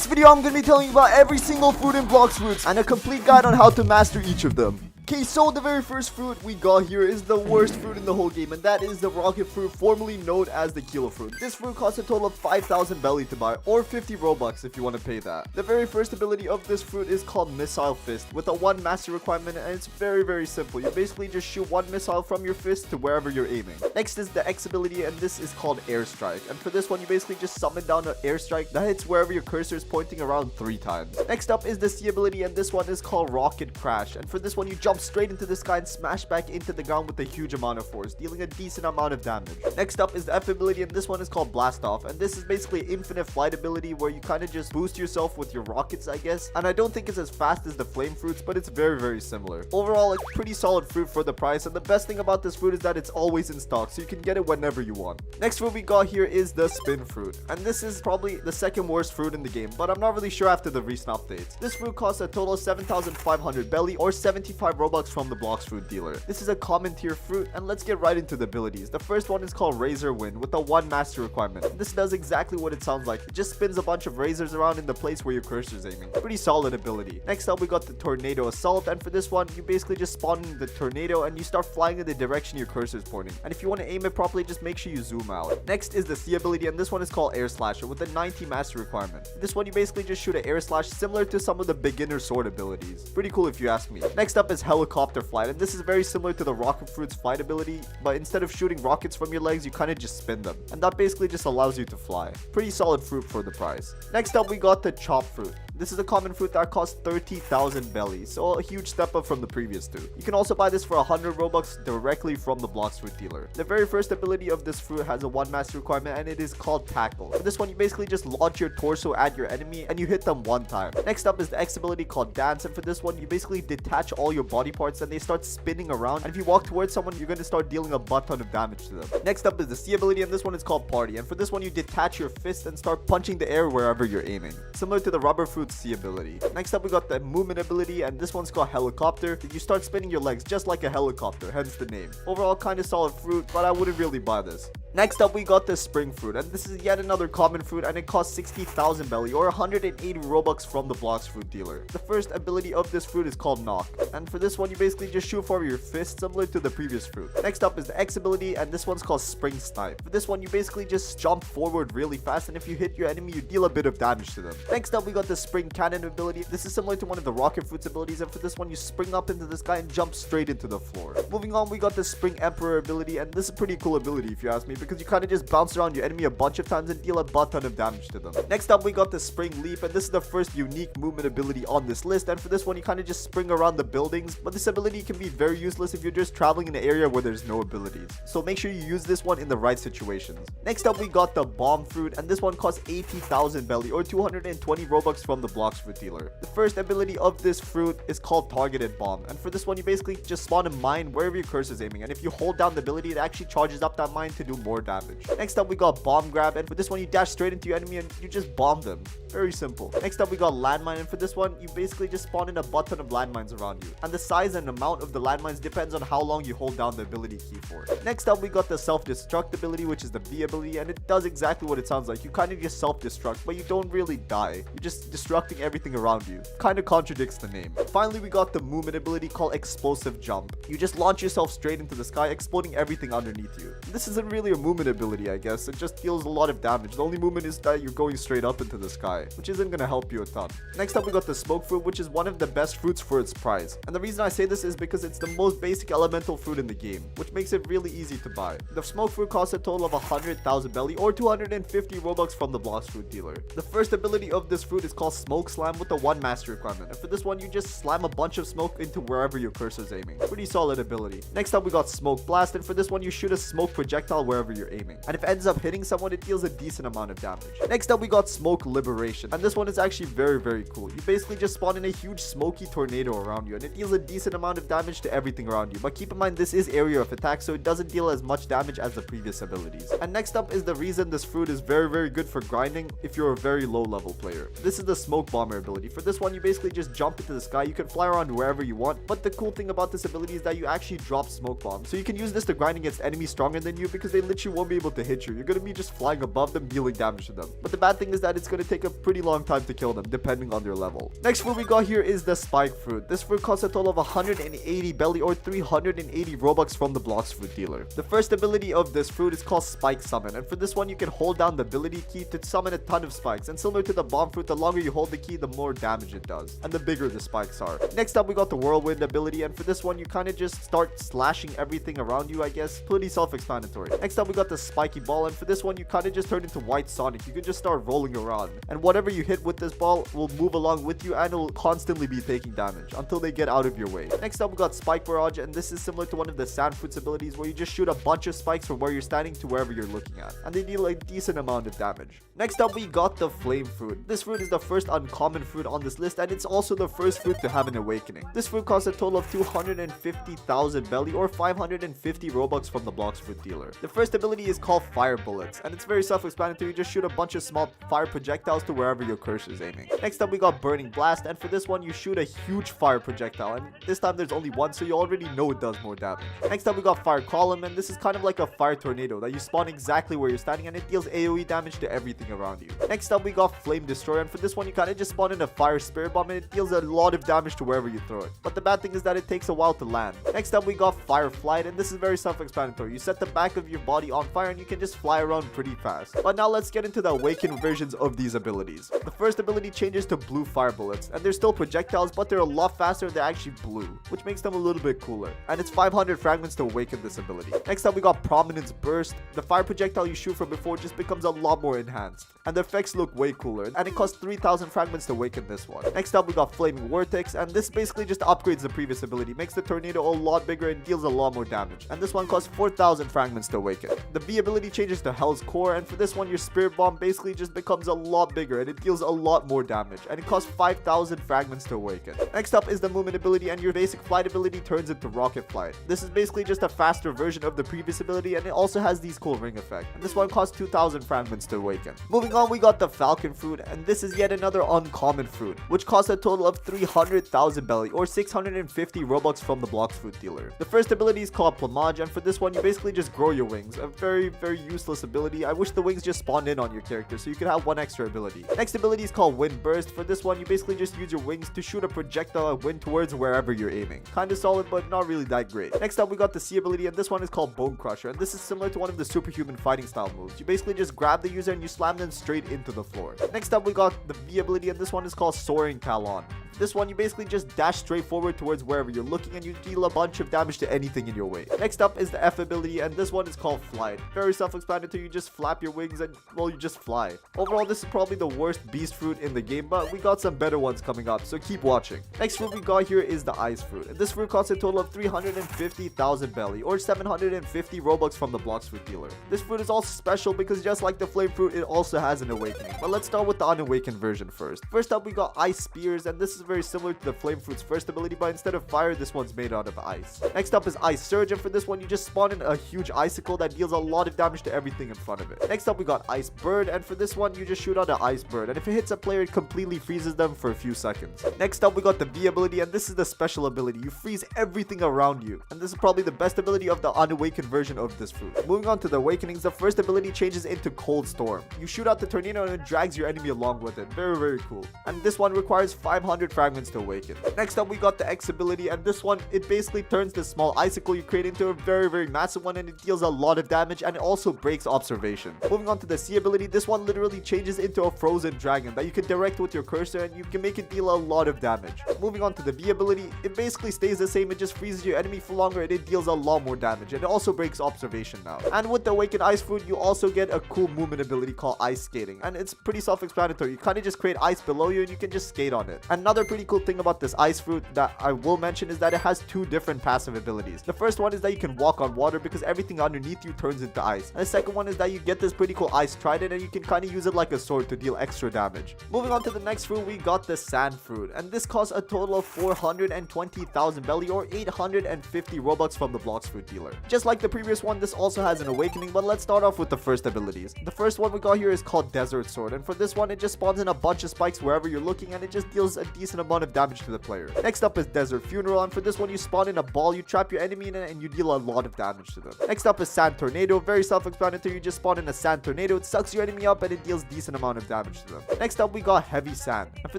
this video, I'm going to be telling you about every single fruit in Blox fruits and a complete guide on how to master each of them. Okay, so the very first fruit we got here is the worst fruit in the whole game, and that is the rocket fruit, formerly known as the kilo fruit. This fruit costs a total of 5,000 belly to buy, or 50 Robux if you want to pay that. The very first ability of this fruit is called Missile Fist, with a 1 master requirement, and it's very simple. You basically just shoot 1 missile from your fist to wherever you're aiming. Next is the X ability, and this is called Air Strike. And for this one, you basically just summon down an Air Strike that hits wherever your cursor is pointing around 3 times. Next up is the C ability, and this one is called Rocket Crash. And for this one, you jump straight into the sky and smash back into the ground with a huge amount of force, dealing a decent amount of damage. Next up is the F ability, and this one is called Blast Off. And this is basically infinite flight ability where you kind of just boost yourself with your rockets, I guess. And I don't think it's as fast as the flame fruits, but it's very similar. Overall, a pretty solid fruit for the price, and the best thing about this fruit is that it's always in stock, so you can get it whenever you want. Next fruit we got here is the Spin fruit, and this is probably the second worst fruit in the game, but I'm not really sure after the recent updates. This fruit costs a total of 7,500 belly or 75 Robux from the Blox fruit dealer. This is a common tier fruit, and let's get right into the abilities. The first one is called Razor Wind with a 1 master requirement. This does exactly what it sounds like. It just spins a bunch of razors around in the place where your cursor is aiming. Pretty solid ability. Next up we got the Tornado Assault, and for this one you basically just spawn in the tornado and you start flying in the direction your cursor is pointing. And if you want to aim it properly, just make sure you zoom out. Next is the C ability, and this one is called Air Slasher with a 90 master requirement. This one you basically just shoot an air slash similar to some of the beginner sword abilities. Pretty cool if you ask me. Next up is Helicopter Flight, and this is very similar to the Rocket Fruit's flight ability, but instead of shooting rockets from your legs, you kind of just spin them, and that basically just allows you to fly. Pretty solid fruit for the price. Next up we got the Chop fruit. This is a common fruit that costs 30,000 belly, so a huge step up from the previous two. You can also buy this for 100 Robux directly from the Blox fruit dealer. The very first ability of this fruit has a 1 master requirement, and it is called Tackle. For this one, you basically just launch your torso at your enemy and you hit them 1 time. Next up is the X ability called Dance, and for this one, you basically detach all your body parts and they start spinning around, and if you walk towards someone, you're going to start dealing a butt ton of damage to them. Next up is the C ability, and this one is called Party, and for this one, you detach your fist and start punching the air wherever you're aiming, similar to the Rubber Fruit's C ability. Next up we got the Movement ability, and this one's called Helicopter. You start spinning your legs just like a helicopter, hence the name. Overall, kind of solid fruit, but I wouldn't really buy this. Next up we got the Spring fruit, and this is yet another common fruit, and it costs 60,000 belly or 180 Robux from the Blox fruit dealer. The first ability of this fruit is called Knock, and for this one you basically just shoot for your fist similar to the previous fruit. Next up is the X ability, and this one's called Spring Snipe. For this one you basically just jump forward really fast, and if you hit your enemy you deal a bit of damage to them. Next up we got the Spring Cannon ability. This is similar to one of the Rocket Fruit's abilities, and for this one you spring up into the sky and jump straight into the floor. Moving on, we got the Spring Emperor ability, and this is a pretty cool ability if you ask me, because you kind of just bounce around your enemy a bunch of times and deal a butt ton of damage to them. Next up we got the Spring Leap, and this is the first unique movement ability on this list, and for this one you kind of just spring around the buildings, but this ability can be very useless if you're just traveling in an area where there's no abilities, so make sure you use this one in the right situations. Next up we got the Bomb fruit, and this one costs 80,000 belly or 220 Robux from the Blox fruit dealer. The first ability of this fruit is called Targeted Bomb, and for this one you basically just spawn a mine wherever your cursor is aiming, and if you hold down the ability it actually charges up that mine to do more damage. Next up we got Bomb Grab, and for this one you dash straight into your enemy and you just bomb them. Very simple. Next up we got Landmine, and for this one you basically just spawn in a butt ton of landmines around you, and the size and amount of the landmines depends on how long you hold down the ability key for. Next up we got the Self-Destruct ability, which is the V ability, and it does exactly what it sounds like. You kind of just self-destruct, but you don't really die. You're just destructing everything around you. Kind of contradicts the name. Finally we got the Movement ability called Explosive Jump. You just launch yourself straight into the sky, exploding everything underneath you. This isn't really a movement ability, I guess. It just deals a lot of damage. The only movement is that you're going straight up into the sky, which isn't gonna help you a ton. Next up we got the Smoke fruit, which is one of the best fruits for its price, and the reason I say this is because it's the most basic elemental fruit in the game, which makes it really easy to buy. The Smoke fruit costs a total of 100,000 belly or 250 Robux from the Blox fruit dealer. The first ability of this fruit is called Smoke Slam with a 1 master requirement, and for this one you just slam a bunch of smoke into wherever your cursor is aiming. Pretty solid ability. Next up we got Smoke Blast, and for this one you shoot a smoke projectile wherever you're aiming, and if it ends up hitting someone it deals a decent amount of damage. Next up we got Smoke Liberation, and this one is actually very cool. You basically just spawn in a huge smoky tornado around you, and it deals a decent amount of damage to everything around you, but keep in mind this is area of attack, so it doesn't deal as much damage as the previous abilities. And next up is the reason this fruit is very good for grinding if you're a very low level player. This is the Smoke Bomber ability. For this one you basically just jump into the sky. You can fly around wherever you want, but the cool thing about this ability is that you actually drop smoke bombs, so you can use this to grind against enemies stronger than you because they literally actually won't be able to hit you. You're gonna be just flying above them, dealing damage to them. But the bad thing is that it's gonna take a pretty long time to kill them, depending on their level. Next fruit we got here is the spike fruit. This fruit costs a total of 180 belly or 380 Robux from the Blox fruit dealer. The first ability of this fruit is called Spike Summon, and for this one you can hold down the ability key to summon a ton of spikes, and similar to the bomb fruit, the longer you hold the key, the more damage it does, and the bigger the spikes are. Next up we got the whirlwind ability, and for this one you kind of just start slashing everything around you, I guess. Pretty self-explanatory. Next up we got the spiky ball, and for this one you kind of just turn into White Sonic. You can just start rolling around, and whatever you hit with this ball will move along with you, and it will constantly be taking damage until they get out of your way. Next up we got Spike Barrage, and this is similar to one of the sand fruits abilities where you just shoot a bunch of spikes from where you're standing to wherever you're looking at, and they deal a decent amount of damage. Next up we got the flame fruit. This fruit is the first uncommon fruit on this list, and it's also the first fruit to have an awakening. This fruit costs a total of 250,000 belly or 550 Robux from the Blox fruit dealer. The first ability is called Fire Bullets, and it's very self-explanatory. You just shoot a bunch of small fire projectiles to wherever your cursor is aiming. Next up we got Burning Blast, and for this one you shoot a huge fire projectile, and this time there's only one, so you already know it does more damage. Next up we got Fire Column, and this is kind of like a fire tornado that you spawn exactly where you're standing, and it deals AoE damage to everything around you. Next up we got Flame Destroyer, and for this one you kind of just spawn in a fire spirit bomb, and it deals a lot of damage to wherever you throw it. But the bad thing is that it takes a while to land. Next up we got Fire Flight, and this is very self-explanatory. You set the back of your body on fire and you can just fly around pretty fast. But now let's get into the awakened versions of these abilities. The first ability changes to blue fire bullets, and they're still projectiles, but they're a lot faster and they're actually blue, which makes them a little bit cooler. And it's 500 fragments to awaken this ability. Next up we got Prominence Burst. The fire projectile you shoot from before just becomes a lot more enhanced, and the effects look way cooler, and it costs 3,000 fragments to awaken this one. Next up we got Flaming Vortex, and this basically just upgrades the previous ability, makes the tornado a lot bigger and deals a lot more damage, and this one costs 4,000 fragments to awaken. The V ability changes to Hell's Core, and for this one your Spirit Bomb basically just becomes a lot bigger and it deals a lot more damage, and it costs 5,000 fragments to awaken. Next up is the Movement ability, and your basic flight ability turns into Rocket Flight. This is basically just a faster version of the previous ability, and it also has these cool ring effects, and this one costs 2,000 fragments to awaken. Moving on, we got the Falcon fruit, and this is yet another uncommon fruit, which costs a total of 300,000 belly or 650 Robux from the Blox fruit dealer. The first ability is called Plumage, and for this one you basically just grow your wings. A very useless ability. I wish the wings just spawned in on your character so you could have one extra ability. Next ability is called Wind Burst. For this one you basically just use your wings to shoot a projectile of wind towards wherever you're aiming. Kinda solid, but not really that great. Next up we got the C ability, and this one is called Bone Crusher, and this is similar to one of the superhuman fighting style moves. You basically just grab the user and you slam them straight into the floor. Next up we got the V ability, and this one is called Soaring Talon. This one you basically just dash straight forward towards wherever you're looking and you deal a bunch of damage to anything in your way. Next up is the F ability, and this one is called Flight. Very self-explanatory. You just flap your wings and, well, you just fly. Overall, this is probably the worst beast fruit in the game, but we got some better ones coming up, so keep watching. Next fruit we got here is the Ice fruit, and this fruit costs a total of 350,000 belly or 750 Robux from the Blox fruit dealer. This fruit is also special because just like the flame fruit, it also has an awakening. But let's start with the unawakened version first. First up we got Ice Spears, and this is very similar to the flame fruit's first ability, but instead of fire, this one's made out of ice. Next up is Ice Surge, and for this one you just spawn in a huge icicle that deals a lot of damage to everything in front of it. Next up we got Ice Bird, and for this one you just shoot out an Ice Bird, and if it hits a player it completely freezes them for a few seconds. Next up we got the V ability, and this is the special ability. You freeze everything around you, and this is probably the best ability of the unawakened version of this fruit. Moving on to the awakenings, the first ability changes into Cold Storm. You shoot out the tornado and it drags your enemy along with it. Very cool. And this one requires 500 fragments to awaken. Next up we got the X ability, and this one, it basically turns this small icicle you create into a very massive one, and it deals a lot of damage, and it also breaks observation. Moving on to the C ability, this one literally changes into a frozen dragon that you can direct with your cursor, and you can make it deal a lot of damage. Moving on to the V ability, it basically stays the same. It just freezes your enemy for longer and it deals a lot more damage, and it also breaks observation now. And with the awakened ice fruit, you also get a cool movement ability called Ice Skating, and it's pretty self-explanatory. You kind of just create ice below you and you can just skate on it. Another pretty cool thing about this ice fruit that I will mention is that it has two different passive abilities. The first one is that you can walk on water because everything underneath you turns into ice, and the second one is that you get this pretty cool ice trident and you can kind of use it like a sword to deal extra damage. Moving on to the next fruit, we got the Sand fruit, and this costs a total of 420,000 belly or 850 Robux from the Blox fruit dealer. Just like the previous one, this also has an awakening, but let's start off with the first abilities. The first one we got here is called Desert Sword, and for this one it just spawns in a bunch of spikes wherever you're looking, and it just deals a decent decent amount of damage to the player. Next up is Desert Funeral, and for this one you spawn in a ball, you trap your enemy in it, and you deal a lot of damage to them. Next up is Sand Tornado, very self-explanatory, you just spawn in a Sand Tornado, it sucks your enemy up and it deals decent amount of damage to them. Next up we got Heavy Sand, and for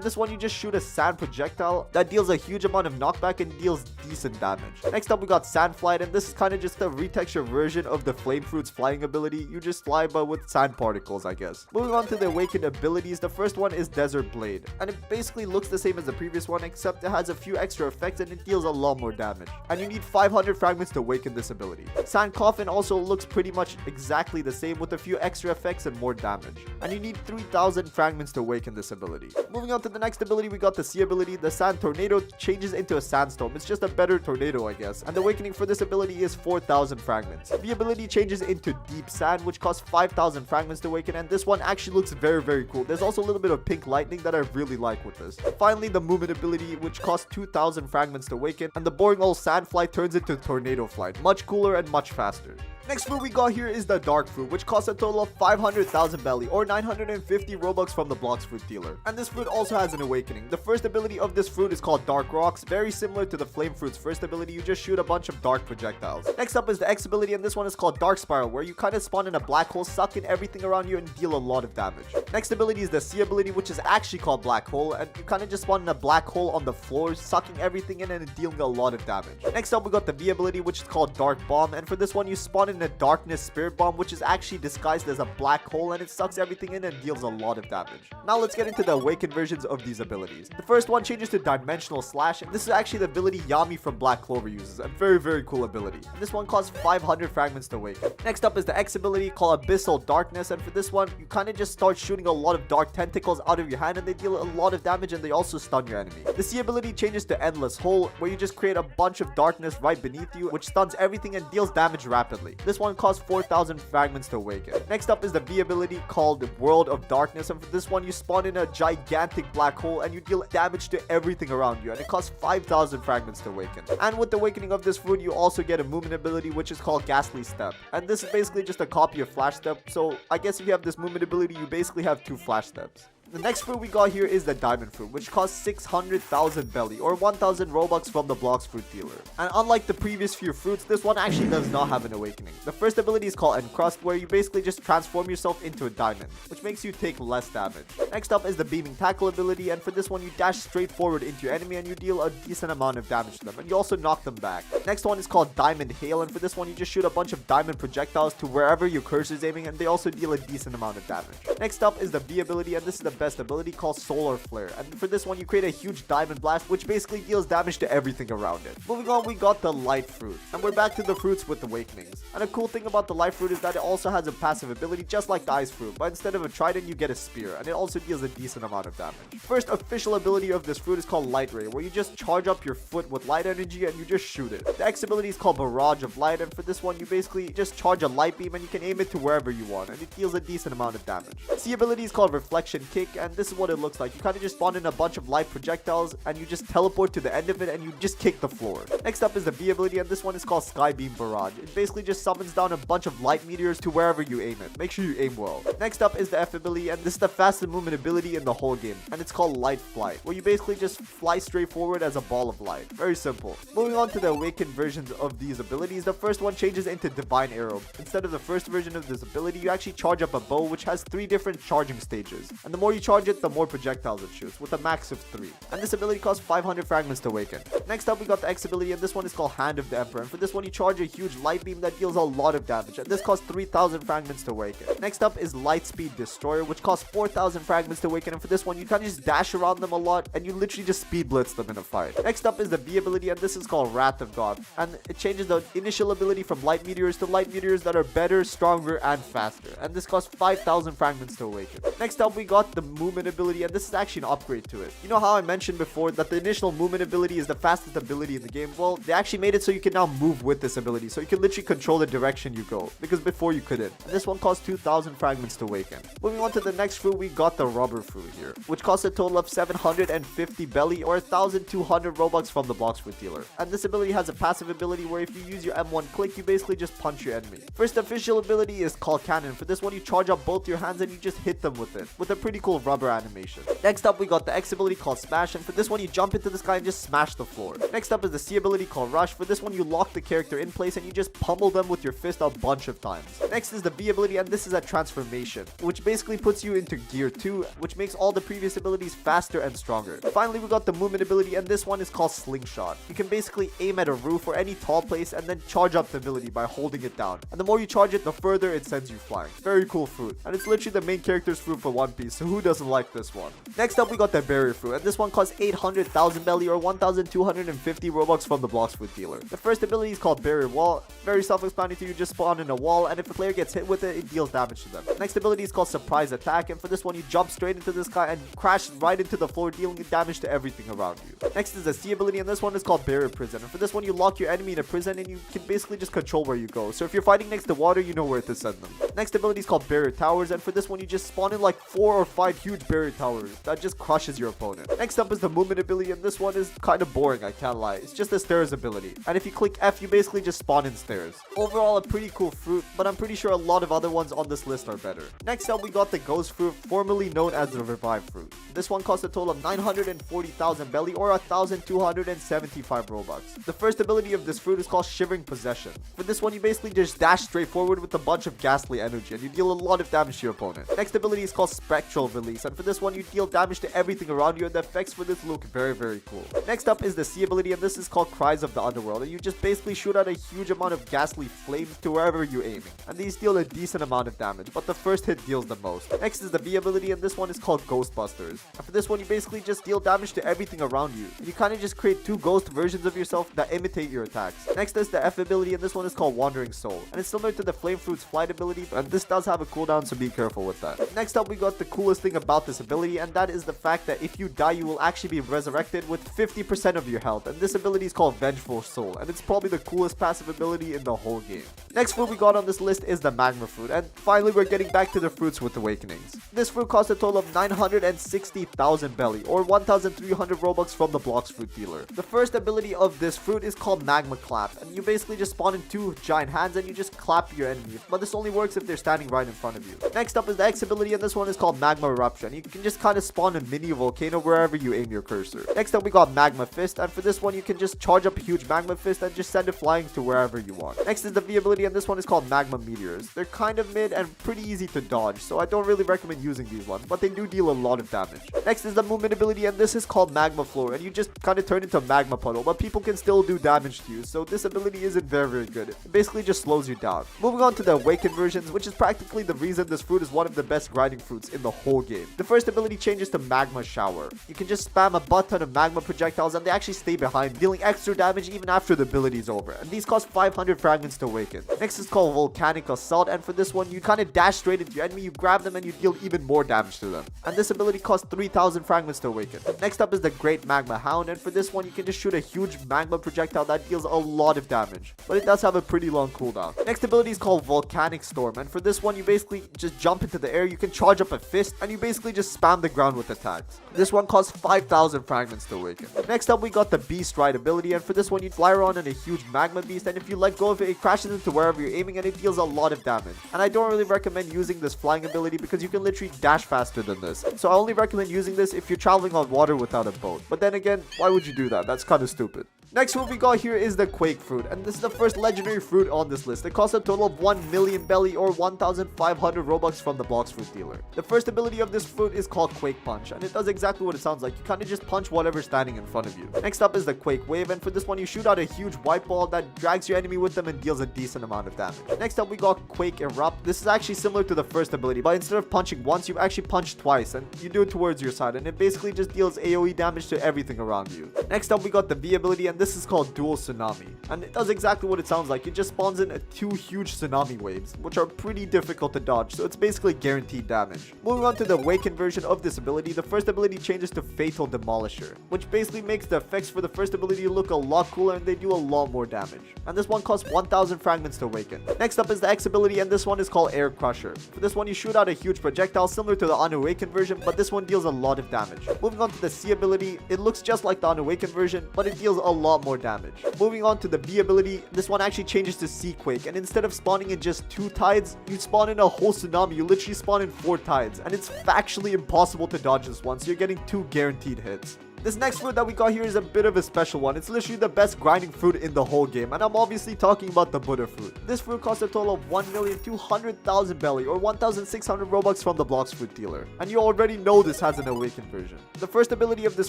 this one you just shoot a sand projectile that deals a huge amount of knockback and deals decent damage. Next up we got Sand Flight, and this is kind of just a retexture version of the Flame Fruit's flying ability. You just fly but with sand particles, I guess. Moving on to the awakened abilities, the first one is Desert Blade, and it basically looks the same as the previous one except it has a few extra effects and it deals a lot more damage, and you need 500 fragments to awaken this ability. Sand Coffin also looks pretty much exactly the same with a few extra effects and more damage, and you need 3000 fragments to awaken this ability. Moving on to the next ability, we got the Sea ability. The Sand Tornado changes into a sandstorm. It's just a better tornado, I guess, and the awakening for this ability is 4000 fragments. The ability changes into Deep Sand, which costs 5000 fragments to awaken, and this one actually looks very cool. There's also a little bit of pink lightning that I really like with this. Finally, the Movement ability, which costs 2000 fragments to awaken, and the boring old Sand Flight turns into Tornado Flight, much cooler and much faster. Next fruit we got here is the Dark Fruit, which costs a total of 500,000 belly or 950 Robux from the Blox fruit dealer. And this fruit also has an awakening. The first ability of this fruit is called Dark Rocks, very similar to the Flame Fruit's first ability. You just shoot a bunch of dark projectiles. Next up is the X ability, and this one is called Dark Spiral, where you kind of spawn in a black hole, suck in everything around you and deal a lot of damage. Next ability is the Sea ability, which is actually called Black Hole, and you kind of just spawn in a black hole on the floor, sucking everything in and dealing a lot of damage. Next up we got the V ability, which is called Dark Bomb, and for this one you spawn in a Darkness Spirit Bomb, which is actually disguised as a black hole, and it sucks everything in and deals a lot of damage. Now let's get into the awakened versions of these abilities. The first one changes to Dimensional Slash, and this is actually the ability Yami from Black Clover uses, a very cool ability. And this one costs 500 fragments to awaken. Next up is the X ability called Abyssal Darkness, and for this one you kind of just start shooting a lot of dark tentacles out of your hand, and they deal a lot of damage and they also stun your enemy. The C ability changes to Endless Hole, where you just create a bunch of darkness right beneath you, which stuns everything and deals damage rapidly. This one costs 4000 fragments to awaken. Next up is the V ability called World of Darkness, and for this one you spawn in a gigantic black hole and you deal damage to everything around you, and it costs 5000 fragments to awaken. And with the awakening of this fruit you also get a movement ability, which is called Ghastly Step, and this is basically just a copy of Flash Step, so I guess if you have this movement ability you basically have 2 Flash Steps. The next fruit we got here is the Diamond Fruit, which costs 600,000 belly or 1000 Robux from the Blox fruit dealer. And unlike the previous few fruits, this one actually does not have an awakening. The first ability is called Encrust, where you basically just transform yourself into a diamond, which makes you take less damage. Next up is the Beaming Tackle ability, and for this one you dash straight forward into your enemy and you deal a decent amount of damage to them, and you also knock them back. Next one is called Diamond Hail, and for this one you just shoot a bunch of diamond projectiles to wherever your cursor is aiming, and they also deal a decent amount of damage. Next up is the V ability, and this is the best ability, called Solar Flare, and for this one you create a huge diamond blast which basically deals damage to everything around it. Moving on, we got the Light Fruit, and we're back to the fruits with awakenings. And a cool thing about the Light Fruit is that it also has a passive ability just like the Ice Fruit, but instead of a trident you get a spear, and it also deals a decent amount of damage. First official ability of this fruit is called Light Ray, where you just charge up your foot with light energy and you just shoot it. The X ability is called Barrage of Light, and for this one you basically just charge a light beam and you can aim it to wherever you want, and it deals a decent amount of damage. C ability is called Reflection Kick, and this is what it looks like. You kind of just spawn in a bunch of light projectiles and you just teleport to the end of it and you just kick the floor. Next up is the V ability, and this one is called Sky Beam Barrage. It basically just summons down a bunch of light meteors to wherever you aim it. Make sure you aim well. Next up is the F ability, and this is the fastest movement ability in the whole game, and it's called Light Flight, where you basically just fly straight forward as a ball of light. Very simple. Moving on to the awakened versions of these abilities, the first one changes into Divine Arrow. Instead of the first version of this ability, you actually charge up a bow which has 3 different charging stages, and the more you charge it, the more projectiles it shoots, with a max of 3. And this ability costs 500 fragments to awaken. Next up we got the X ability, and this one is called Hand of the Emperor, and for this one you charge a huge light beam that deals a lot of damage, and this costs 3000 fragments to awaken. Next up is Light Speed Destroyer, which costs 4000 fragments to awaken, and for this one you kind of just dash around them a lot and you literally just speed blitz them in a fight. Next up is the V ability, and this is called Wrath of God, and it changes the initial ability from light meteors to light meteors that are better, stronger, and faster, and this costs 5000 fragments to awaken. Next up we got the Movement ability, and this is actually an upgrade to it. You know how I mentioned before that the initial movement ability is the fastest ability in the game? Well, they actually made it so you can now move with this ability, so you can literally control the direction you go, because before you couldn't. And this one costs 2000 fragments to awaken. Moving on to the next fruit, we got the Rubber Fruit here, which costs a total of 750 belly or 1200 Robux from the Blox fruit dealer. And this ability has a passive ability where if you use your M1 click, you basically just punch your enemy. First official ability is called Cannon. For this one, you charge up both your hands and you just hit them with it, with a pretty cool rubber animation. Next up, we got the X ability called Smash, and for this one, you jump into the sky and just smash the floor. Next up is the C ability called Rush. For this one, you lock the character in place and you just pummel them with your fist a bunch of times. Next is the V ability, and this is a transformation, which basically puts you into gear 2, which makes all the previous abilities faster and stronger. Finally, we got the movement ability, and this one is called Slingshot. You can basically aim at a roof or any tall place and then charge up the ability by holding it down. And the more you charge it, the further it sends you flying. Very cool fruit. And it's literally the main character's fruit for One Piece, so who doesn't like this one? Next up, we got the Barrier Fruit, and this one costs 800,000 belly or 1,250 Robux from the Blox food dealer. The first ability is called Barrier Wall. Very self-explanatory, you just spawn in a wall, and if a player gets hit with it, it deals damage to them. Next ability is called Surprise Attack, and for this one, you jump straight into the sky and crash right into the floor, dealing damage to everything around you. Next is the C ability, and this one is called Barrier Prison, and for this one, you lock your enemy in a prison and you can basically just control where you go. So if you're fighting next to water, you know where to send them. Next ability is called Barrier Towers, and for this one, you just spawn in like 4 or 5 huge barrier towers that just crushes your opponent. Next up is the movement ability, and this one is kind of boring, I can't lie. It's just a stairs ability, and if you click F, you basically just spawn in stairs. Overall, a pretty cool fruit, but I'm pretty sure a lot of other ones on this list are better. Next up, we got the Ghost Fruit, formerly known as the Revive Fruit. This one costs a total of 940,000 belly or 1,275 Robux. The first ability of this fruit is called Shivering Possession. For this one, you basically just dash straight forward with a bunch of ghastly energy and you deal a lot of damage to your opponent. Next ability is called Spectral Release, and for this one, you deal damage to everything around you, and the effects for this look very cool. Next up is the C ability, and this is called Cries of the Underworld, and you just basically shoot out a huge amount of ghastly flames to wherever you're aiming, and these deal a decent amount of damage, but the first hit deals the most. Next is the V ability, and this one is called Ghostbusters, and for this one, you basically just deal damage to everything around you, and you kind of just create 2 ghost versions of yourself that imitate your attacks. Next is the F ability, and this one is called Wandering Soul, and it's similar to the Flame Fruit's flight ability, and this does have a cooldown, so be careful with that. Next up, we got the coolest thing about this ability, and that is the fact that if you die, you will actually be resurrected with 50% of your health, and this ability is called Vengeful Soul, and it's probably the coolest passive ability in the whole game. Next fruit we got on this list is the Magma Fruit, and finally we're getting back to the fruits with awakenings. This fruit costs a total of 960,000 belly or 1,300 Robux from the Blox fruit dealer. The first ability of this fruit is called Magma Clap, and you basically just spawn in 2 giant hands and you just clap your enemy, but this only works if they're standing right in front of you. Next up is the X ability, and this one is called Magma Eruption. You can just kind of spawn a mini volcano wherever you aim your cursor. Next up we got Magma Fist, and for this one you can just charge up a huge Magma Fist and just send it flying to wherever you want. Next is the V ability, and this one is called Magma Meteors. They're kind of mid and pretty easy to dodge, so I don't really recommend using these ones, but they do deal a lot of damage. Next is the movement ability, and this is called Magma Floor, and you just kind of turn into a magma puddle, but people can still do damage to you, so this ability isn't very good. It basically just slows you down. Moving on to the awakened versions, which is practically the reason this fruit is one of the best grinding fruits in the whole game. The first ability changes to Magma Shower. You can just spam a butt ton of magma projectiles and they actually stay behind, dealing extra damage even after the ability is over, and these cost 500 fragments to awaken. Next is called Volcanic Assault, and for this one you kind of dash straight into your enemy, you grab them and you deal even more damage to them, and this ability costs 3,000 fragments to awaken. Next up is the Great Magma Hound, and for this one you can just shoot a huge magma projectile that deals a lot of damage, but it does have a pretty long cooldown. Next ability is called Volcanic Storm, and for this one you basically just jump into the air, you can charge up a fist, and you basically just spam the ground with attacks. This one costs 5,000 fragments to awaken. Next up we got the Beast Ride ability, and for this one you fly around in a huge magma beast, and if you let go of it, it crashes into wherever you're aiming and it deals a lot of damage. And I don't really recommend using this flying ability because you can literally dash faster than this, so I only recommend using this if you're traveling on water without a boat. But then again, why would you do that? That's kind of stupid. Next fruit we got here is the Quake fruit, and this is the first legendary fruit on this list. It costs a total of 1 million belly or 1,500 Robux from the Blox fruit dealer. The first ability of this fruit is called Quake Punch, and it does exactly what it sounds like. You kind of just punch whatever's standing in front of you. Next up is the Quake Wave, and for this one you shoot out a huge white ball that drags your enemy with them and deals a decent amount of damage. Next up we got Quake Erupt. This is actually similar to the first ability, but instead of punching once, you actually punch twice, and you do it towards your side, and it basically just deals AoE damage to everything around you. Next up we got the V ability, and this is called Dual Tsunami, and it does exactly what it sounds like. It just spawns in 2 huge tsunami waves, which are pretty difficult to dodge, so it's basically guaranteed damage. Moving on to the awakened version of this ability, the first ability changes to Fatal Demolisher, which basically makes the effects for the first ability look a lot cooler and they do a lot more damage, and this one costs 1,000 fragments to awaken. Next up is the X ability, and this one is called Air Crusher. For this one you shoot out a huge projectile similar to the unawakened version, but this one deals a lot of damage. Moving on to the C ability, it looks just like the unawakened version, but it deals a lot lot more damage. Moving on to the V ability, this one actually changes to Sea Quake, and instead of spawning in just 2 tides, you spawn in a whole tsunami. You literally spawn in 4 tides, and it's factually impossible to dodge this one, so you're getting 2 guaranteed hits. This next fruit that we got here is a bit of a special one. It's literally the best grinding fruit in the whole game, and I'm obviously talking about the Buddha fruit. This fruit costs a total of 1,200,000 belly, or 1,600 Robux from the Blox fruit dealer. And you already know this has an awakened version. The first ability of this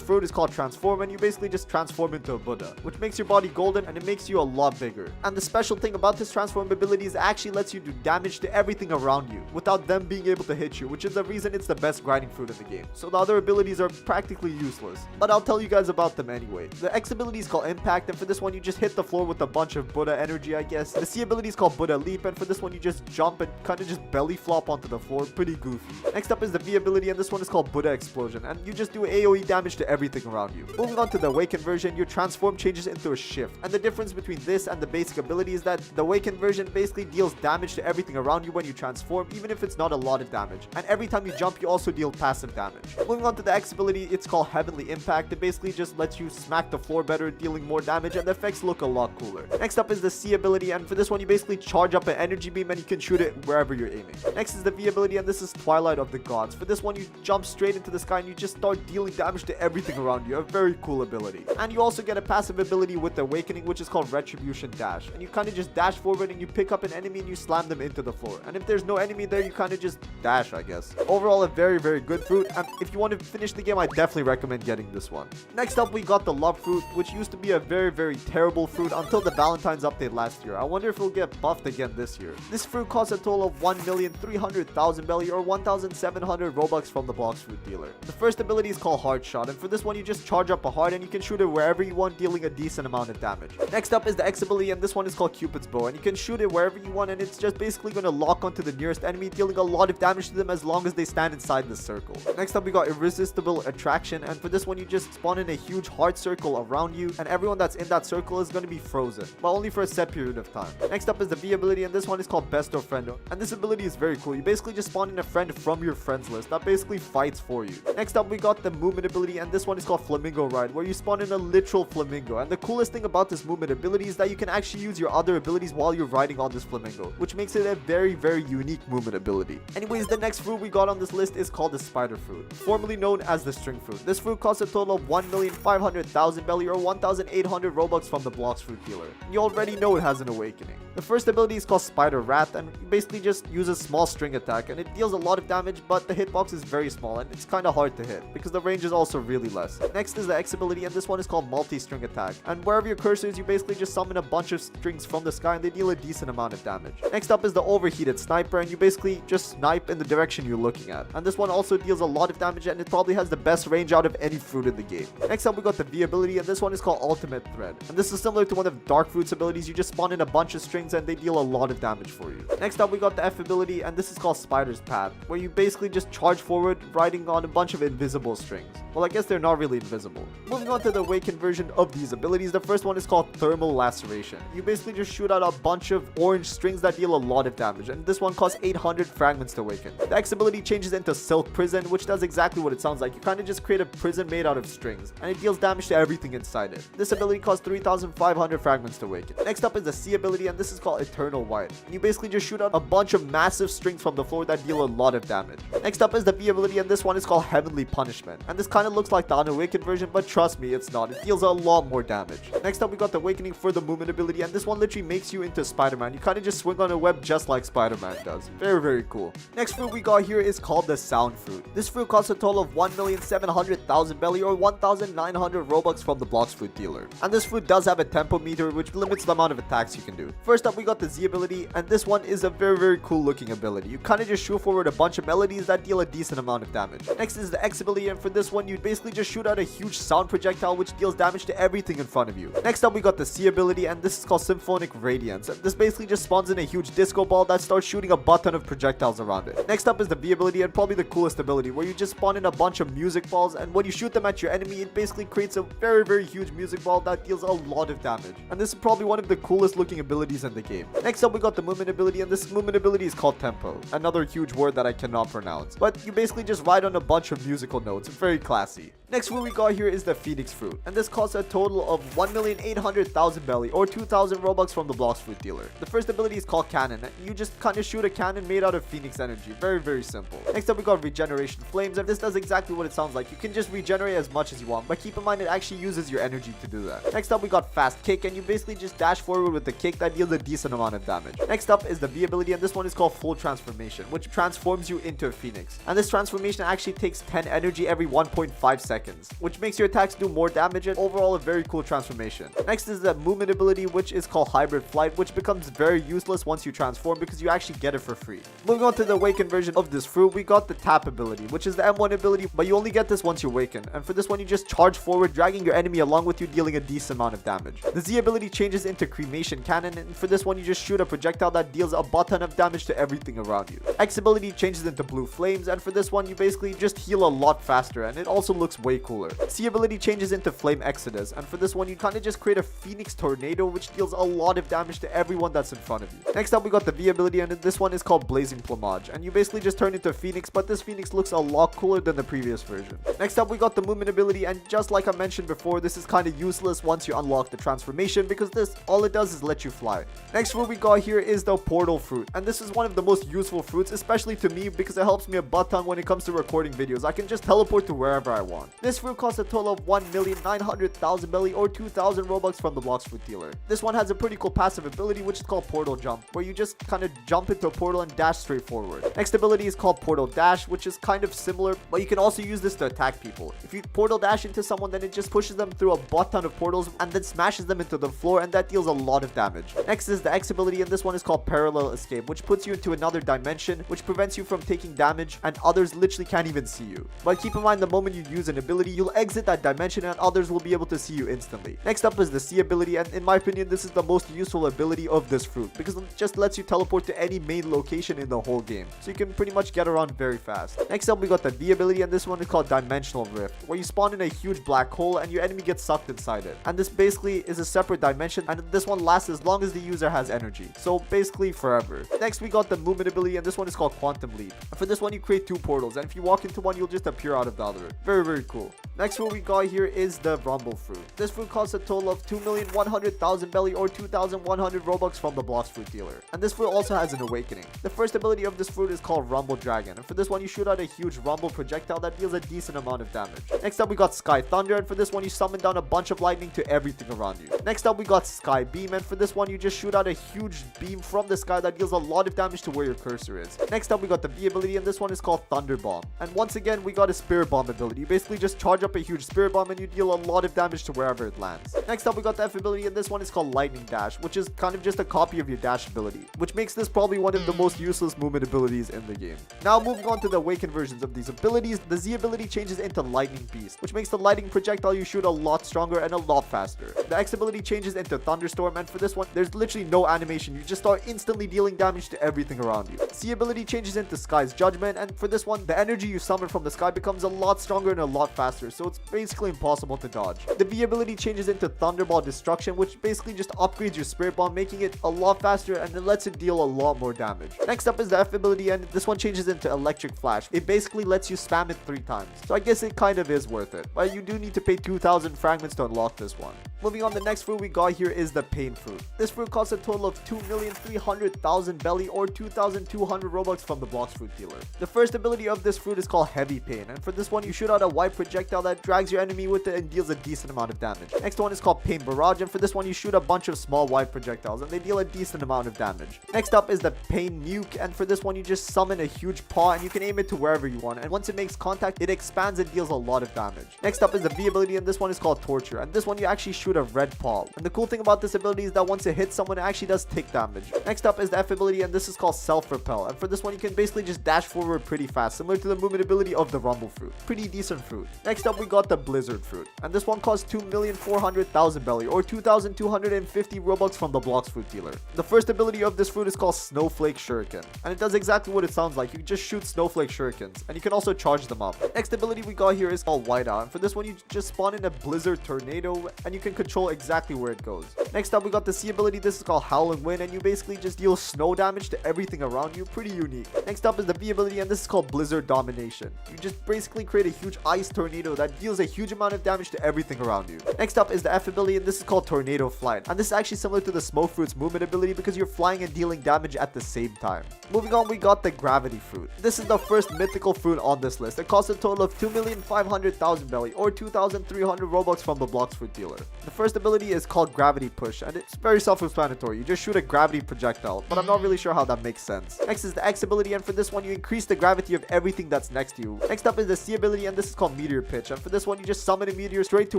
fruit is called transform, and you basically just transform into a Buddha, which makes your body golden and it makes you a lot bigger. And the special thing about this transform ability is it actually lets you do damage to everything around you without them being able to hit you, which is the reason it's the best grinding fruit in the game. So the other abilities are practically useless, but I'll tell you guys about them anyway. The X ability is called Impact, and for this one you just hit the floor with a bunch of Buddha energy, I guess. The C ability is called Buddha Leap, and for this one you just jump and kind of just belly flop onto the floor. Pretty goofy. Next up is the V ability, and this one is called Buddha Explosion, and you just do AoE damage to everything around you. Moving on to the Awakened version, your transform changes into a shift, and the difference between this and the basic ability is that the Awakened version basically deals damage to everything around you when you transform, even if it's not a lot of damage. And every time you jump, you also deal passive damage. Moving on to the X ability, it's called Heavenly Impact. It basically just lets you smack the floor better, dealing more damage, and the effects look a lot cooler. Next up is the C ability, and for this one you basically charge up an energy beam and you can shoot it wherever you're aiming. Next is the V ability, and this is Twilight of the Gods. For this one you jump straight into the sky and you just start dealing damage to everything around you. A very cool ability. And you also get a passive ability with the Awakening, which is called Retribution Dash, and you kind of just dash forward and you pick up an enemy and you slam them into the floor, and if there's no enemy there you kind of just dash, I guess. Overall, a very good fruit, and if you want to finish the game I definitely recommend getting this one. Next up we got the Love fruit, which used to be a very terrible fruit until the Valentine's update last year. I wonder if it'll get buffed again this year. This fruit costs a total of 1,300,000 belly, or 1,700 Robux from the Blox fruit dealer. The first ability is called Heart Shot, and for this one you just charge up a heart and you can shoot it wherever you want, dealing a decent amount of damage. Next up is the X ability, and this one is called Cupid's Bow, and you can shoot it wherever you want, and it's just basically going to lock onto the nearest enemy, dealing a lot of damage to them as long as they stand inside the circle. Next up we got Irresistible Attraction, and for this one you just spawn in a huge heart circle around you, and everyone that's in that circle is going to be frozen, but only for a set period of time. Next up is the V ability, and this one is called Besto Friendo, and this ability is very cool. You basically just spawn in a friend from your friends list that basically fights for you. Next up we got the movement ability, and this one is called Flamingo Ride, where you spawn in a literal flamingo, and the coolest thing about this movement ability is that you can actually use your other abilities while you're riding on this flamingo, which makes it a very unique movement ability. Anyways, the next fruit we got on this list is called the Spider Fruit, formerly known as the String Fruit. This fruit costs a total of 1,500,000 belly, or 1,800 Robux from the Blox fruit dealer. You already know it has an awakening. The first ability is called Spider Wrath, and you basically just use a small string attack, and it deals a lot of damage, but the hitbox is very small and it's kind of hard to hit because the range is also really less. Next is the X ability, and this one is called Multi-String Attack, and wherever your cursor is you basically just summon a bunch of strings from the sky and they deal a decent amount of damage. Next up is the Overheated Sniper, and you basically just snipe in the direction you're looking at, and this one also deals a lot of damage and it probably has the best range out of any fruit in the game. Next up we got the V ability, and this one is called Ultimate Thread, and this is similar to one of Dark Fruit's abilities. You just spawn in a bunch of strings and they deal a lot of damage for you. Next up we got the F ability, and this is called Spider's Path, where you basically just charge forward riding on a bunch of invisible strings. Well, I guess they're not really invisible. Moving on to the awakened version of these abilities, the first one is called Thermal Laceration. You basically just shoot out a bunch of orange strings that deal a lot of damage, and this one costs 800 fragments to awaken. The X ability changes into Silk Prison, which does exactly what it sounds like. You kind of just create a prison made out of strings, and it deals damage to everything inside it. This ability costs 3,500 fragments to awaken. Next up is the C ability, and this is called Eternal White. You basically just shoot out a bunch of massive strings from the floor that deal a lot of damage. Next up is the V ability, and this one is called Heavenly Punishment. And this kind of looks like the unawakened version, but trust me, it's not. It deals a lot more damage. Next up, we got the Awakening for the movement ability, and this one literally makes you into Spider-Man. You kind of just swing on a web just like Spider-Man does. Very cool. Next fruit we got here is called the Sound Fruit. This fruit costs a total of 1,700,000 belly, or 1,900 Robux from the Blox fruit dealer. And this fruit does have a tempo meter, which limits the amount of attacks you can do. First up, we got the Z ability, and this one is a very cool looking ability. You kind of just shoot forward a bunch of melodies that deal a decent amount of damage. Next is the X ability, and for this one, you basically just shoot out a huge sound projectile which deals damage to everything in front of you. Next up, we got the C ability, and this is called Symphonic Radiance. And this basically just spawns in a huge disco ball that starts shooting a butt ton of projectiles around it. Next up is the V ability, and probably the coolest ability, where you just spawn in a bunch of music balls, and when you shoot them at at your enemy, it basically creates a very huge music ball that deals a lot of damage. And this is probably one of the coolest looking abilities in the game. Next up, we got the movement ability, and this movement ability is called tempo. Another huge word that I cannot pronounce. But you basically just ride on a bunch of musical notes. Very classy. Next fruit we got here is the Phoenix fruit, and this costs a total of 1,800,000 belly or 2,000 Robux from the Blox fruit dealer. The first ability is called cannon, and you just kind of shoot a cannon made out of Phoenix energy. Very simple. Next up we got regeneration flames, and this does exactly what it sounds like. You can just regenerate as much as you want, but keep in mind it actually uses your energy to do that. Next up we got fast kick, and you basically just dash forward with the kick that deals a decent amount of damage. Next up is the V ability, and this one is called full transformation, which transforms you into a phoenix. And this transformation actually takes 10 energy every 1.5 seconds, which makes your attacks do more damage, and overall a very cool transformation. Next is the movement ability, which is called hybrid flight, which becomes very useless once you transform because you actually get it for free. Moving on to the awakened version of this fruit, we got the tap ability, which is the M1 ability, but you only get this once you awaken. And for this one, you just charge forward, dragging your enemy along with you, dealing a decent amount of damage. The Z ability changes into cremation cannon, and for this one, you just shoot a projectile that deals a butt ton of damage to everything around you. X ability changes into blue flames, and for this one, you basically just heal a lot faster, and it also looks way cooler. C ability changes into flame exodus, and for this one, you kind of just create a phoenix tornado, which deals a lot of damage to everyone that's in front of you. Next up, we got the V ability, and this one is called blazing plumage, and you basically just turn into a phoenix, but this phoenix looks a lot cooler than the previous version. Next up, we got the movement ability, and just like I mentioned before, this is kind of useless once you unlock the transformation because this, all it does is let you fly. Next fruit we got here is the portal fruit, and this is one of the most useful fruits, especially to me because it helps me a butt ton when it comes to recording videos. I can just teleport to wherever I want. This fruit costs a total of 1,900,000 belly or 2,000 Robux from the Blox fruit dealer. This one has a pretty cool passive ability which is called portal jump, where you just kind of jump into a portal and dash straight forward. Next ability is called portal dash, which is kind of similar, but you can also use this to attack people. If you portal dash into someone, then it just pushes them through a butt ton of portals and then smashes them into the floor, and that deals a lot of damage. Next is the X ability, and this one is called parallel escape, which puts you into another dimension, which prevents you from taking damage and others literally can't even see you. But keep in mind, the moment you use an ability, you'll exit that dimension and others will be able to see you instantly. Next up is the C ability, and in my opinion, this is the most useful ability of this fruit because it just lets you teleport to any main location in the whole game, so you can pretty much get around very fast. Next up, we got the V ability, and this one is called dimensional rift, where you spawn in a huge black hole and your enemy gets sucked inside it. And this basically is a separate dimension, and this one lasts as long as the user has energy, so basically forever. Next, we got the movement ability, and this one is called quantum leap. And for this one, you create two portals, and if you walk into one, you'll just appear out of the other. Very cool. Next fruit we got here is the rumble fruit. This fruit costs a total of 2,100,000 belly or 2,100 Robux from the Blox fruit dealer. And this fruit also has an awakening. The first ability of this fruit is called rumble dragon, and for this one you shoot out a huge rumble projectile that deals a decent amount of damage. Next up we got sky thunder, and for this one you summon down a bunch of lightning to everything around you. Next up we got sky beam, and for this one you just shoot out a huge beam from the sky that deals a lot of damage to where your cursor is. Next up we got the V ability, and this one is called thunder bomb. And once again we got a spirit bomb ability. You basically just charge up a huge spirit bomb and you deal a lot of damage to wherever it lands. Next up we got the F ability, and this one is called lightning dash, which is kind of just a copy of your dash ability, which makes this probably one of the most useless movement abilities in the game. Now moving on to the awakened versions of these abilities, the Z ability changes into lightning beast, which makes the lightning projectile you shoot a lot stronger and a lot faster. The X ability changes into thunderstorm, and for this one there's literally no animation. You just start instantly dealing damage to everything around you. C ability changes into sky's judgment, and for this one the energy you summon from the sky becomes a lot stronger and a lot faster, so it's basically impossible to dodge. The V ability changes into thunderball destruction, which basically just upgrades your spirit bomb, making it a lot faster and it lets it deal a lot more damage. Next up is the F ability, and this one changes into electric flash. It basically lets you spam it 3 times, so I guess it kind of is worth it, but you do need to pay 2,000 fragments to unlock this one. Moving on, the next fruit we got here is the pain fruit. This fruit costs a total of 2,300,000 belly or 2,200 Robux from the Blox fruit dealer. The first ability of this fruit is called heavy pain, and for this one you shoot out a white projectile that drags your enemy with it and deals a decent amount of damage. Next one is called pain barrage, and for this one you shoot a bunch of small white projectiles and they deal a decent amount of damage. Next up is the pain nuke, and for this one you just summon a huge paw and you can aim it to wherever you want, and once it makes contact it expands and deals a lot of damage. Next up is the V ability, and this one is called torture, and this one you actually shoot a red paw, and the cool thing about this ability is that once it hits someone it actually does take damage. Next up is the F ability, and this is called self-repel, and for this one you can basically just dash forward pretty fast, similar to the movement ability of the rumble fruit. Pretty decent fruit. Next up up we got the Blizzard fruit, and this one costs 2,400,000 belly or 2,250 Robux from the Blox fruit dealer. The first ability of this fruit is called Snowflake Shuriken, and it does exactly what it sounds like. You just shoot snowflake shurikens, and you can also charge them up. Next ability we got here is called Whiteout, and for this one you just spawn in a blizzard tornado, and you can control exactly where it goes. Next up we got the C ability. This is called Howling Wind, and you basically just deal snow damage to everything around you. Pretty unique. Next up is the B ability, and this is called Blizzard Domination. You just basically create a huge ice tornado that deals a huge amount of damage to everything around you. Next up is the F ability, and this is called Tornado Flight, and this is actually similar to the Smoke Fruit's movement ability because you're flying and dealing damage at the same time. Moving on, we got the Gravity Fruit. This is the first mythical fruit on this list. It costs a total of 2,500,000 belly or 2,300 Robux from the Blox fruit dealer. The first ability is called Gravity Push, and it's very self-explanatory. You just shoot a gravity projectile, but I'm not really sure how that makes sense. Next is the X ability, and for this one you increase the gravity of everything that's next to you. Next up is the C ability, and this is called Meteor Pitch, and for this one you just summon a meteor straight to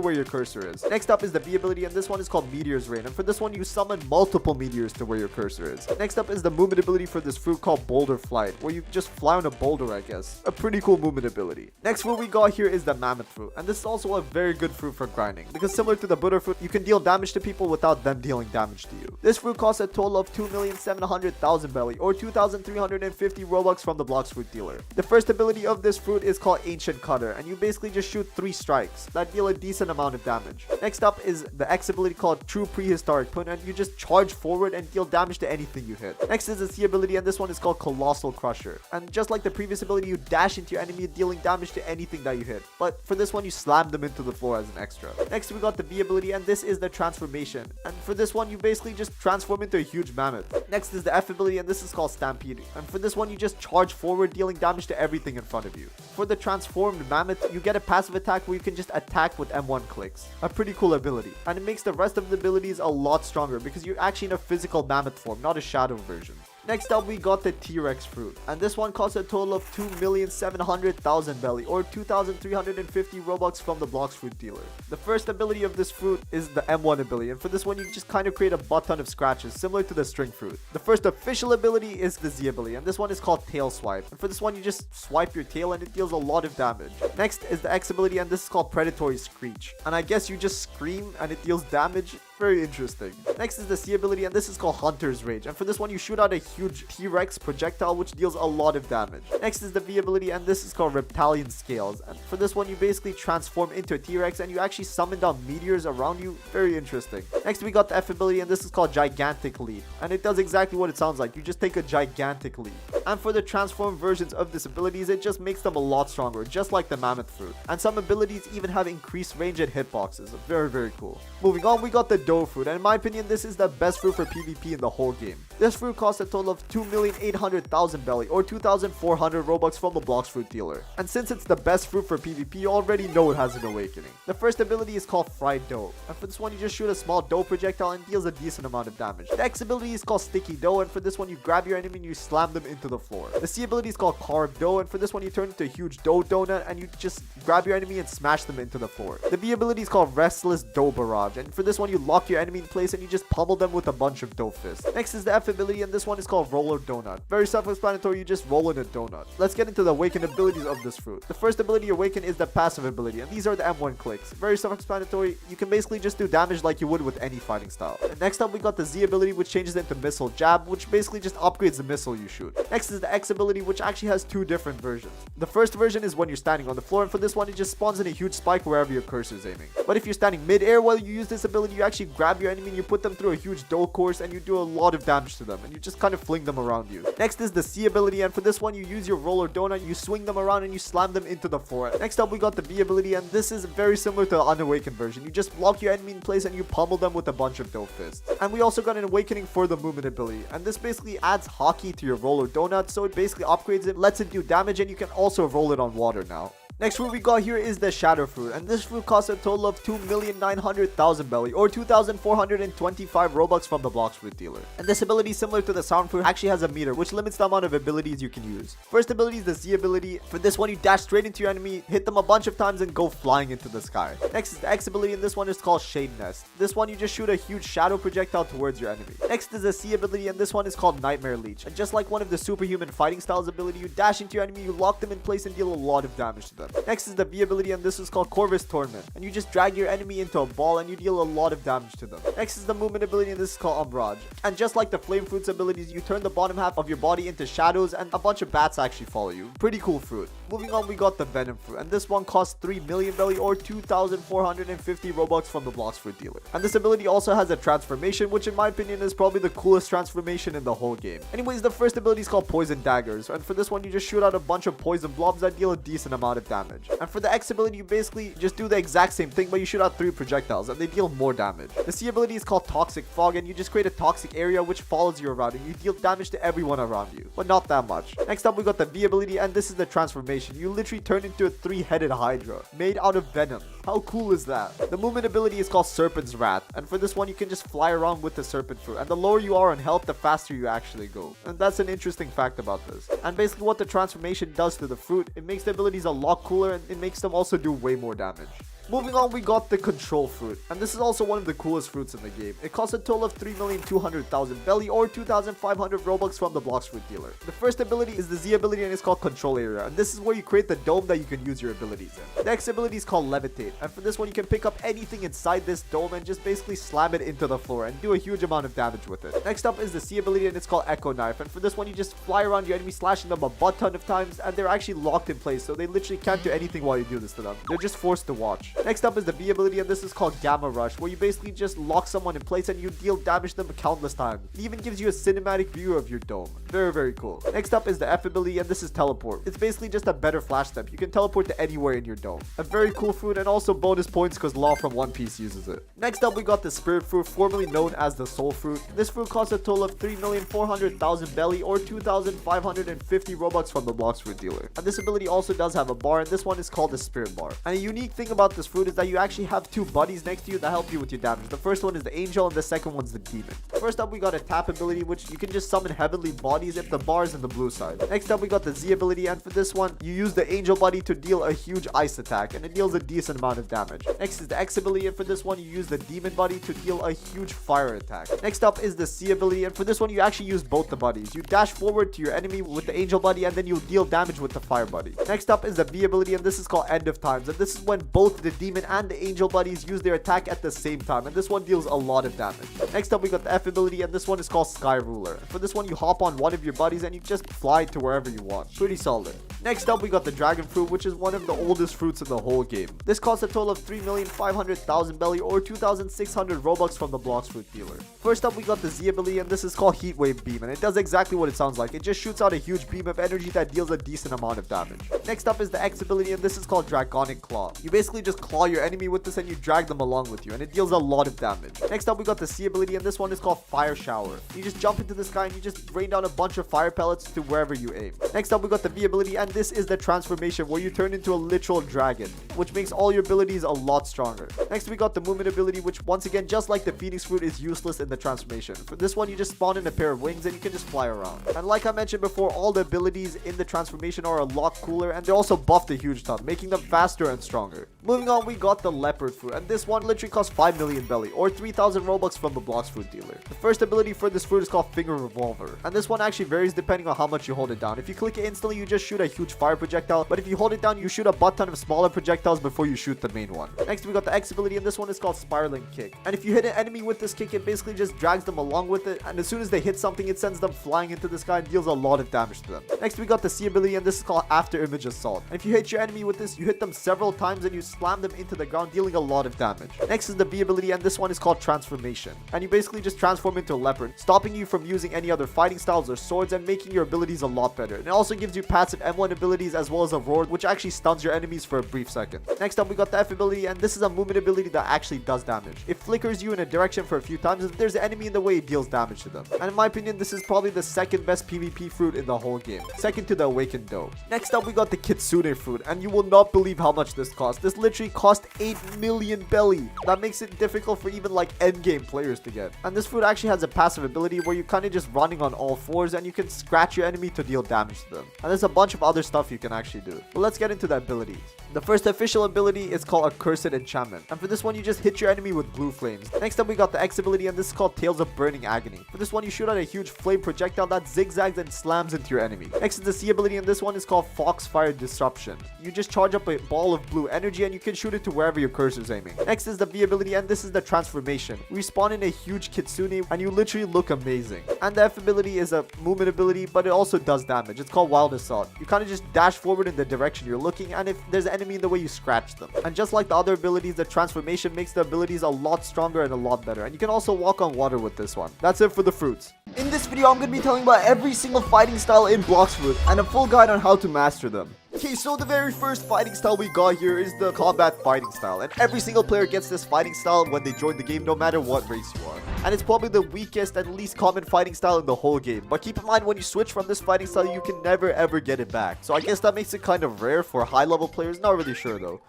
where your cursor is. Next up is the B ability, and this one is called Meteor's Rain, and for this one you summon multiple meteors to where your cursor is. Next up is the movement ability for this fruit called Boulder Flight, where you just fly on a boulder, I guess. A pretty cool movement ability. Next fruit we got here is the Mammoth fruit, and this is also a very good fruit for grinding because similar to the Buddha fruit, you can deal damage to people without them dealing damage to you. This fruit costs a total of 2,700,000 belly or 2,350 Robux from the Blox fruit dealer. The first ability of this fruit is called Ancient Cutter, and you basically just shoot 3 strikes that deal a decent amount of damage. Next up is the X ability called True Prehistoric Pun, and you just charge forward and deal damage to anything you hit. Next is the C ability, and this one is called Colossal Crusher, and just like the previous ability, you dash into your enemy dealing damage to anything that you hit, but for this one you slam them into the floor as an extra. Next we got the V ability, and this is the Transformation, and for this one you basically just transform into a huge mammoth. Next is the F ability, and this is called Stampede, and for this one you just charge forward dealing damage to everything in front of you. For the transformed mammoth, you get a passive attack where you can just attack with M1 clicks. A pretty cool ability, and it makes the rest of the abilities a lot stronger because you're actually in a physical mammoth form, not a shadow version. Next up we got the T-Rex fruit, and this one costs a total of 2,700,000 belly or 2,350 Robux from the Blox fruit dealer. The first ability of this fruit is the M1 ability, and for this one you just kind of create a butt ton of scratches similar to the string fruit. The first official ability is the Z ability, and this one is called Tail Swipe, and for this one you just swipe your tail and it deals a lot of damage. Next is the X ability, and this is called Predatory Screech, and I guess you just scream and it deals damage. Very interesting. Next is the C ability, and this is called Hunter's Rage, and for this one you shoot out a huge T-Rex projectile which deals a lot of damage. Next is the V ability, and this is called Reptilian Scales, and for this one you basically transform into a T-Rex and you actually summon down meteors around you. Very interesting. Next we got the F ability, and this is called Gigantic Leap, and it does exactly what it sounds like. You just take a gigantic leap. And for the transformed versions of this abilities, it just makes them a lot stronger, just like the Mammoth fruit, and some abilities even have increased range and hitboxes. Very cool. Moving on, we got the Dough fruit, and in my opinion this is the best fruit for PvP in the whole game. This fruit costs a total of 2,800,000 belly or 2,400 Robux from the Blox fruit dealer, and since it's the best fruit for PvP, you already know it has an awakening. The first ability is called Fried Dough, and for this one you just shoot a small dough projectile and deals a decent amount of damage. The X ability is called Sticky Dough, and for this one you grab your enemy and you slam them into the floor. The C ability is called Carved Dough, and for this one you turn into a huge dough donut and you just grab your enemy and smash them into the floor. The B ability is called Restless Dough Barrage, and for this one you lock your enemy in place and you just pummel them with a bunch of dough fists. Next is the F ability, and this one is called Roller Donut. Very self-explanatory, you just roll in a donut. Let's get into the awakened abilities of this fruit. The first ability awaken is the passive ability, and these are the M1 clicks. Very self-explanatory, you can basically just do damage like you would with any fighting style. And next up we got the Z ability, which changes into Missile Jab, which basically just upgrades the missile you shoot. Next is the X ability, which actually has 2 different versions. The first version is when you're standing on the floor, and for this one it just spawns in a huge spike wherever your cursor is aiming. But if you're standing mid-air while you use this ability, you actually grab your enemy and you put them through a huge dough course and you do a lot of damage to them and you just kind of fling them around you. Next is the C ability, and for this one you use your roller donut, you swing them around and you slam them into the floor. Next up we got the B ability, and this is very similar to the unawakened version. You just block your enemy in place and you pummel them with a bunch of dough fists. And we also got an awakening for the movement ability, and this basically adds hockey to your roller donut, so it basically upgrades it, lets it do damage, and you can also roll it on water now. Next fruit we got here is the Shadow fruit, and this fruit costs a total of 2,900,000 belly or 2,425 Robux from the Blox fruit dealer. And this ability, similar to the Sound fruit, actually has a meter which limits the amount of abilities you can use. First ability is the Z ability. For this one you dash straight into your enemy, hit them a bunch of times and go flying into the sky. Next is the X ability, and this one is called Shade Nest. This one you just shoot a huge shadow projectile towards your enemy. Next is the C ability, and this one is called Nightmare Leech. And just like one of the superhuman fighting styles ability, you dash into your enemy, you lock them in place and deal a lot of damage to them. them. Next is the V ability, and this is called Corvus Torment, and you just drag your enemy into a ball and you deal a lot of damage to them. Next is the movement ability, and this is called Umbrage, and just like the flame fruits abilities, you turn the bottom half of your body into shadows and a bunch of bats actually follow you. Pretty cool fruit. Moving on, we got the Venom fruit, and this one costs 3 million belly or 2,450 Robux from the Blox fruit dealer. And this ability also has a transformation, which in my opinion is probably the coolest transformation in the whole game. Anyways, the first ability is called Poison Daggers, and for this one you just shoot out a bunch of poison blobs that deal a decent amount of damage. And for the X ability, you basically just do the exact same thing, but you shoot out 3 projectiles and they deal more damage. The C ability is called Toxic Fog, and you just create a toxic area which follows you around and you deal damage to everyone around you, but not that much. Next up, we got the V ability, and this is the transformation. You literally turn into a 3-headed Hydra made out of Venom. How cool is that? The movement ability is called Serpent's Wrath, and for this one you can just fly around with the serpent fruit, and the lower you are on health, the faster you actually go. And that's an interesting fact about this. And basically what the transformation does to the fruit, it makes the abilities a lot cooler and it makes them also do way more damage. Moving on, we got the Control Fruit, and this is also one of the coolest fruits in the game. It costs a total of 3,200,000 belly or 2,500 Robux from the Blox fruit dealer. The first ability is the Z ability, and it's called Control Area, and this is where you create the dome that you can use your abilities in. The X ability is called Levitate, and for this one you can pick up anything inside this dome and just basically slam it into the floor and do a huge amount of damage with it. Next up is the C ability, and it's called Echo Knife, and for this one you just fly around your enemy, slashing them a butt ton of times, and they're actually locked in place, so they literally can't do anything while you do this to them. They're just forced to watch. Next up is the B ability, and this is called Gamma Rush, where you basically just lock someone in place and you deal damage to them countless times. It even gives you a cinematic view of your dome. Very, very cool. Next up is the F ability, and this is Teleport. It's basically just a better flash step. You can teleport to anywhere in your dome. A very cool fruit, and also bonus points because Law from One Piece uses it. Next up, we got the Spirit Fruit, formerly known as the Soul Fruit. This fruit costs a total of 3,400,000 belly or 2,550 Robux from the Blox fruit dealer. And this ability also does have a bar, and this one is called the Spirit Bar. And a unique thing about this fruit is that you actually have 2 buddies next to you that help you with your damage. The first one is the Angel, and the second one's the Demon. First up, we got a Tap ability, which you can just summon heavenly bodies if the bar is in the blue side. Next up, we got the Z ability, and for this one, you use the Angel buddy to deal a huge ice attack, and it deals a decent amount of damage. Next is the X ability, and for this one, you use the Demon buddy to deal a huge fire attack. Next up is the C ability, and for this one, you actually use both the buddies. You dash forward to your enemy with the Angel buddy, and then you deal damage with the fire buddy. Next up is the V ability, and this is called End of Times, and this is when both the Demon and the Angel buddies use their attack at the same time, and this one deals a lot of damage. Next up, we got the F ability, and this one is called Sky Ruler. For this one, you hop on one of your buddies and you just fly to wherever you want. Pretty solid. Next up, we got the Dragon Fruit, which is one of the oldest fruits in the whole game. This costs a total of 3,500,000 belly or 2,600 Robux from the Blox fruit dealer. First up, we got the Z ability, and this is called Heat Wave Beam, and it does exactly what it sounds like. It just shoots out a huge beam of energy that deals a decent amount of damage. Next up is the X ability, and this is called Dragonic Claw. You basically just claw your enemy with this and you drag them along with you, and it deals a lot of damage. Next up, we got the C ability, and this one is called Fire Shower. You just jump into the sky and you just rain down a bunch of fire pellets to wherever you aim. Next up, we got the V ability, and this is the transformation where you turn into a literal dragon, which makes all your abilities a lot stronger. Next, we got the movement ability, which once again, just like the Phoenix fruit, is useless in the transformation. For this one, you just spawn in a pair of wings and you can just fly around. And like I mentioned before, all the abilities in the transformation are a lot cooler, and they're also buffed a huge ton, making them faster and stronger. Moving on, we got the Leopard fruit, and this one literally costs 5 million belly or 3,000 Robux from the Blox fruit dealer. The first ability for this fruit is called Finger Revolver, and this one actually varies depending on how much you hold it down. If you click it instantly, you just shoot a huge fire projectile, but if you hold it down, you shoot a butt ton of smaller projectiles before you shoot the main one. Next, we got the X ability, and this one is called Spiraling Kick, and if you hit an enemy with this kick, it basically just drags them along with it, and as soon as they hit something, it sends them flying into the sky and deals a lot of damage to them. Next, we got the C ability, and this is called After Image Assault, and if you hit your enemy with this, you hit them several times and you slam them into the ground, dealing a lot of damage. Next is the B ability, and this one is called Transformation, and you basically just transform into a leopard, stopping you from using any other fighting styles or swords and making your abilities a lot better. And it also gives you passive M1 abilities as well as a roar, which actually stuns your enemies for a brief second. Next up, we got the F ability, and this is a movement ability that actually does damage. It flickers you in a direction for a few times, and if there's an enemy in the way, it deals damage to them. And in my opinion, this is probably the second best PvP fruit in the whole game, second to the Awakened Doe. Next up, we got the Kitsune fruit, and you will not believe how much this costs. This literally cost 8 million belly. That makes it difficult for even like endgame players to get. And this fruit actually has a passive ability where you're kind of just running on all fours and you can scratch your enemy to deal damage to them. And there's a bunch of other other stuff you can actually do. But let's get into the abilities. The first official ability is called Accursed Enchantment, and for this one you just hit your enemy with blue flames. Next up we got the X ability, and this is called Tales of Burning Agony. For this one you shoot out a huge flame projectile that zigzags and slams into your enemy. Next is the C ability, and this one is called Foxfire Disruption. You just charge up a ball of blue energy and you can shoot it to wherever your cursor is aiming. Next is the V ability, and this is the Transformation. You respawn in a huge Kitsune and you literally look amazing. And the F ability is a movement ability, but it also does damage. It's called Wild Assault. You kind of just dash forward in the direction you're looking, and if there's an enemy in the way, you scratch them. And just like the other abilities, the Transformation makes the abilities a lot stronger and a lot better. And you can also walk on water with this one. That's it for the fruits. In this video, I'm going to be telling about every single fighting style in Blox Fruit and a full guide on how to master them. Okay, so the very first fighting style we got here is the combat fighting style, and every single player gets this fighting style when they join the game, no matter what race you are. And it's probably the weakest and least common fighting style in the whole game, but keep in mind when you switch from this fighting style, you can never ever get it back. So I guess that makes it kind of rare for high level players, not really sure though.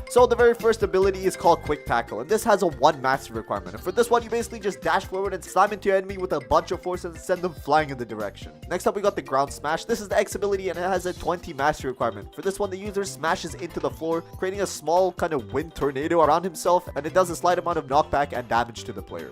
So the very first ability is called Quick Tackle, and this has a 1 mastery requirement. And for this one, you basically just dash forward and slam into your enemy with a bunch of force and send them flying in the direction. Next up, we got the Ground Smash. This is the X ability, and it has a 20 mastery requirement. For this one, the user smashes into the floor, creating a small kind of wind tornado around himself, and it does a slight amount of knockback and damage to the player.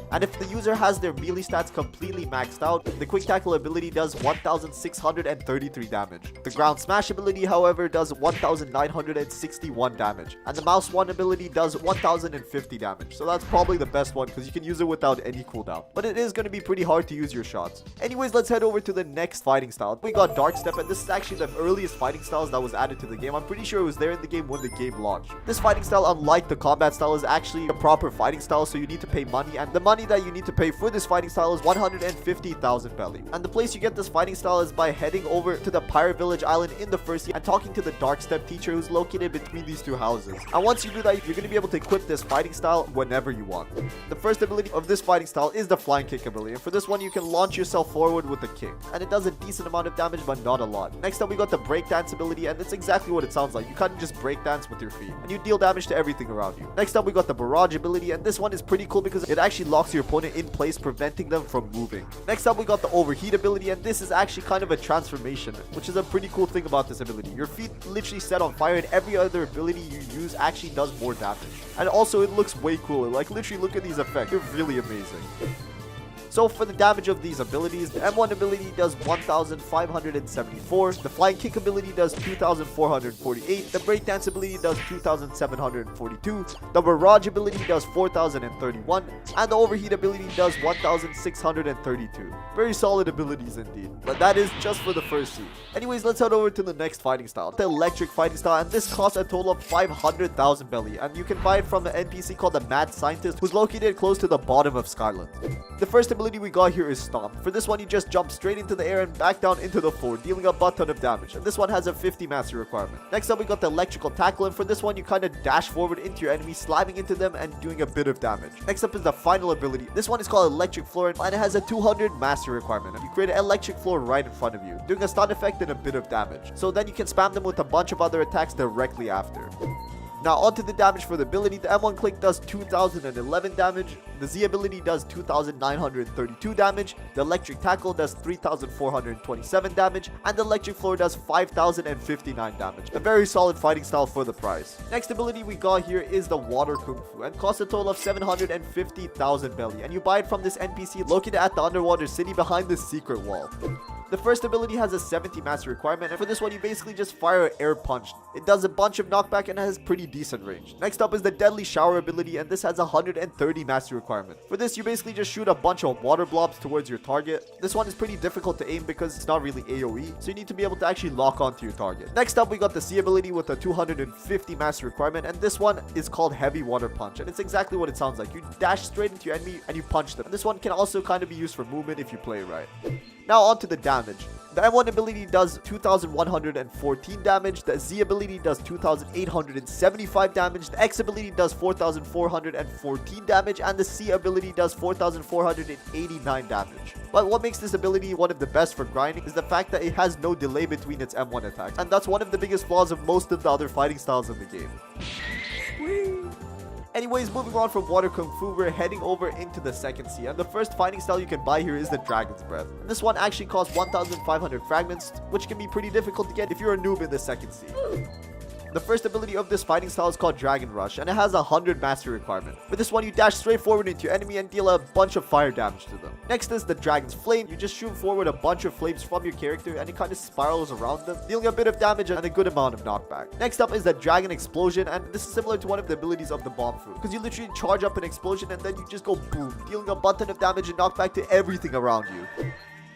And if the user has their melee stats completely maxed out, the Quick Tackle ability does 1,633 damage. The Ground Smash ability, however, does 1,961 damage. And the Mouse 1 ability does 1,050 damage. So that's probably the best one because you can use it without any cooldown. But it is going to be pretty hard to use your shots. Anyways, let's head over to the next fighting style. We got Dark Step, and this is actually the earliest fighting styles that was added to the game. I'm pretty sure it was there in the game when the game launched. This fighting style, unlike the combat style, is actually a proper fighting style, so you need to pay money, and the money that you need to pay for this fighting style is 150,000 belly. And the place you get this fighting style is by heading over to the Pirate Village Island in the first and talking to the Dark Step teacher who's located between these two houses. And once you do that, you're going to be able to equip this fighting style whenever you want. The first ability of this fighting style is the Flying Kick ability, and for this one you can launch yourself forward with a kick, and it does a decent amount of damage but not a lot. Next up we got the Breakdance ability, and it's exactly what it sounds like. You kind of just breakdance with your feet and you deal damage to everything around you. Next up we got the Barrage ability, and this one is pretty cool because it actually locks your opponent in place, preventing them from moving. Next up we got the Overheat ability, and this is actually kind of a transformation, which is a pretty cool thing about this ability. Your feet literally set on fire, and every other ability you use actually does more damage. And also it looks way cooler. Like literally look at these effects, they're really amazing. So for the damage of these abilities, the M1 ability does 1,574, the Flying Kick ability does 2,448, the Breakdance ability does 2,742, the Barrage ability does 4,031, and the Overheat ability does 1,632. Very solid abilities indeed, but that is just for the first seed. Anyways, let's head over to the next fighting style, the Electric fighting style, and this costs a total of 500,000 belly, and you can buy it from an NPC called the Mad Scientist, who's located close to the bottom of Skyland. The first ability we got here is Stomp. For this one, you just jump straight into the air and back down into the floor, dealing a butt ton of damage. And this one has a 50 mastery requirement. Next up, we got the Electrical Tackle, and for this one, you kind of dash forward into your enemy, slamming into them and doing a bit of damage. Next up is the final ability. This one is called Electric Floor, and it has a 200 mastery requirement. And you create an electric floor right in front of you, doing a stun effect and a bit of damage. So then you can spam them with a bunch of other attacks directly after. Now onto the damage for the ability. The M1 click does 2,011 damage, the Z ability does 2,932 damage, the Electric Tackle does 3,427 damage, and the Electric Floor does 5,059 damage. A very solid fighting style for the price. Next ability we got here is the Water Kung Fu, and costs a total of 750,000 belly, and you buy it from this NPC located at the underwater city behind the secret wall. The first ability has a 70 mastery requirement, and for this one you basically just fire an air punch. It does a bunch of knockback and has pretty decent range. Next up is the Deadly Shower ability, and this has a 130 mastery requirement. For this you basically just shoot a bunch of water blobs towards your target. This one is pretty difficult to aim because it's not really AoE, so you need to be able to actually lock onto your target. Next up we got the C ability with a 250 mastery requirement, and this one is called Heavy Water Punch, and it's exactly what it sounds like. You dash straight into your enemy and you punch them. And this one can also kind of be used for movement if you play it right. Now on to the damage. The M1 ability does 2,114 damage, the Z ability does 2,875 damage, the X ability does 4,414 damage, and the C ability does 4,489 damage. But what makes this ability one of the best for grinding is the fact that it has no delay between its M1 attacks, and that's one of the biggest flaws of most of the other fighting styles in the game. Anyways, moving on from Water Kung Fu, we're heading over into the second sea, and the first fighting style you can buy here is the Dragon's Breath. And this one actually costs 1,500 fragments, which can be pretty difficult to get if you're a noob in the second sea. The first ability of this fighting style is called Dragon Rush, and it has a 100 mastery requirement. With this one, you dash straight forward into your enemy and deal a bunch of fire damage to them. Next is the Dragon's Flame. You just shoot forward a bunch of flames from your character, and it kind of spirals around them, dealing a bit of damage and a good amount of knockback. Next up is the Dragon Explosion, and this is similar to one of the abilities of the Bomb Fruit, because you literally charge up an explosion and then you just go boom, dealing a button of damage and knockback to everything around you.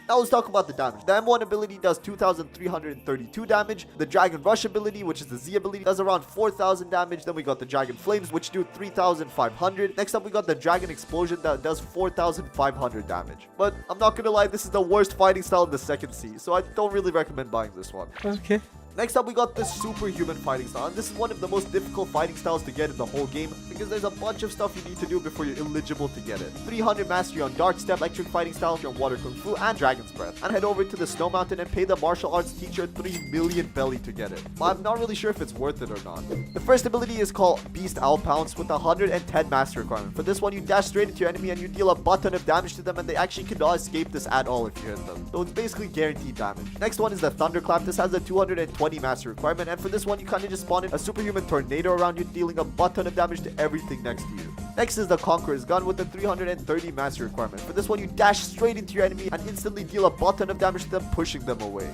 Now let's talk about the damage. The M1 ability does 2,332 damage. The Dragon Rush ability, which is the Z ability, does around 4,000 damage. Then we got the Dragon Flames, which do 3,500. Next up, we got the Dragon Explosion that does 4,500 damage. But I'm not gonna lie, this is the worst fighting style in the second sea, so I don't really recommend buying this one. Okay. Next up, we got the Superhuman fighting style, and this is one of the most difficult fighting styles to get in the whole game because there's a bunch of stuff you need to do before you're eligible to get it. 300 mastery on Dark Step, Electric fighting style, on Water Kung Fu, and Dragon's Breath. And head over to the Snow Mountain and pay the martial arts teacher 3 million belly to get it. But I'm not really sure if it's worth it or not. The first ability is called Beast Owl Pounce with a 110 mastery requirement. For this one, you dash straight into your enemy and you deal a butt ton of damage to them, and they actually cannot escape this at all if you hit them. So it's basically guaranteed damage. Next one is the Thunderclap. This has a 220 mastery requirement. And for this one, you kind of just spawn in a superhuman tornado around you, dealing a butt ton of damage to everything next to you. Next is the Conqueror's Gun with a 330 mastery requirement. For this one, you dash straight into your enemy and instantly deal a butt ton of damage to them, pushing them away.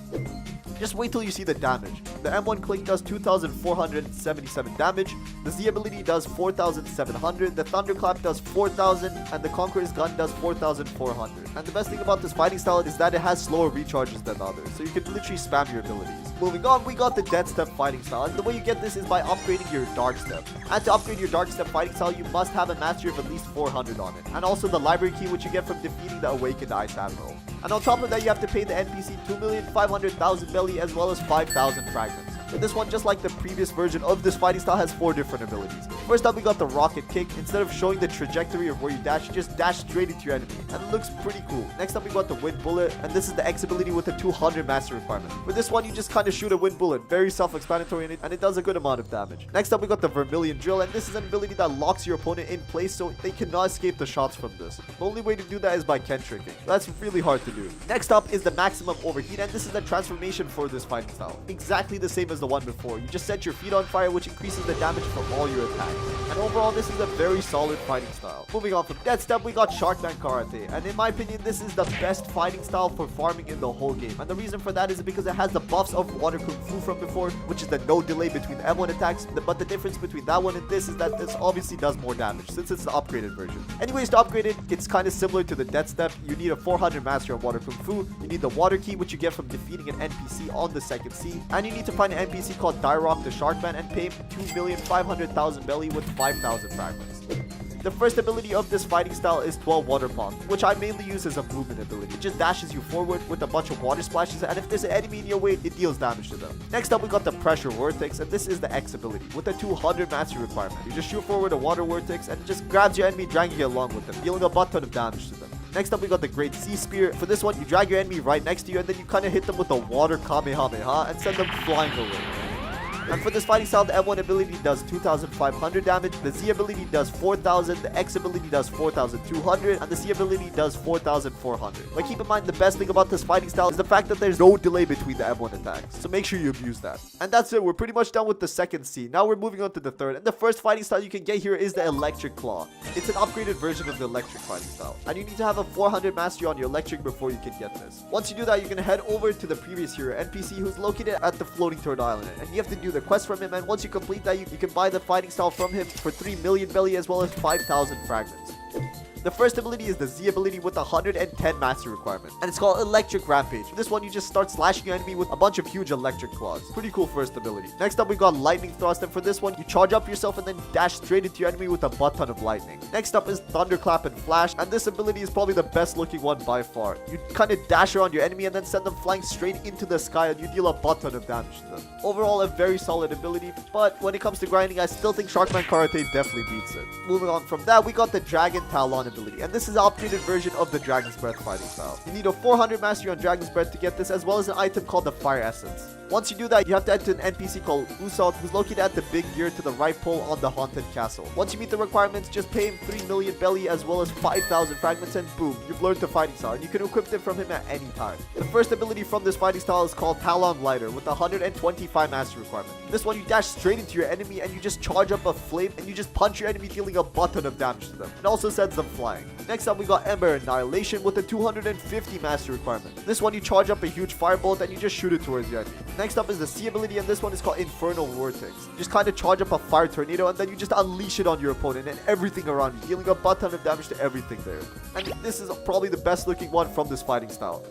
Just wait till you see the damage. The M1 Click does 2,477 damage, the Z ability does 4,700, the Thunderclap does 4,000, and the Conqueror's Gun does 4,400. And the best thing about this fighting style is that it has slower recharges than others, so you can literally spam your abilities. Moving on, we got the Dead Step fighting style, and the way you get this is by upgrading your Dark Step. And to upgrade your Dark Step fighting style, you must have a mastery of at least 400 on it, and also the library key, which you get from defeating the Awakened Ice Admiral. And on top of that, you have to pay the NPC 2,500,000 belly as well as 5,000 fragments. And this one, just like the previous version of this fighting style, has 4 different abilities. First up, we got the Rocket Kick. Instead of showing the trajectory of where you dash, you just dash straight into your enemy, and it looks pretty cool. Next up, we got the Wind Bullet, and this is the X ability with a 200 mastery requirement. For this one, you just kind of shoot a Wind Bullet, very self-explanatory in it, and it does a good amount of damage. Next up, we got the Vermilion Drill, and this is an ability that locks your opponent in place so they cannot escape the shots from this. The only way to do that is by Ken tricking. That's really hard to do. Next up is the Maximum Overheat, and this is the transformation for this fighting style. Exactly the same as the one before. You just set your feet on fire, which increases the damage for all your attacks. And overall, this is a very solid fighting style. Moving on from Dead Step, we got Sharkman Karate, and in my opinion, this is the best fighting style for farming in the whole game. And the reason for that is because it has the buffs of Water Kung Fu from before, which is the no delay between M1 attacks. But the difference between that one and this is that this obviously does more damage since it's the upgraded version. Anyways, to upgrade it, it's kind of similar to the Dead Step. You need a 400 mastery on Water Kung Fu. You need the Water Key, which you get from defeating an NPC on the second sea. And you need to find an NPC called Dyrock the Sharkman and pay him 2,500,000 belly with 5,000 fragments. The first ability of this fighting style is 12 Water Pond, which I mainly use as a movement ability. It just dashes you forward with a bunch of water splashes, and if there's an enemy in your way, it deals damage to them. Next up, we got the Pressure Vortex, and this is the X ability with a 200 mastery requirement. You just shoot forward a water vortex and it just grabs your enemy, dragging it along with them, dealing a butt ton of damage to them. Next up, we got the Great Sea Spear. For this one, you drag your enemy right next to you, and then you kind of hit them with a water Kamehameha and send them flying away. And for this fighting style, the M1 ability does 2,500 damage, the Z ability does 4,000, the X ability does 4,200, and the C ability does 4,400. But keep in mind, the best thing about this fighting style is the fact that there's no delay between the M1 attacks, so make sure you abuse that. And that's it, we're pretty much done with the second C. Now we're moving on to the third, and the first fighting style you can get here is the Electric Claw. It's an upgraded version of the electric fighting style, and you need to have a 400 mastery on your electric before you can get this. Once you do that, you can head over to the previous hero NPC who's located at the Floating Turtle Island, and you have to do the quest from him, and once you complete that, you can buy the fighting style from him for 3 million belly as well as 5,000 fragments. The first ability is the Z ability with a 110 mastery requirement, and it's called Electric Rampage. This one, you just start slashing your enemy with a bunch of huge electric claws. Pretty cool first ability. Next up, we got Lightning Thrust, and for this one, you charge up yourself and then dash straight into your enemy with a butt ton of lightning. Next up is Thunderclap and Flash, and this ability is probably the best looking one by far. You kind of dash around your enemy and then send them flying straight into the sky, and you deal a butt ton of damage to them. Overall, a very solid ability, but when it comes to grinding, I still think Sharkman Karate definitely beats it. Moving on from that, we got the Dragon Talon ability, and this is an upgraded version of the Dragon's Breath fighting style. You need a 400 mastery on Dragon's Breath to get this, as well as an item called the Fire Essence. Once you do that, you have to enter an NPC called Usopp, who's located at the big gear to the right pole on the haunted castle. Once you meet the requirements, just pay him 3 million belly as well as 5,000 fragments, and boom, you've learned the fighting style, and you can equip it from him at any time. The first ability from this fighting style is called Talon Lighter with 125 mastery requirement. This one, you dash straight into your enemy and you just charge up a flame and you just punch your enemy, dealing a butt ton of damage to them. It also sends them flying. Next up, we got Ember Annihilation with a 250 mastery requirement. This one, you charge up a huge firebolt and you just shoot it towards your enemy. Next up is the C ability, and this one is called Infernal Vortex. You just kind of charge up a fire tornado and then you just unleash it on your opponent and everything around you, dealing a butt ton of damage to everything there. And this is probably the best looking one from this fighting style.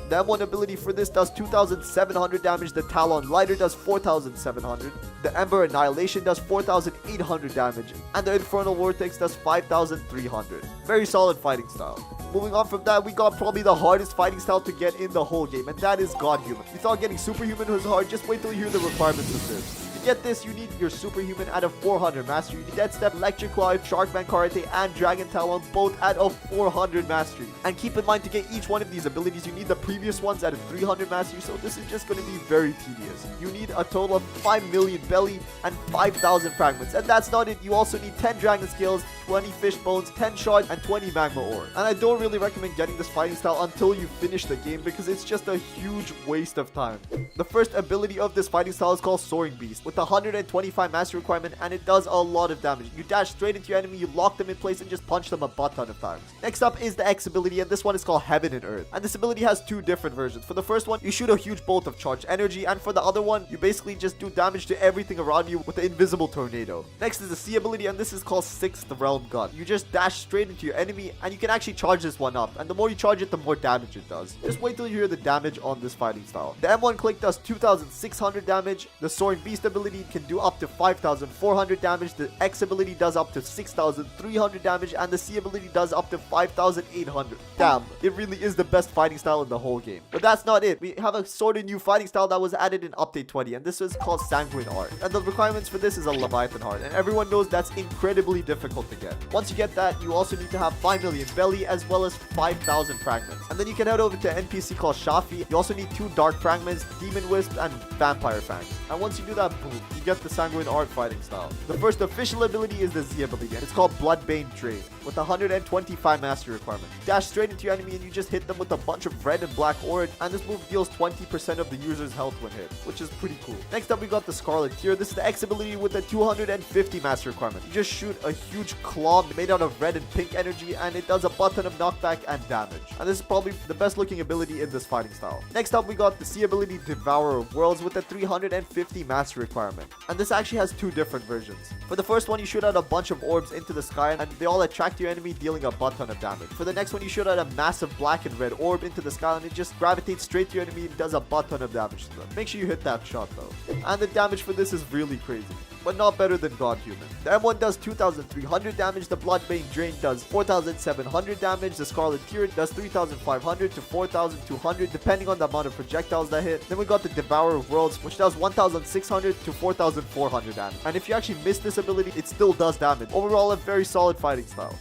The M1 ability for this does 2,700 damage, the Talon Lighter does 4,700, the Ember Annihilation does 4,800 damage, and the Infernal Vortex does 5,300. Very solid fighting style. Moving on from that, we got probably the hardest fighting style to get in the whole game, and that is God Human. You thought getting Superhuman was hard? Just wait till you hear the requirements of this. To get this, you need your Superhuman at a 400 mastery. You need Dead Step, Electric Wild, Sharkman Karate, and Dragon Talon both at a 400 mastery. And keep in mind, to get each one of these abilities, you need the previous ones at a 300 mastery, so this is just going to be very tedious. You need a total of 5 million belly and 5,000 fragments. And that's not it, you also need 10 dragon scales, 20 fish bones, 10 shards, and 20 magma ore. And I don't really recommend getting this fighting style until you finish the game because it's just a huge waste of time. The first ability of this fighting style is called Soaring Beast with 125 mastery requirement, and it does a lot of damage. You dash straight into your enemy, you lock them in place, and just punch them a butt ton of times. Next up is the X ability, and this one is called Heaven and Earth. And this ability has two different versions. For the first one, you shoot a huge bolt of charged energy, and for the other one, you basically just do damage to everything around you with the invisible tornado. Next is the C ability, and this is called Sixth Realm Gun. You just dash straight into your enemy, and you can actually charge this one up, and the more you charge it, the more damage it does. Just wait till you hear the damage on this fighting style. The M1 click does 2,600 damage. The Soaring Beast ability can do up to 5,400 damage. The X ability does up to 6,300 damage, and the C ability does up to 5,800. Damn, it really is the best fighting style in the whole game. But that's not it. We have a sort of new fighting style that was added in update 20, and this is called Sanguine Art. And the requirements for this is a Leviathan heart, and everyone knows that's incredibly difficult to get. Once you get that, you also need to have 5 million belly as well as 5,000 fragments. And then you can head over to an NPC called Shafi. You also need 2 dark fragments, demon wisp, and vampire fangs. And once you do that, boom, you get the Sanguine Art fighting style. The first official ability is the Z ability, and it's called Bloodbane Drain with 125 mastery requirement. Dash straight into your enemy and you just hit them with a bunch of red and black ore, and this move deals 20% of the user's health when hit, which is pretty cool. Next up, we got the Scarlet Tear. This is the X ability with a 250 mastery requirement. You just shoot a huge claw made out of red and pink energy, and it does a butt ton of knockback and damage. And this is probably the best looking ability in this fighting style. Next up, we got the C ability Devourer of Worlds with a 350 mastery requirement. And this actually has two different versions. For the first one, you shoot out a bunch of orbs into the sky, and they all attract your enemy, dealing a butt ton of damage. For the next one, you shoot out a massive black and red orb into the sky, and it just gravitates straight to your enemy and does a butt ton of damage to them. Make sure you hit that shot though. And the damage for this is really crazy, but not better than God Human. The M1 does 2,300 damage, the Bloodbane Drain does 4,700 damage, the Scarlet Tear does 3,500 to 4,200 depending on the amount of projectiles that hit. Then we got the Devourer of Worlds, which does 1,600 to 4,400 damage. And if you actually miss this ability, it still does damage. Overall, a very solid fighting style.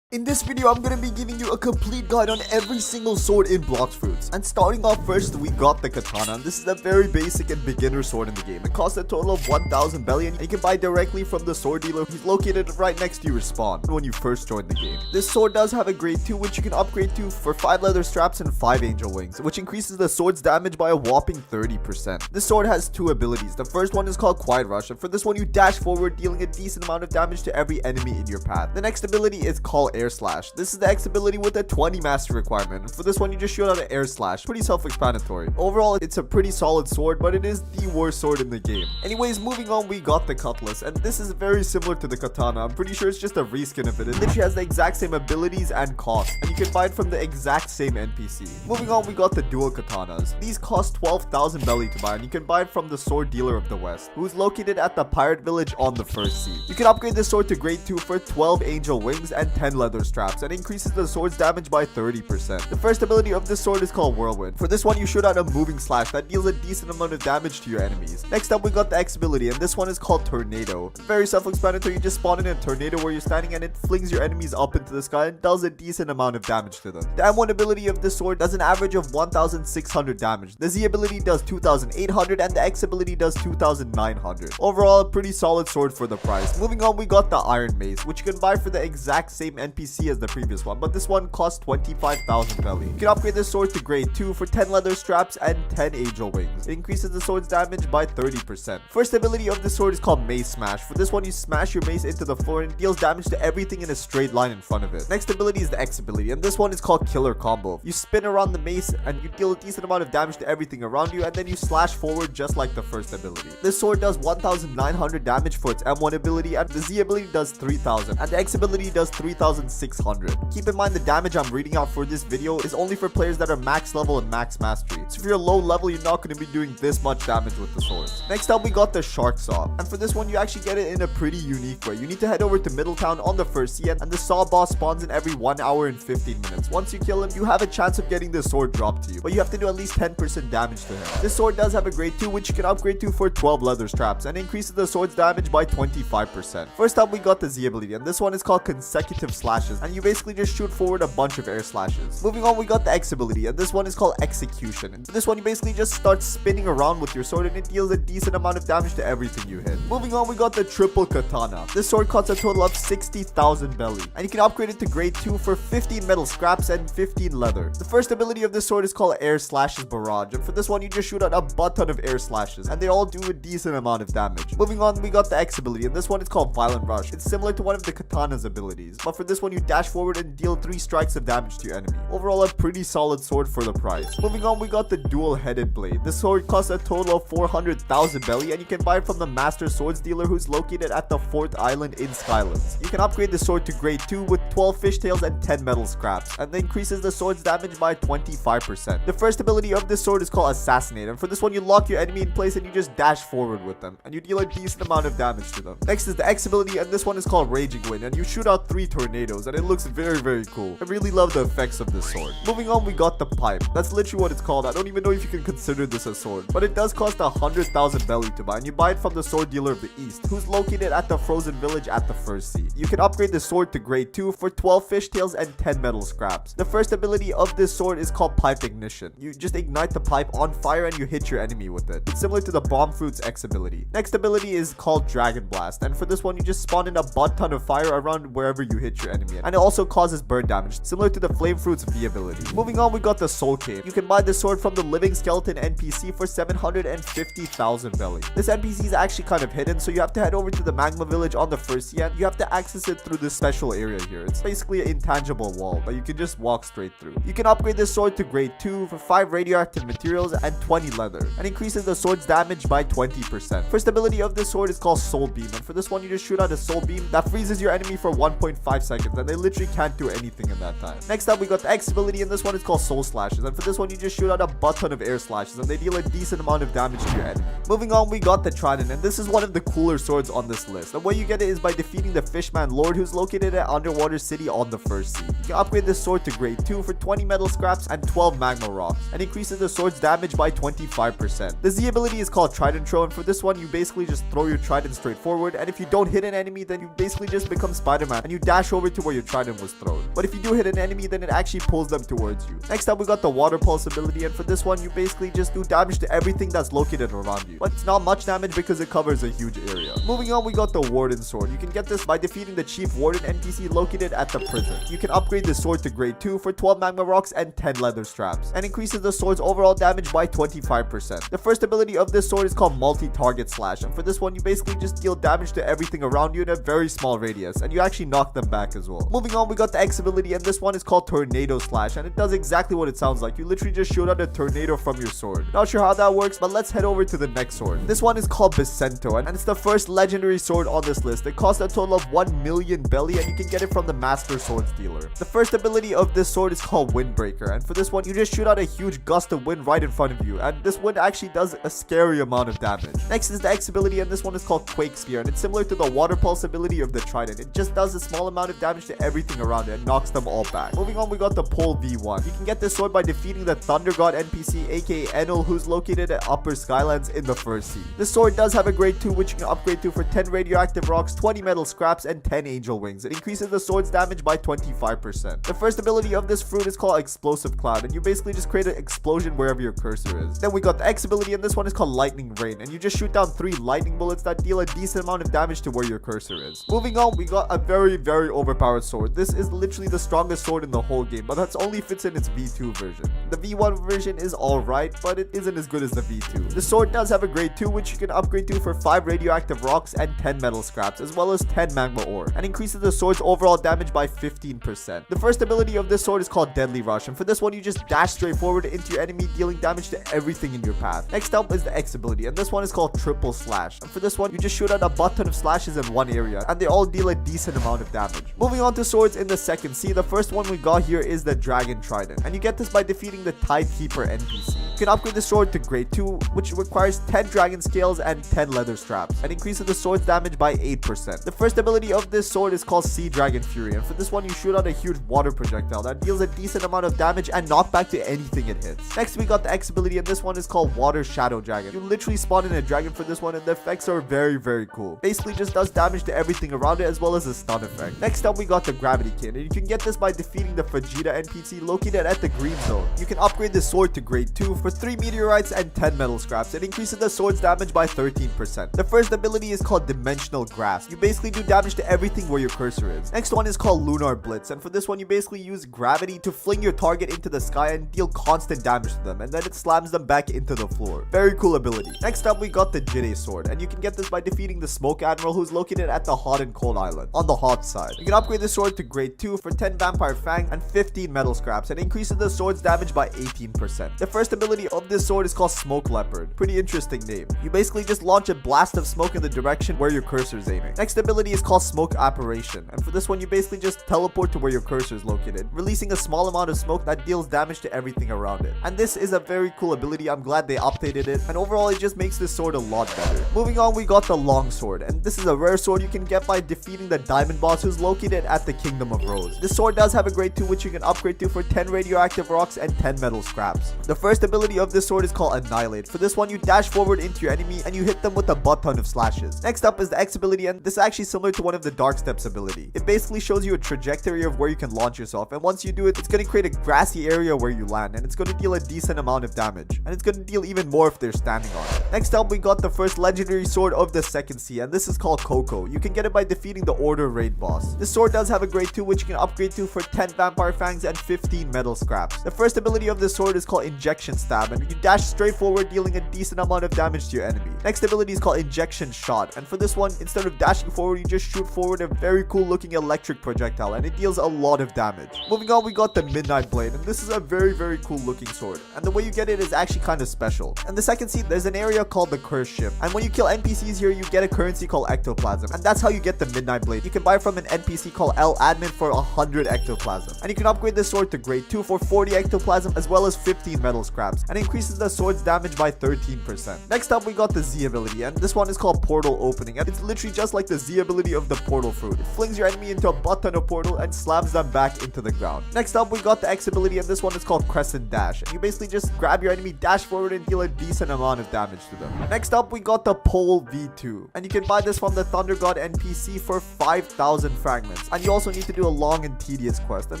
In this video, I'm gonna be giving you a complete guide on every single sword in Blox Fruits. And starting off first, we got the Katana. And this is a very basic and beginner sword in the game. It costs a total of 1,000 belly, and you can buy directly from the sword dealer who's located right next to your spawn when you first join the game. This sword does have a grade 2, which you can upgrade to for 5 leather straps and 5 angel wings, which increases the sword's damage by a whopping 30%. This sword has 2 abilities. The first one is called Quiet Rush, and for this one, you dash forward, dealing a decent amount of damage to every enemy in your path. The next ability is called Air Slash. This is the X ability with a 20 mastery requirement. And for this one, you just shoot out an Air Slash. Pretty self-explanatory. Overall, it's a pretty solid sword, but it is the worst sword in the game. Anyways, moving on, we got the Cutlass, and this is very similar to the Katana. I'm pretty sure it's just a reskin of it. It literally has the exact same abilities and cost, and you can buy it from the exact same NPC. Moving on, we got the Dual Katanas. These cost 12,000 belly to buy, and you can buy it from the Sword Dealer of the West, who is located at the Pirate Village on the first sea. You can upgrade this sword to grade 2 for 12 angel wings and 10 leather leather straps and increases the sword's damage by 30%. The first ability of this sword is called Whirlwind. For this one, you shoot out a moving slash that deals a decent amount of damage to your enemies. Next up, we got the X ability, and this one is called Tornado. Very self-explanatory. You just spawn in a tornado where you're standing and it flings your enemies up into the sky and does a decent amount of damage to them. The M1 ability of this sword does an average of 1600 damage. The Z ability does 2800 and the X ability does 2900. Overall, a pretty solid sword for the price. Moving on, we got the Iron Mace, which you can buy for the exact same NPC as the previous one, but this one costs 25,000 belly. You can upgrade this sword to grade 2 for 10 leather straps and 10 angel wings. It increases the sword's damage by 30%. First ability of this sword is called Mace Smash. For this one, you smash your mace into the floor and it deals damage to everything in a straight line in front of it. Next ability is the X ability, and this one is called Killer Combo. You spin around the mace and you deal a decent amount of damage to everything around you, and then you slash forward just like the first ability. This sword does 1900 damage for its M1 ability, and the Z ability does 3000, and the X ability does 3600. Keep in mind the damage I'm reading out for this video is only for players that are max level and max mastery. So if you're low level, you're not going to be doing this much damage with the sword. Next up, we got the Shark Saw, and for this one, you actually get it in a pretty unique way. You need to head over to Middletown on the first sea, and the Saw boss spawns in every 1 hour and 15 minutes. Once you kill him, you have a chance of getting the sword dropped to you, but you have to do at least 10% damage to him. This sword does have a grade 2, which you can upgrade to for 12 leather straps, and increases the sword's damage by 25%. First up, we got the Z ability, and this one is called Consecutive Slashes, and you basically just shoot forward a bunch of air slashes. Moving on, we got the X ability, and this one is called Execution. And for this one, you basically just start spinning around with your sword, and it deals a decent amount of damage to everything you hit. Moving on, we got the Triple Katana. This sword costs a total of 60,000 belly, and you can upgrade it to grade 2 for 15 metal scraps and 15 leather. The first ability of this sword is called Air Slashes Barrage, and for this one, you just shoot out a butt ton of air slashes, and they all do a decent amount of damage. Moving on, we got the X ability, and this one is called Violent Rush. It's similar to one of the Katana's abilities, but for this one, you dash forward and deal 3 strikes of damage to your enemy. Overall, a pretty solid sword for the price. Moving on, we got the Dual-Headed Blade. This sword costs a total of 400,000 belly, and you can buy it from the Master Swords dealer who's located at the 4th Island in Skylands. You can upgrade the sword to grade 2 with 12 fishtails and 10 metal scraps, and that increases the sword's damage by 25%. The first ability of this sword is called Assassinate, and for this one, you lock your enemy in place and you just dash forward with them, and you deal a decent amount of damage to them. Next is the X ability, and this one is called Raging Wind, and you shoot out 3 tornadoes, and it looks very cool. I really love the effects of this sword. Moving on, we got the Pipe. That's literally what it's called. I don't even know if you can consider this a sword, but it does cost 100,000 belly to buy, and you buy it from the sword dealer of the East, who's located at the Frozen Village at the First Sea. You can upgrade the sword to grade 2 for 12 fishtails and 10 metal scraps. The first ability of this sword is called Pipe Ignition. You just ignite the pipe on fire and you hit your enemy with it. It's similar to the Bomb Fruit's X ability. Next ability is called Dragon Blast, and for this one, you just spawn in a butt ton of fire around wherever you hit your enemy, and it also causes burn damage, similar to the Flame Fruit's V ability. Moving on, we got the Soul Cane. You can buy this sword from the Living Skeleton NPC for 750,000 belly. This NPC is actually kind of hidden, so you have to head over to the Magma village on the first sea, and you have to access it through this special area here. It's basically an intangible wall, but you can just walk straight through. You can upgrade this sword to grade 2 for 5 radioactive materials and 20 leather, and increases the sword's damage by 20%. First ability of this sword is called Soul Beam, and for this one, you just shoot out a Soul Beam that freezes your enemy for 1.5 seconds, and they literally can't do anything in that time. Next up, we got the X ability, and this one is called Soul Slashes, and for this one, you just shoot out a butt ton of air slashes, and they deal a decent amount of damage to your enemy. Moving on, we got the Trident, and this is one of the cooler swords on this list. The way you get it is by defeating the Fishman Lord, who's located at Underwater City on the First Sea. You can upgrade this sword to grade 2 for 20 metal scraps and 12 magma rocks, and increases the sword's damage by 25%. The Z ability is called Trident Throw, and for this one, you basically just throw your trident straight forward, and if you don't hit an enemy, then you basically just become Spider-Man, and you dash over to where your trident was thrown. But if you do hit an enemy, then it actually pulls them towards you. Next up, we got the Water Pulse ability, and for this one, you basically just do damage to everything that's located around you. But it's not much damage because it covers a huge area. Moving on, we got the Warden Sword. You can get this by defeating the Chief Warden NPC located at the prison. You can upgrade this sword to grade 2 for 12 magma rocks and 10 leather straps, and increases the sword's overall damage by 25%. The first ability of this sword is called Multi-Target Slash, and for this one, you basically just deal damage to everything around you in a very small radius, and you actually knock them back as well. Moving on, we got the X ability, and this one is called Tornado Slash, and it does exactly what it sounds like. You literally just shoot out a tornado from your sword. Not sure how that works, but let's head over to the next sword. This one is called Bicento, and it's the first legendary sword on this list. It costs a total of 1 million belly, and you can get it from the Master Swords dealer. The first ability of this sword is called Windbreaker, and for this one, you just shoot out a huge gust of wind right in front of you, and this wind actually does a scary amount of damage. Next is the X ability, and this one is called Quake Spear, and it's similar to the Water Pulse ability of the Trident. It just does a small amount of damage damage to everything around it and knocks them all back. Moving on, we got the Pole V1. You can get this sword by defeating the Thunder God NPC, aka Enel, who's located at Upper Skylands in the first sea. This sword does have a grade 2, which you can upgrade to for 10 radioactive rocks, 20 metal scraps, and 10 angel wings. It increases the sword's damage by 25%. The first ability of this fruit is called Explosive Cloud, and you basically just create an explosion wherever your cursor is. Then we got the X ability, and this one is called Lightning Rain, and you just shoot down 3 lightning bullets that deal a decent amount of damage to where your cursor is. Moving on, we got a very overpowered sword. This is literally the strongest sword in the whole game, but that's only fits in its V2 version. The V1 version is alright, but it isn't as good as the V2. The sword does have a grade 2, which you can upgrade to for 5 radioactive rocks and 10 metal scraps, as well as 10 magma ore, and increases the sword's overall damage by 15%. The first ability of this sword is called Deadly Rush, and for this one you just dash straight forward into your enemy, dealing damage to everything in your path. Next up is the X ability, and this one is called Triple Slash, and for this one you just shoot out a butt ton of slashes in one area, and they all deal a decent amount of damage. Moving on to swords in the second sea, the first one we got here is the Dragon Trident, and you get this by defeating the Tidekeeper NPC. You can upgrade the sword to grade 2, which requires 10 dragon scales and 10 leather straps, and increases the sword's damage by 8%. The first ability of this sword is called Sea Dragon Fury, and for this one you shoot out a huge water projectile that deals a decent amount of damage and knockback to anything it hits. Next we got the X ability, and this one is called Water Shadow Dragon. You literally spawn in a dragon for this one, and the effects are very cool. Basically just does damage to everything around it, as well as a stun effect. Next up we got the Gravity Kin, and you can get this by defeating the Vegeta NPC located at the green zone. You can upgrade the sword to grade 2 for 3 meteorites and 10 metal scraps. It increases the sword's damage by 13%. The first ability is called Dimensional Grasp. You basically do damage to everything where your cursor is. Next one is called Lunar Blitz, and for this one you basically use gravity to fling your target into the sky and deal constant damage to them, and then it slams them back into the floor. Very cool ability. Next up we got the Jide Sword, and you can get this by defeating the Smoke Admiral, who's located at the Hot and Cold Island on the hot side. You can upgrade the sword to grade 2 for 10 Vampire Fang and 15 metal scraps, and increases the sword's damage by 18%. The first ability of this sword is called Smoke Leopard. Pretty interesting name. You basically just launch a blast of smoke in the direction where your cursor is aiming. Next ability is called Smoke Apparition, and for this one you basically just teleport to where your cursor is located, releasing a small amount of smoke that deals damage to everything around it. And this is a very cool ability. I'm glad they updated it, and overall it just makes this sword a lot better. Moving on, we got the Long Sword, and this is a rare sword you can get by defeating the Diamond Boss, who's located at the Kingdom of Rose. This sword does have a grade 2, which you can upgrade to for 10 radioactive rocks and 10 metal scraps. The first ability of this sword is called Annihilate. For this one you dash forward into your enemy and you hit them with a butt ton of slashes. Next up is the X ability, and this is actually similar to one of the Dark Steps ability. It basically shows you a trajectory of where you can launch yourself, and once you do it, it's going to create a grassy area where you land, and it's going to deal a decent amount of damage, and it's going to deal even more if they're standing on it. Next up we got the first legendary sword of the second sea, and this is called Coco. You can get it by defeating the Order Raid boss. This sword does have a grade 2, which you can upgrade to for 10 Vampire Fangs and 15 metal scraps. The first ability of this sword is called Injection Stab, and you dash straight forward, dealing a decent amount of damage to your enemy. Next ability is called Injection Shot, and for this one, instead of dashing forward, you just shoot forward a very cool looking electric projectile, and it deals a lot of damage. Moving on, we got the Midnight Blade, and this is a very cool looking sword, and the way you get it is actually kind of special. In the second scene, there's an area called the Cursed Ship, and when you kill NPCs here, you get a currency called Ectoplasm, and that's how you get the Midnight Blade. You can buy from an NPC called L Admin for 100 Ectoplasm, and you can upgrade this sword to grade 2 for 40 Ectoplasm as well as 15 metal scraps, and increases the sword's damage by 13%. Next up we got the Z ability, and this one is called Portal Opening, and it's literally just like the Z ability of the Portal Fruit. It flings your enemy into a butt ton of portal and slams them back into the ground. Next up we got the X ability, and this one is called Crescent Dash, and you basically just grab your enemy, dash forward, and deal a decent amount of damage to them. Next up we got the Pole V2, and you can buy this from the Thunder God NPC for 5,000 fragments, and you also need to do a long and tedious quest, and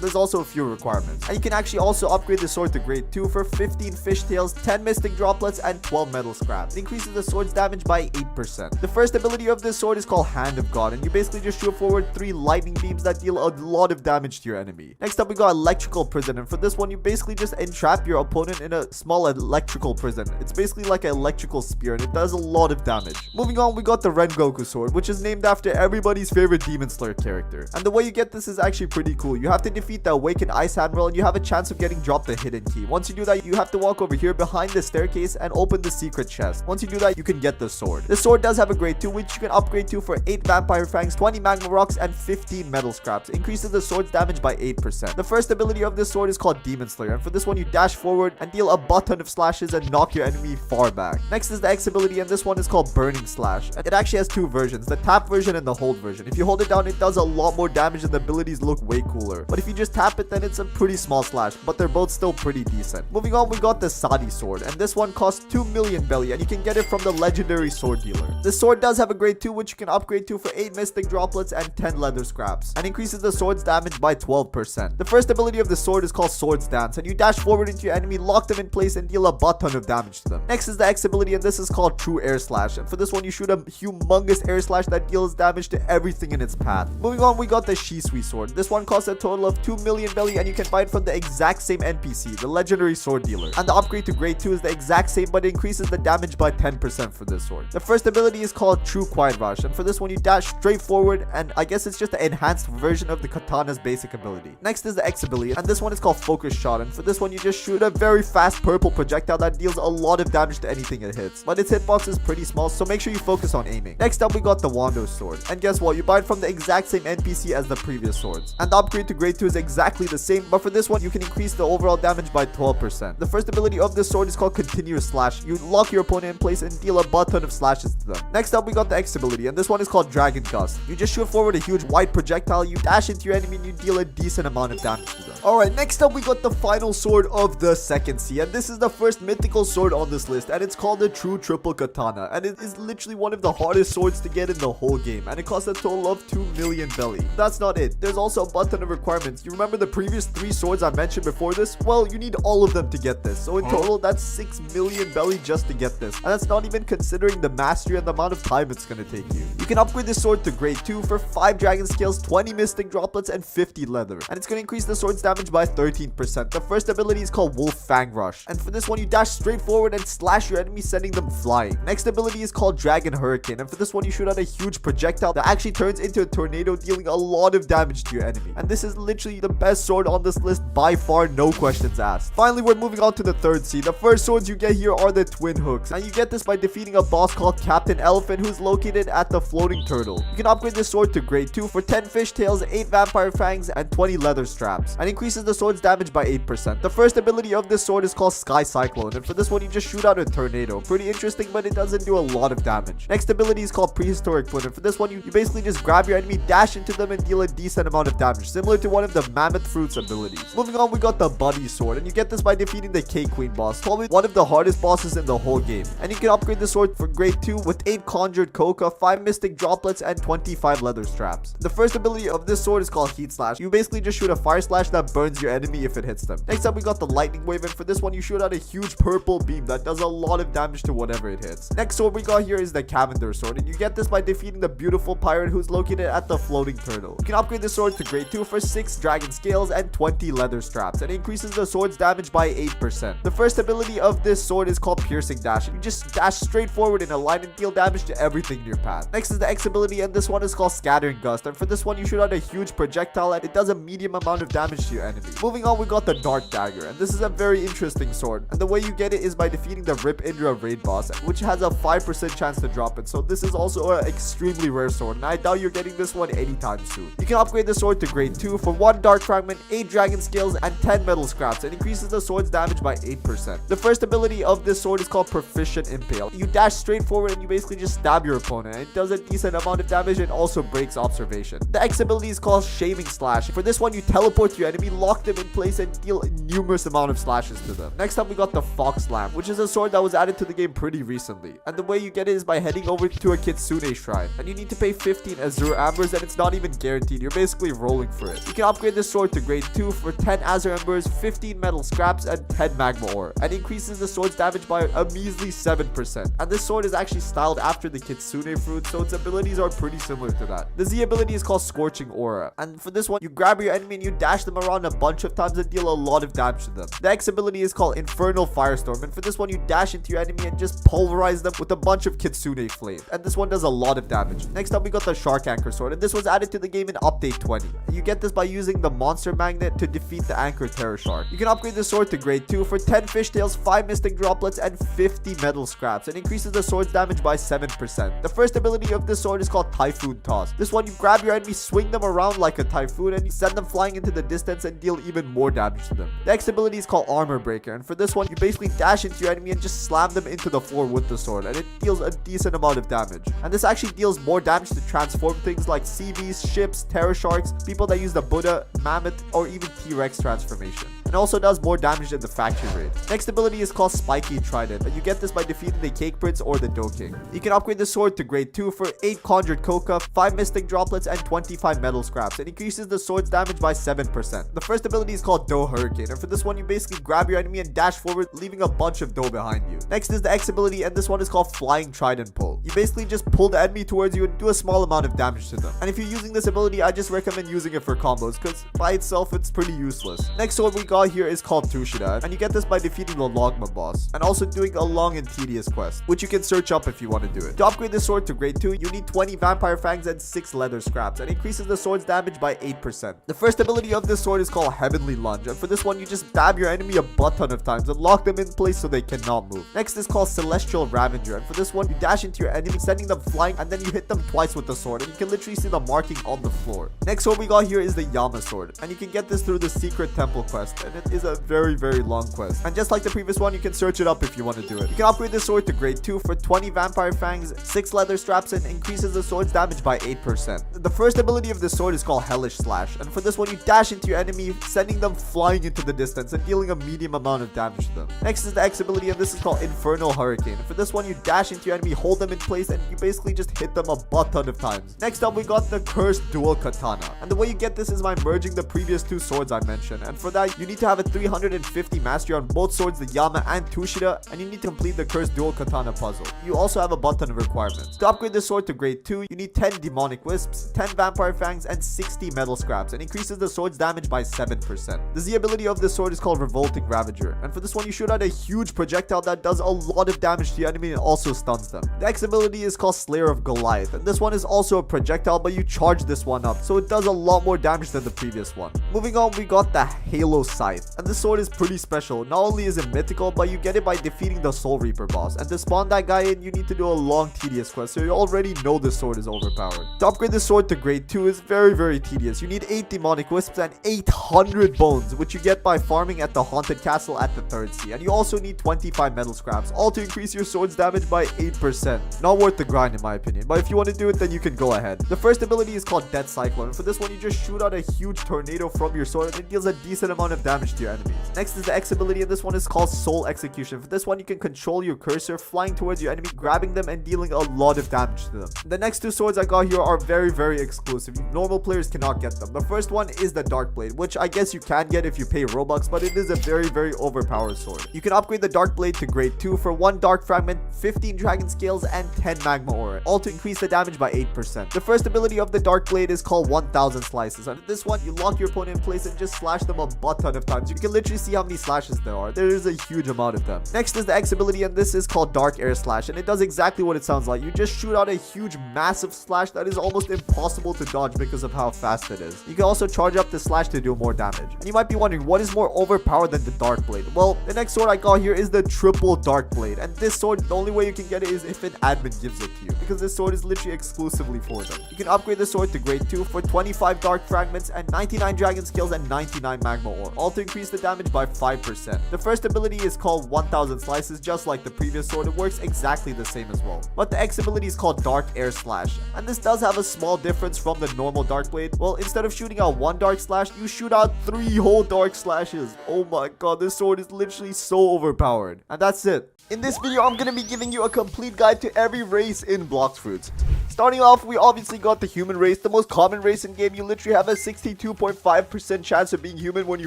there's also a few requirements. And you can actually also upgrade the sword to grade 2 for 15 fishtails, 10 mystic droplets, and 12 metal scraps. It increases the sword's damage by 8%. The first ability of this sword is called Hand of God, and you basically just shoot forward 3 lightning beams that deal a lot of damage to your enemy. Next up we got Electrical Prison, and for this one you basically just entrap your opponent in a small electrical prison. It's basically like an electrical spear, and it does a lot of damage. Moving on, we got the Rengoku sword, which is named after everybody's favorite Demon Slayer character, and the way you get this is actually pretty cool. You have to defeat the Awakened Ice Admiral, and you have a chance of getting dropped the hidden key. Once you do that, you have to walk walk over here behind the staircase and open the secret chest. Once you do that, you can get the sword. The sword does have a grade 2, which you can upgrade to for 8 vampire fangs, 20 magma rocks, and 15 metal scraps. It increases the sword's damage by 8%. The first ability of this sword is called Demon Slayer, and for this one you dash forward and deal a butt ton of slashes and knock your enemy far back. Next is the X ability, and this one is called Burning Slash. It actually has two versions, the tap version and the hold version. If you hold it down, it does a lot more damage and the abilities look way cooler. But if you just tap it, then it's a pretty small slash, but they're both still pretty decent. Moving on, we got the Sadi sword, and this one costs 2 million belly, and you can get it from the legendary sword dealer. This sword does have a grade 2, which you can upgrade to for 8 mystic droplets and 10 leather scraps, and increases the sword's damage by 12%. The first ability of the sword is called Swords Dance, and you dash forward into your enemy, lock them in place, and deal a butt ton of damage to them. Next is the X ability, and this is called True Air Slash, and for this one you shoot a humongous air slash that deals damage to everything in its path. Moving on, we got the Shisui sword. This one costs a total of 2 million belly, and you can buy it from the exact same NPC, the legendary sword dealer. And the upgrade to grade 2 is the exact same, but it increases the damage by 10% for this sword. The first ability is called True Quiet Rush, and for this one you dash straight forward, and I guess it's just an enhanced version of the katana's basic ability. Next is the X ability, and this one is called Focus Shot, and for this one you just shoot a very fast purple projectile that deals a lot of damage to anything it hits, but its hitbox is pretty small, so make sure you focus on aiming. Next up, we got the Wando sword, and guess what, you buy it from the exact same NPC as the previous swords, and the upgrade to grade 2 is exactly the same, but for this one you can increase the overall damage by 12%. The first ability of this sword is called Continuous Slash. You lock your opponent in place and deal a butt ton of slashes to them. Next up, we got the X ability, and this one is called Dragon Gust. You just shoot forward a huge white projectile, you dash into your enemy, and you deal a decent amount of damage to them. Alright, next up we got the final sword of the second sea, and this is the first mythical sword on this list, and it's called the True Triple Katana, and it is literally one of the hardest swords to get in the whole game, and it costs a total of 2 million belly. That's not it. There's also a butt ton of requirements. You remember the previous 3 swords I mentioned before this? Well, you need all of them to get this. So in total, that's 6 million belly just to get this, and that's not even considering the mastery and the amount of time it's gonna take you. You can upgrade this sword to grade 2 for 5 dragon scales, 20 mystic droplets, and 50 leather, and it's gonna increase the sword's damage by 13%. The first ability is called Wolf Fang Rush, and for this one you dash straight forward and slash your enemy, sending them flying. Next ability is called Dragon Hurricane, and for this one you shoot out a huge projectile that actually turns into a tornado, dealing a lot of damage to your enemy, and this is literally the best sword on this list by far, no questions asked. Finally, we're moving on to the third sea. The first swords you get here are the Twin Hooks, and you get this by defeating a boss called Captain Elephant, who's located at the Floating Turtle. You can upgrade this sword to grade 2 for 10 fish tails, 8 vampire fangs, and 20 leather straps, and increases the sword's damage by 8%. The first ability of this sword is called Sky Cyclone, and for this one you just shoot out a tornado. Pretty interesting, but it doesn't do a lot of damage. Next ability is called Prehistoric Foot, and for this one you basically just grab your enemy, dash into them, and deal a decent amount of damage, similar to one of the Mammoth Fruit's abilities. Moving on, we got the Buddy sword, and you get this by defeating the Cake Queen boss, probably one of the hardest bosses in the whole game. And you can upgrade the sword for grade 2 with 8 conjured coca, 5 mystic droplets, and 25 leather straps. The first ability of this sword is called Heat Slash. You basically just shoot a fire slash that burns your enemy if it hits them. Next up, we got the Lightning Wave, and for this one you shoot out a huge purple beam that does a lot of damage to whatever it hits. Next sword we got here is the Cavender sword, and you get this by defeating the beautiful pirate who's located at the Floating Turtle. You can upgrade the sword to grade 2 for 6 dragon scales and 20 leather straps, and it increases the sword's damage by 8%. The first ability of this sword is called Piercing Dash, and you just dash straight forward in a line and deal damage to everything in your path. Next is the X ability, and this one is called Scattering Gust, and for this one you shoot out a huge projectile and it does a medium amount of damage to your enemy. Moving on, we got the Dark Dagger, and this is a very interesting sword, and the way you get it is by defeating the Rip Indra raid boss, which has a 5% chance to drop it, so this is also an extremely rare sword, and I doubt you're getting this one anytime soon. You can upgrade the sword to grade 2 for 1 Dark Fragment, 8 dragon scales, and 10 metal scraps, and increases the sword's damage by 8%. The first ability of this sword is called Proficient Impale. You dash straight forward and you basically just stab your opponent, and it does a decent amount of damage and also breaks observation. The X ability is called Shaming Slash. For this one, you teleport your enemy, lock them in place, and deal a numerous amount of slashes to them. Next up, we got the Fox Lamp, which is a sword that was added to the game pretty recently, and the way you get it is by heading over to a Kitsune shrine, and you need to pay 15 Azure Ambers, and it's not even guaranteed. You're basically rolling for it. You can upgrade this sword to grade 2 for 10 Azure Ambers, 15 metal scraps, and 10 magma ore, and increases the sword's damage by a measly 7%. And this sword is actually styled after the Kitsune fruit, so its abilities are pretty similar to that. The Z ability is called Scorching Aura, and for this one, you grab your enemy and you dash them around a bunch of times and deal a lot of damage to them. The X ability is called Infernal Firestorm, and for this one, you dash into your enemy and just pulverize them with a bunch of Kitsune flame, and this one does a lot of damage. Next up, we got the Shark Anchor sword, and this was added to the game in update 20. You get this by using the Monster Magnet to defeat the Anchor Terror Shark. You can upgrade this sword to grade 2 for 10 fishtails, 5 mystic droplets, and 50 metal scraps, and increases the sword's damage by 7%. The first ability of this sword is called Typhoon Toss. This one, you grab your enemy, swing them around like a typhoon, and you send them flying into the distance and deal even more damage to them. The next ability is called Armor Breaker, and for this one, you basically dash into your enemy and just slam them into the floor with the sword, and it deals a decent amount of damage. And this actually deals more damage to transform things like sea beasts, ships, terror sharks, people that use the Buddha, Mammoth, or even T-Rex transformation. And also does more damage than the factory raid. Next ability is called Spiky Trident, and you get this by defeating the Cake Prince or the Dough King. You can upgrade the sword to grade 2 for 8 conjured coca, 5 mystic droplets, and 25 metal scraps. It increases the sword's damage by 7%. The first ability is called Dough Hurricane, and for this one, you basically grab your enemy and dash forward, leaving a bunch of dough behind you. Next is the X ability, and this one is called Flying Trident Pull. You basically just pull the enemy towards you and do a small amount of damage to them. And if you're using this ability, I just recommend using it for combos, because by itself, it's pretty useless. Next sword we got here is called Tushida, and you get this by defeating the Magma boss, and also doing a long and tedious quest, which you can search up if you want to do it. To upgrade this sword to grade 2, you need 20 vampire fangs and 6 leather scraps, and increases the sword's damage by 8%. The first ability of this sword is called Heavenly Lunge, and for this one, you just stab your enemy a butt ton of times and lock them in place so they cannot move. Next is called Celestial Ravager, and for this one, you dash into your enemy, sending them flying, and then you hit them twice with the sword, and you can literally see the marking on the floor. Next sword we got here is the Yama sword, and you can get this through the secret temple quest, and it is a very long quest. And just like the previous one, you can search it up if you want to do it. You can upgrade this sword to grade 2 for 20 vampire fangs, 6 leather straps, and increases the sword's damage by 8%. The first ability of this sword is called Hellish Slash, and for this one, you dash into your enemy, sending them flying into the distance and dealing a medium amount of damage to them. Next is the X ability, and this is called Infernal Hurricane. For this one, you dash into your enemy, hold them in place, and you basically just hit them a butt ton of times. Next up, we got the Cursed Dual Katana, and the way you get this is by merging the previous 2 swords I mentioned, and for that, you need to have a 350 mastery on both swords, the Yama and Tushida, and you need to complete the Cursed Dual Katana puzzle. You also have a butt ton of requirements. To upgrade this sword to grade 2, you need 10 demonic wisps, 10 vampire fangs, and 60 metal scraps, and increases the sword's damage by 7%. The Z ability of this sword is called Revolting Ravager, and for this one, you shoot out a huge projectile that does a lot of damage to the enemy and also stuns them. The X ability is called Slayer of Goliath, and this one is also a projectile, but you charge this one up, so it does a lot more damage than the previous one. Moving on, we got the Halo Scythe, and this sword is pretty special. Not only is it mythical, but you get it by defeating the Soul Reaper boss, and to spawn that guy in, you need to do a long tedious quest, so you already know this sword is overpowered. To upgrade this sword to grade 2 is very tedious. You need 8 demonic wisps and 800 bones, which you get by farming at the haunted castle at the 3rd sea, and you also need 25 metal scraps, all to increase your sword's damage by 8%. Not worth the grind in my opinion, but if you want to do it, then you can go ahead. The first ability is called Death Cyclone, and for this one, you just shoot out a huge tornado from your sword, and it deals a decent amount of damage to your enemies. Next is the X ability, and this one is called Soul Execution. For this one, you can control your cursor, flying towards your enemy, grabbing them, and dealing a lot of damage to them. The next 2 swords I got here are very exclusive. Normal players cannot get them. The first one is the Dark Blade, which I guess you can get if you pay Robux, but it is a very overpowered sword. You can upgrade the Dark Blade to grade 2 for 1 Dark Fragment, 15 Dragon Scales, and 10 Magma Aura, all to increase the damage by 8%. The first ability of the Dark Blade is called 1000 Slices, and this one, you lock your opponent in place and just slash them a butt ton of times. You can literally see how many slashes there are. There is a huge amount of them. Next is the X ability, and this is called Dark Air Slash, and it does exactly what it sounds like. You just shoot out a huge massive slash that is almost impossible to dodge because of how fast it is. You can also charge up the slash to do more damage. And you might be wondering, what is more overpowered than the Dark Blade? Well, the next sword I got here is the Triple Dark Blade, and this sword, the only way you can get it is if an admin gives it to you, because this sword is literally exclusively for them. You can upgrade the sword to grade 2 for 25 Dark Fragments and 99 Dragon Scales and 99 Magma Ore, all to increase the damage by 5%. The first ability is called 1000 Slices, just like the previous sword. It works exactly the same as well. But the X ability is called Dark Air Slash, and this does have a small difference from the normal Dark Blade. Well, instead of shooting out 1 Dark Slash, you shoot out 3 whole Dark Slashes. Oh my god, this sword is literally so overpowered. And that's it. In this video, I'm going to be giving you a complete guide to every race in Blox Fruits. Starting off, we obviously got the human race, the most common race in game. You literally have a 62.5% chance of being human when you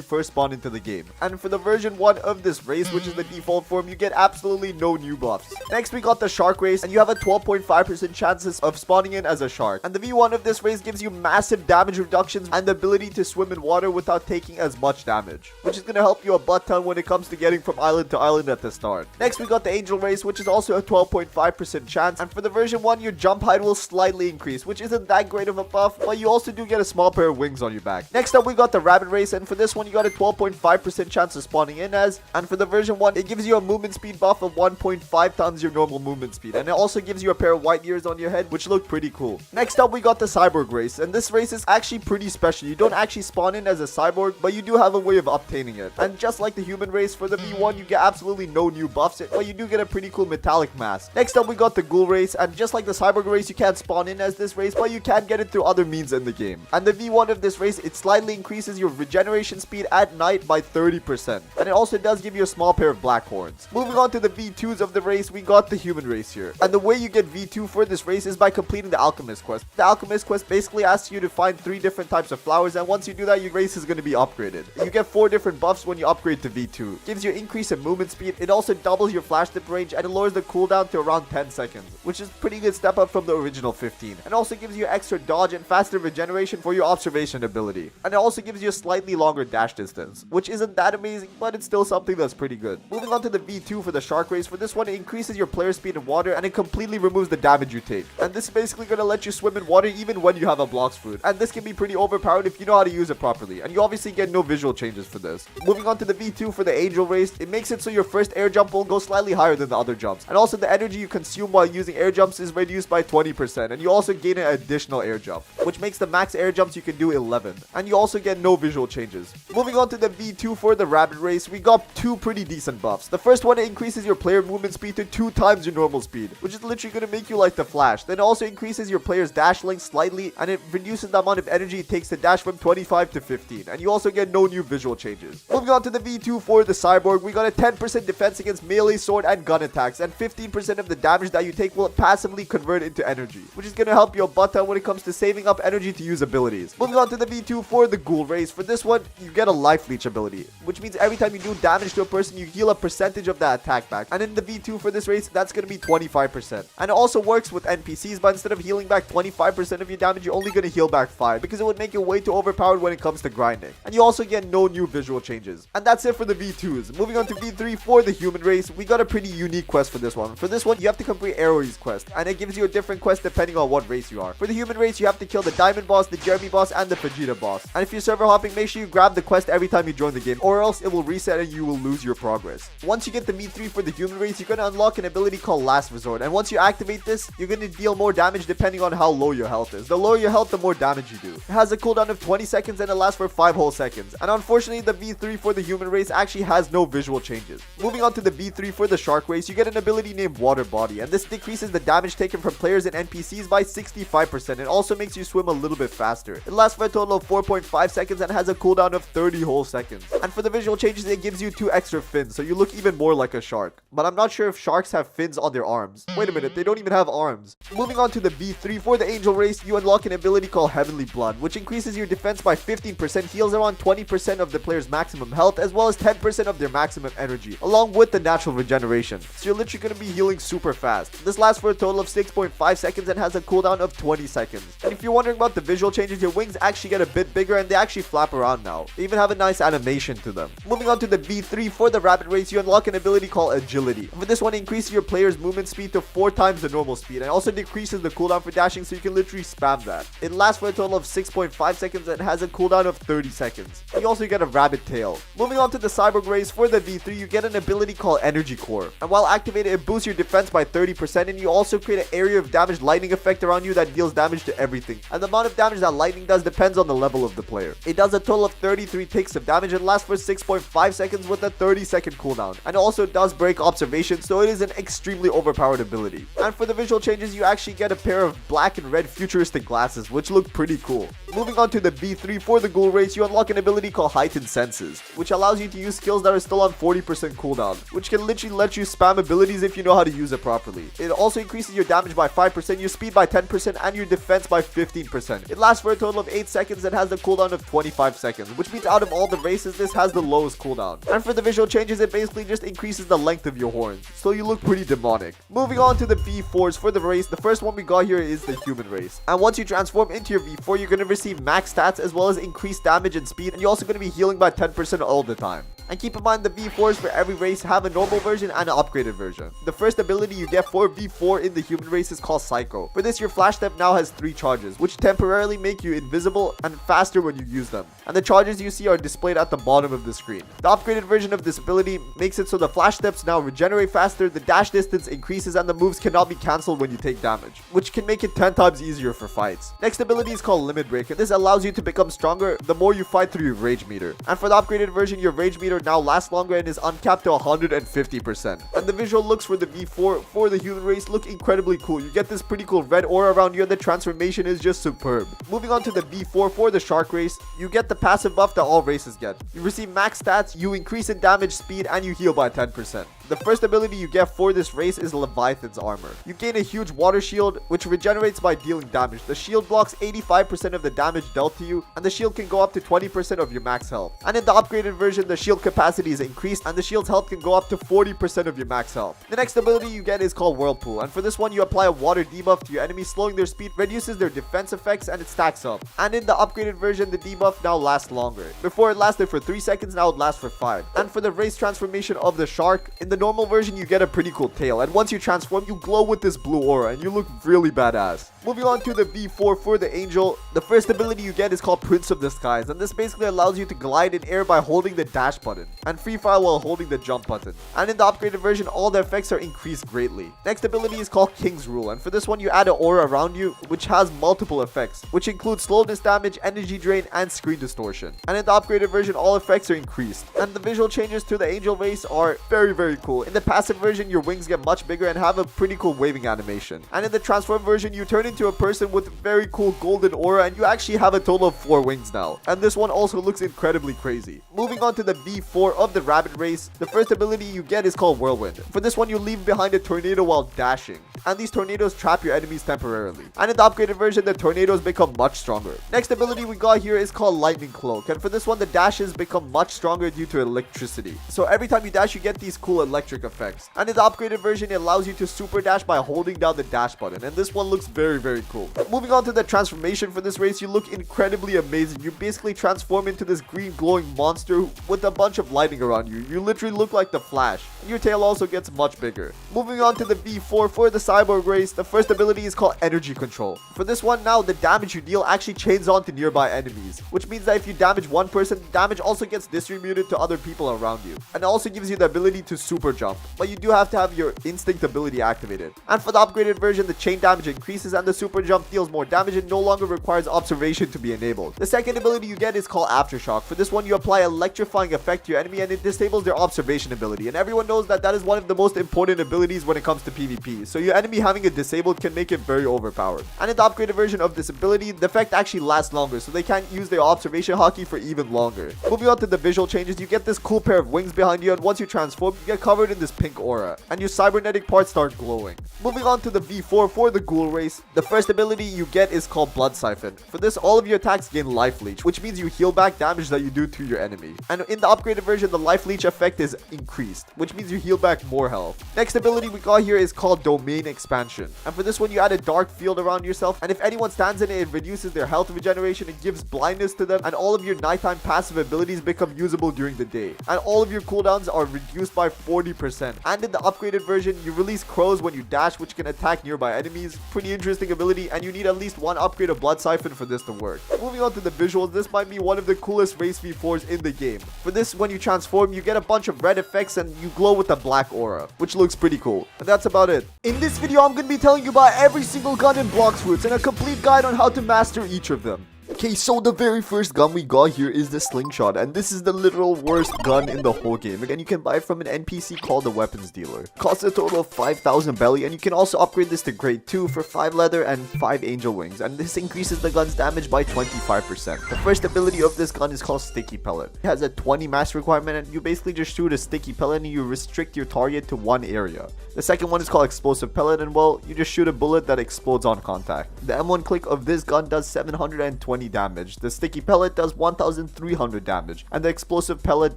first spawn into the game. And for the version 1 of this race, which is the default form, you get absolutely no new buffs. Next, we got the shark race, and you have a 12.5% chances of spawning in as a shark. And the V1 of this race gives you massive damage reductions and the ability to swim in water without taking as much damage, which is going to help you a butt ton when it comes to getting from island to island at the start. Next, we got the angel race, which is also a 12.5% chance. And for the version 1, your jump height will slightly increase, which isn't that great of a buff, but you also do get a small pair of wings on your back. Next up, we got the Rabbit Race, and for this one, you got a 12.5% chance of spawning in as, and for the version 1, it gives you a movement speed buff of 1.5 times your normal movement speed, and it also gives you a pair of white ears on your head, which look pretty cool. Next up, we got the Cyborg Race, and this race is actually pretty special. You don't actually spawn in as a cyborg, but you do have a way of obtaining it. And just like the human race, for the V1, you get absolutely no new buffs, but you do get a pretty cool metallic mask. Next up, we got the Ghoul Race, and just like the Cyborg Race, you can't spawn in as this race, but you can get it through other means in the game. And the V1 of this race, it slightly increases your regeneration speed at night by 30%. And it also does give you a small pair of black horns. Moving on to the V2s of the race, we got the human race here. And the way you get V2 for this race is by completing the Alchemist quest. The Alchemist quest basically asks you to find 3 different types of flowers, and once you do that, your race is going to be upgraded. You get 4 different buffs when you upgrade to V2. It gives you increase in movement speed, it also doubles your flash dip range, and it lowers the cooldown to around 10 seconds, which is pretty good step up from the original 15. And also gives you extra dodge and faster regeneration for your observation ability. And it also gives you a slightly longer dash distance, which isn't that amazing, but it's still something that's pretty good. Moving on to the V2 for the Shark Race, for this one, it increases your player speed in water, and it completely removes the damage you take. And this is basically going to let you swim in water even when you have a Blox fruit. And this can be pretty overpowered if you know how to use it properly. And you obviously get no visual changes for this. Moving on to the V2 for the Angel Race, it makes it so your first air jump will go slightly higher than the other jumps. And also the energy you consume while using air jumps is reduced by 20%. And you also gain an additional air jump, which makes the max air jumps you can do 11. And you also get no visual changes. Moving on to the V2 for the Rabbit Race, we got 2 pretty decent buffs. The first one, it increases your player movement speed to 2 times your normal speed, which is literally going to make you like the Flash. Then it also increases your player's dash length slightly, and it reduces the amount of energy it takes to dash from 25 to 15. And you also get no new visual changes. Moving on to the V2 for the Cyborg, we got a 10% defense against melee, sword, and gun attacks, and 15% of the damage that you take will passively convert into energy, which is going to help you a butt ton when it comes to saving up energy to use abilities. Moving on to the V2 for the Ghoul Race, for this one, you get a Life Leech ability, which means every time you do damage to a person, you heal a percentage of that attack back. And in the V2 for this race, that's going to be 25%. And it also works with NPCs, but instead of healing back 25% of your damage, you're only going to heal back 5, because it would make you way too overpowered when it comes to grinding. And you also get no new visual changes. And that's it for the V2s. Moving on to V3 for the human race, we got a pretty unique quest for this one. For this one, you have to complete Arrow's quest, and it gives you a different quest depending on what race you are. For the human race, you have to kill the Diamond boss, the Jeremy boss, and the Vegeta boss. And if you're server hopping, make sure you grab the quest every time you join the game, or else it will reset and you will lose your progress. Once you get the V3 for the human race, you're going to unlock an ability called Last Resort, and once you activate this, you're going to deal more damage depending on how low your health is. The lower your health, the more damage you do. It has a cooldown of 20 seconds and it lasts for 5 whole seconds. And unfortunately, the V3 for the human race actually has no visual changes. Moving on to the V3 for the Shark Race, you get an ability named Water Body, and this decreases the damage taken from players and NPCs by 65%. It also makes you swim a little bit faster. It lasts for a total of 4.5 seconds and has a cooldown of 30 whole seconds. And for the visual changes, it gives you 2 extra fins, so you look even more like a shark. But I'm not sure if sharks have fins on their arms. Wait a minute, they don't even have arms. Moving on to the V3 for the Angel Race, you unlock an ability called Heavenly Blood, which increases your defense by 15%, heals around 20% of the player's maximum health, as well as 10% of their maximum energy, along with the natural regeneration. So you're literally going to be healing super fast. This lasts for a total of 6.5 seconds and has a cooldown of 20 seconds. And if you're wondering about the visual changes, your wings actually get a bit bigger and they actually flap around now. They even have a nice animation to them. Moving on to the V3 for the Rabbit Race, you unlock an ability called Agility. For this one, it increases your player's movement speed to 4 times the normal speed, and also decreases the cooldown for dashing, so you can literally spam that. It lasts for a total of 6.5 seconds and has a cooldown of 30 seconds. You also get a rabbit tail. Moving on to the Cyborg Race, for the V3, you get an ability called Energy Core, and while activated, it boosts your defense by 30%, and you also create an area of damage lightning effect around you that deals damage to everything. And the amount of damage that lightning does depends on the level of the player. It does a total of 33 ticks of damage and lasts for 6.5 seconds with a 30-second cooldown. And it also does break observation, so it is an extremely overpowered ability. And for the visual changes, you actually get a pair of black and red futuristic glasses, which look pretty cool. Moving on to the V3 for the Ghoul Race, you unlock an ability called Heightened Senses, which allows you to use skills that are still on 40% cooldown, which can literally let you spam abilities if you know how to use it properly. It also increases your damage by 5%, your speed by 10%, and your defense by 15%. It lasts for a total of 8 seconds and has a cooldown of 25 seconds, which means out of all the races, this has the lowest cooldown. And for the visual changes, it basically just increases the length of your horns, so you look pretty demonic. Moving on to the V4s for the race, the first one we got here is the human race. And once you transform into your V4, you're going to receive max stats as well as increased damage and speed, and you're also going to be healing by 10% all the time. And keep in mind the V4s for every race have a normal version and an upgraded version. The first ability you get for V4 in the human race is called Psycho. For this, your flash step now has 3 charges, which temporarily make you invisible and faster when you use them. And the charges you see are displayed at the bottom of the screen. The upgraded version of this ability makes it so the flash steps now regenerate faster, the dash distance increases, and the moves cannot be cancelled when you take damage, which can make it 10 times easier for fights. Next ability is called Limit Break, and this allows you to become stronger the more you fight through your rage meter. And for the upgraded version, your rage meter now lasts longer and is uncapped to 150%. And the visual looks for the V4 for the human race look incredibly cool. You get this pretty cool red aura around you and the transformation is just superb. Moving on to the V4 for the shark race, you get the passive buff that all races get. You receive max stats, you increase in damage, speed, and you heal by 10%. The first ability you get for this race is Leviathan's Armor. You gain a huge water shield, which regenerates by dealing damage. The shield blocks 85% of the damage dealt to you, and the shield can go up to 20% of your max health. And in the upgraded version, the shield capacity is increased, and the shield's health can go up to 40% of your max health. The next ability you get is called Whirlpool, and for this one, you apply a water debuff to your enemies, slowing their speed, reduces their defense effects, and it stacks up. And in the upgraded version, the debuff now lasts longer. Before it lasted for 3 seconds, now it lasts for 5. And for the race transformation of the shark, in the normal version, you get a pretty cool tail, and once you transform, you glow with this blue aura, and you look really badass. Moving on to the V4 for the angel, the first ability you get is called Prince of the Skies, and this basically allows you to glide in air by holding the dash button, and free fall while holding the jump button. And in the upgraded version, all the effects are increased greatly. Next ability is called King's Rule, and for this one, you add an aura around you, which has multiple effects, which include slowness damage, energy drain, and screen distortion. And in the upgraded version, all effects are increased. And the visual changes to the angel race are very cool. In the passive version, your wings get much bigger and have a pretty cool waving animation. And in the transform version, you turn into a person with very cool golden aura, and you actually have a total of 4 wings now. And this one also looks incredibly crazy. Moving on to the V4 of the rabbit race, the first ability you get is called Whirlwind. For this one, you leave behind a tornado while dashing, and these tornadoes trap your enemies temporarily. And in the upgraded version, the tornadoes become much stronger. Next ability we got here is called Lightning Cloak, and for this one, the dashes become much stronger due to electricity. So every time you dash, you get these cool electric effects. And in the upgraded version, it allows you to super dash by holding down the dash button, and this one looks very cool. Moving on to the transformation for this race, you look incredibly amazing. You basically transform into this green glowing monster with a bunch of lightning around you. You literally look like the Flash, and your tail also gets much bigger. Moving on to the V4 for the cyborg race, the first ability is called Energy Control. For this one now, the damage you deal actually chains on to nearby enemies, which means that if you damage one person, the damage also gets distributed to other people around you. And it also gives you the ability to super jump, but you do have to have your instinct ability activated. And for the upgraded version, the chain damage increases and the super jump deals more damage and no longer requires observation to be enabled. The second ability you get is called Aftershock. For this one, you apply electrifying effect to your enemy and it disables their observation ability, and everyone knows that that is one of the most important abilities when it comes to PvP, so your enemy having it disabled can make it very overpowered. And in the upgraded version of this ability, the effect actually lasts longer, so they can't use their observation hotkey for even longer. Moving on to the visual changes, you get this cool pair of wings behind you, and once you transform, you get covered in this pink aura, and your cybernetic parts start glowing. Moving on to the V4 for the ghoul race, the first ability you get is called Blood Siphon. For this, all of your attacks gain life leech, which means you heal back damage that you do to your enemy. And in the upgraded version, the life leech effect is increased, which means you heal back more health. Next ability we got here is called Domain Expansion. And for this one, you add a dark field around yourself, and if anyone stands in it, it reduces their health regeneration, it gives blindness to them, and all of your nighttime passive abilities become usable during the day. And all of your cooldowns are reduced by 40%. And in the upgraded version, you release crows when you dash, which can attack nearby enemies. Pretty interesting ability, and you need at least one upgrade of Blood Siphon for this to work. Moving on to the visuals, this might be one of the coolest race V4s in the game. For this, when you transform, you get a bunch of red effects and you glow with a black aura, which looks pretty cool. And that's about it. In this video, I'm going to be telling you about every single gun in Blox and a complete guide on how to master each of them. Okay, so the very first gun we got here is the slingshot, and this is the literal worst gun in the whole game. Again, you can buy it from an NPC called the weapons dealer. Costs a total of 5,000 belly, and you can also upgrade this to grade 2 for 5 leather and 5 angel wings, and this increases the gun's damage by 25%. The first ability of this gun is called Sticky Pellet. It has a 20 max requirement, and you basically just shoot a sticky pellet and you restrict your target to one area. The second one is called Explosive Pellet, and well, you just shoot a bullet that explodes on contact. The M1 click of this gun does 720 1020 damage, the sticky pellet does 1300 damage, and the explosive pellet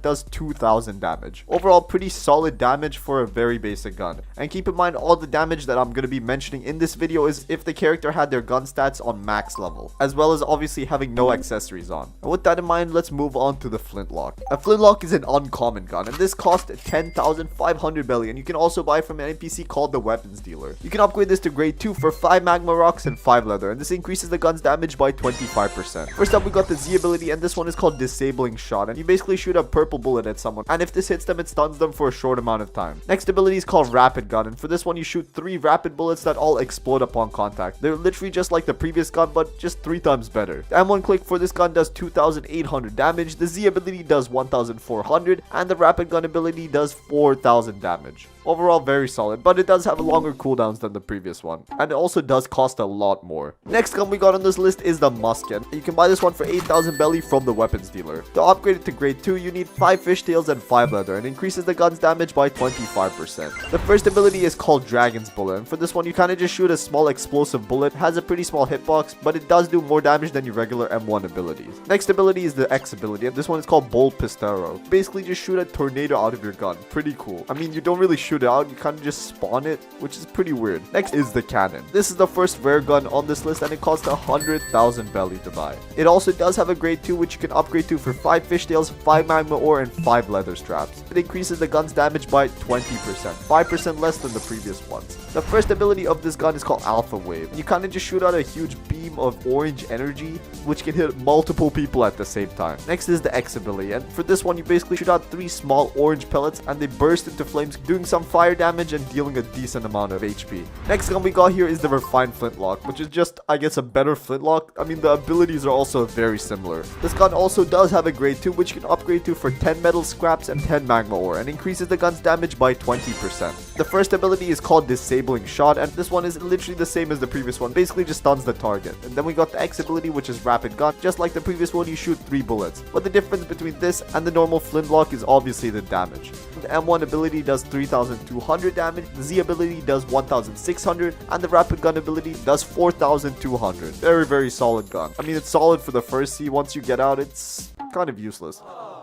does 2000 damage. Overall, pretty solid damage for a very basic gun. And keep in mind, all the damage that I'm going to be mentioning in this video is if the character had their gun stats on max level, as well as obviously having no accessories on. And with that in mind, let's move on to the flintlock. A flintlock is an uncommon gun, and this costs 10,500 belly, and you can also buy from an NPC called the weapons dealer. You can upgrade this to grade 2 for 5 magma rocks and 5 leather, and this increases the gun's damage by 25%. First up, we got the Z ability, and this one is called disabling shot, and you basically shoot a purple bullet at someone, and if this hits them, it stuns them for a short amount of time. Next ability is called rapid gun, and for this one, you shoot 3 rapid bullets that all explode upon contact. They're literally just like the previous gun, but just 3 times better. The M1 click for this gun does 2800 damage, the Z ability does 1400, and the rapid gun ability does 4000 damage. Overall, very solid, but it does have longer cooldowns than the previous one, and it also does cost a lot more. Next gun we got on this list is the musket. You can buy this one for 8000 belly from the weapons dealer. To upgrade it to grade 2, you need 5 fishtails and 5 leather, and increases the gun's damage by 25%. The first ability is called Dragon's Bullet, and for this one you kind of just shoot a small explosive bullet. It has a pretty small hitbox, but it does do more damage than your regular M1 abilities. Next ability is the X ability, and this one is called Bold Pistero. Basically just shoot a tornado out of your gun. Pretty cool. I mean, you don't really shoot it out, you kind of just spawn it, which is pretty weird. Next is the cannon. This is the first rare gun on this list, and it costs 100,000 belly to buy. It also does have a grade 2, which you can upgrade to for 5 fishtails, 5 magma ore, and 5 leather straps. It increases the gun's damage by 20%, 5% less than the previous ones. The first ability of this gun is called Alpha Wave. You kind of just shoot out a huge beam of orange energy, which can hit multiple people at the same time. Next is the X ability, and for this one you basically shoot out 3 small orange pellets, and they burst into flames, doing some fire damage and dealing a decent amount of HP. Next gun we got here is the refined flintlock, which is just, I guess, a better flintlock. I mean, the abilities are also very similar. This gun also does have a grade 2, which you can upgrade to for 10 metal scraps and 10 magma ore, and increases the gun's damage by 20%. The first ability is called disabling shot, and this one is literally the same as the previous one, basically just stuns the target. And then we got the X ability, which is rapid gun. Just like the previous one, you shoot 3 bullets, but the difference between this and the normal flintlock is obviously the damage. The M1 ability does 3200 damage, the Z ability does 1600, and the rapid gun ability does 4200. Very solid gun. I mean, it's solid for the first C. Once you get out, it's kind of useless.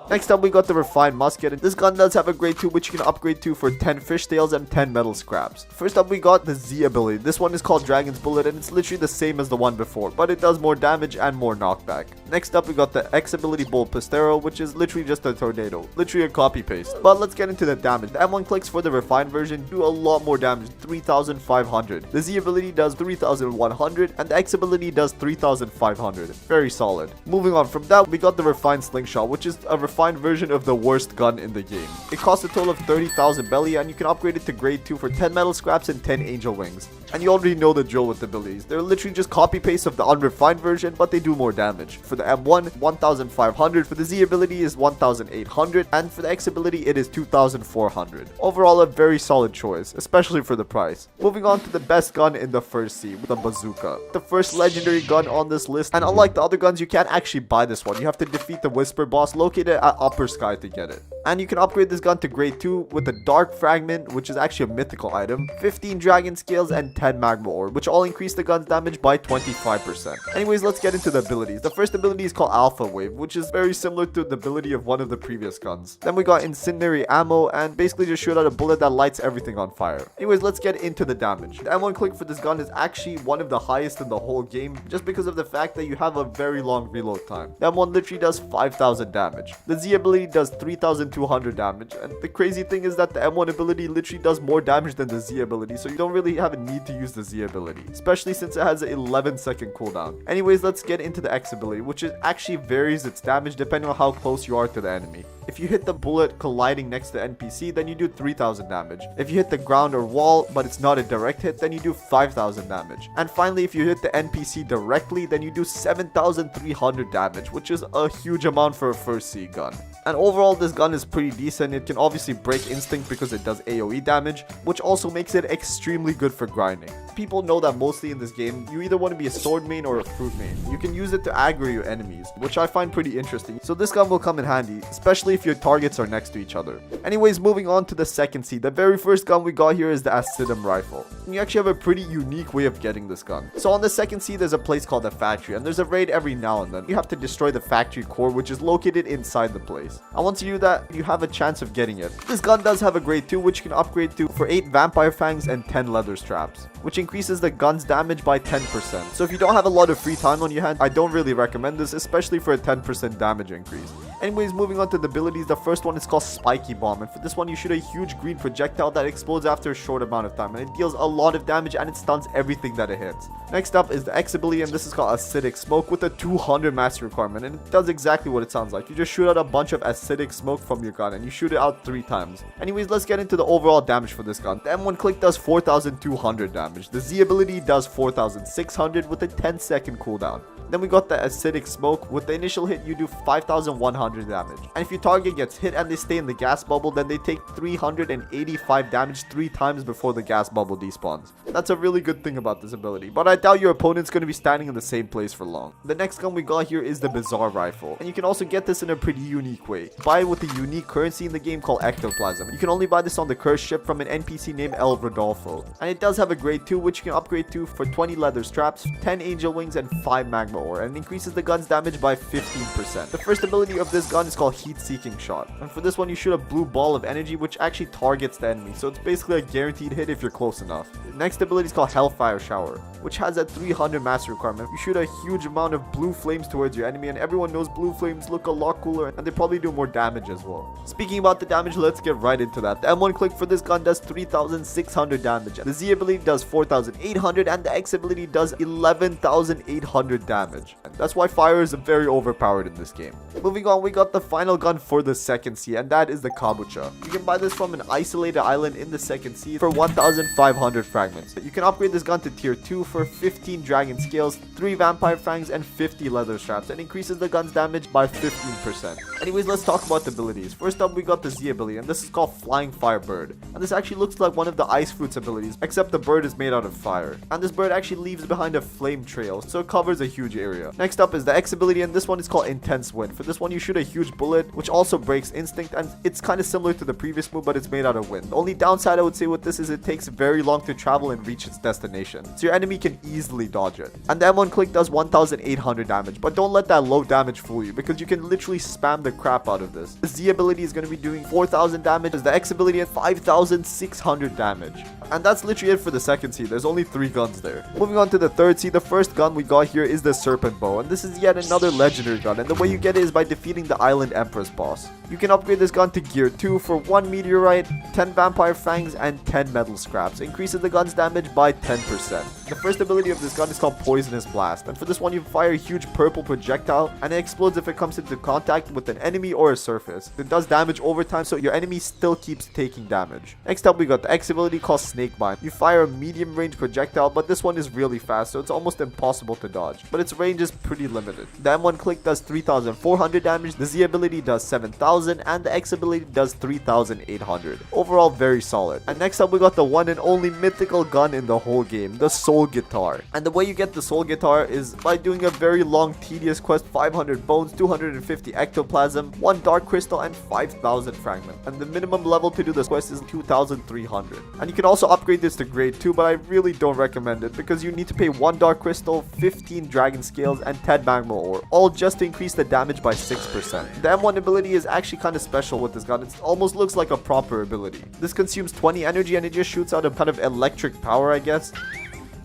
Next up, we got the refined musket, and this gun does have a grade 2, which you can upgrade to for 10 fishtails and 10 metal scraps. First up, we got the Z ability. This one is called Dragon's Bullet, and it's literally the same as the one before, but it does more damage and more knockback. Next up, we got the X ability Bold Pistero, which is literally just a tornado, literally a copy paste. But let's get into the damage. The M1 clicks for the refined version do a lot more damage, 3500. The Z ability does 3100, and the X ability does 3500. Very solid. Moving on from that, we got the refined slingshot, which is a refined version of the worst gun in the game. It costs a total of 30,000 belly, and you can upgrade it to grade 2 for 10 metal scraps and 10 angel wings. And you already know the drill with the abilities. They're literally just copy paste of the unrefined version, but they do more damage. For the M1, 1500. For the Z ability is 1800, and for the X ability it is 2400. Overall, a very solid choice, especially for the price. Moving on to the best gun in the first C, the bazooka. The first legendary gun on this list, and unlike the other guns, you can't actually buy this one. You have to defeat the Whisper boss located at Upper Sky to get it. And you can upgrade this gun to grade 2 with a dark fragment, which is actually a mythical item, 15 dragon scales, and 10 magma ore, which all increase the gun's damage by 25%. Anyways, let's get into the abilities. The first ability is called Alpha Wave, which is very similar to the ability of one of the previous guns. Then we got incendiary ammo, and basically just shoot out a bullet that lights everything on fire. Anyways, let's get into the damage. The M1 click for this gun is actually one of the highest in the whole game, just because of the fact that you have a very long reload time. The M1 literally does 5000 damage. The Z ability does 3200 damage, and the crazy thing is that the M1 ability literally does more damage than the Z ability, so you don't really have a need to use the Z ability, especially since it has an 11-second cooldown. Anyways, let's get into the X ability, which is actually varies its damage depending on how close you are to the enemy. If you hit the bullet colliding next to the NPC, then you do 3000 damage. If you hit the ground or wall, but it's not a direct hit, then you do 5000 damage. And finally, if you hit the NPC directly, then you do 7300 damage, which is a huge amount for a first C gun. And overall, this gun is pretty decent. It can obviously break instinct because it does AoE damage, which also makes it extremely good for grinding. People know that mostly in this game, you either want to be a sword main or a fruit main. You can use it to aggro your enemies, which I find pretty interesting. So this gun will come in handy, especially if if your targets are next to each other. Anyways, moving on to the second seed. The very first gun we got here is the Acidum rifle. And you actually have a pretty unique way of getting this gun. So on the second seed, there's a place called the factory, and there's a raid every now and then. You have to destroy the factory core, which is located inside the place. And once you do that, you have a chance of getting it. This gun does have a grade 2, which you can upgrade to for 8 vampire fangs and 10 leather straps, which increases the gun's damage by 10%. So if you don't have a lot of free time on your hand, I don't really recommend this, especially for a 10% damage increase. Anyways, moving on to the abilities, the first one is called Spiky Bomb, and for this one you shoot a huge green projectile that explodes after a short amount of time, and it deals a lot of damage and it stuns everything that it hits. Next up is the X ability, and this is called Acidic Smoke with a 200 mastery requirement, and it does exactly what it sounds like. You just shoot out a bunch of acidic smoke from your gun and you shoot it out 3 times. Anyways, let's get into the overall damage for this gun. The M1 click does 4,200 damage. The Z ability does 4,600 with a 10-second cooldown. Then we got the Acidic Smoke. With the initial hit, you do 5,100 damage. And if your target gets hit and they stay in the gas bubble, then they take 385 damage 3 times before the gas bubble despawns. That's a really good thing about this ability, but I doubt your opponent's going to be standing in the same place for long. The next gun we got here is the Bizarre Rifle, and you can also get this in a pretty unique way. Buy it with a unique currency in the game called Ectoplasm. You can only buy this on the cursed ship from an NPC named El Rodolfo. And it does have a grade 2, which you can upgrade to for 20 leather straps, 10 angel wings, and 5 magma ore, and increases the gun's damage by 15%. The first ability of this gun is called Heat Seeking Shot, and for this one you shoot a blue ball of energy which actually targets the enemy, so it's basically a guaranteed hit if you're close enough. The next ability is called Hellfire Shower, which has a 300 mastery requirement. You shoot a huge amount of blue flames towards your enemy, and everyone knows blue flames look a lot cooler and they probably do more damage as well. Speaking about the damage, let's get right into that. The M1 click for this gun does 3,600 damage, the Z ability does 4,800, and the X ability does 11,800 damage. And that's why fire is very overpowered in this game. Moving on, we got the final gun for the second sea, and that is the Kabucha. You can buy this from an isolated island in the second sea for 1,500 fragments. You can upgrade this gun to tier 2 for 15 dragon scales, 3 vampire fangs, and 50 leather straps, and increases the gun's damage by 15%. Anyways, let's talk about the abilities. First up, we got the Z ability, and this is called Flying Fire Bird. And this actually looks like one of the Ice Fruit's abilities, except the bird is made out of fire. And this bird actually leaves behind a flame trail, so it covers a huge area. Next up is the X ability, and this one is called Intense Wind. For this one, you shoot a huge bullet, which also breaks instinct, and it's kind of similar to the previous move, but it's made out of wind. The only downside I would say with this is it takes very long to travel and reach its destination, so your enemy can easily dodge it. And the M1 click does 1,800 damage, but don't let that low damage fool you, because you can literally spam the crap out of this. The Z ability is going to be doing 4,000 damage, the X ability at 5,600 damage. And that's literally it for the second seed. There's only 3 guns there. Moving on to the third seed, the first gun we got here is the Serpent Bow, and this is yet another legendary gun, and the way you get it is by defeating the Island Empress boss. You can upgrade this gun to gear 2 for 1 meteorite, 10 vampire fangs, and 10 metal scraps. It increases the gun's damage by 10%. The first ability of this gun is called Poisonous Blast, and for this one you fire a huge purple projectile, and it explodes if it comes into contact with an enemy or a surface. It does damage over time, so your enemy still keeps taking damage. Next up, we got the X ability called Snakebite. You fire a medium range projectile, but this one is really fast, so it's almost impossible to dodge, but its range is pretty limited. The M1 click does 3,400 damage, the Z ability does 7,000, and the X ability does 3,800. Overall, very solid. And next up, we got the one and only mythical gun in the whole game, the Soul Guitar. And the way you get the Soul Guitar is by doing a very long, tedious quest: 500 bones, 250 ectoplasm, 1 dark crystal, and 5,000 fragment. And the minimum level to do this quest is 2,300. And you can also upgrade this to grade 2, but I really don't recommend it because you need to pay 1 dark crystal, 15 dragon scales, and 10 magma ore, all just to increase the damage by 6%. The M1 ability is actually kind of special with this gun. It almost looks like a proper ability. This consumes 20 energy and it just shoots out a kind of electric power, I guess.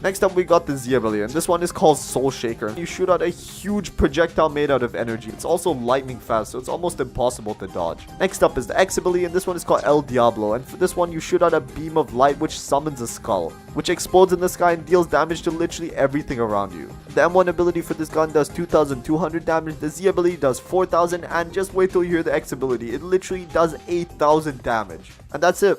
Next up, we got the Z ability, and this one is called Soul Shaker. You shoot out a huge projectile made out of energy. It's also lightning fast, so it's almost impossible to dodge. Next up is the X ability, and this one is called El Diablo, and for this one you shoot out a beam of light which summons a skull, which explodes in the sky and deals damage to literally everything around you. The M1 ability for this gun does 2,200 damage, the Z ability does 4,000, and just wait till you hear the X ability. It literally does 8,000 damage. And that's it.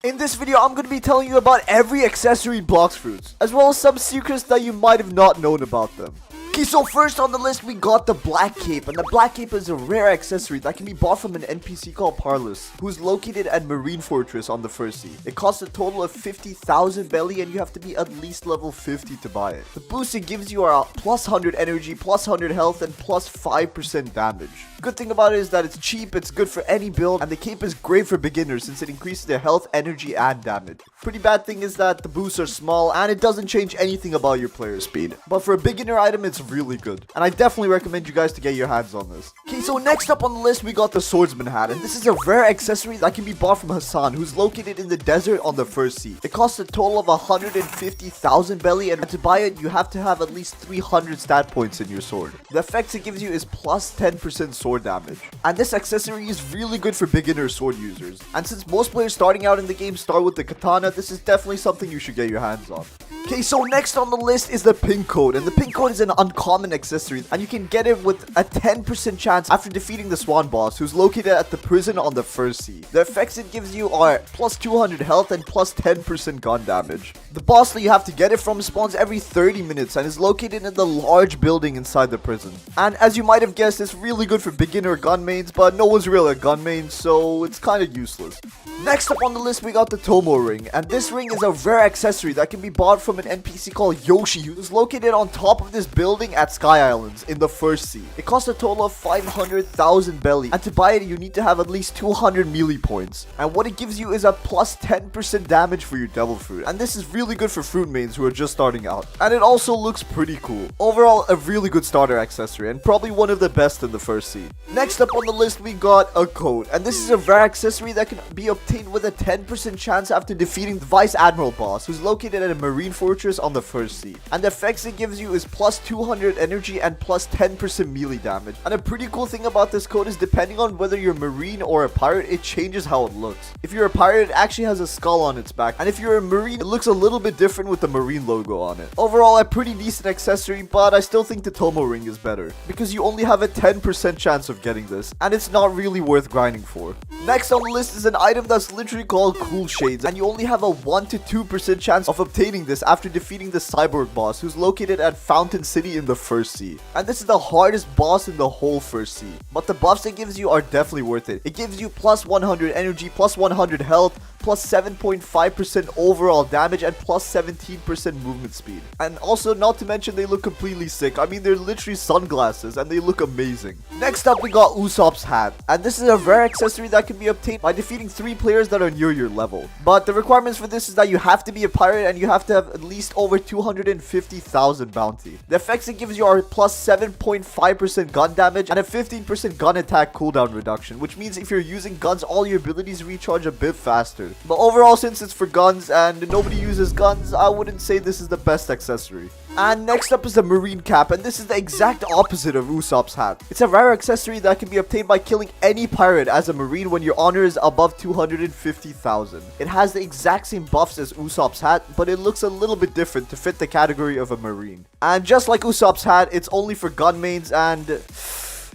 In this video, I'm going to be telling you about every accessory in Blox fruits, as well as some secrets that you might have not known about them. Okay, so first on the list, we got the Black Cape. And the Black Cape is a rare accessory that can be bought from an NPC called Parlous, who's located at Marine Fortress on the first sea. It costs a total of 50,000 belly, and you have to be at least level 50 to buy it. The boost it gives you are plus 100 energy, plus 100 health, and plus 5% damage. Good thing about it is that it's cheap, it's good for any build, and the cape is great for beginners since it increases their health, energy, and damage. Pretty bad thing is that the boosts are small, and it doesn't change anything about your player speed. But for a beginner item, it's really good. And I definitely recommend you guys to get your hands on this. Okay, so next up on the list, we got the Swordsman hat. And this is a rare accessory that can be bought from Hassan, who's located in the desert on the first sea. It costs a total of 150,000 belly, and to buy it, you have to have at least 300 stat points in your sword. The effects it gives you is plus 10% sword damage. And this accessory is really good for beginner sword users. And since most players starting out in the game start with the katana, this is definitely something you should get your hands on. Okay, so next on the list is the pink coat, and the pink coat is an uncommon accessory, and you can get it with a 10% chance after defeating the Swan boss, who's located at the prison on the first sea. The effects it gives you are plus 200 health and plus 10% gun damage. The boss that you have to get it from spawns every 30 minutes and is located in the large building inside the prison. And as you might have guessed, it's really good for beginner gun mains, but no one's really a gun main, so it's kind of useless. Next up on the list, we got the Tomo ring, and this ring is a rare accessory that can be bought from an NPC called Yoshi, who's located on top of this building at Sky Islands in the first sea. It costs a total of 500,000 belly, and to buy it, you need to have at least 200 melee points. And what it gives you is a plus 10% damage for your devil fruit, and this is really good for fruit mains who are just starting out. And it also looks pretty cool. Overall, a really good starter accessory, and probably one of the best in the first sea. Next up on the list, we got a coat, and this is a rare accessory that can be obtained with a 10% chance after defeating the Vice Admiral boss, who's located at a Marine Fortress on the first sea. And the effects it gives you is plus 200 energy and plus 10% melee damage. And a pretty cool thing about this coat is depending on whether you're Marine or a pirate, it changes how it looks. If you're a pirate, it actually has a skull on its back, and if you're a Marine, it looks a little bit different with the Marine logo on it. Overall, a pretty decent accessory, but I still think the Tomo ring is better, because you only have a 10% chance of getting this, and it's not really worth grinding for. Next on the list is an item that's literally called Cool Shades, and you only have a 1 to 2% chance of obtaining this after defeating the Cyborg boss, who's located at Fountain City in the first sea. And this is the hardest boss in the whole first sea, but the buffs it gives you are definitely worth it. It gives you plus 100 energy, plus 100 health, plus 7.5% overall damage, and plus 17% movement speed. And also, not to mention, they look completely sick. I mean, they're literally sunglasses and they look amazing. Next up, we got Usopp's hat, and this is a rare accessory that can be obtained by defeating 3 players that are near your level. But the requirements for this is that you have to be a pirate and you have to have at least over 250,000 bounty. The effects it gives you are plus 7.5% gun damage and a 15% gun attack cooldown reduction, which means if you're using guns, all your abilities recharge a bit faster. But overall, since it's for guns and nobody uses guns, I wouldn't say this is the best accessory. And next up is the Marine Cap, and this is the exact opposite of Usopp's hat. It's a rare accessory that can be obtained by killing any pirate as a Marine when your honor is above 250,000. It has the exact same buffs as Usopp's hat, but it looks a little bit different to fit the category of a Marine. And just like Usopp's hat, it's only for gun mains, and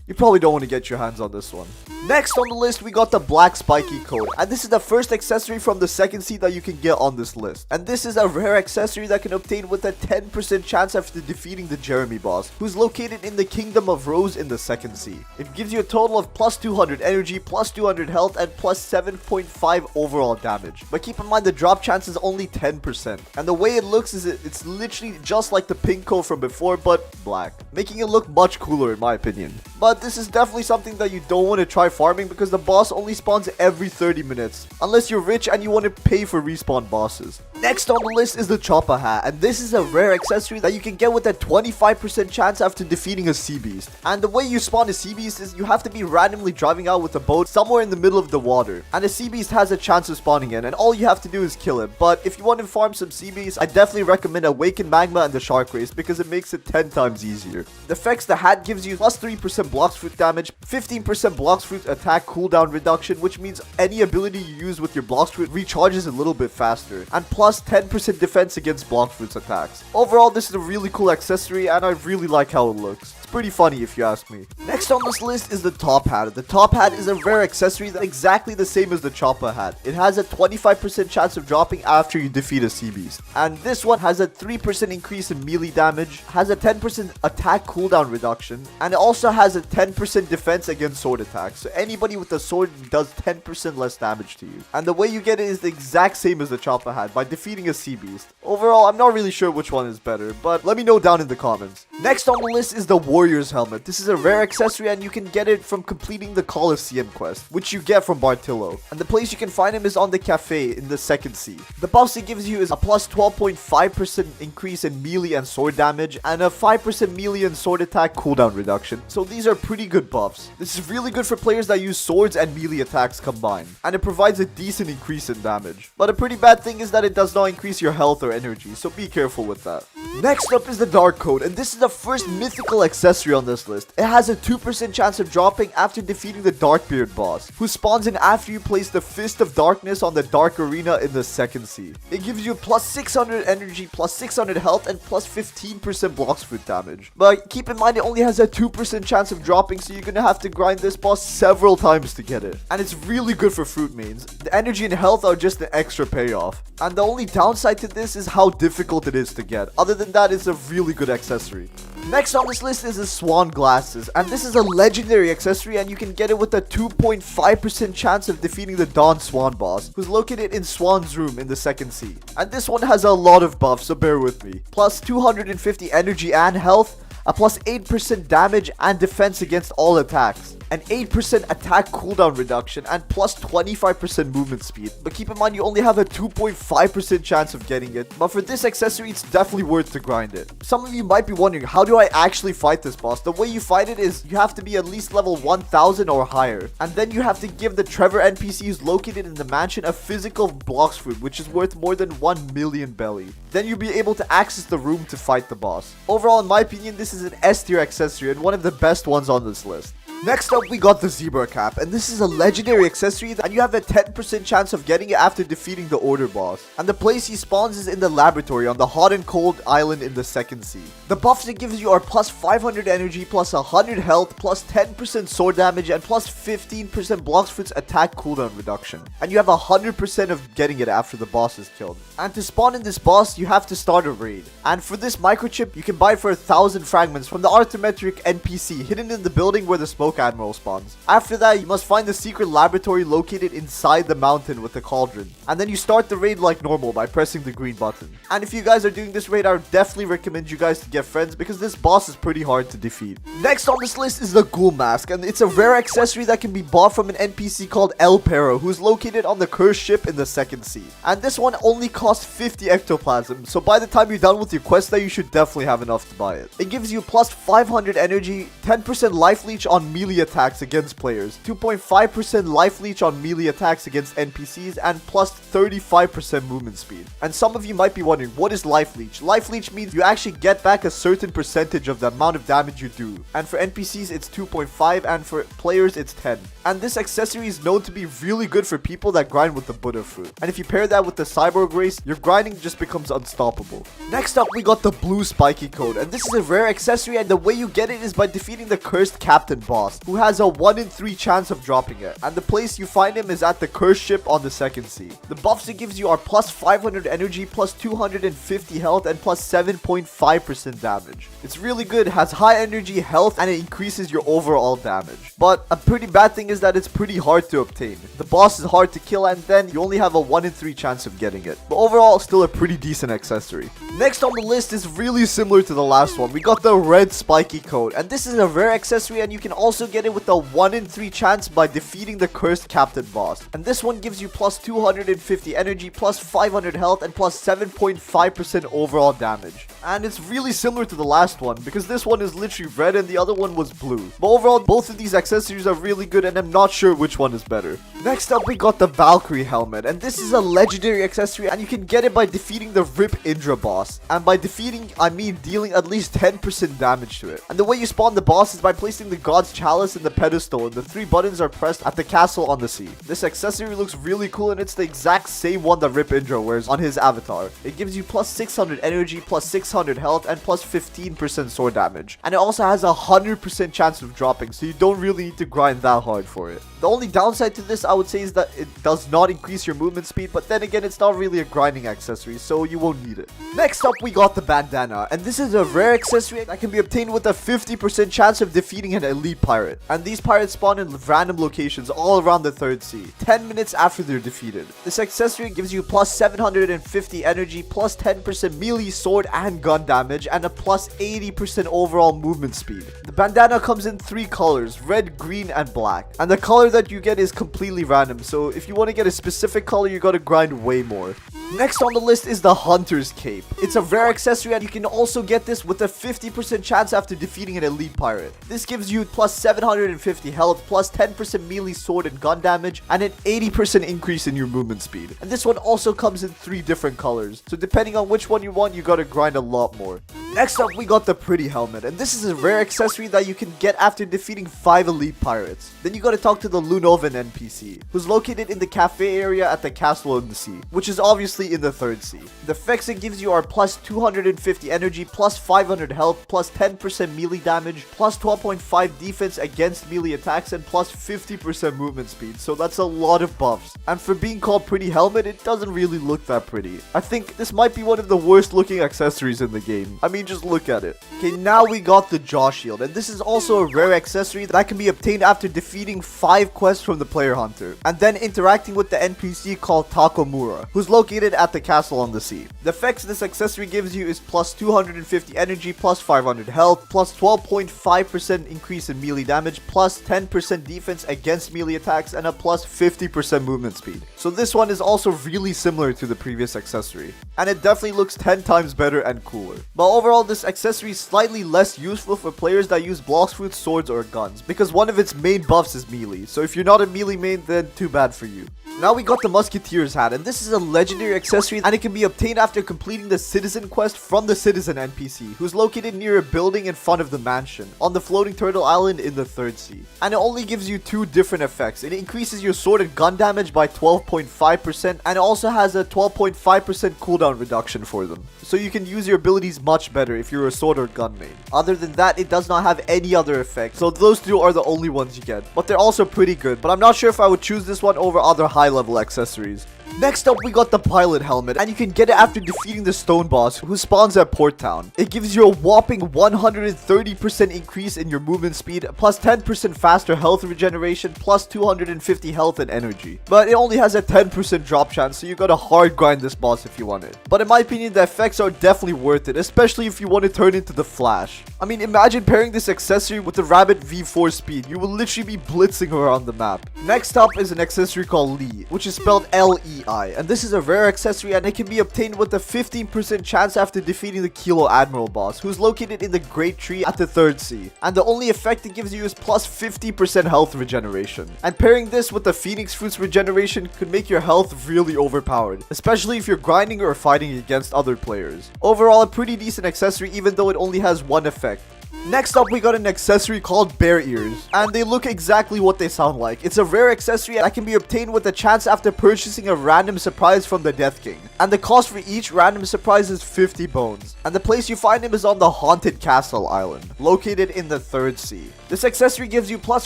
you probably don't want to get your hands on this one. Next on the list, we got the Black Spiky Coat, and this is the first accessory from the second sea that you can get on this list. And this is a rare accessory that can obtain with a 10% chance after defeating the Jeremy boss, who's located in the Kingdom of Rose in the second sea. It gives you a total of plus 200 energy, plus 200 health, and plus 7.5 overall damage. But keep in mind, the drop chance is only 10%. And the way it looks is it's literally just like the pink coat from before, but black, making it look much cooler in my opinion. But this is definitely something that you don't want to try farming because the boss only spawns every 30 minutes, unless you're rich and you want to pay for respawn bosses. Next on the list is the Chopper hat, and this is a rare accessory that you can get with a 25% chance after defeating a sea beast. And the way you spawn a sea beast is you have to be randomly driving out with a boat somewhere in the middle of the water, and a sea beast has a chance of spawning in, and all you have to do is kill it. But if you want to farm some sea beasts, I definitely recommend Awaken Magma and the Shark Race because it makes it 10 times easier. The effects the hat gives you plus 3% Blox fruit damage, 15% Blox fruit attack cooldown reduction, which means any ability you use with your Blox fruit recharges a little bit faster, and plus 10% defense against Blox fruit's attacks. Overall, this is a really cool accessory and I really like how it looks. It's pretty funny if you ask me. Next on this list is the top hat. The top hat is a rare accessory that's exactly the same as the chopper hat. It has a 25% chance of dropping after you defeat a sea beast. And this one has a 3% increase in melee damage, has a 10% attack cooldown reduction, and it also has a 10% defense against sword attacks. So anybody with a sword does 10% less damage to you. And the way you get it is the exact same as the chopper hat, by defeating a sea beast. Overall, I'm not really sure which one is better, but let me know down in the comments. Next on the list is the warrior's helmet. This is a rare accessory and you can get it from completing the Colosseum quest, which you get from Bartillo. And the place you can find him is on the cafe in the second sea. The buffs it gives you is a plus 12.5% increase in melee and sword damage, and a 5% melee and sword attack cooldown reduction. So these are pretty good buffs. This is really good for players that use swords and melee attacks combined, and it provides a decent increase in damage. But a pretty bad thing is that it does not increase your health or energy, so be careful with that. Next up is the dark coat, and this is the first mythical accessory on this list. It has a 2% chance of dropping after defeating the Darkbeard boss, who spawns in after you place the Fist of Darkness on the Dark Arena in the second sea. It gives you plus 600 energy, plus 600 health, and plus 15% Blox fruit damage. But keep in mind it only has a 2% chance of dropping, so you're gonna have to grind this boss several times to get it. And it's really good for fruit mains. The energy and health are just an extra payoff. And the only downside to this is how difficult it is to get. Other than that, it's a really good accessory. Next on this list is the Swan Glasses, and this is a legendary accessory and you can get it with a 2.5% chance of defeating the Dawn Swan boss, who's located in Swan's room in the second sea. And this one has a lot of buffs, so bear with me. Plus 250 energy and health, a plus 8% damage and defense against all attacks, an 8% attack cooldown reduction, and plus 25% movement speed. But keep in mind you only have a 2.5% chance of getting it, but for this accessory it's definitely worth to grind it. Some of you might be wondering, how do I actually fight this boss? The way you fight it is you have to be at least level 1000 or higher, and then you have to give the Trevor NPCs located in the mansion a physical Blox fruit, which is worth more than 1 million belly. Then you'll be able to access the room to fight the boss. Overall, in my opinion, this is an S tier accessory and one of the best ones on this list. Next up, we got the Zebra Cap, and this is a legendary accessory and you have a 10% chance of getting it after defeating the Order boss. And the place he spawns is in the laboratory on the hot and cold island in the second sea. The buffs it gives you are plus 500 energy, plus 100 health, plus 10% sword damage, and plus 15% Blox fruit's attack cooldown reduction. And you have 100% of getting it after the boss is killed. And to spawn in this boss, you have to start a raid. And for this microchip, you can buy it for 1,000 fragments from the Arthrometric NPC hidden in the building where the Smoke Admiral spawns. After that, you must find the secret laboratory located inside the mountain with the cauldron. And then you start the raid like normal by pressing the green button. And if you guys are doing this raid, I would definitely recommend you guys to get friends because this boss is pretty hard to defeat. Next on this list is the Ghoul Mask, and it's a rare accessory that can be bought from an NPC called El Perro, who's located on the cursed ship in the second sea. And this one only costs 50 ectoplasm, so by the time you're done with your quest there, you should definitely have enough to buy it. It gives you plus 500 energy, 10% life leech on melee attacks against players, 2.5% life leech on melee attacks against NPCs, and plus 35% movement speed. And some of you might be wondering, what is life leech? Life leech means you actually get back a certain percentage of the amount of damage you do. And for NPCs it's 2.5 and for players it's 10. And this accessory is known to be really good for people that grind with the Buddha fruit. And if you pair that with the Cyborg race, your grinding just becomes unstoppable. Next up, we got the Blue Spiky Coat, and this is a rare accessory and the way you get it is by defeating the Cursed Captain boss, who has a 1 in 3 chance of dropping it. And the place you find him is at the Cursed ship on the second sea. The buffs it gives you are plus 500 energy, plus 250 health, and plus 7.5% damage. It's really good, has high energy, health, and it increases your overall damage. But a pretty bad thing is that it's pretty hard to obtain. The boss is hard to kill and then you only have a 1 in 3 chance of getting it. But overall, still a pretty decent accessory. Next on the list is really similar to the last one. We got the Red Spiky Coat, and this is a rare accessory and you can also get it with a 1 in 3 chance by defeating the Cursed Captain boss. And this one gives you plus 250 energy, plus 500 health, and plus 7.5% overall damage. And it's really similar to the last one because this one is literally red and the other one was blue. But overall, both of these accessories are really good and I'm not sure which one is better. Next up, we got the Valkyrie helmet, and this is a legendary accessory and you can get it by defeating the Rip Indra boss. And by defeating, I mean dealing at least 10% 100% damage to it. And the way you spawn the boss is by placing the God's Chalice in the pedestal, and the 3 buttons are pressed at the castle on the sea. This accessory looks really cool, and it's the exact same one that Rip Indra wears on his avatar. It gives you plus 600 energy, plus 600 health, and plus 15% sword damage. And it also has a 100% chance of dropping, so you don't really need to grind that hard for it. The only downside to this, I would say, is that it does not increase your movement speed, but then again, it's not really a grinding accessory, so you won't need it. Next up, we got the bandana, and this is a rare accessory that can be obtained with a 50% chance of defeating an elite pirate. And these pirates spawn in random locations all around the 3rd sea, 10 minutes after they're defeated. This accessory gives you plus 750 energy, plus 10% melee sword and gun damage, and a plus 80% overall movement speed. The bandana comes in 3 colors, red, green, and black. And the color that you get is completely random, so if you want to get a specific color, you gotta grind way more. Next on the list is the Hunter's Cape. It's a rare accessory, and you can also get this with a 50% chance after defeating an elite pirate. This gives you plus 750 health, plus 10% melee sword and gun damage, and an 80% increase in your movement speed. And this one also comes in 3 different colors, so depending on which one you want, you gotta grind a lot more. Next up, we got the Pretty Helmet, and this is a rare accessory that you can get after defeating 5 elite pirates. Then you gotta talk to the Lunovan NPC, who's located in the cafe area at the castle in the sea, which is obviously in the 3rd sea. The effects it gives you are plus 250 energy, plus 500 health, plus 10% melee damage, plus 12.5 defense against melee attacks, and plus 50% movement speed, so that's a lot of buffs. And for being called Pretty Helmet, it doesn't really look that pretty. I think this might be one of the worst looking accessories in the game. I mean, just look at it. Okay, now we got the Jaw Shield, and this is also a rare accessory that can be obtained after defeating 5 quests from the player hunter, and then interacting with the NPC called Takomura, who's located at the castle on the sea. The effects this accessory gives you is plus 250 energy, plus 500 health, plus 12.5% increase in melee damage, plus 10% defense against melee attacks, and a plus 50% movement speed. So this one is also really similar to the previous accessory, and it definitely looks 10 times better and cooler. But overall, this accessory is slightly less useful for players that use Blox with swords or guns, because one of its main buffs is melee. So if you're not a melee main, then too bad for you. Now we got the Musketeer's Hat, and this is a legendary accessory, and it can be obtained after completing the Citizen quest from the Citizen NPC, who's located near a building in front of the mansion, on the floating turtle island in the 3rd sea. And it only gives you 2 different effects. It increases your sword and gun damage by 12.5%, and it also has a 12.5% cooldown reduction for them. So you can use your abilities much better if you're a sword or gun main. Other than that, it does not have any other effects, so those 2 are the only ones you get. But they're also pretty good, but I'm not sure if I would choose this one over other high-level accessories. Next up, we got the Pilot Helmet, and you can get it after defeating the Stone Boss, who spawns at Port Town. It gives you a whopping 130% increase in your movement speed, plus 10% faster health regeneration, plus 250 health and energy. But it only has a 10% drop chance, so you gotta hard grind this boss if you want it. But in my opinion, the effects are definitely worth it, especially if you want to turn into the Flash. I mean, imagine pairing this accessory with the Rabbit V4 speed. You will literally be blitzing around the map. Next up is an accessory called Lee, which is spelled L-E. And this is a rare accessory, and it can be obtained with a 15% chance after defeating the Kilo Admiral boss, who's located in the Great Tree at the 3rd sea. And the only effect it gives you is plus 50% health regeneration. And pairing this with the Phoenix Fruits regeneration could make your health really overpowered, especially if you're grinding or fighting against other players. Overall, a pretty decent accessory, even though it only has 1 effect. Next up, we got an accessory called Bear Ears, and they look exactly what they sound like. It's a rare accessory that can be obtained with a chance after purchasing a random surprise from the Death King. And the cost for each random surprise is 50 bones. And the place you find him is on the Haunted Castle Island, located in the 3rd sea. This accessory gives you plus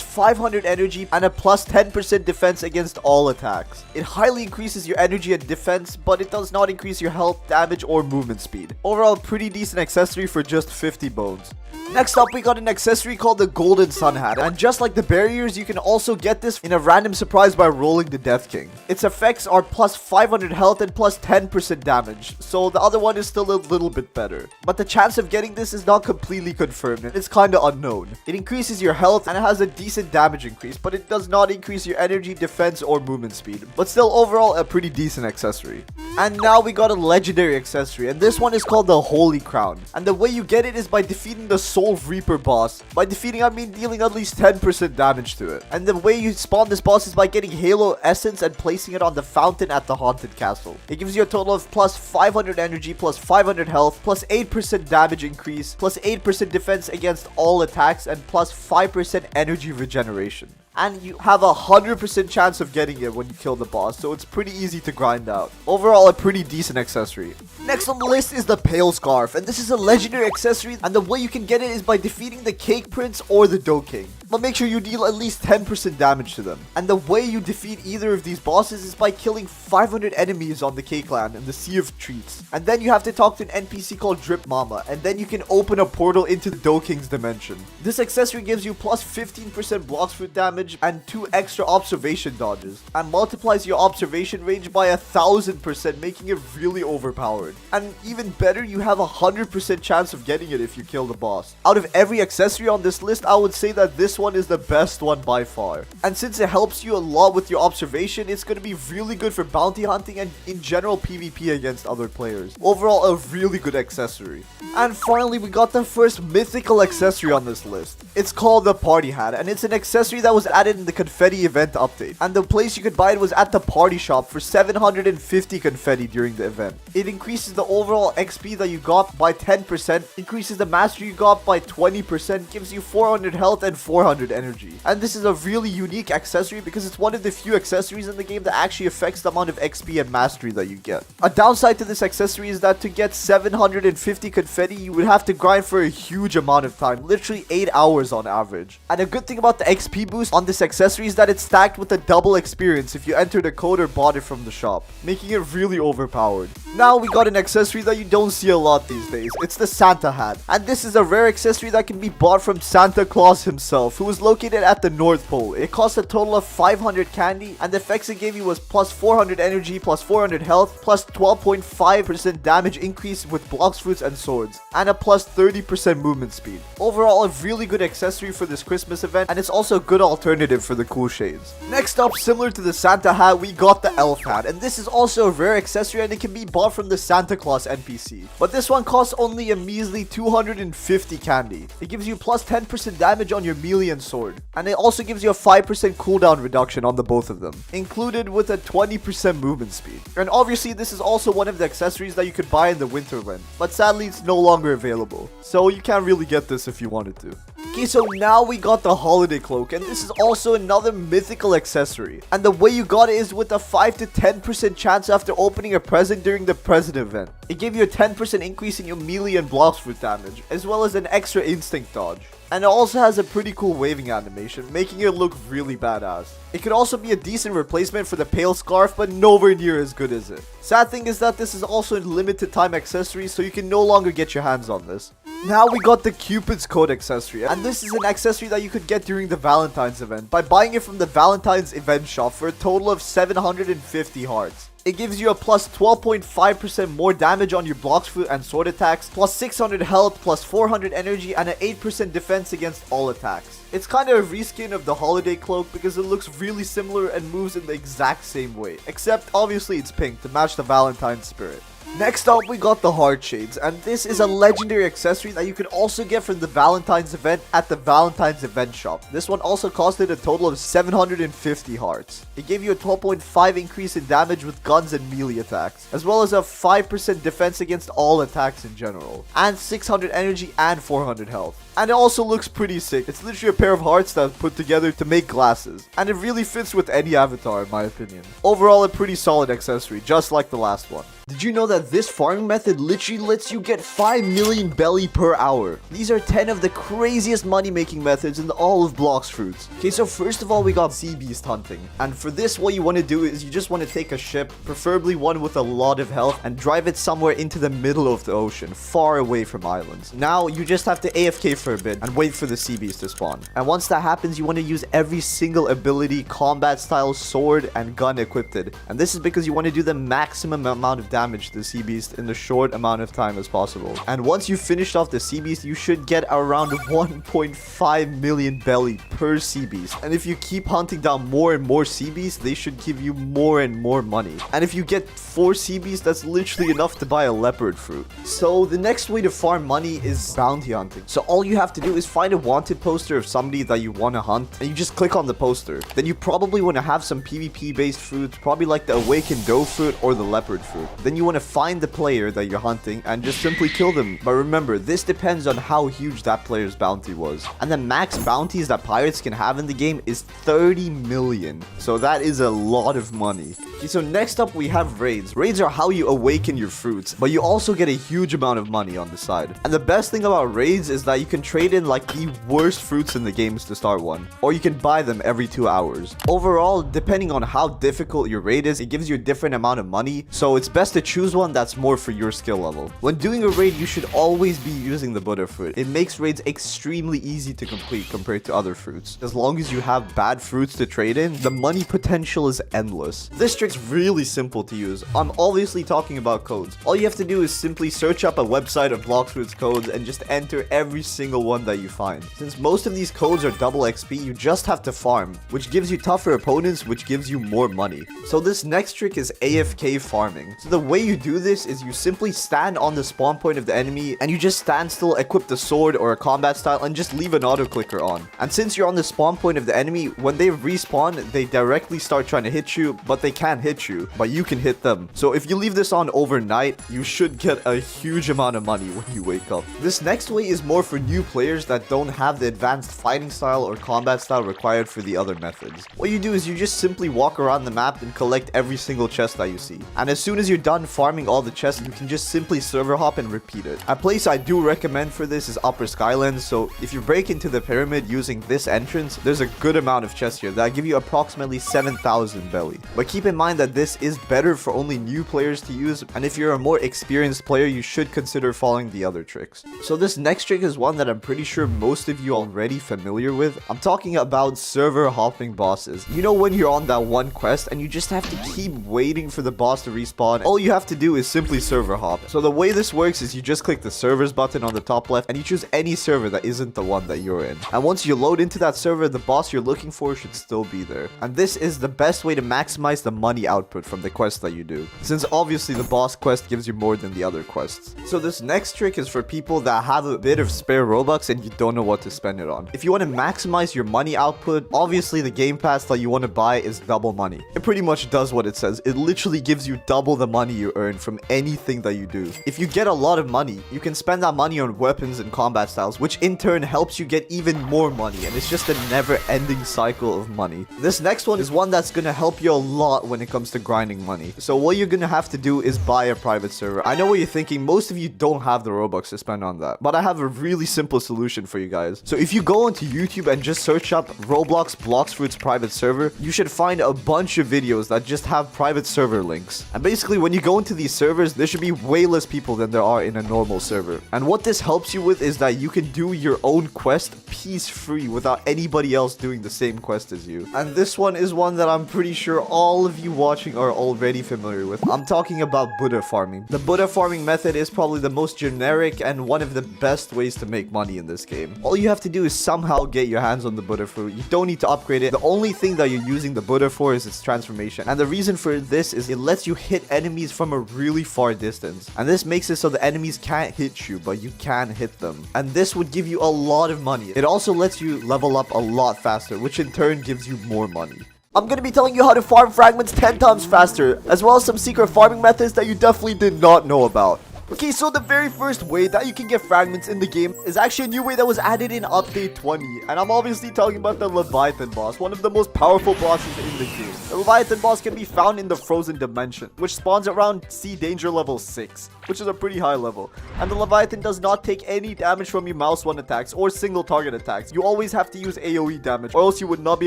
500 energy and a plus 10% defense against all attacks. It highly increases your energy and defense, but it does not increase your health, damage, or movement speed. Overall, pretty decent accessory for just 50 bones. Next up, we got an accessory called the Golden Sun Hat, and just like the barriers, you can also get this in a random surprise by rolling the Death King. Its effects are plus 500 health and plus 10% damage, so the other one is still a little bit better. But the chance of getting this is not completely confirmed, and it's kinda unknown. It increases your health and it has a decent damage increase, but it does not increase your energy, defense, or movement speed. But still, overall, a pretty decent accessory. And now we got a legendary accessory, and this one is called the Holy Crown. And the way you get it is by defeating the the Soul Reaper boss. By defeating, I mean dealing at least 10% damage to it. And the way you spawn this boss is by getting Halo Essence and placing it on the fountain at the Haunted Castle. It gives you a total of plus 500 energy, plus 500 health, plus 8% damage increase, plus 8% defense against all attacks, and plus 5% energy regeneration. And you have a 100% chance of getting it when you kill the boss, so it's pretty easy to grind out. Overall, a pretty decent accessory. Next on the list is the Pale Scarf, and this is a legendary accessory, and the way you can get it is by defeating the Cake Prince or the Dough King. But make sure you deal at least 10% damage to them. And the way you defeat either of these bosses is by killing 500 enemies on the Cake Land in the Sea of Treats. And then you have to talk to an NPC called Drip Mama, and then you can open a portal into the Dough King's dimension. This accessory gives you plus 15% Blox fruit damage and 2 extra observation dodges, and multiplies your observation range by 1000%, making it really overpowered. And even better, you have a 100% chance of getting it if you kill the boss. Out of every accessory on this list, I would say that this one is the best one by far. And since it helps you a lot with your observation, it's going to be really good for bounty hunting and in general PvP against other players. Overall, a really good accessory. And finally, we got the first mythical accessory on this list. It's called the Party Hat, and it's an accessory that was added in the confetti event update. And the place you could buy it was at the party shop for 750 confetti during the event. It increases the overall XP that you got by 10%, increases the mastery you got by 20%, gives you 400 health and 400 energy. And this is a really unique accessory because it's one of the few accessories in the game that actually affects the amount of XP and mastery that you get. A downside to this accessory is that to get 750 confetti, you would have to grind for a huge amount of time, literally 8 hours on average. And a good thing about the XP boost on this accessory is that it's stacked with a double experience if you enter the code or bought it from the shop, making it really overpowered. Now we got an accessory that you don't see a lot these days. It's the Santa Hat. And this is a rare accessory that can be bought from Santa Claus himself, who is located at the North Pole. It costs a total of 500 candy, and the effects it gave you was plus 400 energy, plus 400 health, plus 12.5% damage increase with blocks, fruits, and swords, and a plus 30% movement speed. Overall, a really good accessory for this Christmas event, and it's also a good alternative for the cool shades. Next up, similar to the Santa Hat, we got the Elf Hat, and this is also a rare accessory and it can be bought from the Santa Claus NPC. But this one costs only a measly 250 candy. It gives you plus 10% damage on your melee and sword, and it also gives you a 5% cooldown reduction on the both of them, included with a 20% movement speed. And obviously this is also one of the accessories that you could buy in the Winterland, but sadly it's no longer available, so you can't really get this if you wanted to. Okay, so now we got the Holiday Cloak, and this is also another mythical accessory. And the way you got it is with a 5 to 10% chance after opening a present during the present event. It gave you a 10% increase in your melee and blocks fruit damage, as well as an extra instinct dodge. And it also has a pretty cool waving animation, making it look really badass. It could also be a decent replacement for the Pale Scarf, but nowhere near as good as it. Sad thing is that this is also a limited time accessory, so you can no longer get your hands on this. Now we got the Cupid's Code accessory, and this is an accessory that you could get during the Valentine's event by buying it from the Valentine's event shop for a total of 750 hearts. It gives you a plus 12.5% more damage on your blocks, fruit, and sword attacks, plus 600 health, plus 400 energy, and an 8% defense against all attacks. It's kind of a reskin of the Holiday Cloak because it looks really similar and moves in the exact same way, except obviously it's pink to match the Valentine's spirit. Next up, we got the Heart Shades, and this is a legendary accessory that you can also get from the Valentine's event at the Valentine's event shop. This one also costed a total of 750 hearts. It gave you a 12.5 increase in damage with guns and melee attacks, as well as a 5% defense against all attacks in general, and 600 energy and 400 health. And it also looks pretty sick. It's literally a pair of hearts that are put together to make glasses, and it really fits with any avatar in my opinion. Overall, a pretty solid accessory, just like the last one. Did you know that this farming method literally lets you get 5 million belly per hour? These are 10 of the craziest money making methods in all of Blox fruits. Okay, so first of all, we got sea beast hunting. And for this, what you want to do is you just want to take a ship, preferably one with a lot of health, and drive it somewhere into the middle of the ocean, far away from islands. Now, you just have to AFK for a bit and wait for the sea beast to spawn. And once that happens, you want to use every single ability, combat style, sword, and gun equipped. And this is because you want to do the maximum amount of damage damage to the sea beast in a short amount of time as possible. And once you've finished off the sea beast, you should get around 1.5 million belly per sea beast. And if you keep hunting down more and more sea beasts, they should give you more and more money. And if you get 4 sea beasts, that's literally enough to buy a leopard fruit. So the next way to farm money is bounty hunting. So all you have to do is find a wanted poster of somebody that you want to hunt, and you just click on the poster. Then you probably want to have some PvP based fruits, probably like the awakened doe fruit or the leopard fruit. Then you want to find the player that you're hunting and just simply kill them. But remember, this depends on how huge that player's bounty was. And the max bounties that pirates can have in the game is 30 million. So that is a lot of money. Okay, so next up we have raids. Raids are how you awaken your fruits, but you also get a huge amount of money on the side. And the best thing about raids is that you can trade in like the worst fruits in the games to start one, or you can buy them every 2 hours. Overall, depending on how difficult your raid is, it gives you a different amount of money, so it's best to choose one that's more for your skill level. When doing a raid, you should always be using the Buddha fruit. It makes raids extremely easy to complete compared to other fruits. As long as you have bad fruits to trade in, the money potential is endless. This trick's really simple to use. I'm obviously talking about codes. All you have to do is simply search up a website of Blox fruits codes and just enter every single one that you find. Since most of these codes are double XP, you just have to farm, which gives you tougher opponents, which gives you more money. So this next trick is AFK farming. So the way you do this is you simply stand on the spawn point of the enemy and you just stand still, equip the sword or a combat style, and just leave an auto clicker on. And since you're on the spawn point of the enemy, when they respawn, they directly start trying to hit you, but they can't hit you, but you can hit them. So if you leave this on overnight, you should get a huge amount of money when you wake up. This next way is more for new players that don't have the advanced fighting style or combat style required for the other methods. What you do is you just simply walk around the map and collect every single chest that you see. And as soon as you're done farming all the chests, you can just simply server hop and repeat it. A place I do recommend for this is Upper Skylands. So if you break into the pyramid using this entrance, there's a good amount of chests here that give you approximately 7,000 belly. But keep in mind that this is better for only new players to use, and if you're a more experienced player, you should consider following the other tricks. So this next trick is one that I'm pretty sure most of you are already familiar with. I'm talking about server hopping bosses. You know when you're on that one quest and you just have to keep waiting for the boss to respawn, all you have to do is simply server hop. So the way this works is you just click the servers button on the top left and you choose any server that isn't the one that you're in. And once you load into that server, the boss you're looking for should still be there. And this is the best way to maximize the money output from the quest that you do, since obviously the boss quest gives you more than the other quests. So this next trick is for people that have a bit of spare Robux and you don't know what to spend it on. If you want to maximize your money output, obviously the game pass that you want to buy is double money. It pretty much does what it says. It literally gives you double the money you earn from anything that you do. If you get a lot of money, you can spend that money on weapons and combat styles, which in turn helps you get even more money, and it's just a never-ending cycle of money. This next one is one that's gonna help you a lot when it comes to grinding money. So what you're gonna have to do is buy a private server. I know what you're thinking, most of you don't have the Robux to spend on that, but I have a really simple solution for you guys. So if you go onto YouTube and just search up Roblox Blox Fruits private server, you should find a bunch of videos that just have private server links. And basically when you go into these servers, there should be way less people than there are in a normal server. And what this helps you with is that you can do your own quest piece-free without anybody else doing the same quest as you. And this one is one that I'm pretty sure all of you watching are already familiar with. I'm talking about Buddha farming. The Buddha farming method is probably the most generic and one of the best ways to make money in this game. All you have to do is somehow get your hands on the Buddha fruit. You don't need to upgrade it. The only thing that you're using the Buddha for is its transformation. And the reason for this is it lets you hit enemies from a really far distance. And this makes it so the enemies can't hit you, but you can hit them. And this would give you a lot of money. It also lets you level up a lot faster, which in turn gives you more money. I'm going to be telling you how to farm fragments 10 times faster, as well as some secret farming methods that you definitely did not know about. Okay, so the very first way that you can get fragments in the game is actually a new way that was added in update 20. And I'm obviously talking about the Leviathan boss, one of the most powerful bosses in the game. The Leviathan boss can be found in the frozen dimension, which spawns around sea danger level 6, which is a pretty high level. And the Leviathan does not take any damage from your mouse 1 attacks or single target attacks. You always have to use AoE damage, or else you would not be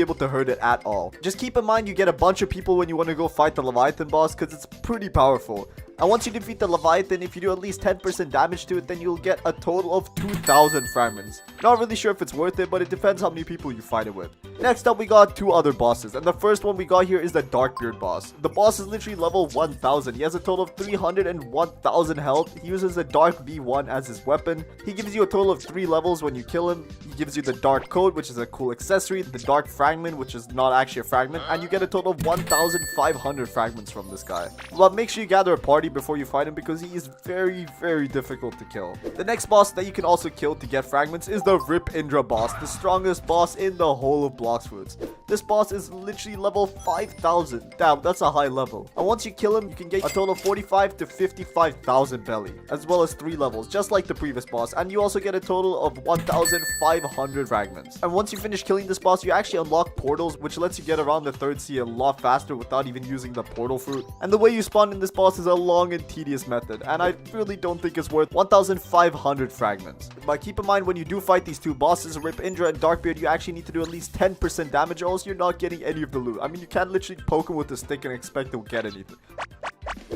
able to hurt it at all. Just keep in mind you get a bunch of people when you want to go fight the Leviathan boss, because it's pretty powerful. And once you defeat the Leviathan, if you do at least 10% damage to it, then you'll get a total of 2,000 fragments. Not really sure if it's worth it, but it depends how many people you fight it with. Next up, we got 2 other bosses, and the first one we got here is the Darkbeard boss. The boss is literally level 1000. He has a total of 301,000 health. He uses the Dark V1 as his weapon. He gives you a total of 3 levels when you kill him. He gives you the Dark Coat, which is a cool accessory, the Dark Fragment, which is not actually a fragment, and you get a total of 1,500 fragments from this guy. But make sure you gather a party before you fight him because he is very, very difficult to kill. The next boss that you can also kill to get fragments is the Rip Indra boss, the strongest boss in the whole of Blox Fruits. This boss is literally level 5,000. Damn, that's a high level. And once you kill him, you can get a total of 45 to 55,000 belly, as well as 3 levels, just like the previous boss. And you also get a total of 1,500 fragments. And once you finish killing this boss, you actually unlock portals, which lets you get around the 3rd sea a lot faster without even using the portal fruit. And the way you spawn in this boss is a long and tedious method, and I really don't think it's worth 1,500 fragments. But keep in mind, when you do fight these 2 bosses, Rip Indra and Darkbeard, you actually need to do at least 10% damage, or else you're not getting any of the loot. I mean, you can't literally poke him with a stick and expect to get anything.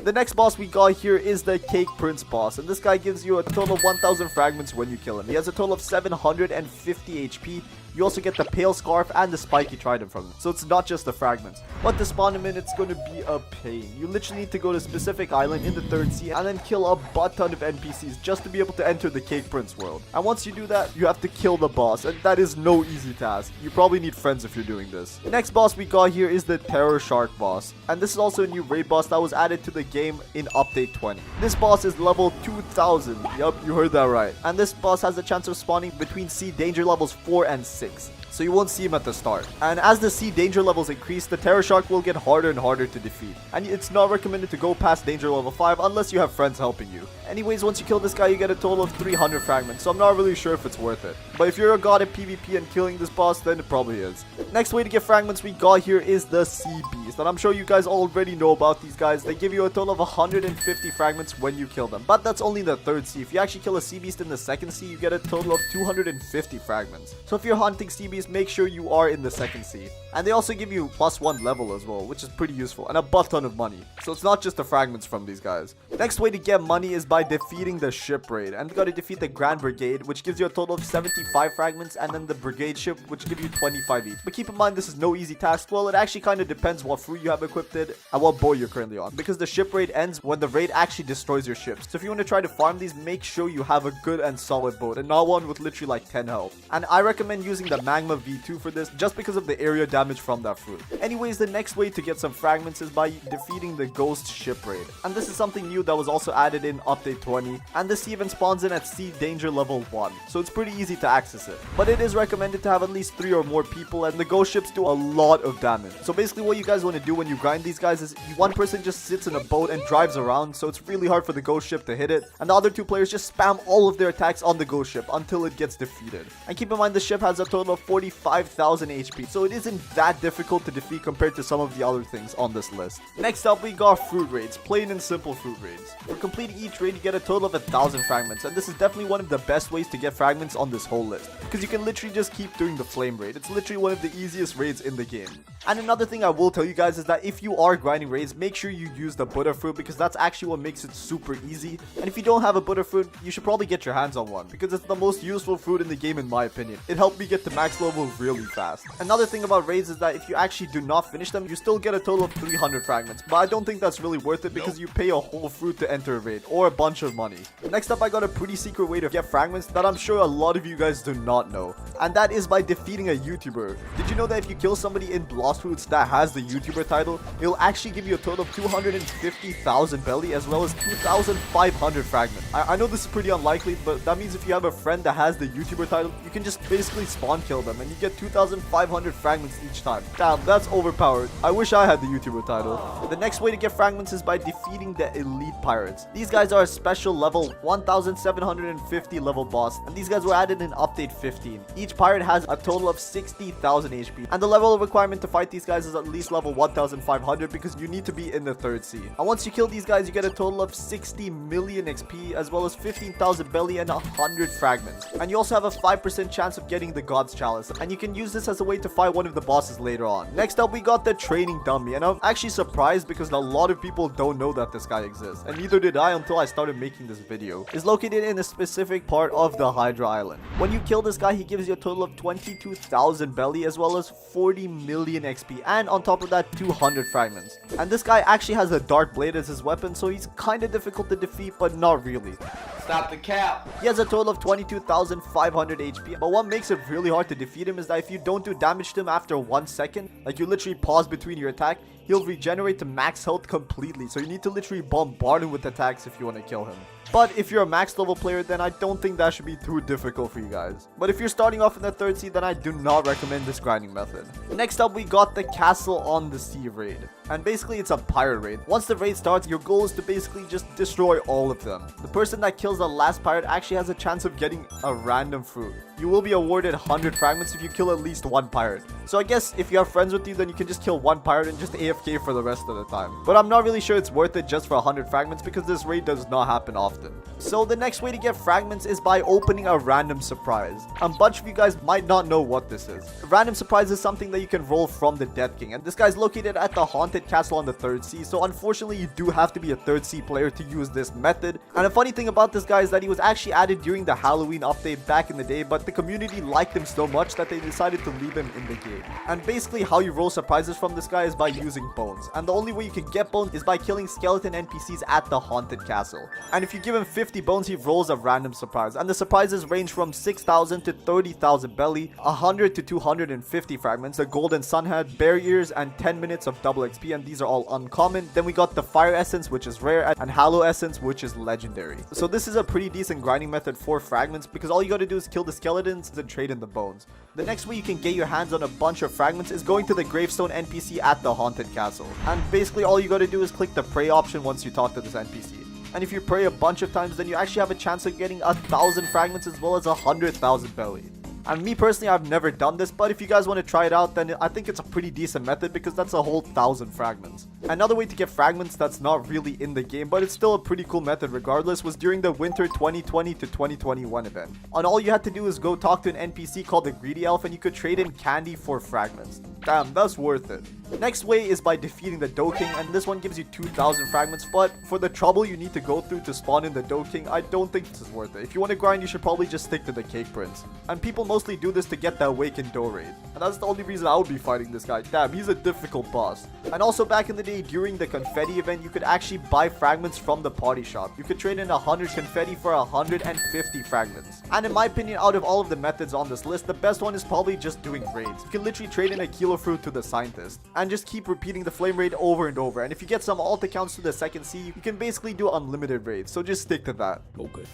The next boss we got here is the Cake Prince boss, and this guy gives you a total of 1,000 fragments when you kill him. He has a total of 750 HP. You also get the Pale Scarf and the Spiky Trident from him, so it's not just the fragments. But to spawn him in, it's going to be a pain. You literally need to go to a specific island in the 3rd sea and then kill a butt ton of NPCs just to be able to enter the Cake Prince world. And once you do that, you have to kill the boss, and that is no easy task. You probably need friends if you're doing this. The next boss we got here is the Terror Shark boss, and this is also a new raid boss that was added to the game in update 20. This boss is level 2,000. Yup, you heard that right. And this boss has a chance of spawning between sea danger levels 4 and 6. So you won't see him at the start. And as the sea danger levels increase, the Terror Shark will get harder and harder to defeat. And it's not recommended to go past danger level 5 unless you have friends helping you. Anyways, once you kill this guy, you get a total of 300 fragments, so I'm not really sure if it's worth it. But if you're a god at PvP and killing this boss, then it probably is. Next way to get fragments we got here is the Sea Beast, and I'm sure you guys already know about these guys. They give you a total of 150 fragments when you kill them, but that's only the 3rd sea. If you actually kill a Sea Beast in the 2nd sea, you get a total of 250 fragments. So if you're hunting Sea Beast, make sure you are in the 2nd sea. And they also give you +1 level as well, which is pretty useful, and a butt ton of money. So it's not just the fragments from these guys. Next way to get money is by defeating the ship raid, and you gotta defeat the Grand Brigade, which gives you a total of 75 fragments, and then the Brigade ship, which give you 25 each. But keep in mind, this is no easy task. Well, it actually kind of depends what fruit you have equipped and what bow you're currently on, because the ship raid ends when the raid actually destroys your ships. So if you want to try to farm these, make sure you have a good and solid boat, and not one with literally like 10 health. And I recommend using the Magma V2 for this, just because of the area damage from that fruit. Anyways, the next way to get some fragments is by defeating the Ghost Ship Raid. And this is something new that was also added in update 20, and this even spawns in at sea danger level 1, so it's pretty easy to access it. But it is recommended to have at least 3 or more people, and the ghost ships do a lot of damage. So basically what you guys want to do when you grind these guys is one person just sits in a boat and drives around, so it's really hard for the ghost ship to hit it, and the other 2 players just spam all of their attacks on the ghost ship until it gets defeated. And keep in mind, the ship has a total of 45,000 HP, so it isn't that difficult to defeat compared to some of the other things on this list. Next up, we got fruit raids, plain and simple fruit raids. For completing each raid, you get a total of 1,000 fragments, and this is definitely one of the best ways to get fragments on this whole list, because you can literally just keep doing the flame raid. It's literally one of the easiest raids in the game. And another thing I will tell you guys is that if you are grinding raids, make sure you use the Buddha fruit, because that's actually what makes it super easy. And if you don't have a Buddha fruit, you should probably get your hands on one, because it's the most useful fruit in the game in my opinion. It helped me get to max level really fast. Another thing about raids is that if you actually do not finish them, you still get a total of 300 fragments, but I don't think that's really worth it, because you pay a whole fruit to enter a raid, or a bunch of money. Next up, I got a pretty secret way to get fragments that I'm sure a lot of you guys do not know, and that is by defeating a YouTuber. Did you know that if you kill somebody in Blox Fruits that has the YouTuber title, it'll actually give you a total of 250,000 belly as well as 2,500 fragments. I know this is pretty unlikely, but that means if you have a friend that has the YouTuber title, you can just basically spawn kill them and you get 2,500 fragments each time. Damn, that's overpowered. I wish I had the YouTuber title. The next way to get fragments is by defeating the Elite Pirates. These guys are a special level 1,750 level boss, and these guys were added in update 15. Each pirate has a total of 60,000 HP, and the level of requirement to fight these guys is at least level 1500 because you need to be in the 3rd sea. And once you kill these guys, you get a total of 60 million XP, as well as 15,000 belly and 100 fragments. And you also have a 5% chance of getting the God's Chalice, and you can use this as a way to fight one of the bosses later on. Next up, we got the training dummy, and I'm actually surprised because a lot of people don't know that this guy exists, and neither did I until I started making this video. It's located in a specific part of the Hydra Island. When you kill this guy, he gives you a total of 22,000 belly, as well as 40 million XP, and on top of that, 200 fragments. And this guy actually has a dark blade as his weapon, so he's kind of difficult to defeat, but not really. Stop the cap. He has a total of 22,500 HP, but what makes it really hard to defeat him is that if you don't do damage to him after 1 second, like you literally pause between your attack, he'll regenerate to max health completely, so you need to literally bombard him with attacks if you want to kill him. But if you're a max level player, then I don't think that should be too difficult for you guys. But if you're starting off in the 3rd sea, then I do not recommend this grinding method. Next up, we got the Castle on the Sea raid. And basically, it's a pirate raid. Once the raid starts, your goal is to basically just destroy all of them. The person that kills the last pirate actually has a chance of getting a random fruit. You will be awarded 100 fragments if you kill at least 1 pirate. So I guess if you have friends with you, then you can just kill 1 pirate and just AFK for the rest of the time. But I'm not really sure it's worth it just for 100 fragments because this raid does not happen often. So the next way to get fragments is by opening a random surprise. A bunch of you guys might not know what this is. A random surprise is something that you can roll from the Death King, and this guy's located at the Haunted Castle on the 3rd sea, so unfortunately you do have to be a 3rd sea player to use this method. And the funny thing about this guy is that he was actually added during the Halloween update back in the day, but the community liked him so much that they decided to leave him in the game. And basically how you roll surprises from this guy is by using bones, and the only way you can get bones is by killing skeleton NPCs at the Haunted Castle. And if you give him 50 bones, he rolls a random surprise, and the surprises range from 6,000 to 30,000 belly, 100 to 250 fragments, the golden sun head, bear ears, and 10 minutes of double XP, and these are all uncommon. Then we got the fire essence, which is rare, and hallow essence, which is legendary. So this is a pretty decent grinding method for fragments because all you gotta do is kill the skeletons and trade in the bones. The next way you can get your hands on a bunch of fragments is going to the gravestone NPC at the Haunted Castle. And basically all you gotta do is click the pray option once you talk to this NPC. And if you pray a bunch of times, then you actually have a chance of getting 1,000 fragments as well as 100,000 belly. And me personally, I've never done this, but if you guys want to try it out, then I think it's a pretty decent method because that's a whole 1,000 fragments. Another way to get fragments that's not really in the game, but it's still a pretty cool method regardless, was during the winter 2020 to 2021 event. And all you had to do is go talk to an NPC called the Greedy Elf, and you could trade in candy for fragments. Damn, that's worth it. Next way is by defeating the Doe King, and this one gives you 2,000 fragments, but for the trouble you need to go through to spawn in the Doe King, I don't think this is worth it. If you want to grind, you should probably just stick to the Cake Prince. And people mostly do this to get the Awakened Doe raid, and that's the only reason I would be fighting this guy. Damn, he's a difficult boss. And also back in the day, during the confetti event, you could actually buy fragments from the party shop. You could trade in 100 confetti for 150 fragments. And in my opinion, out of all of the methods on this list, the best one is probably just doing raids. You can literally trade in a kilo fruit to the scientist and just keep repeating the flame raid over and over. And if you get some alt accounts to the 2nd sea, you can basically do unlimited raids, so just stick to that. Okay.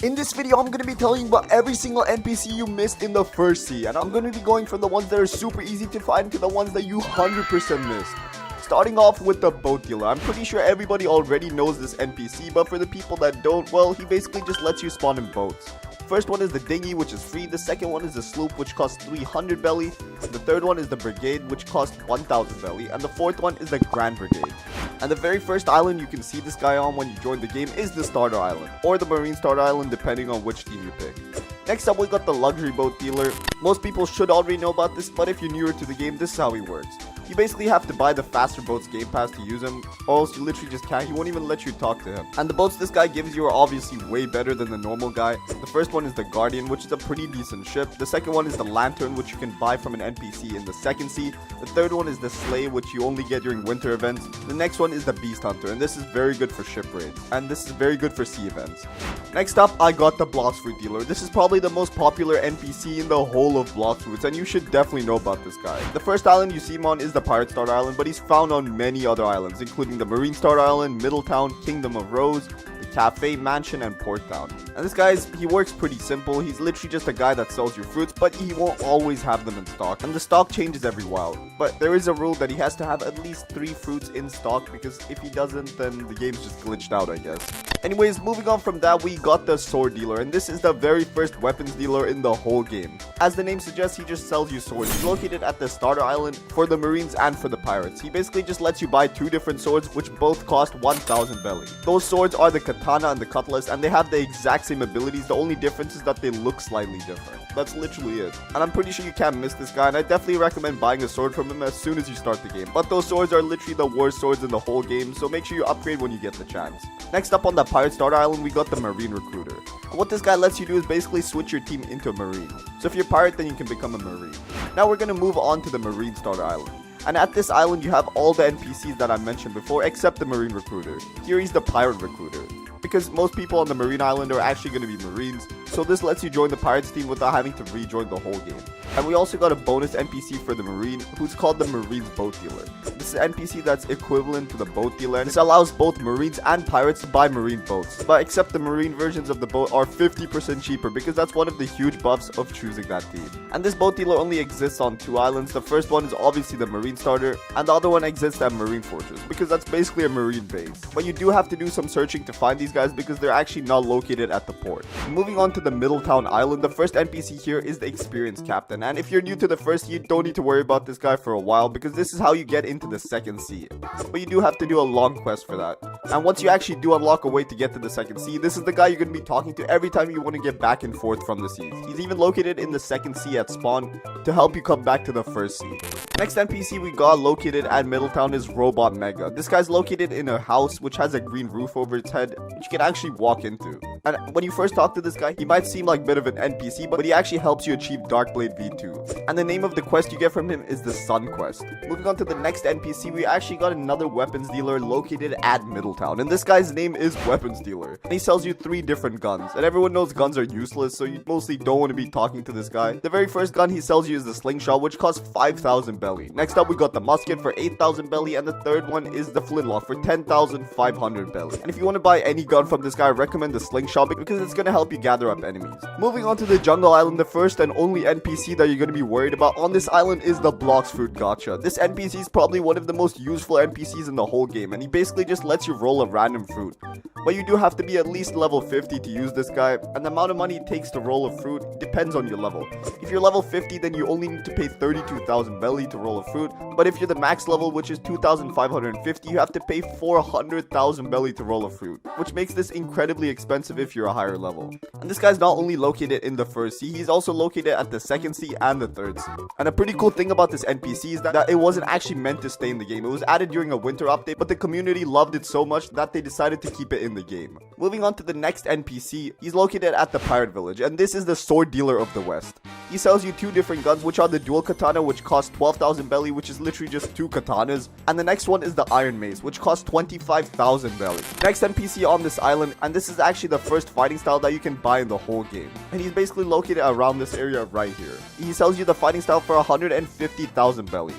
In this video, I'm going to be telling you about every single NPC you missed in the 1st sea, and I'm going to be going from the ones that are super easy to find to the ones that you 100% missed. Starting off with the boat dealer. I'm pretty sure everybody already knows this NPC, but for the people that don't, well, he basically just lets you spawn in boats. First one is the dinghy, which is free. The second one is the sloop, which costs 300 belly. The third one is the brigade, which costs 1,000 belly. And the fourth one is the Grand Brigade. And the very first island you can see this guy on when you join the game is the Starter Island, or the Marine Starter Island, depending on which team you pick. Next up, we got the luxury boat dealer. Most people should already know about this, but if you're newer to the game, this is how he works. You basically have to buy the faster boats game pass to use him, or else you literally just can't. He won't even let you talk to him. And the boats this guy gives you are obviously way better than the normal guy. The first one is the Guardian, which is a pretty decent ship. The second one is the Lantern, which you can buy from an NPC in the 2nd sea. The third one is the Sleigh, which you only get during winter events. The next one is the Beast Hunter, and this is very good for ship raids, and this is very good for sea events. Next up, I got the Blox fruit dealer. This is probably the most popular NPC in the whole of Blox fruits, and you should definitely know about this guy. The first island you see him on is the Pirate Starter Island, but he's found on many other islands, including the Marine Starter Island, Middletown, Kingdom of Rose, the cafe, mansion, and port town. And this guy, he works pretty simple. He's literally just a guy that sells your fruits, but he won't always have them in stock. And the stock changes every while. But there is a rule that he has to have at least 3 fruits in stock, because if he doesn't, then the game's just glitched out, I guess. Anyways, moving on from that, we got the sword dealer, and this is the very first weapons dealer in the whole game. As the name suggests, he just sells you swords. He's located at the starter island for the marines and for the pirates. He basically just lets you buy 2 different swords, which both cost 1,000 belly. Those swords are the katana and the cutlass, and they have the exact same abilities. The only difference is that they look slightly different. That's literally it. And I'm pretty sure you can't miss this guy, and I definitely recommend buying a sword from him as soon as you start the game. But those swords are literally the worst swords in the whole game, so make sure you upgrade when you get the chance. Next up on the pirate starter island, we got the marine recruiter. And what this guy lets you do is basically switch your team into a marine. So if you're a pirate, then you can become a marine. Now we're going to move on to the marine starter island. And at this island, you have all the NPCs that I mentioned before, except the marine recruiter. Here he's the pirate recruiter, because most people on the marine island are actually going to be marines, so this lets you join the pirates team without having to rejoin the whole game. And we also got a bonus NPC for the marine, who's called the marine's boat dealer. This is an NPC that's equivalent to the boat dealer, and this allows both marines and pirates to buy marine boats. But except the marine versions of the boat are 50% cheaper, because that's one of the huge buffs of choosing that team. And this boat dealer only exists on 2 islands. The first one is obviously the marine starter, and the other one exists at marine fortress, because that's basically a marine base. But you do have to do some searching to find these guys, because they're actually not located at the port. Moving on to the Middletown Island, the first NPC here is the experienced captain. And if you're new to the first, you don't need to worry about this guy for a while, because this is how you get into the second sea. But you do have to do a long quest for that. And once you actually do unlock a way to get to the second sea, this is the guy you're going to be talking to every time you want to get back and forth from the seas. He's even located in the second sea at spawn to help you come back to the first sea. Next NPC we got located at Middletown is Robot Mega. This guy's located in a house which has a green roof over its head, which you can actually walk into. And when you first talk to this guy, he might seem like a bit of an NPC, but he actually helps you achieve Darkblade V2. And the name of the quest you get from him is the Sun Quest. Moving on to the next NPC, we actually got another weapons dealer located at Middletown. And this guy's name is Weapons Dealer. And he sells you 3 different guns. And everyone knows guns are useless, so you mostly don't want to be talking to this guy. The very first gun he sells you is the Slingshot, which costs 5,000 belly. Next up, we got the Musket for 8,000 belly. And the third one is the Flintlock for 10,500 belly. And if you want to buy any gun from this guy, I recommend the Slingshot, because it's going to help you gather up enemies. Moving on to the Jungle Island, the first and only NPC that you're going to be worried about on this island is the Blox Fruit Gacha. This NPC is probably one of the most useful NPCs in the whole game, and he basically just lets you roll a random fruit. But you do have to be at least level 50 to use this guy, and the amount of money it takes to roll a fruit depends on your level. If you're level 50, then you only need to pay 32,000 belly to roll a fruit, but if you're the max level, which is 2,550, you have to pay 400,000 belly to roll a fruit, which makes this incredibly expensive if you're a higher level. And this guy's not only located in the first sea, he's also located at the second sea and the third sea. And a pretty cool thing about this NPC is that it wasn't actually meant to stay in the game. It was added during a winter update, but the community loved it so much that they decided to keep it in the game. Moving on to the next NPC, he's located at the pirate village, and this is the sword dealer of the west. He sells you 2 different guns, which are the dual katana, which costs 12,000 belly, which is literally just 2 katanas, and the next one is the iron mace, which costs 25,000 belly. Next NPC on this island, and this is actually the first fighting style that you can buy in the whole game, and he's basically located around this area right here. He sells you the fighting style for 150,000 belly.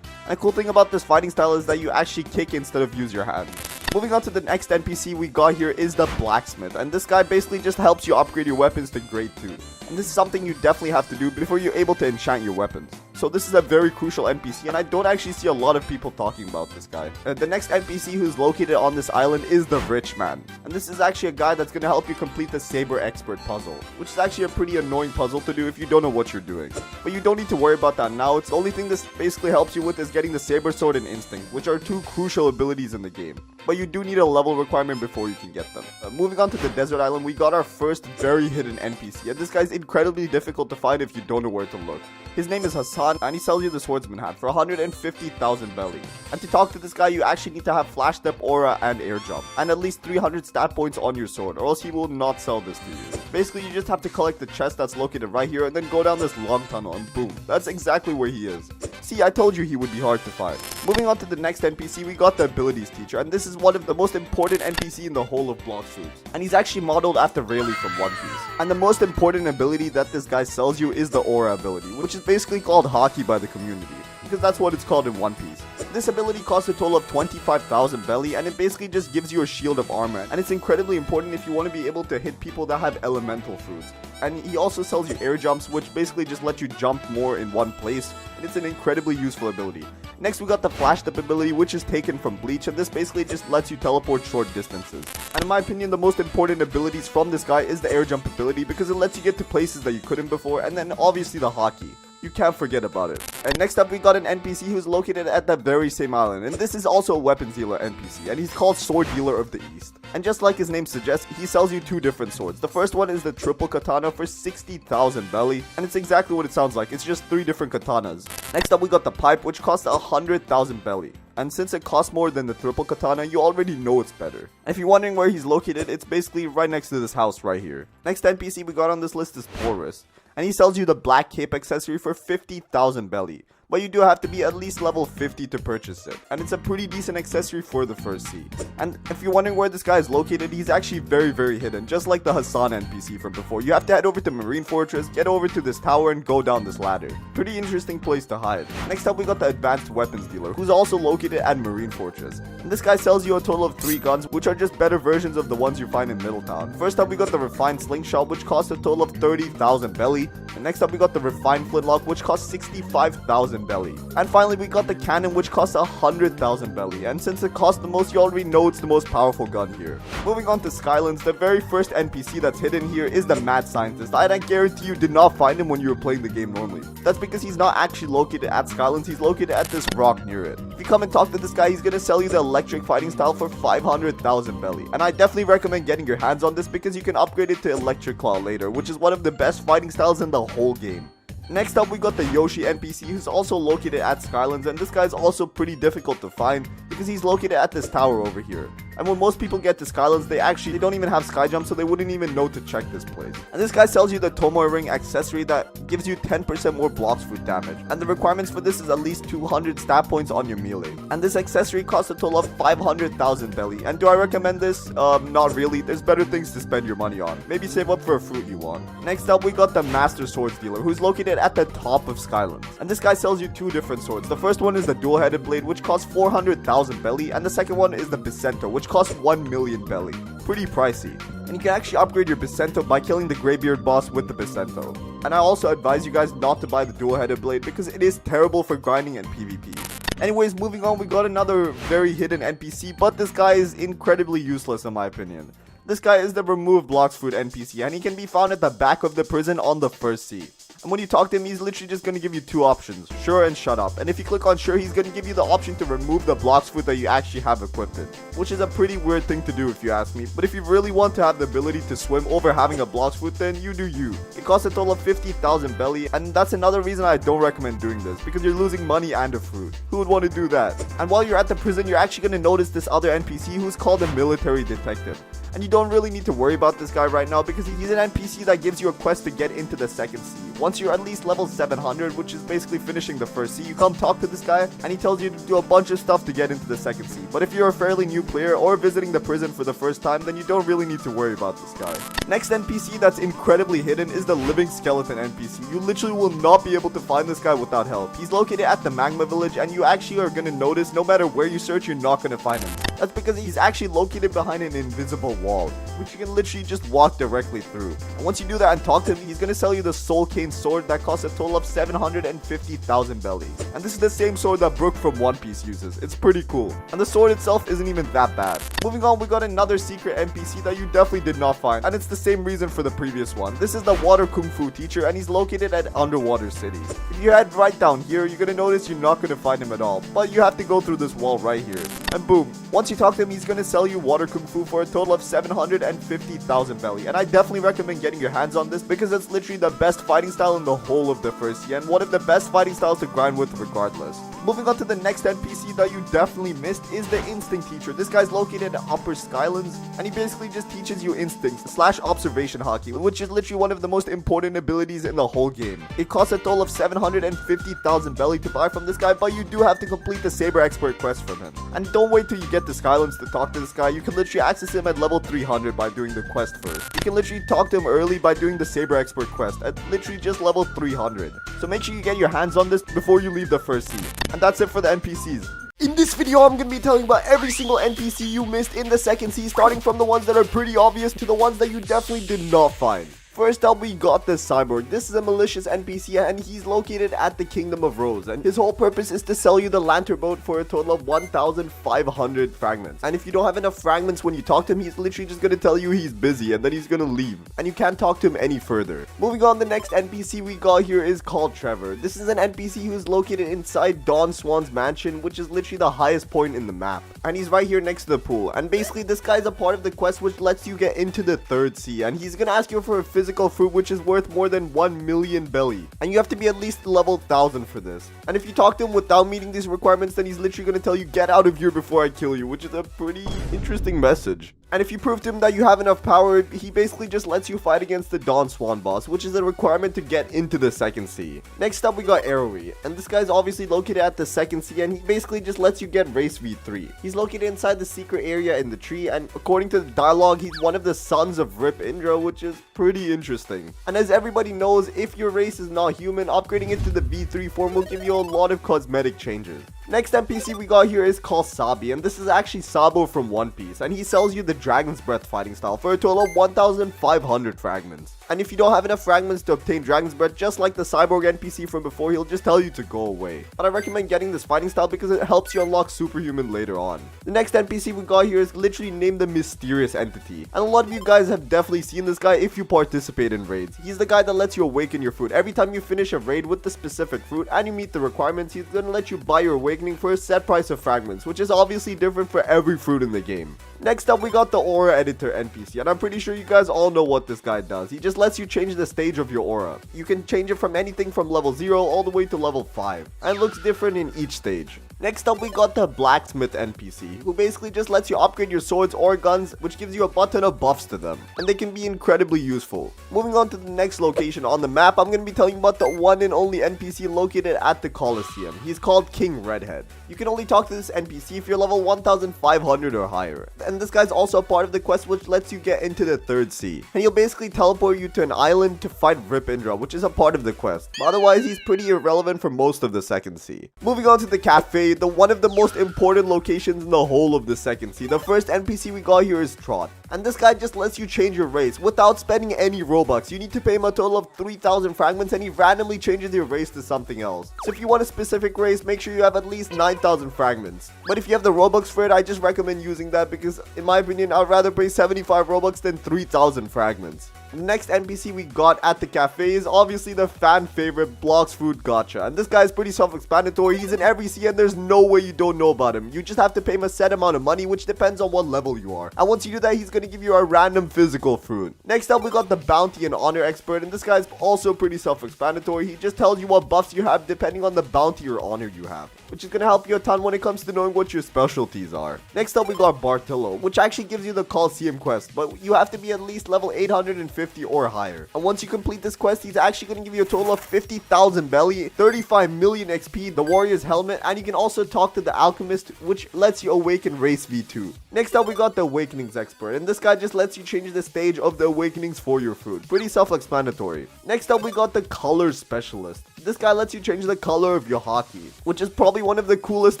And the cool thing about this fighting style is that you actually kick instead of use your hands. Moving on to the next NPC we got here is the blacksmith, and this guy basically just helps you upgrade your weapons to grade 2. And this is something you definitely have to do before you're able to enchant your weapons. So this is a very crucial NPC, and I don't actually see a lot of people talking about this guy. The next NPC who's located on this island is the rich man. And this is actually a guy that's going to help you complete the Saber Expert puzzle, which is actually a pretty annoying puzzle to do if you don't know what you're doing. But you don't need to worry about that now. It's the only thing this basically helps you with is getting the Saber Sword and Instinct, which are 2 crucial abilities in the game. But you do need a level requirement before you can get them. Moving on to the desert island, we got our first very hidden NPC, and this guy's incredibly difficult to find if you don't know where to look. His name is Hassan, and he sells you the swordsman hat for 150,000 belly. And to talk to this guy, you actually need to have flash step, aura, and air jump, and at least 300 stat points on your sword, or else he will not sell this to you. Basically, you just have to collect the chest that's located right here, and then go down this long tunnel, and boom, that's exactly where he is. See, I told you he would be hard to find. Moving on to the next NPC, we got the abilities teacher, and this is one of the most important NPC in the whole of Blox Fruits. And he's actually modeled after Rayleigh from One Piece. And the most important ability that this guy sells you is the aura ability, which is basically called hockey by the community, because that's what it's called in One Piece. This ability costs a total of 25,000 belly, and it basically just gives you a shield of armor, and it's incredibly important if you want to be able to hit people that have elemental fruits. And he also sells you air jumps, which basically just let you jump more in one place, and it's an incredibly useful ability. Next, we got the flashed up ability, which is taken from Bleach, and this basically just lets you teleport short distances. And in my opinion, the most important abilities from this guy is the air jump ability, because it lets you get to places that you couldn't before, and then obviously the hockey. You can't forget about it. And next up, we got an NPC who's located at the very same island, and this is also a weapons dealer NPC, and he's called Sword Dealer of the East. And just like his name suggests, he sells you two different swords. The first one is the triple katana for 60,000 belly, and it's exactly what it sounds like. It's just 3 different katanas. Next up, we got the pipe, which costs 100,000 belly. And since it costs more than the triple katana, you already know it's better. And if you're wondering where he's located, it's basically right next to this house right here. Next NPC we got on this list is Porus, and he sells you the black cape accessory for 50,000 belly. But you do have to be at least level 50 to purchase it, and it's a pretty decent accessory for the first sea. And if you're wondering where this guy is located, he's actually very hidden, just like the Hassan NPC from before. You have to head over to Marine Fortress, get over to this tower, and go down this ladder. Pretty interesting place to hide. Next up, we got the advanced weapons dealer, who's also located at Marine Fortress. And this guy sells you a total of 3 guns, which are just better versions of the ones you find in Middletown. First up, we got the refined slingshot, which costs a total of 30,000 belly. And next up, we got the refined flintlock, which costs 65,000 belly. And finally, we got the cannon, which costs 100,000 belly. And since it costs the most, you already know it's the most powerful gun here. Moving on to Skylands, the very first NPC that's hidden here is the mad scientist. I guarantee you did not find him when you were playing the game normally. That's because he's not actually located at Skylands, he's located at this rock near it. If you come and talk to this guy, he's gonna sell you the electric fighting style for 500,000 belly. And I definitely recommend getting your hands on this because you can upgrade it to electric claw later, which is one of the best fighting styles in the whole game. Next up, we got the Yoshi NPC, who's also located at Skylands, and this guy's also pretty difficult to find because he's located at this tower over here. And when most people get to Skylands, they don't even have sky jump, so they wouldn't even know to check this place. And this guy sells you the Tomoe ring accessory that gives you 10% more Blox fruit damage. And the requirements for this is at least 200 stat points on your melee. And this accessory costs a total of 500,000 belly. And do I recommend this? Not really. There's better things to spend your money on. Maybe save up for a fruit you want. Next up, we got the Master Swords dealer, who's located at the top of Skylands. And this guy sells you 2 different swords. The first one is the dual-headed blade, which costs 400,000 belly. And the second one is the Bicento, which costs 1 million belly. Pretty pricey. And you can actually upgrade your Bicento by killing the Greybeard boss with the Bicento. And I also advise you guys not to buy the dual-headed blade because it is terrible for grinding and PvP. Anyways, moving on, we got another very hidden NPC, but this guy is incredibly useless in my opinion. This guy is the remove Blox food NPC, and he can be found at the back of the prison on the first sea. And when you talk to him, he's literally just going to give you 2 options, sure and shut up. And if you click on sure, he's going to give you the option to remove the Blox food that you actually have equipped in, which is a pretty weird thing to do if you ask me. But if you really want to have the ability to swim over having a Blox food, then you do you. It costs a total of 50,000 belly, and that's another reason I don't recommend doing this, because you're losing money and a fruit. Who would want to do that? And while you're at the prison, you're actually going to notice this other NPC who's called a military detective. And you don't really need to worry about this guy right now because he's an NPC that gives you a quest to get into the second sea. Once you're at least level 700, which is basically finishing the first sea, you come talk to this guy and he tells you to do a bunch of stuff to get into the second sea. But if you're a fairly new player or visiting the prison for the first time, then you don't really need to worry about this guy. Next NPC that's incredibly hidden is the living skeleton NPC. You literally will not be able to find this guy without help. He's located at the Magma village, and you actually are going to notice no matter where you search, you're not going to find him. That's because he's actually located behind an invisible wall, which you can literally just walk directly through. And once you do that and talk to him, he's going to sell you the Soul Cane sword that costs a total of 750,000 belly. And this is the same sword that Brook from One Piece uses. It's pretty cool. And the sword itself isn't even that bad. Moving on, we got another secret NPC that you definitely did not find, and it's the same reason for the previous one. This is the Water Kung Fu teacher, and he's located at Underwater City. If you head right down here, you're going to notice you're not going to find him at all, but you have to go through this wall right here. And boom, once you talk to him, he's going to sell you Water Kung Fu for a total of 750,000 belly. And I definitely recommend getting your hands on this because it's literally the best fighting style in the whole of the first year, and one of the best fighting styles to grind with regardless. Moving on to the next NPC that you definitely missed is the Instinct teacher. This guy's located at Upper Skylands, and he basically just teaches you instincts / observation hockey, which is literally one of the most important abilities in the whole game. It costs a total of 750,000 belly to buy from this guy, but you do have to complete the Saber Expert quest from him. And don't wait till you get to Skylands to talk to this guy. You can literally access him at level 300 by doing the quest first. You can literally talk to him early by doing the Saber Expert quest at literally just level 300. So make sure you get your hands on this before you leave the first sea. And that's it for the NPCs. In this video, I'm going to be telling about every single NPC you missed in the second sea, starting from the ones that are pretty obvious to the ones that you definitely did not find. First up, we got the Cyborg. This is a malicious NPC and he's located at the Kingdom of Rose. And his whole purpose is to sell you the Lantern Boat for a total of 1,500 fragments. And if you don't have enough fragments when you talk to him, he's literally just going to tell you he's busy and then he's going to leave. And you can't talk to him any further. Moving on, the next NPC we got here is called Trevor. This is an NPC who is located inside Don Swan's mansion, which is literally the highest point in the map. And he's right here next to the pool. And basically, this guy's a part of the quest which lets you get into the third sea. And he's going to ask you for a physical fruit which is worth more than 1 million belly, and you have to be at least level 1000 for this. And if you talk to him without meeting these requirements, then he's literally going to tell you, get out of here before I kill you, which is a pretty interesting message. And if you prove to him that you have enough power, he basically just lets you fight against the Don Swan boss, which is a requirement to get into the second sea. Next up, we got Arrowy, and this guy's obviously located at the second sea, and he basically just lets you get race v3. He's located inside the secret area in the tree, and according to the dialogue, he's one of the sons of Rip Indra, which is pretty interesting. And as everybody knows, if your race is not human, upgrading it to the v3 form will give you a lot of cosmetic changes. Next NPC we got here is called Sabi, and this is actually Sabo from One Piece, and he sells you the Dragon's Breath fighting style for a total of 1,500 fragments. And if you don't have enough fragments to obtain Dragon's Breath, just like the Cyborg NPC from before, he'll just tell you to go away. But I recommend getting this fighting style because it helps you unlock Superhuman later on. The next NPC we got here is literally named the Mysterious Entity, and a lot of you guys have definitely seen this guy if you participate in raids. He's the guy that lets you awaken your fruit. Every time you finish a raid with the specific fruit and you meet the requirements, he's gonna let you buy your awakening for a set price of fragments, which is obviously different for every fruit in the game. Next up, we got the Aura Editor NPC, and I'm pretty sure you guys all know what this guy does. He just lets you change the stage of your aura. You can change it from anything from level 0 all the way to level 5, and it looks different in each stage. Next up, we got the Blacksmith NPC, who basically just lets you upgrade your swords or guns, which gives you a butt ton of buffs to them, and they can be incredibly useful. Moving on to the next location on the map, I'm going to be telling you about the one and only NPC located at the Coliseum. He's called King Redhead. You can only talk to this NPC if you're level 1,500 or higher. And this guy's also a part of the quest which lets you get into the third sea. And he'll basically teleport you to an island to fight Rip Indra, which is a part of the quest. But otherwise, he's pretty irrelevant for most of the second sea. Moving on to the cafe, the one of the most important locations in the whole of the second sea. The first NPC we got here is Trot. And this guy just lets you change your race without spending any Robux. You need to pay him a total of 3,000 fragments and he randomly changes your race to something else. So if you want a specific race, make sure you have at least 9,000 fragments. But if you have the Robux for it, I just recommend using that because in my opinion, I'd rather pay 75 Robux than 3,000 fragments. The next NPC we got at the cafe is obviously the fan favorite Blox Food Gacha, and this guy is pretty self-explanatory. He's in every sea and there's no way you don't know about him. You just have to pay him a set amount of money, which depends on what level you are, and once you do that, he's gonna give you a random physical fruit. Next up, we got the Bounty and Honor Expert, and this guy is also pretty self-explanatory. He just tells you what buffs you have depending on the bounty or honor you have, which is gonna help you a ton when it comes to knowing what your specialties are. Next up, we got Bartillo, which actually gives you the Coliseum quest, but you have to be at least level 850 or higher. And once you complete this quest, he's actually going to give you a total of 50,000 belly, 35 million XP, the Warrior's Helmet, and you can also talk to the Alchemist, which lets you awaken Race V2. Next up, we got the Awakenings Expert, and this guy just lets you change the stage of the Awakenings for your fruit. Pretty self-explanatory. Next up, we got the Color Specialist. This guy lets you change the color of your hockey, which is probably one of the coolest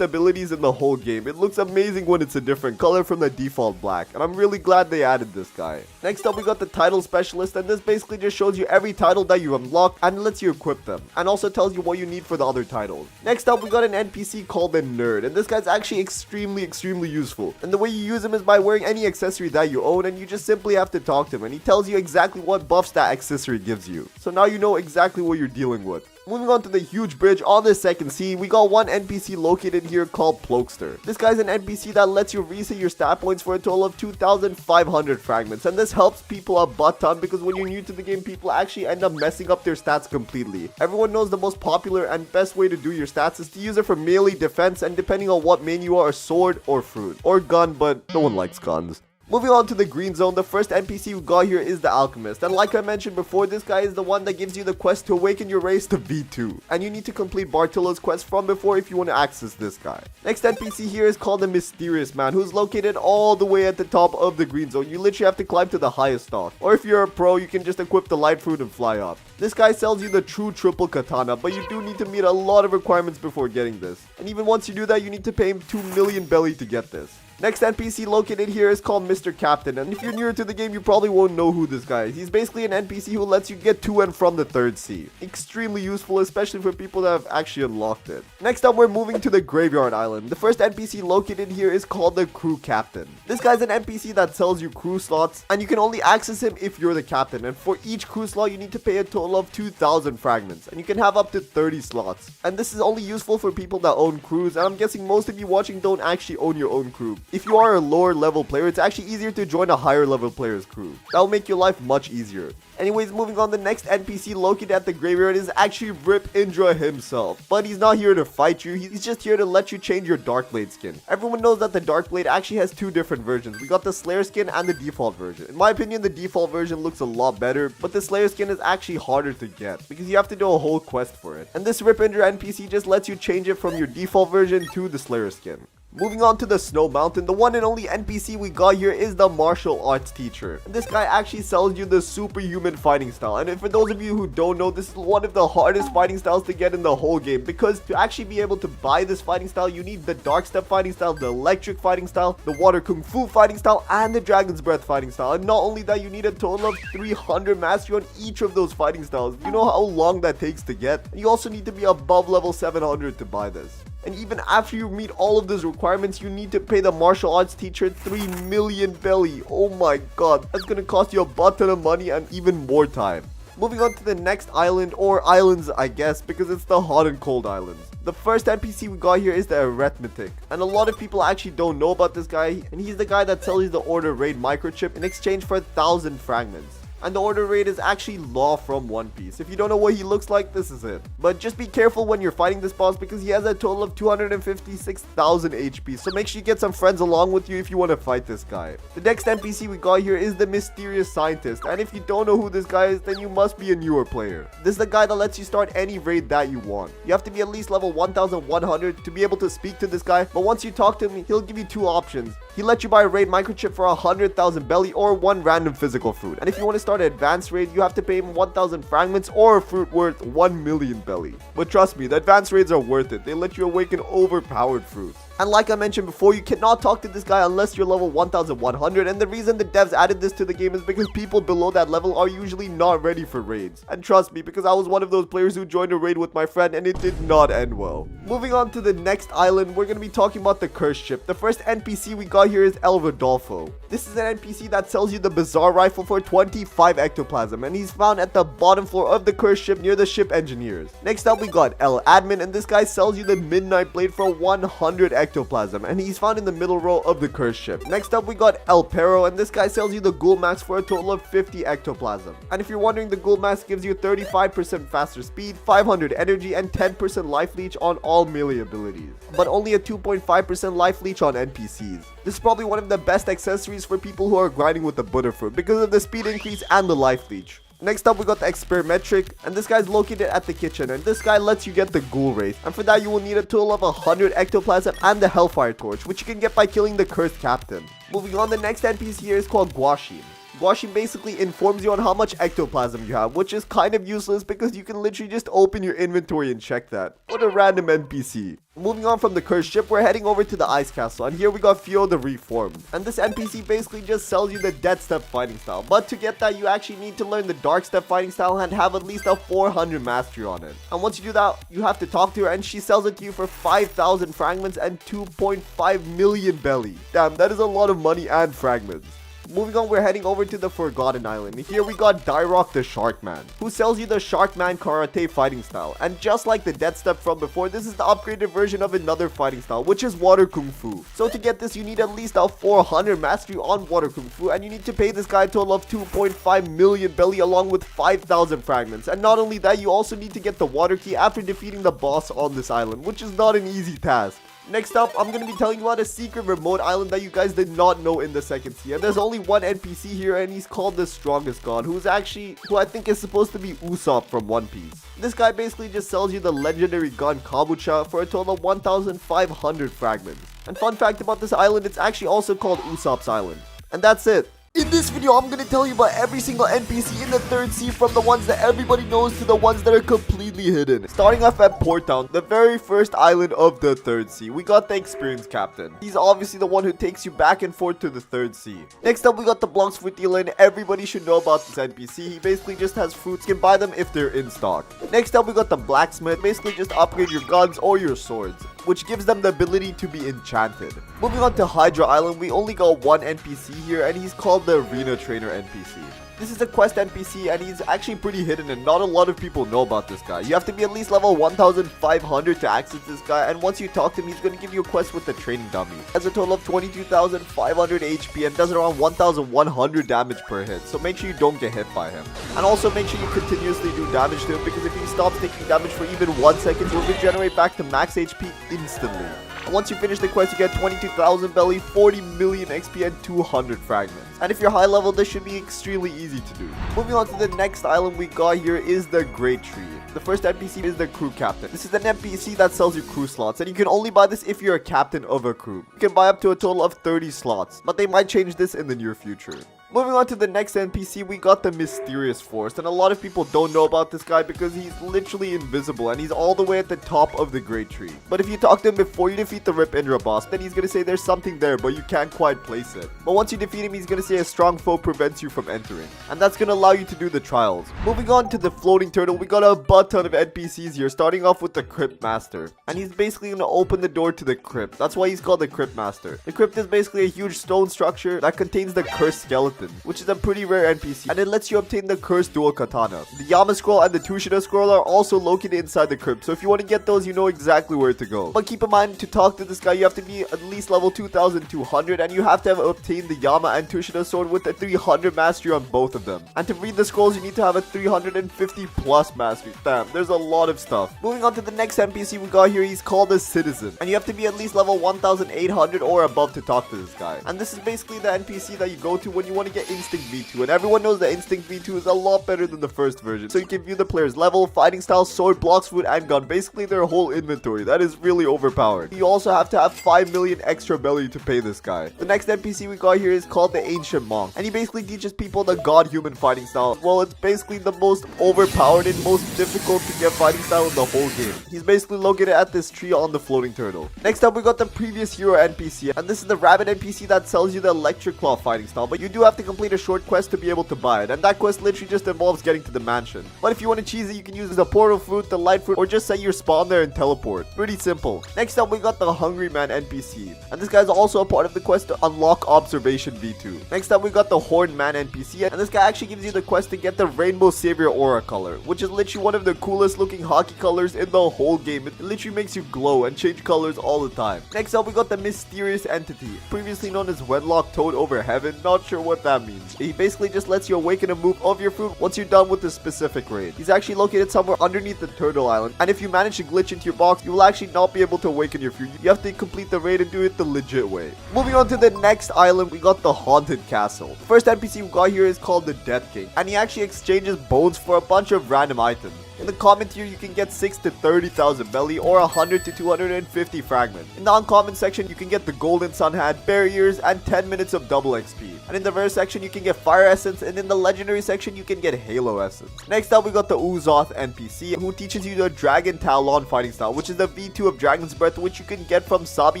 abilities in the whole game. It looks amazing when it's a different color from the default black, and I'm really glad they added this guy. Next up, we got the Title Specialist, and this basically just shows you every title that you unlock and lets you equip them, and also tells you what you need for the other titles. Next up, we got an NPC called the Nerd, and this guy's actually extremely useful, and the way you use him is by wearing any accessory that you own, and you just simply have to talk to him, and he tells you exactly what buffs that accessory gives you. So now you know exactly what you're dealing with. Moving on to the huge bridge on the second sea, we got one NPC located here called Plokester. This guy's an NPC that lets you reset your stat points for a total of 2,500 fragments, and this helps people a butt ton because when you're new to the game, people actually end up messing up their stats completely. Everyone knows the most popular and best way to do your stats is to use it for melee defense, and depending on what main you are, a sword or fruit or gun, but no one likes guns. Moving on to the green zone, the first NPC we got here is the Alchemist. And like I mentioned before, this guy is the one that gives you the quest to awaken your race to V2. And you need to complete Bartolo's quest from before if you want to access this guy. Next NPC here is called the Mysterious Man, who's located all the way at the top of the green zone. You literally have to climb to the highest stalk. Or if you're a pro, you can just equip the light fruit and fly up. This guy sells you the true triple katana, but you do need to meet a lot of requirements before getting this. And even once you do that, you need to pay him 2 million belly to get this. Next NPC located here is called Mr. Captain, and if you're newer to the game, you probably won't know who this guy is. He's basically an NPC who lets you get to and from the third sea. Extremely useful, especially for people that have actually unlocked it. Next up, we're moving to the Graveyard Island. The first NPC located here is called the Crew Captain. This guy's an NPC that sells you crew slots, and you can only access him if you're the captain. And for each crew slot, you need to pay a total of 2,000 fragments, and you can have up to 30 slots. And this is only useful for people that own crews, and I'm guessing most of you watching don't actually own your own crew. If you are a lower level player, it's actually easier to join a higher level player's crew. That will make your life much easier. Anyways, moving on, the next NPC located at the graveyard is actually Rip Indra himself. But he's not here to fight you, he's just here to let you change your Darkblade skin. Everyone knows that the Darkblade actually has two different versions. We got the Slayer skin and the default version. In my opinion, the default version looks a lot better, but the Slayer skin is actually harder to get because you have to do a whole quest for it. And this Rip Indra NPC just lets you change it from your default version to the Slayer skin. Moving on to the Snow Mountain, the one and only NPC we got here is the martial arts teacher. And this guy actually sells you the superhuman fighting style. And for those of you who don't know, this is one of the hardest fighting styles to get in the whole game, because to actually be able to buy this fighting style, you need the Dark Step fighting style, the Electric fighting style, the Water Kung Fu fighting style, and the Dragon's Breath fighting style. And not only that, you need a total of 300 mastery on each of those fighting styles. You know how long that takes to get? And you also need to be above level 700 to buy this. And even after you meet all of those requirements, you need to pay the martial arts teacher 3 million belly. Oh my god, that's gonna cost you a butt ton of money and even more time. Moving on to the next island, or islands I guess, because it's the hot and cold islands. The first NPC we got here is the Arithmetic, and a lot of people actually don't know about this guy, and he's the guy that sells you the Order Raid microchip in exchange for 1,000 fragments. And the Order Raid is actually Law from One Piece. If you don't know what he looks like, this is it. But just be careful when you're fighting this boss, because he has a total of 256,000 HP. So make sure you get some friends along with you if you want to fight this guy. The next NPC we got here is the Mysterious Scientist. And if you don't know who this guy is, then you must be a newer player. This is the guy that lets you start any raid that you want. You have to be at least level 1100 to be able to speak to this guy. But once you talk to him, he'll give you two options. He'll let you buy a raid microchip for 100,000 belly or one random physical fruit. And if you want to start an advanced raid, you have to pay him 1,000 fragments or a fruit worth 1 million belly. But trust me, the advanced raids are worth it. They let you awaken overpowered fruits. And like I mentioned before, you cannot talk to this guy unless you're level 1100, and the reason the devs added this to the game is because people below that level are usually not ready for raids. And trust me, because I was one of those players who joined a raid with my friend and it did not end well. Moving on to the next island, we're going to be talking about the Cursed Ship. The first NPC we got here is El Rodolfo. This is an NPC that sells you the Bizarre Rifle for 25 ectoplasm, and he's found at the bottom floor of the Cursed Ship near the ship engineers. Next up we got El Admin, and this guy sells you the Midnight Blade for 100 ectoplasm, and he's found in the middle row of the Cursed Ship. Next up we got El Perro, and this guy sells you the Ghoul Max for a total of 50 ectoplasm. And if you're wondering, the Ghoul Max gives you 35% faster speed, 500 energy, and 10% life leech on all melee abilities, but only a 2.5% life leech on NPCs. This is probably one of the best accessories for people who are grinding with the Butterfruit because of the speed increase and the life leech. Next up we got the Experimetric, and this guy's located at the kitchen, and this guy lets you get the Ghoul Wraith, and for that you will need a total of 100 ectoplasm and the Hellfire Torch, which you can get by killing the Cursed Captain. Moving on, the next NPC here is called Guaxin. Guaxin basically informs you on how much ectoplasm you have, which is kind of useless because you can literally just open your inventory and check that. What a random NPC. Moving on from the Cursed Ship, we're heading over to the Ice Castle, and here we got Fio the Reformed. And this NPC basically just sells you the Dead Step fighting style, but to get that you actually need to learn the Dark Step fighting style and have at least a 400 mastery on it. And once you do that, you have to talk to her, and she sells it to you for 5,000 fragments and 2.5 million belly. Damn, that is a lot of money and fragments. Moving on, we're heading over to the Forgotten Island. Here we got Dyrock the Sharkman, who sells you the Sharkman Karate fighting style. And just like the Death Step from before, this is the upgraded version of another fighting style, which is Water Kung Fu. So to get this, you need at least a 400 mastery on Water Kung Fu, and you need to pay this guy a total of 2.5 million belly along with 5,000 fragments. And not only that, you also need to get the Water Key after defeating the boss on this island, which is not an easy task. Next up, I'm going to be telling you about a secret remote island that you guys did not know in the second sea. And there's only one NPC here, and he's called the Strongest God, who I think is supposed to be Usopp from One Piece. This guy basically just sells you the legendary gun Kabucha for a total of 1,500 fragments. And fun fact about this island, it's actually also called Usopp's Island. And that's it. In this video, I'm going to tell you about every single NPC in the third sea, from the ones that everybody knows to the ones that are completely hidden. Starting off at Port Town, the very first island of the third sea, we got the Experienced Captain. He's obviously the one who takes you back and forth to the third sea. Next up, we got the Blox fruit dealer, and everybody should know about this NPC. He basically just has fruits. You can buy them if they're in stock. Next up, we got the Blacksmith. Basically just upgrade your guns or your swords, which gives them the ability to be enchanted. Moving on to Hydra Island, we only got one NPC here, and he's called the Arena Trainer NPC. This is a quest NPC, and he's actually pretty hidden, and not a lot of people know about this guy. You have to be at least level 1,500 to access this guy, and once you talk to him, he's going to give you a quest with the training dummy. He has a total of 22,500 HP and does around 1,100 damage per hit, so make sure you don't get hit by him. And also make sure you continuously do damage to him, because if he stops taking damage for even 1 second, he'll regenerate back to max HP instantly. And once you finish the quest, you get 22,000 belly, 40 million XP, and 200 fragments. And if you're high level, this should be extremely easy to do. Moving on to the next island we got here is the Great Tree. The first NPC is the Crew Captain. This is an NPC that sells you crew slots, and you can only buy this if you're a captain of a crew. You can buy up to a total of 30 slots, but they might change this in the near future. Moving on to the next NPC, we got the Mysterious Forest, and a lot of people don't know about this guy because he's literally invisible, and he's all the way at the top of the Great Tree. But if you talk to him before you defeat the Rip Indra boss, then he's gonna say there's something there, but you can't quite place it. But once you defeat him, he's gonna say a strong foe prevents you from entering, and that's gonna allow you to do the trials. Moving on to the Floating Turtle, we got a butt ton of NPCs here, starting off with the Crypt Master, and he's basically gonna open the door to the crypt. That's why he's called the Crypt Master. The crypt is basically a huge stone structure that contains the Cursed Skeleton, which is a pretty rare NPC, and it lets you obtain the Cursed Dual Katana. The Yama Scroll and the Tushina Scroll are also located inside the crypt, so if you want to get those, you know exactly where to go. But keep in mind, to talk to this guy, you have to be at least level 2,200, and you have to have obtained the Yama and Tushina Sword with a 300 mastery on both of them. And to read the scrolls, you need to have a 350 plus mastery. Damn, there's a lot of stuff. Moving on to the next NPC we got here, he's called a Citizen, and you have to be at least level 1,800 or above to talk to this guy. And this is basically the NPC that you go to when you want to get Instinct V2, and everyone knows that Instinct V2 is a lot better than the first version, so you can view the player's level, fighting style, sword, blocks, food, and gun, basically their whole inventory. That is really overpowered. You also have to have 5 million extra belly to pay this guy. The next NPC we got here is called the Ancient Monk, and he basically teaches people the god-human fighting style. Well, it's basically the most overpowered and most difficult to get fighting style in the whole game. He's basically located at this tree on the Floating Turtle. Next up, we got the previous hero NPC, and this is the Rabbit NPC that sells you the Electric Claw fighting style, but you do have to complete a short quest to be able to buy it, and that quest literally just involves getting to the mansion. But if you want to cheese it, you can use the portal fruit, the light fruit, or just set your spawn there and teleport. Pretty simple. Next up, we got the Hungry Man NPC, and this guy's also a part of the quest to unlock Observation V2. Next up, we got the Horned Man NPC, and this guy actually gives you the quest to get the Rainbow Savior Aura color, which is literally one of the coolest looking hockey colors in the whole game. It literally makes you glow and change colors all the time. Next up, we got the Mysterious Entity, previously known as Wedlock Toad over Heaven. Not sure what that means. He basically just lets you awaken a move of your fruit once you're done with the specific raid. He's actually located somewhere underneath the Turtle Island, and if you manage to glitch into your box, you will actually not be able to awaken your fruit. You have to complete the raid and do it the legit way. Moving on to the next island, we got the Haunted Castle. The first NPC we got here is called the Death King, and he actually exchanges bones for a bunch of random items. In the common tier, you can get 6 to 30,000 belly or 100 to 250 fragments. In the uncommon section, you can get the Golden Sun Hat, Barriers, and 10 minutes of double XP. And in the rare section, you can get Fire Essence, and in the legendary section, you can get Halo Essence. Next up, we got the Uzoth NPC, who teaches you the Dragon Talon fighting style, which is the V2 of Dragon's Breath, which you can get from Sabi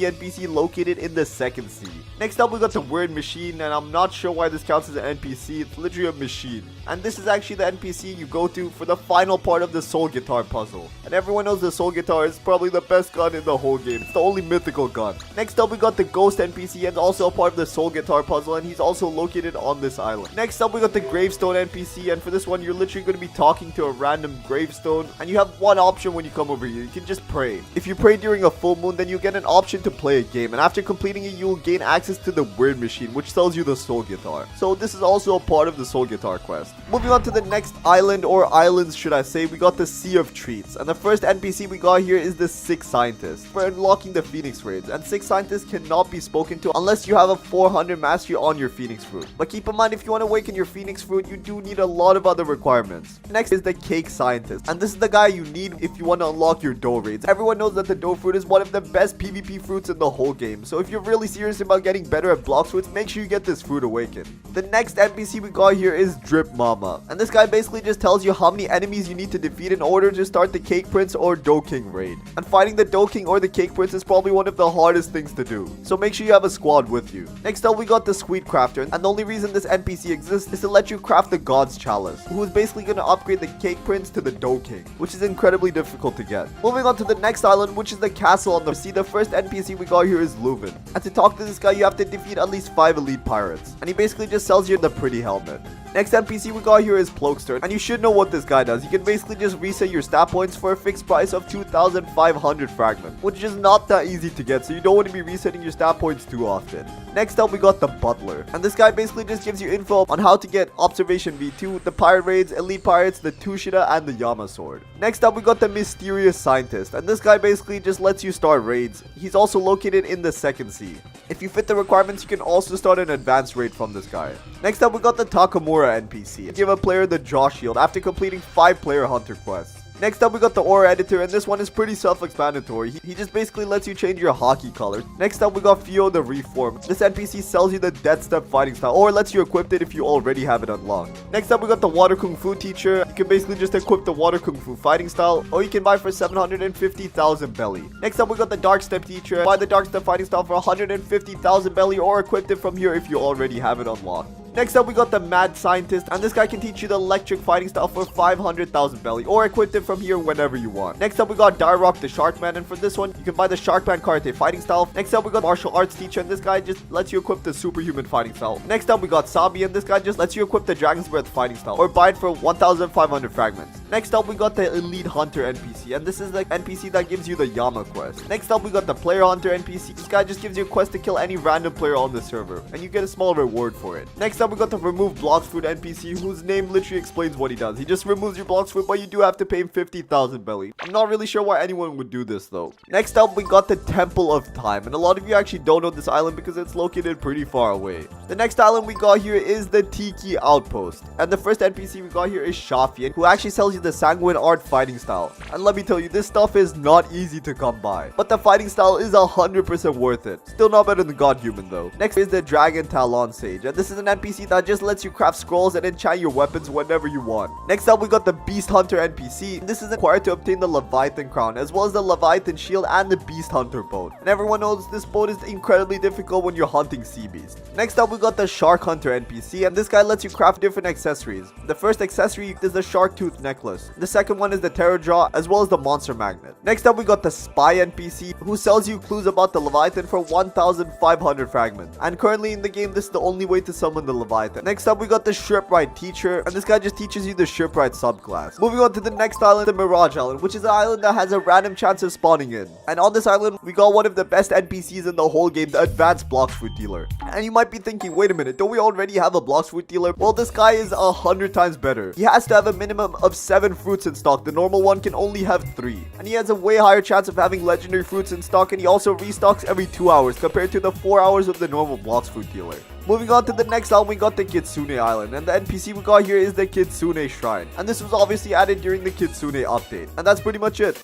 NPC located in the second sea. Next up, we got the Word Machine, and I'm not sure why this counts as an NPC. It's literally a machine. And this is actually the NPC you go to for the final part of the Soul Guitar puzzle. And everyone knows the Soul Guitar is probably the best gun in the whole game. It's the only mythical gun. Next up, we got the Ghost NPC, and also a part of the Soul Guitar puzzle, and he's also also located on this island. Next up, we got the gravestone NPC, and for this one, you're literally going to be talking to a random gravestone, and you have one option when you come over here. You can just pray. If you pray during a full moon, then you get an option to play a game, and after completing it, you will gain access to the word machine, which sells you the soul guitar. So this is also a part of the soul guitar quest. Moving on to the next island, or islands should I say, we got the Sea of Treats, and the first NPC we got here is the Sixth Scientist for unlocking the Phoenix raids, and Sixth Scientist cannot be spoken to unless you have a 400 mastery on your Phoenix fruit. But keep in mind, if you want to awaken your Phoenix fruit, you do need a lot of other requirements. Next is the Cake Scientist, and this is the guy you need if you want to unlock your dough raids. Everyone knows that the dough fruit is one of the best PvP fruits in the whole game, so if you're really serious about getting better at Blox fruits, make sure you get this fruit awakened. The next NPC we got here is Drip Mama, and this guy basically just tells you how many enemies you need to defeat in order to start the Cake Prince or Dough King raid. And fighting the Dough King or the Cake Prince is probably one of the hardest things to do, so make sure you have a squad with you. Next up, we got the Sweet Crafter, and the only reason this NPC exists is to let you craft the God's Chalice, who is basically going to upgrade the Cake Prince to the Dough King, which is incredibly difficult to get. Moving on to the next island, which is the Castle on the Sea. The first NPC we got here is Leuven, and to talk to this guy, you have to defeat at least 5 elite pirates, and he basically just sells you the pretty helmet. Next NPC we got here is Plokester, and you should know what this guy does. He can basically just reset your stat points for a fixed price of 2,500 Fragment, which is not that easy to get, so you don't want to be resetting your stat points too often. Next up, we got the Butler, and this guy basically just gives you info on how to get Observation V2, the Pirate Raids, Elite Pirates, the Tushida, and the Yama Sword. Next up, we got the Mysterious Scientist, and this guy basically just lets you start raids. He's also located in the Second Sea. If you fit the requirements, you can also start an advanced raid from this guy. Next up, we got the Takamura NPC. Give a player the Jaw Shield after completing 5 player hunter quests. Next up, we got the Aura Editor, and this one is pretty self-explanatory. He just basically lets you change your hockey color. Next up, we got Fio the Reform. This NPC sells you the Death Step fighting style, or lets you equip it if you already have it unlocked. Next up, we got the Water Kung Fu Teacher. You can basically just equip the Water Kung Fu fighting style, or you can buy for 750,000 belly. Next up, we got the Dark Step Teacher. Buy the Dark Step fighting style for 150,000 belly, or equip it from here if you already have it unlocked. Next up, we got the Mad Scientist, and this guy can teach you the electric fighting style for 500,000 belly, or equip it from here whenever you want. Next up, we got Dirock the Sharkman, and for this one, you can buy the Sharkman Karate fighting style. Next up, we got Martial Arts Teacher, and this guy just lets you equip the Superhuman fighting style. Next up, we got Sabi, and this guy just lets you equip the Dragon's Breath fighting style, or buy it for 1,500 fragments. Next up, we got the Elite Hunter NPC, and this is the NPC that gives you the Yama quest. Next up, we got the Player Hunter NPC. This guy just gives you a quest to kill any random player on the server, and you get a small reward for it. Next up, we got the Remove Blox Fruit NPC, whose name literally explains what he does. He just removes your Blox Fruit, but you do have to pay him 50,000 belly. I'm not really sure why anyone would do this though. Next up, we got the Temple of Time, and a lot of you actually don't know this island because it's located pretty far away. The next island we got here is the Tiki Outpost, and the first NPC we got here is Shafian, who actually sells you the Sanguine Art fighting style. And let me tell you, this stuff is not easy to come by, but the fighting style is 100% worth it. Still not better than God Human though. Next is the Dragon Talon Sage, and this is an NPC that just lets you craft scrolls and enchant your weapons whenever you want. Next up, we got the Beast Hunter NPC. This is required to obtain the Leviathan Crown, as well as the Leviathan Shield and the Beast Hunter boat. And everyone knows this boat is incredibly difficult when you're hunting sea beasts. Next up, we got the Shark Hunter NPC, and this guy lets you craft different accessories. The first accessory is the Shark Tooth Necklace. The second one is the Terror Jaw, as well as the Monster Magnet. Next up, we got the Spy NPC, who sells you clues about the Leviathan for 1,500 fragments. And currently in the game, this is the only way to summon the Leviathan. Next up, we got the Shipwright Teacher, and this guy just teaches you the Shipwright subclass. Moving on to the next island, the Mirage Island, which is an island that has a random chance of spawning in. And on this island, we got one of the best NPCs in the whole game, the Advanced Blox Fruit Dealer. And you might be thinking, wait a minute, don't we already have a Blox Fruit Dealer? Well, this guy is 100 times better. He has to have a minimum of 7 fruits in stock. The normal one can only have 3. And he has a way higher chance of having legendary fruits in stock, and he also restocks every 2 hours compared to the 4 hours of the normal Blox Fruit Dealer. Moving on to the next island, we got the Kitsune Island, and the NPC we got here is the Kitsune Shrine. And this was obviously added during the Kitsune update. And that's pretty much it.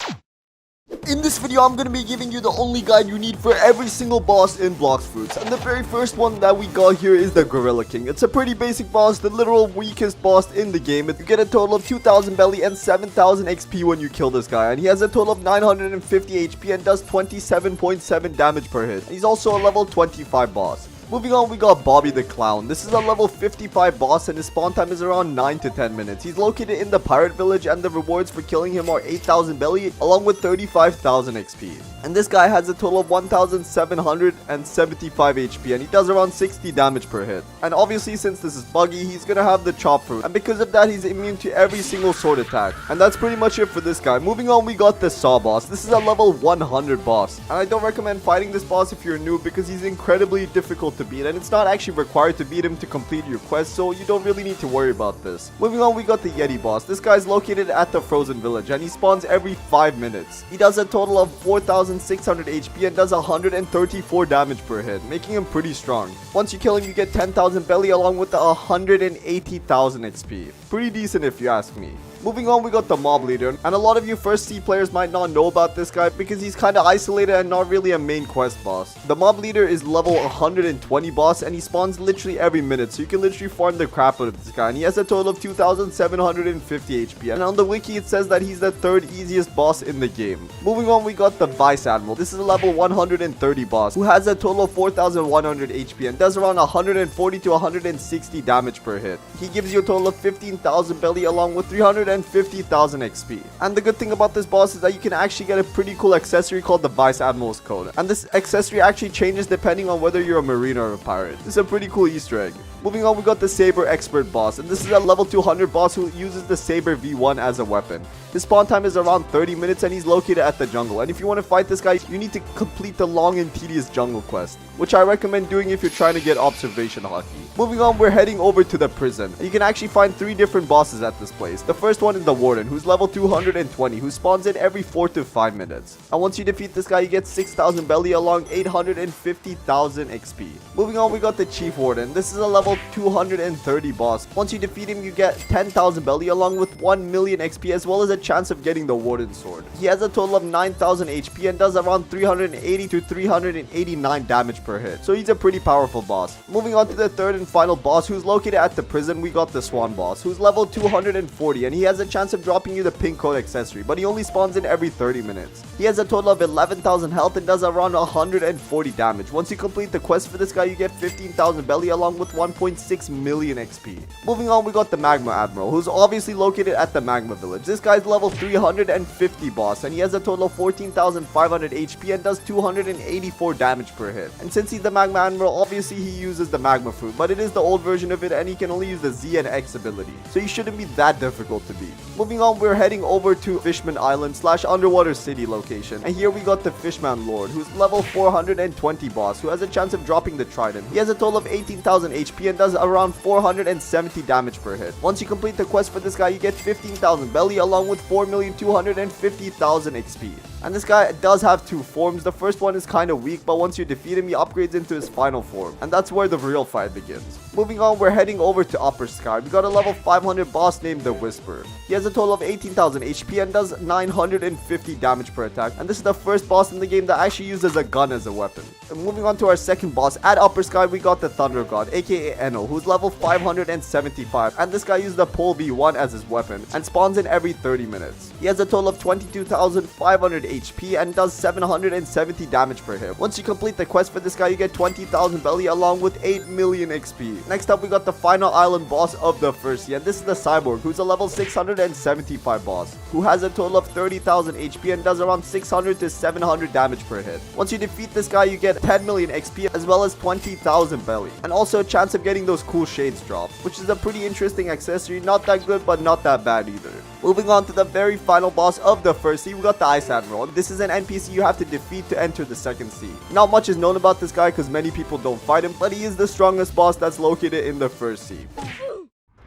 In this video, I'm going to be giving you the only guide you need for every single boss in Blox Fruits. And the very first one that we got here is the Gorilla King. It's a pretty basic boss, the literal weakest boss in the game. You get a total of 2,000 belly and 7,000 XP when you kill this guy. And he has a total of 950 HP and does 27.7 damage per hit. And he's also a level 25 boss. Moving on, we got Bobby the Clown. This is a level 55 boss and his spawn time is around 9 to 10 minutes. He's located in the pirate village and the rewards for killing him are 8,000 belly along with 35,000 XP. And this guy has a total of 1,775 HP and he does around 60 damage per hit. And obviously since this is buggy, he's gonna have the chop fruit. And because of that, he's immune to every single sword attack. And that's pretty much it for this guy. Moving on, we got the Saw boss. This is a level 100 boss. And I don't recommend fighting this boss if you're new because he's incredibly difficult to beat. And it's not actually required to beat him to complete your quest, so you don't really need to worry about this. Moving on, we got the Yeti boss. This guy's located at the frozen village and he spawns every 5 minutes. He does a total of 4,600 HP and does 134 damage per hit, making him pretty strong. Once you kill him, you get 10,000 belly along with the 180,000 XP. Pretty decent if you ask me. Moving on, we got the Mob Leader, and a lot of you First C players might not know about this guy because he's kind of isolated and not really a main quest boss. The Mob Leader is level 120 boss and he spawns literally every minute, so you can literally farm the crap out of this guy, and he has a total of 2,750 HP, and on the wiki it says that he's the 3rd easiest boss in the game. Moving on, we got the Vice Admiral. This is a level 130 boss who has a total of 4,100 HP and does around 140 to 160 damage per hit. He gives you a total of 15,000 belly along with 350,000 XP. And the good thing about this boss is that you can actually get a pretty cool accessory called the Vice Admiral's Code. And this accessory actually changes depending on whether you're a marine or a pirate. This is a pretty cool Easter egg. Moving on, we got the Saber Expert boss, and this is a level 200 boss who uses the Saber V1 as a weapon. His spawn time is around 30 minutes and he's located at the jungle. And if you want to fight this guy, you need to complete the long and tedious jungle quest, which I recommend doing if you're trying to get observation hockey. Moving on, we're heading over to the prison. You can actually find 3 different bosses at this place. The first one is the Warden, who's level 220, who spawns in every 4 to 5 minutes. And once you defeat this guy, you get 6,000 belly along 850,000 XP. Moving on, we got the Chief Warden. This is a level 230 boss. Once you defeat him, you get 10,000 belly along with 1 million XP as well as a chance of getting the Warden sword. He has a total of 9,000 HP and does around 380 to 389 damage per hit. So he's a pretty powerful boss. Moving on to the third and final boss who's located at the prison, we got the Swan boss, who's level 240 and he has a chance of dropping you the pink code accessory, but he only spawns in every 30 minutes. He has a total of 11,000 health and does around 140 damage. Once you complete the quest for this guy, you get 15,000 belly along with 1.6 million XP. Moving on, we got the Magma Admiral, who's obviously located at the Magma village. This guy's level 350 boss and he has a total of 14,500 HP and does 284 damage per hit. And since he's the Magma Admiral, obviously he uses the Magma fruit, but it is the old version of it and he can only use the Z and X ability, so he shouldn't be that difficult to beat. Moving on, we're heading over to Fishman Island / Underwater City location, and here we got the Fishman Lord, who's level 420 boss, who has a chance of dropping the trident. He has a total of 18,000 HP and does around 470 damage per hit. Once you complete the quest for this guy, you get 15,000 belly along with 4,250,000 XP. And this guy does have 2 forms. The first one is kind of weak, but once you defeat him, he upgrades into his final form, and that's where the real fight begins. Moving on, we're heading over to Upper Sky. We got a level 500 boss named the Whisper. He has a total of 18,000 HP and does 950 damage per attack, and this is the first boss in the game that actually uses a gun as a weapon. And moving on to our second boss at Upper Sky, we got the Thunder God, aka Eno, who's level 575, and this guy uses the Pole V1 as his weapon and spawns in every 30 minutes. He has a total of 22,500 HP and does 770 damage per hit. Once you complete the quest for this guy, you get 20,000 belly along with 8 million XP. Next up, we got the final island boss of the first year, and this is the Cyborg, who's a level 675 boss, who has a total of 30,000 HP and does around 600 to 700 damage per hit. Once you defeat this guy, you get 10 million XP as well as 20,000 belly, and also a chance of getting those cool shades dropped, which is a pretty interesting accessory. Not that good, but not that bad either. Moving on to the very final boss of the first sea, we got the Ice Admiral. This is an NPC you have to defeat to enter the second sea. Not much is known about this guy because many people don't fight him, but he is the strongest boss that's located in the first sea.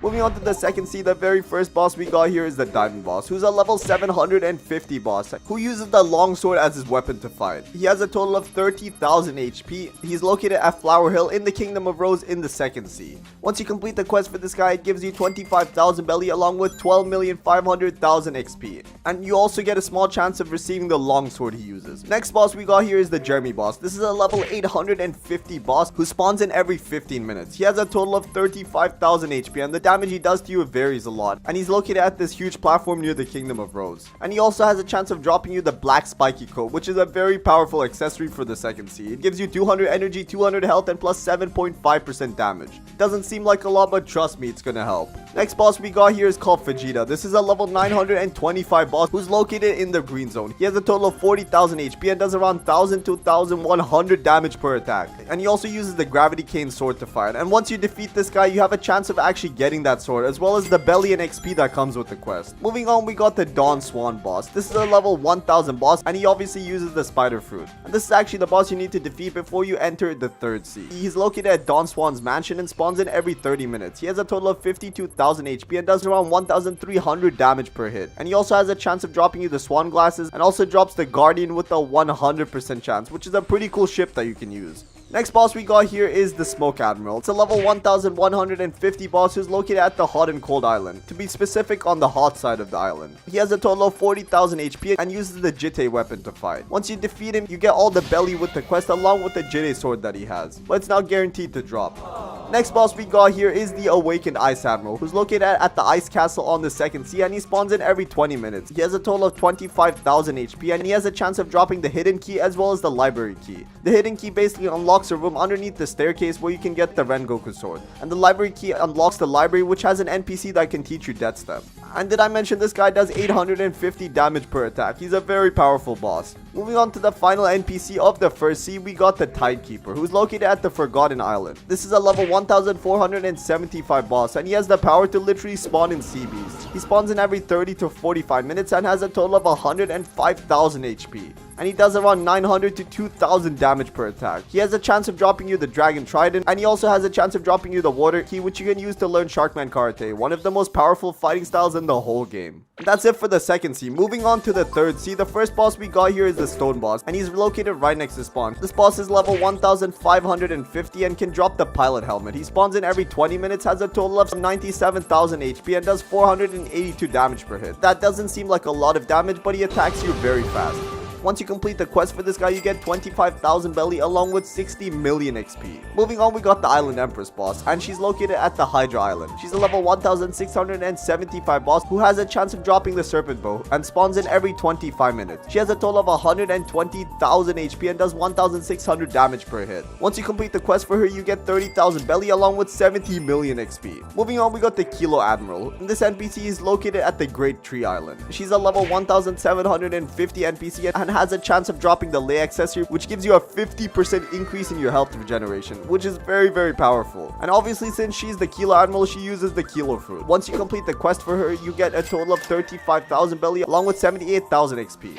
Moving on to the second sea, the very first boss we got here is the Diamond boss, who's a level 750 boss, who uses the longsword as his weapon to fight. He has a total of 30,000 HP. He's located at Flower Hill in the Kingdom of Rose in the second sea. Once you complete the quest for this guy, it gives you 25,000 belly along with 12,500,000 XP. And you also get a small chance of receiving the longsword he uses. Next boss we got here is the Jeremy boss. This is a level 850 boss who spawns in every 15 minutes. He has a total of 35,000 HP and the damage damage he does to you varies a lot, and he's located at this huge platform near the Kingdom of Rose. And he also has a chance of dropping you the black spiky coat, which is a very powerful accessory for the second C. It gives you 200 energy, 200 health, and plus 7.5% damage. Doesn't seem like a lot, but trust me, it's gonna help. Next boss we got here is called Vegeta. This is a level 925 boss who's located in the green zone. He has a total of 40,000 HP and does around 1000 to 1100 damage per attack. And he also uses the gravity cane sword to fight. And once you defeat this guy, you have a chance of actually getting that sword, as well as the belly and XP that comes with the quest. Moving on, we got the Dawn Swan boss. This is a level 1000 boss, and he obviously uses the spider fruit. And this is actually the boss you need to defeat before you enter the third sea. He's located at Dawn Swan's mansion and spawns in every 30 minutes. He has a total of 52,000 HP and does around 1300 damage per hit. And he also has a chance of dropping you the swan glasses, and also drops the guardian with a 100% chance, which is a pretty cool ship that you can use. Next boss we got here is the Smoke Admiral. It's a level 1150 boss who's located at the Hot and Cold Island, to be specific on the hot side of the island. He has a total of 40,000 HP and uses the Jite weapon to fight. Once you defeat him, you get all the belly with the quest along with the Jite sword that he has, but it's now guaranteed to drop. Next boss we got here is the Awakened Ice Admiral, who's located at the Ice Castle on the second sea, and he spawns in every 20 minutes. He has a total of 25,000 HP, and he has a chance of dropping the hidden key as well as the library key. The hidden key basically unlocks a room underneath the staircase where you can get the Rengoku sword, and the library key unlocks the library, which has an NPC that can teach you Death Step. And did I mention this guy does 850 damage per attack? He's a very powerful boss. Moving on to the final NPC of the first sea, we got the Tidekeeper, who's located at the Forgotten Island. This is a level 1475 boss, and he has the power to literally spawn in sea beasts. He spawns in every 30 to 45 minutes and has a total of 105,000 HP. And he does around 900 to 2000 damage per attack. He has a chance of dropping you the Dragon Trident, and he also has a chance of dropping you the Water Key, which you can use to learn Sharkman Karate, one of the most powerful fighting styles in the whole game. And that's it for the second sea. Moving on to the third sea, the first boss we got here is the Stone Boss, and he's located right next to spawn. This boss is level 1550 and can drop the Pilot Helmet. He spawns in every 20 minutes, has a total of 97,000 HP, and does 482 damage per hit. That doesn't seem like a lot of damage, but he attacks you very fast. Once you complete the quest for this guy, you get 25,000 belly along with 60 million XP. Moving on, we got the Island Empress boss, and she's located at the Hydra Island. She's a level 1675 boss who has a chance of dropping the Serpent Bow and spawns in every 25 minutes. She has a total of 120,000 HP and does 1,600 damage per hit. Once you complete the quest for her, you get 30,000 belly along with 70 million XP. Moving on, we got the Kilo Admiral. This NPC is located at the Great Tree Island. She's a level 1750 NPC and has a chance of dropping the Lay accessory, which gives you a 50% increase in your health regeneration, which is very powerful. And obviously, since she's the Kilo Admiral, she uses the Kilo Fruit. Once you complete the quest for her, you get a total of 35,000 belly along with 78,000 XP.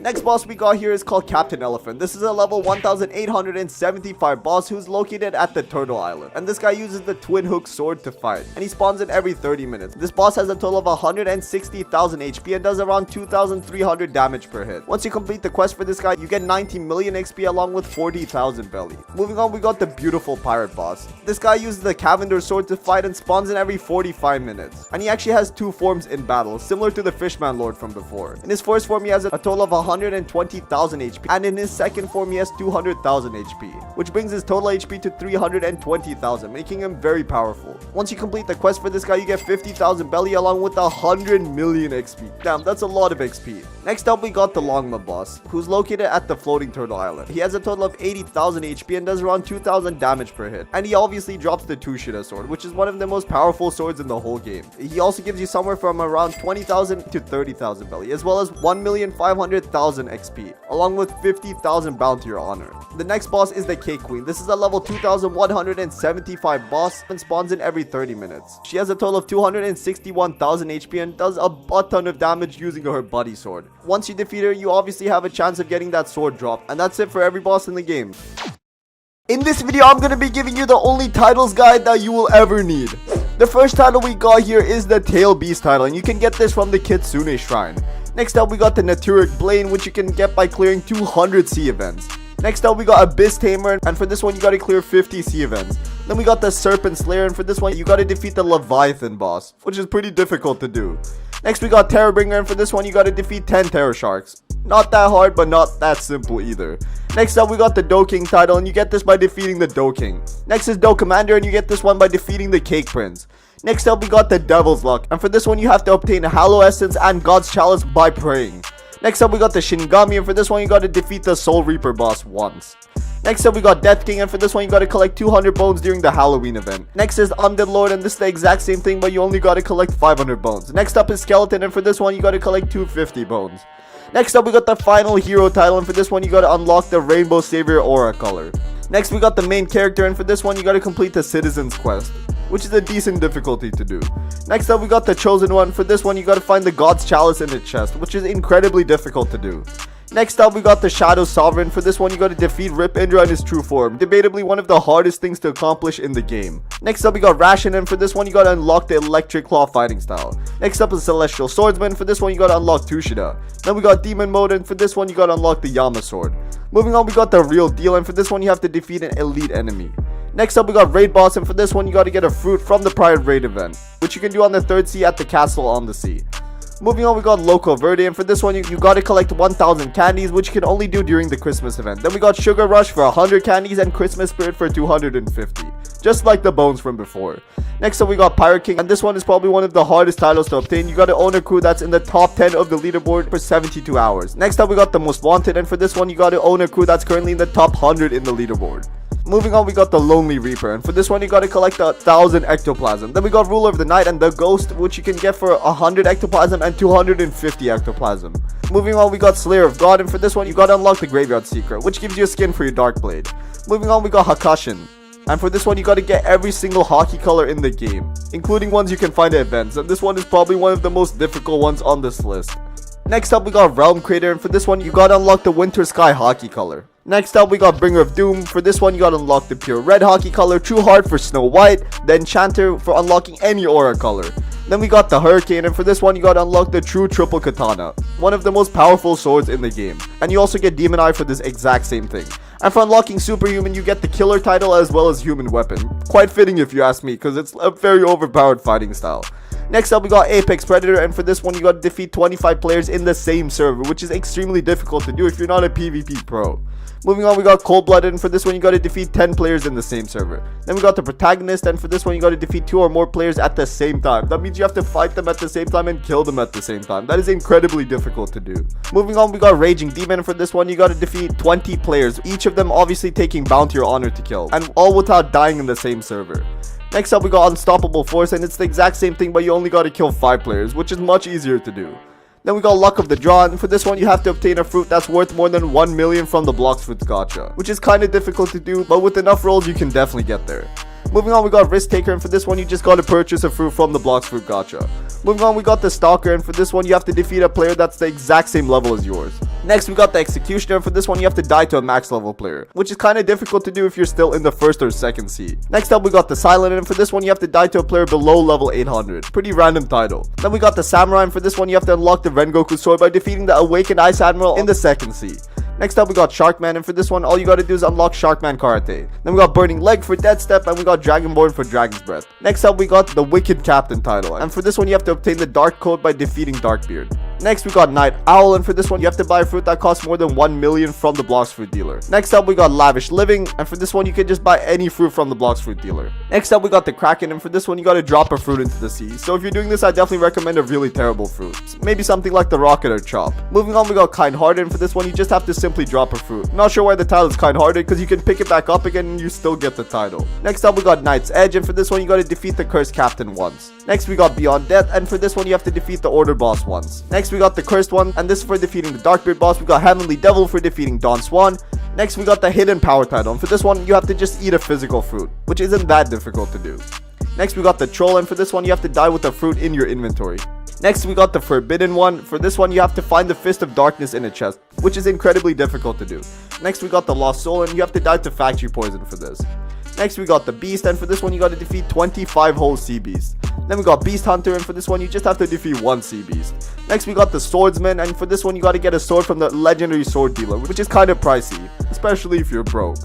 Next boss we got here is called Captain Elephant. This is a level 1875 boss who's located at the Turtle Island. And this guy uses the Twin Hook sword to fight. And he spawns in every 30 minutes. This boss has a total of 160,000 HP and does around 2,300 damage per hit. Once you complete the quest for this guy, you get 90 million XP along with 40,000 belly. Moving on, we got the Beautiful Pirate boss. This guy uses the Cavender sword to fight and spawns in every 45 minutes. And he actually has two forms in battle, similar to the Fishman Lord from before. In his first form, he has a total of 120,000 HP, and in his second form he has 200,000 HP, which brings his total HP to 320,000, making him very powerful. Once you complete the quest for this guy, you get 50,000 belly along with 100 million XP. Damn, that's a lot of XP. Next up, we got the Longma boss, who's located at the Floating Turtle Island. He has a total of 80,000 HP and does around 2,000 damage per hit, and he obviously drops the Tushita sword, which is one of the most powerful swords in the whole game. He also gives you somewhere from around 20,000 to 30,000 belly, as well as 1,500,000 XP, along with 50,000 bound to your honor. The next boss is the Cake Queen. This is a level 2175 boss and spawns in every 30 minutes. She has a total of 261,000 HP and does a butt ton of damage using her buddy sword. Once you defeat her, you obviously have a chance of getting that sword drop, and that's it for every boss in the game. In this video, I'm going to be giving you the only titles guide that you will ever need. The first title we got here is the Tail Beast title, and you can get this from the Kitsune Shrine. Next up, we got the Naturic Blade, which you can get by clearing 200 sea events. Next up, we got Abyss Tamer, and for this one, you gotta clear 50 sea events. Then we got the Serpent Slayer, and for this one, you gotta defeat the Leviathan boss, which is pretty difficult to do. Next, we got Terrorbringer, and for this one, you gotta defeat 10 Terror Sharks. Not that hard, but not that simple either. Next up, we got the Dough King title, and you get this by defeating the Dough King. Next is Dough Commander, and you get this one by defeating the Cake Prince. Next up, we got the Devil's Luck, and for this one you have to obtain a Hallow Essence and God's Chalice by praying. Next up, we got the Shinigami, and for this one you got to defeat the Soul Reaper boss once. Next up, we got Death King, and for this one you got to collect 200 bones during the Halloween event. Next is Undead Lord, and this is the exact same thing, but you only got to collect 500 bones. Next up is Skeleton, and for this one you got to collect 250 bones. Next up, we got the final hero title, and for this one you got to unlock the Rainbow Savior aura color. Next, we got the main character, and for this one you got to complete the Citizen's Quest, which is a decent difficulty to do. Next up, we got the Chosen One. For this one you got to find the God's Chalice in the chest, which is incredibly difficult to do. Next up, we got the Shadow Sovereign. For this one you got to defeat Rip Indra in his true form, debatably one of the hardest things to accomplish in the game. Next up, we got Ration, and for this one you got to unlock the Electric Claw fighting style. Next up is Celestial Swordsman. For this one you got to unlock Tushida. Then we got Demon Mode, and for this one you got to unlock the Yama Sword. Moving on, we got the Real Deal, and for this one you have to defeat an elite enemy. Next up, we got Raid Boss, and for this one you got to get a fruit from the prior raid event, which you can do on the 3rd sea at the castle on the sea. Moving on, we got Loco Verde, and for this one you got to collect 1000 candies, which you can only do during the Christmas event. Then we got Sugar Rush for 100 candies and Christmas Spirit for 250, just like the bones from before. Next up, we got Pirate King, and this one is probably one of the hardest titles to obtain. You got to own a crew that's in the top 10 of the leaderboard for 72 hours. Next up, we got the Most Wanted, and for this one you got to own a crew that's currently in the top 100 in the leaderboard. Moving on, we got the Lonely Reaper, and for this one you got to collect 1000 ectoplasm. Then we got Ruler of the Night and the Ghost, which you can get for 100 ectoplasm and 250 ectoplasm. Moving on, we got Slayer of God, and for this one you got to unlock the Graveyard Secret, which gives you a skin for your Dark Blade. Moving on, we got Hakashin, and for this one you got to get every single hockey color in the game, including ones you can find at events, and this one is probably one of the most difficult ones on this list. Next up, we got Realm Crater, and for this one you got to unlock the Winter Sky hockey color. Next up, we got Bringer of Doom. For this one you got to unlock the Pure Red hockey color, True Heart for Snow White, the Enchanter for unlocking any aura color. Then we got the Hurricane, and for this one you got to unlock the True Triple Katana, one of the most powerful swords in the game. And you also get Demon Eye for this exact same thing. And for unlocking Superhuman, you get the Killer title as well as Human Weapon. Quite fitting if you ask me, because it's a very overpowered fighting style. Next up, we got Apex Predator, and for this one you got to defeat 25 players in the same server, which is extremely difficult to do if you're not a PvP pro. Moving on, we got Cold-Blooded, and for this one you got to defeat 10 players in the same server. Then we got the Protagonist, and for this one you got to defeat 2 or more players at the same time. That means you have to fight them at the same time and kill them at the same time. That is incredibly difficult to do. Moving on, we got Raging Demon, and for this one you got to defeat 20 players, each of them obviously taking Bounty or Honor to kill, and all without dying in the same server. Next up, we got Unstoppable Force, and it's the exact same thing, but you only got to kill 5 players, which is much easier to do. Then we got Luck of the Draw, and for this one you have to obtain a fruit that's worth more than 1 million from the Blox Fruits gacha, which is kind of difficult to do, but with enough rolls you can definitely get there. Moving on, we got Risk Taker, and for this one you just got to purchase a fruit from the Blox Fruit gacha. Moving on, we got the Stalker, and for this one you have to defeat a player that's the exact same level as yours. Next, we got the Executioner, and for this one you have to die to a max level player, which is kind of difficult to do if you're still in the 1st or 2nd seed. Next up, we got the Silent, and for this one you have to die to a player below level 800. Pretty random title. Then we got the Samurai, and for this one you have to unlock the Rengoku sword by defeating the Awakened Ice Admiral in the 2nd seed. Next up, we got Sharkman, and for this one all you gotta do is unlock Sharkman Karate. Then we got Burning Leg for Dead Step, and we got Dragonborn for Dragon's Breath. Next up, we got the Wicked Captain title, and for this one you have to obtain the Dark Code by defeating Darkbeard. Next, we got Night Owl, and for this one you have to buy a fruit that costs more than 1 million from the Blox Fruit dealer. Next up, we got Lavish Living, and for this one you can just buy any fruit from the Blox Fruit dealer. Next up, we got the Kraken, and for this one you gotta drop a fruit into the sea. So if you're doing this, I definitely recommend a really terrible fruit, maybe something like the Rocket or Chop. Moving on, we got Kind Hearted, and for this one you just have to simply drop a fruit. Not sure why the title is Kind Hearted, because you can pick it back up again and you still get the title. Next up, we got Knight's Edge, and for this one you gotta defeat the Cursed Captain once. Next, we got Beyond Death, and for this one you have to defeat the Order boss once. Next, we got the Cursed one, and this is for defeating the Darkbeard boss. We got Heavenly Devil for defeating Dawn Swan. Next, we got the Hidden Power title, and for this one you have to just eat a physical fruit, which isn't that difficult to do. Next, we got the Troll, and for this one you have to die with a fruit in your inventory. Next, we got the Forbidden one. For this one you have to find the Fist of Darkness in a chest, which is incredibly difficult to do. Next, we got the Lost Soul, and you have to die to Factory Poison for this. Next, we got the Beast, and for this one you got to defeat 25 whole Sea Beasts. Then we got Beast Hunter, and for this one you just have to defeat 1 Sea Beast. Next, we got the Swordsman, and for this one you got to get a sword from the Legendary Sword Dealer, which is kind of pricey, especially if you're broke.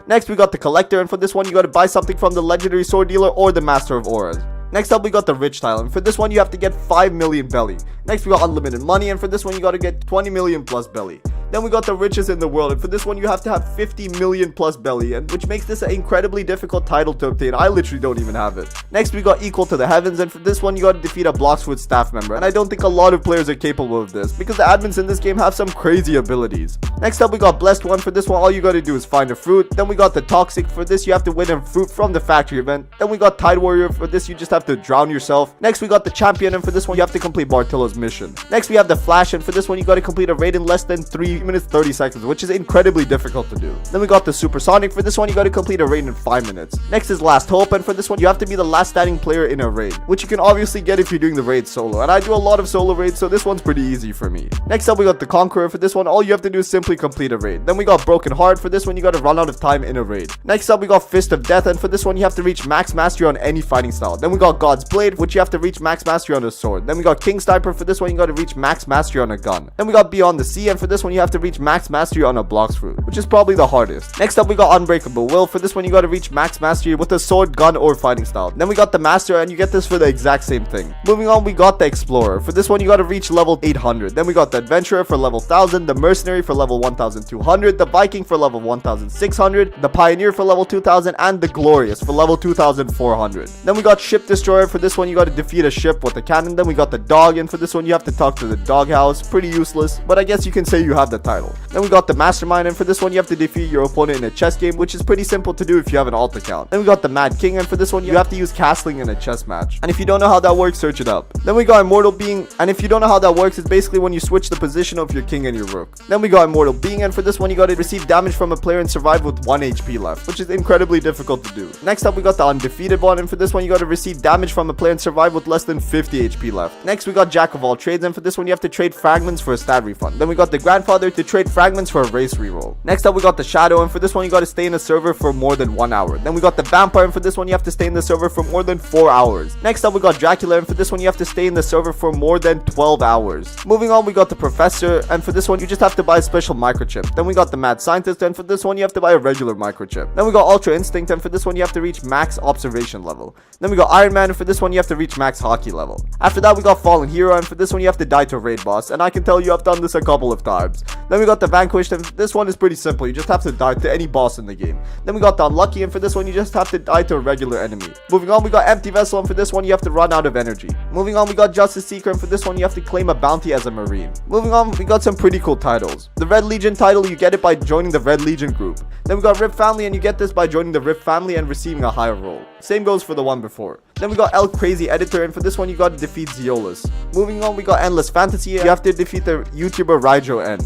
Next, we got the Collector, and for this one you got to buy something from the Legendary Sword Dealer or the Master of Auras. Next up, we got the Rich tile, and for this one you have to get 5 million belly. Next, we got Unlimited Money, and for this one you got to get 20 million plus belly. Then we got the richest in the world, and for this one you have to have 50 million plus belly, and which makes this an incredibly difficult title to obtain. I literally don't even have it. Next we got equal to the heavens, and for this one you got to defeat a Bloxwood staff member, and I don't think a lot of players are capable of this because the admins in this game have some crazy abilities. Next up we got blessed one. For this one all you got to do is find a fruit. Then we got the toxic. For this you have to win a fruit from the factory event. Then we got tide warrior. For this you just have to drown yourself. Next we got the champion, and for this one you have to complete Bartillo's mission. Next we have the flash, and for this one you got to complete a raid in less than 3 minutes 30 seconds, which is incredibly difficult to do. Then we got the supersonic. For this one you got to complete a raid in 5 minutes. Next is last hope, and for this one you have to be the last standing player in a raid, which you can obviously get if you're doing the raid solo, and I do a lot of solo raids, so this one's pretty easy for me. Next up we got the conqueror. For this one all you have to do is simply complete a raid. Then we got broken heart. For this one you got to run out of time in a raid. Next up we got fist of death, and for this one you have to reach max mastery on any fighting style. Then we got god's blade, which you have to reach max mastery on a sword. Then we got king sniper. For this one you got to reach max mastery on a gun. Then we got beyond the sea, and for this one you have to reach max mastery on a Blox fruit, which is probably the hardest. Next up we got unbreakable will. For this one you got to reach max mastery with a sword, gun, or fighting style. Then we got the master, and you get this for the exact same thing. Moving on we got the explorer. For this one you got to reach level 800. Then we got the adventurer for level 1000, the mercenary for level 1200, the viking for level 1600, the pioneer for level 2000, and the glorious for level 2400. Then we got ship destroyer. For this one you got to defeat a ship with a cannon. Then we got the dog, and for this one you have to talk to the doghouse. Pretty useless, but I guess you can say you have the title. Then we got the mastermind, and for this one you have to defeat your opponent in a chess game, which is pretty simple to do if you have an alt account. Then we got the mad king, and for this one you have to use castling in a chess match, and if you don't know how that works, search it up. Then we got immortal being, and if you don't know how that works, it's basically when you switch the position of your king and your rook. Then we got immortal being, and for this one you got to receive damage from a player and survive with 1 HP left, which is incredibly difficult to do. Next up we got the undefeated one, and for this one you got to receive damage from a player and survive with less than 50 HP left. Next we got jack of all trades, and for this one you have to trade fragments for a stat refund. Then we got the grandfather to trade fragments for a race reroll. Next up we got the shadow, and for this one you got to stay in a server for more than 1 hour. Then we got the vampire, and for this one you have to stay in the server for more than 4 hours. Next up we got Dracula, and for this one you have to stay in the server for more than 12 hours. Moving on we got the professor, and for this one you just have to buy a special microchip. Then we got the mad scientist, and for this one you have to buy a regular microchip. Then we got ultra instinct, and for this one you have to reach max observation level. Then we got Iron Man, and for this one you have to reach max hockey level. After that we got fallen hero, and for this one you have to die to a raid boss, and I can tell you I've done this a couple of times. Then we got the vanquished, and this one is pretty simple. You just have to die to any boss in the game. Then we got the unlucky, and for this one you just have to die to a regular enemy. Moving on we got empty vessel, and for this one you have to run out of energy. Moving on we got justice seeker, and for this one you have to claim a bounty as a marine. Moving on we got some pretty cool titles. The Red Legion title, you get it by joining the Red Legion group. Then we got Rip family, and you get this by joining the Rip family and receiving a higher role. Same goes for the one before. Then we got El Crazy Editor, and for this one you got to defeat Zeolus. Moving on we got Endless Fantasy, you have to defeat the YouTuber Raijo N.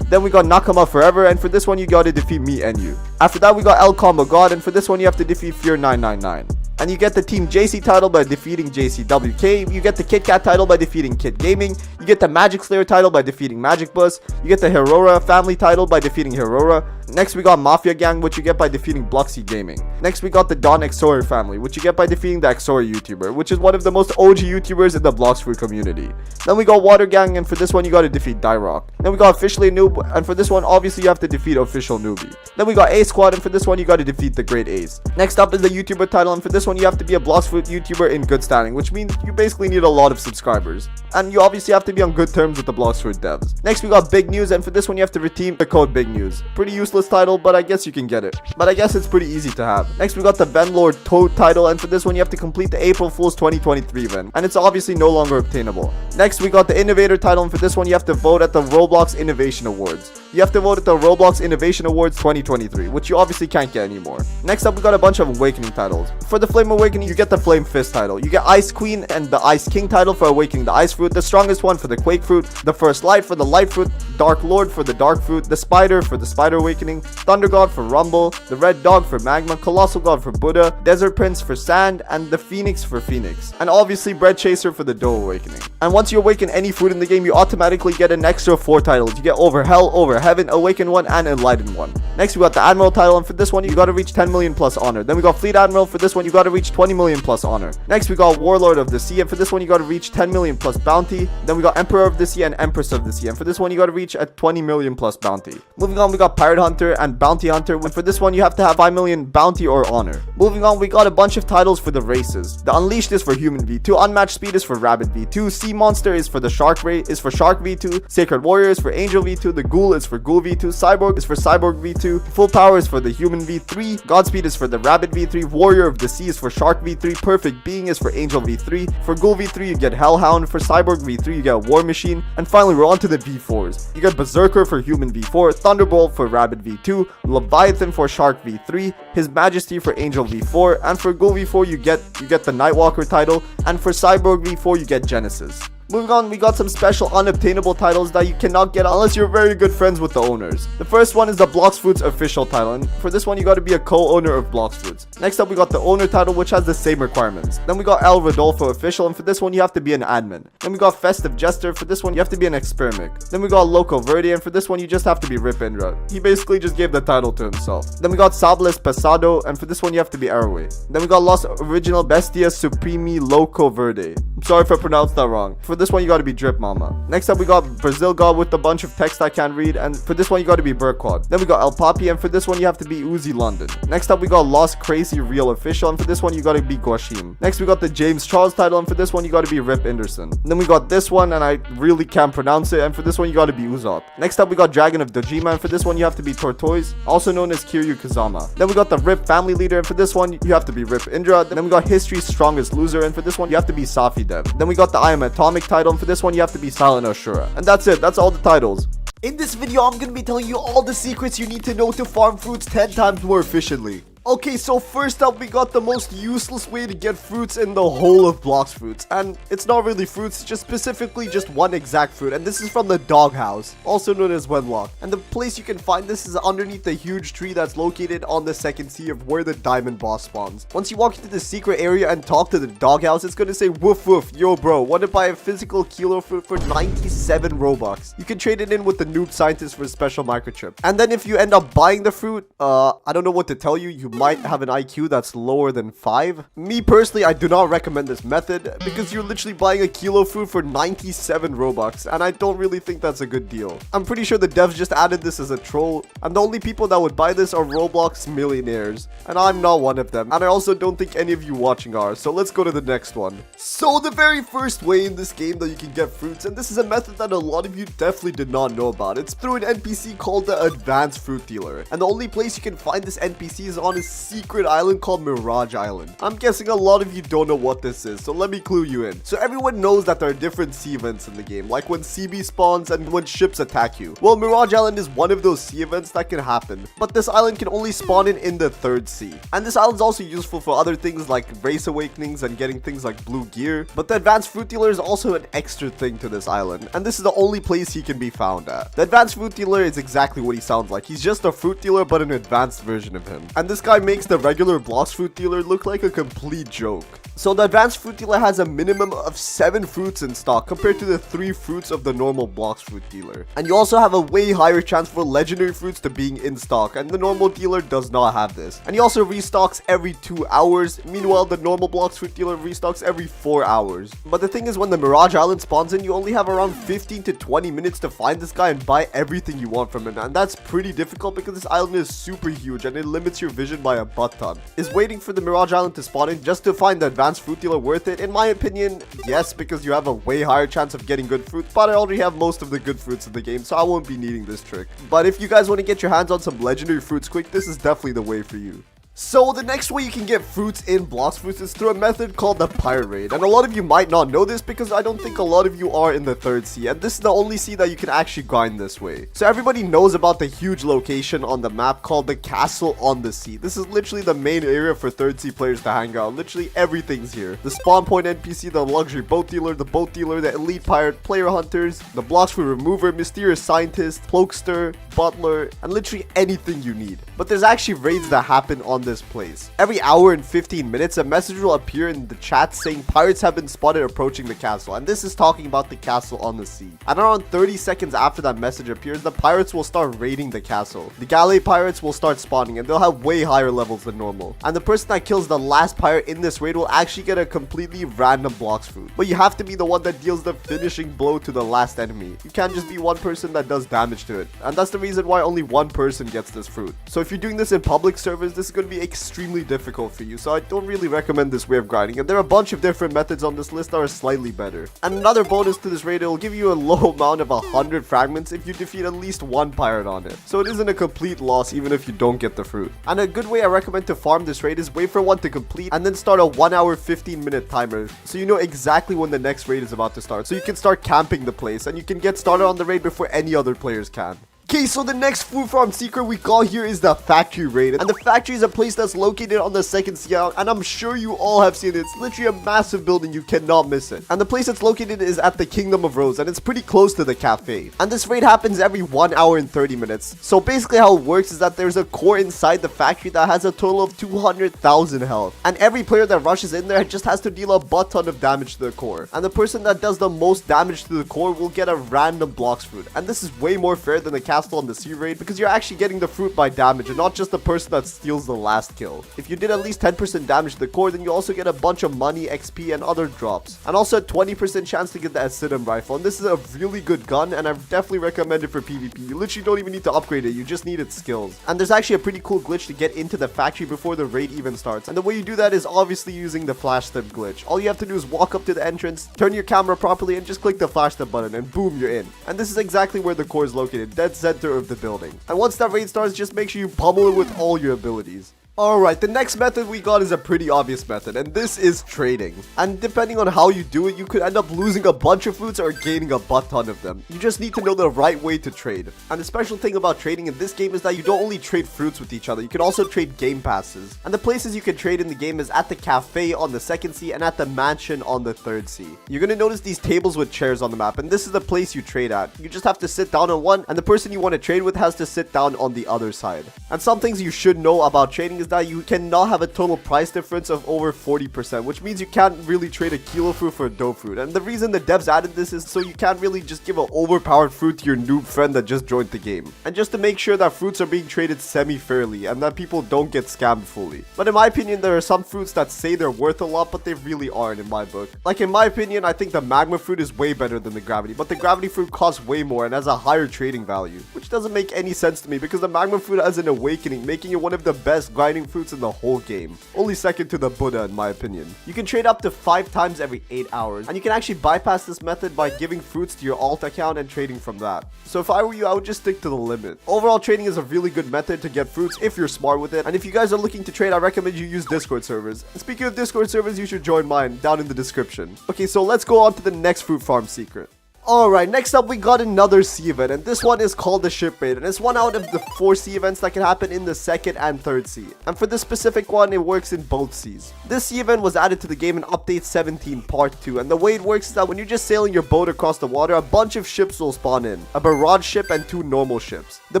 Then we got Nakama Forever, and for this one you got to defeat me and you. After that we got El Combo God, and for this one you have to defeat Fear 999. And you get the Team JC title by defeating JCWK, you get the Kit Kat title by defeating Kit Gaming, you get the Magic Slayer title by defeating Magic Bus, you get the Herora family title by defeating Herora. Next we got Mafia Gang, which you get by defeating Bloxy Gaming. Next we got the Don Exori family, which you get by defeating the Exori YouTuber, which is one of the most OG YouTubers in the Bloxfruit community. Then we got Water Gang, and for this one you got to defeat Dyrock. Then we got Officially Noob, and for this one obviously you have to defeat Official Newbie. Then we got A Squad, and for this one you got to defeat the Great Ace. Next up is the YouTuber title, and for this one you have to be a Bloxfruit YouTuber in good standing, which means you basically need a lot of subscribers. And you obviously have to be on good terms with the Bloxfruit devs. Next we got Big News, and for this one you have to redeem the code Big News. Pretty useless title, but I guess you can get it. But I guess it's pretty easy to have. Next we got the Venlord Toad title, and for this one you have to complete the April Fool's 2023 event, and it's obviously no longer obtainable. Next we got the Innovator title, and for this one you have to vote at the Roblox Innovation Awards. You have to vote at the Roblox Innovation Awards 2023, which you obviously can't get anymore. Next up we got a bunch of Awakening titles. For the Flame Awakening you get the Flame Fist title. You get Ice Queen and the Ice King title for Awakening the Ice Fruit, the strongest one for the Quake Fruit, the First Light for the Light Fruit, Dark Lord for the Dark Fruit, the Spider for the Spider Awakening, Thunder God for Rumble, the Red Dog for Magma, Colossal God for Buddha, Desert Prince for Sand, and the Phoenix for Phoenix. And obviously Bread Chaser for the Dough Awakening. And once you awaken any fruit in the game, you automatically get an extra 4 titles. You get Over Hell, Over Heaven, Awaken 1, and Enlighten 1. Next we got the Admiral title, and for this one you gotta reach 10 million plus honor. Then we got Fleet Admiral. For this one you gotta reach 20 million plus honor. Next we got Warlord of the Sea, and for this one you gotta reach 10 million plus bounty. Then we got Emperor of the Sea and Empress of the Sea, and for this one you gotta reach a 20 million plus bounty. Moving on we got Pirate Hunt. hunter and bounty hunter. And for this one, you have to have 5 million bounty or honor. Moving on, we got a bunch of titles for the races. The Unleashed is for Human V2, Unmatched Speed is for Rabbit V2, Sea Monster is for the Shark V2, Sacred Warrior is for Angel V2, the Ghoul is for Ghoul V2, Cyborg is for Cyborg V2, Full Power is for the Human V3, Godspeed is for the Rabbit V3, Warrior of the Sea is for Shark V3, Perfect Being is for Angel V3, for Ghoul V3 you get Hellhound, for Cyborg V3 you get War Machine, and finally we're on to the V4s. You get Berserker for Human V4, Thunderbolt for Rabbit V2, Leviathan for Shark V3, His Majesty for Angel V4, and for Ghoul V4 you get the Nightwalker title, and for Cyborg V4 you get Genesis. Moving on, we got some special unobtainable titles that you cannot get unless you're very good friends with the owners. The first one is the Blox Fruits official title, and for this one you got to be a co-owner of Blox Fruits. Next up we got the owner title, which has the same requirements. Then we got El Rodolfo official, and for this one you have to be an admin. Then we got Festive Jester, for this one you have to be an experiment. Then we got Loco Verde, and for this one you just have to be Rip Indra. He basically just gave the title to himself. Then we got Sables Pasado, and for this one you have to be Arrowway. Then we got Los Original Bestia Supremi Loco Verde. I'm sorry if I pronounced that wrong. For this one you got to be Drip Mama. Next up we got Brazil God with a bunch of text I can't read, and for this one you got to be Burquad. Then we got El Papi, and for this one you have to be Uzi London. Next up we got Lost Crazy Real Official, and for this one you got to be Guashim. Next we got the James Charles title, and for this one you got to be Rip Inderson. And then we got this one, and I really can't pronounce it, and for this one you got to be Uzot. Next up we got Dragon of Dojima, and for this one you have to be Tortoise, also known as Kiryu Kazama. Then we got the Rip Family Leader, and for this one you have to be Rip Indra. Then we got History's Strongest Loser, and for this one you have to be Safi Dev. Then we got the I Am Atomic title, and for this one you have to be Silent Ashura. And that's it, that's all the titles. In this video, I'm gonna be telling you all the secrets you need to know to farm fruits 10 times more efficiently. Okay, so first up, we got the most useless way to get fruits in the whole of Blox Fruits. And it's not really fruits, it's just specifically just one exact fruit. And this is from the doghouse, also known as Wenlock. And the place you can find this is underneath the huge tree that's located on the second sea of where the diamond boss spawns. Once you walk into the secret area and talk to the doghouse, it's gonna say, woof woof, yo bro, want to buy a physical kilo fruit for 97 Robux. You can trade it in with the noob scientist for a special microchip. And then if you end up buying the fruit, I don't know what to tell you, you might have an IQ that's lower than 5. Me personally, I do not recommend this method because you're literally buying a kilo fruit for 97 Robux, and I don't really think that's a good deal. I'm pretty sure the devs just added this as a troll, and the only people that would buy this are Roblox millionaires, and I'm not one of them, and I also don't think any of you watching are. So let's go to the next one. So the very first way in this game that you can get fruits, and this is a method that a lot of you definitely did not know about, it's through an NPC called the Advanced Fruit Dealer, and the only place you can find this NPC is on a secret island called Mirage Island. I'm guessing a lot of you don't know what this is, so let me clue you in. So everyone knows that there are different sea events in the game, like when CB spawns and when ships attack you. Well, Mirage Island is one of those sea events that can happen, but this island can only spawn in the third sea. And this island's also useful for other things like race awakenings and getting things like blue gear, but the Advanced Fruit Dealer is also an extra thing to this island, and this is the only place he can be found at. The Advanced Fruit Dealer is exactly what he sounds like. He's just a fruit dealer, but an advanced version of him. And this guy makes the regular Blox Fruit Dealer look like a complete joke. So the Advanced Fruit Dealer has a minimum of 7 fruits in stock compared to the 3 fruits of the normal Blox Fruit Dealer. And you also have a way higher chance for legendary fruits to being in stock, and the normal dealer does not have this. And he also restocks every 2 hours, meanwhile the normal Blox Fruit Dealer restocks every 4 hours. But the thing is, when the Mirage Island spawns in, you only have around 15 to 20 minutes to find this guy and buy everything you want from him, and that's pretty difficult because this island is super huge and it limits your vision by a butt ton. Is waiting for the Mirage Island to spawn in just to find the Advanced Fruit Dealer worth it? In my opinion, yes, because you have a way higher chance of getting good fruits, but I already have most of the good fruits in the game, so I won't be needing this trick. But if you guys want to get your hands on some legendary fruits quick, this is definitely the way for you. So the next way you can get fruits in Blox Fruits is through a method called the Pirate Raid, and a lot of you might not know this because I don't think a lot of you are in the third sea, and this is the only sea that you can actually grind this way. So everybody knows about the huge location on the map called the Castle on the Sea. This is literally the main area for third sea players to hang out. Literally everything's here. The spawn point NPC, the luxury boat dealer, the elite pirate, player hunters, the Blox Fruit remover, mysterious scientist, cloakster, butler, and literally anything you need. But there's actually raids that happen on this place. Every hour and 15 minutes, a message will appear in the chat saying pirates have been spotted approaching the castle, and this is talking about the castle on the sea. And around 30 seconds after that message appears, the pirates will start raiding the castle. The galley pirates will start spawning, and they'll have way higher levels than normal. And the person that kills the last pirate in this raid will actually get a completely random Blox fruit. But you have to be the one that deals the finishing blow to the last enemy. You can't just be one person that does damage to it. And that's the reason why only one person gets this fruit. So if you're doing this in public servers, this is going to be extremely difficult for you. So I don't really recommend this way of grinding. And there are a bunch of different methods on this list that are slightly better. And another bonus to this raid, it will give you a low amount of 100 fragments if you defeat at least one pirate on it. So it isn't a complete loss even if you don't get the fruit. And a good way I recommend to farm this raid is wait for one to complete and then start a 1 hour 15-minute timer so you know exactly when the next raid is about to start. So you can start camping the place and you can get started on the raid before any other players can. Okay, so the next food farm secret we got here is the factory raid. And the factory is a place that's located on the second sea island, and I'm sure you all have seen it. It's literally a massive building, you cannot miss it. And the place it's located is at the Kingdom of Rose, and it's pretty close to the cafe. And this raid happens every 1 hour and 30 minutes. So basically how it works is that there's a core inside the factory that has a total of 200,000 health. And every player that rushes in there just has to deal a butt ton of damage to the core. And the person that does the most damage to the core will get a random Blox fruit. And this is way more fair than the castle on the sea raid because you're actually getting the fruit by damage and not just the person that steals the last kill. If you did at least 10% damage to the core, then you also get a bunch of money, XP, and other drops. And also a 20% chance to get the Acidum rifle. And this is a really good gun, and I definitely recommend it for PvP. You literally don't even need to upgrade it, you just need its skills. And there's actually a pretty cool glitch to get into the factory before the raid even starts. And the way you do that is obviously using the flash step glitch. All you have to do is walk up to the entrance, turn your camera properly, and just click the flash step button, and boom, you're in. And this is exactly where the core is located, dead center of the building. And once that raid starts, just make sure you pummel it with all your abilities. Alright, the next method we got is a pretty obvious method, and this is trading. And depending on how you do it, you could end up losing a bunch of fruits or gaining a butt ton of them. You just need to know the right way to trade. And the special thing about trading in this game is that you don't only trade fruits with each other, you can also trade game passes. And the places you can trade in the game is at the cafe on the second sea and at the mansion on the third sea. You're gonna notice these tables with chairs on the map, and this is the place you trade at. You just have to sit down on one, and the person you want to trade with has to sit down on the other side. And some things you should know about trading is that you cannot have a total price difference of over 40%, which means you can't really trade a kilo fruit for a dough fruit. And the reason the devs added this is so you can't really just give an overpowered fruit to your noob friend that just joined the game. And just to make sure that fruits are being traded semi-fairly and that people don't get scammed fully. But in my opinion, there are some fruits that say they're worth a lot, but they really aren't in my book. Like in my opinion, I think the Magma fruit is way better than the Gravity, but the Gravity fruit costs way more and has a higher trading value, which doesn't make any sense to me because the Magma fruit has an awakening, making it one of the best grinding fruits in the whole game. Only second to the Buddha in my opinion. You can trade up to 5 times every 8 hours, and you can actually bypass this method by giving fruits to your alt account and trading from that. So if I were you, I would just stick to the limit. Overall, trading is a really good method to get fruits if you're smart with it, and if you guys are looking to trade, I recommend you use Discord servers. And speaking of Discord servers, you should join mine down in the description. Okay, so let's go on to the next fruit farm secret. Alright, next up we got another sea event, and this one is called the ship raid, and it's one out of the 4 sea events that can happen in the second and third sea. And for this specific one, it works in both seas. This sea event was added to the game in update 17 part 2, and the way it works is that when you're just sailing your boat across the water, a bunch of ships will spawn in. A barrage ship and 2 normal ships. The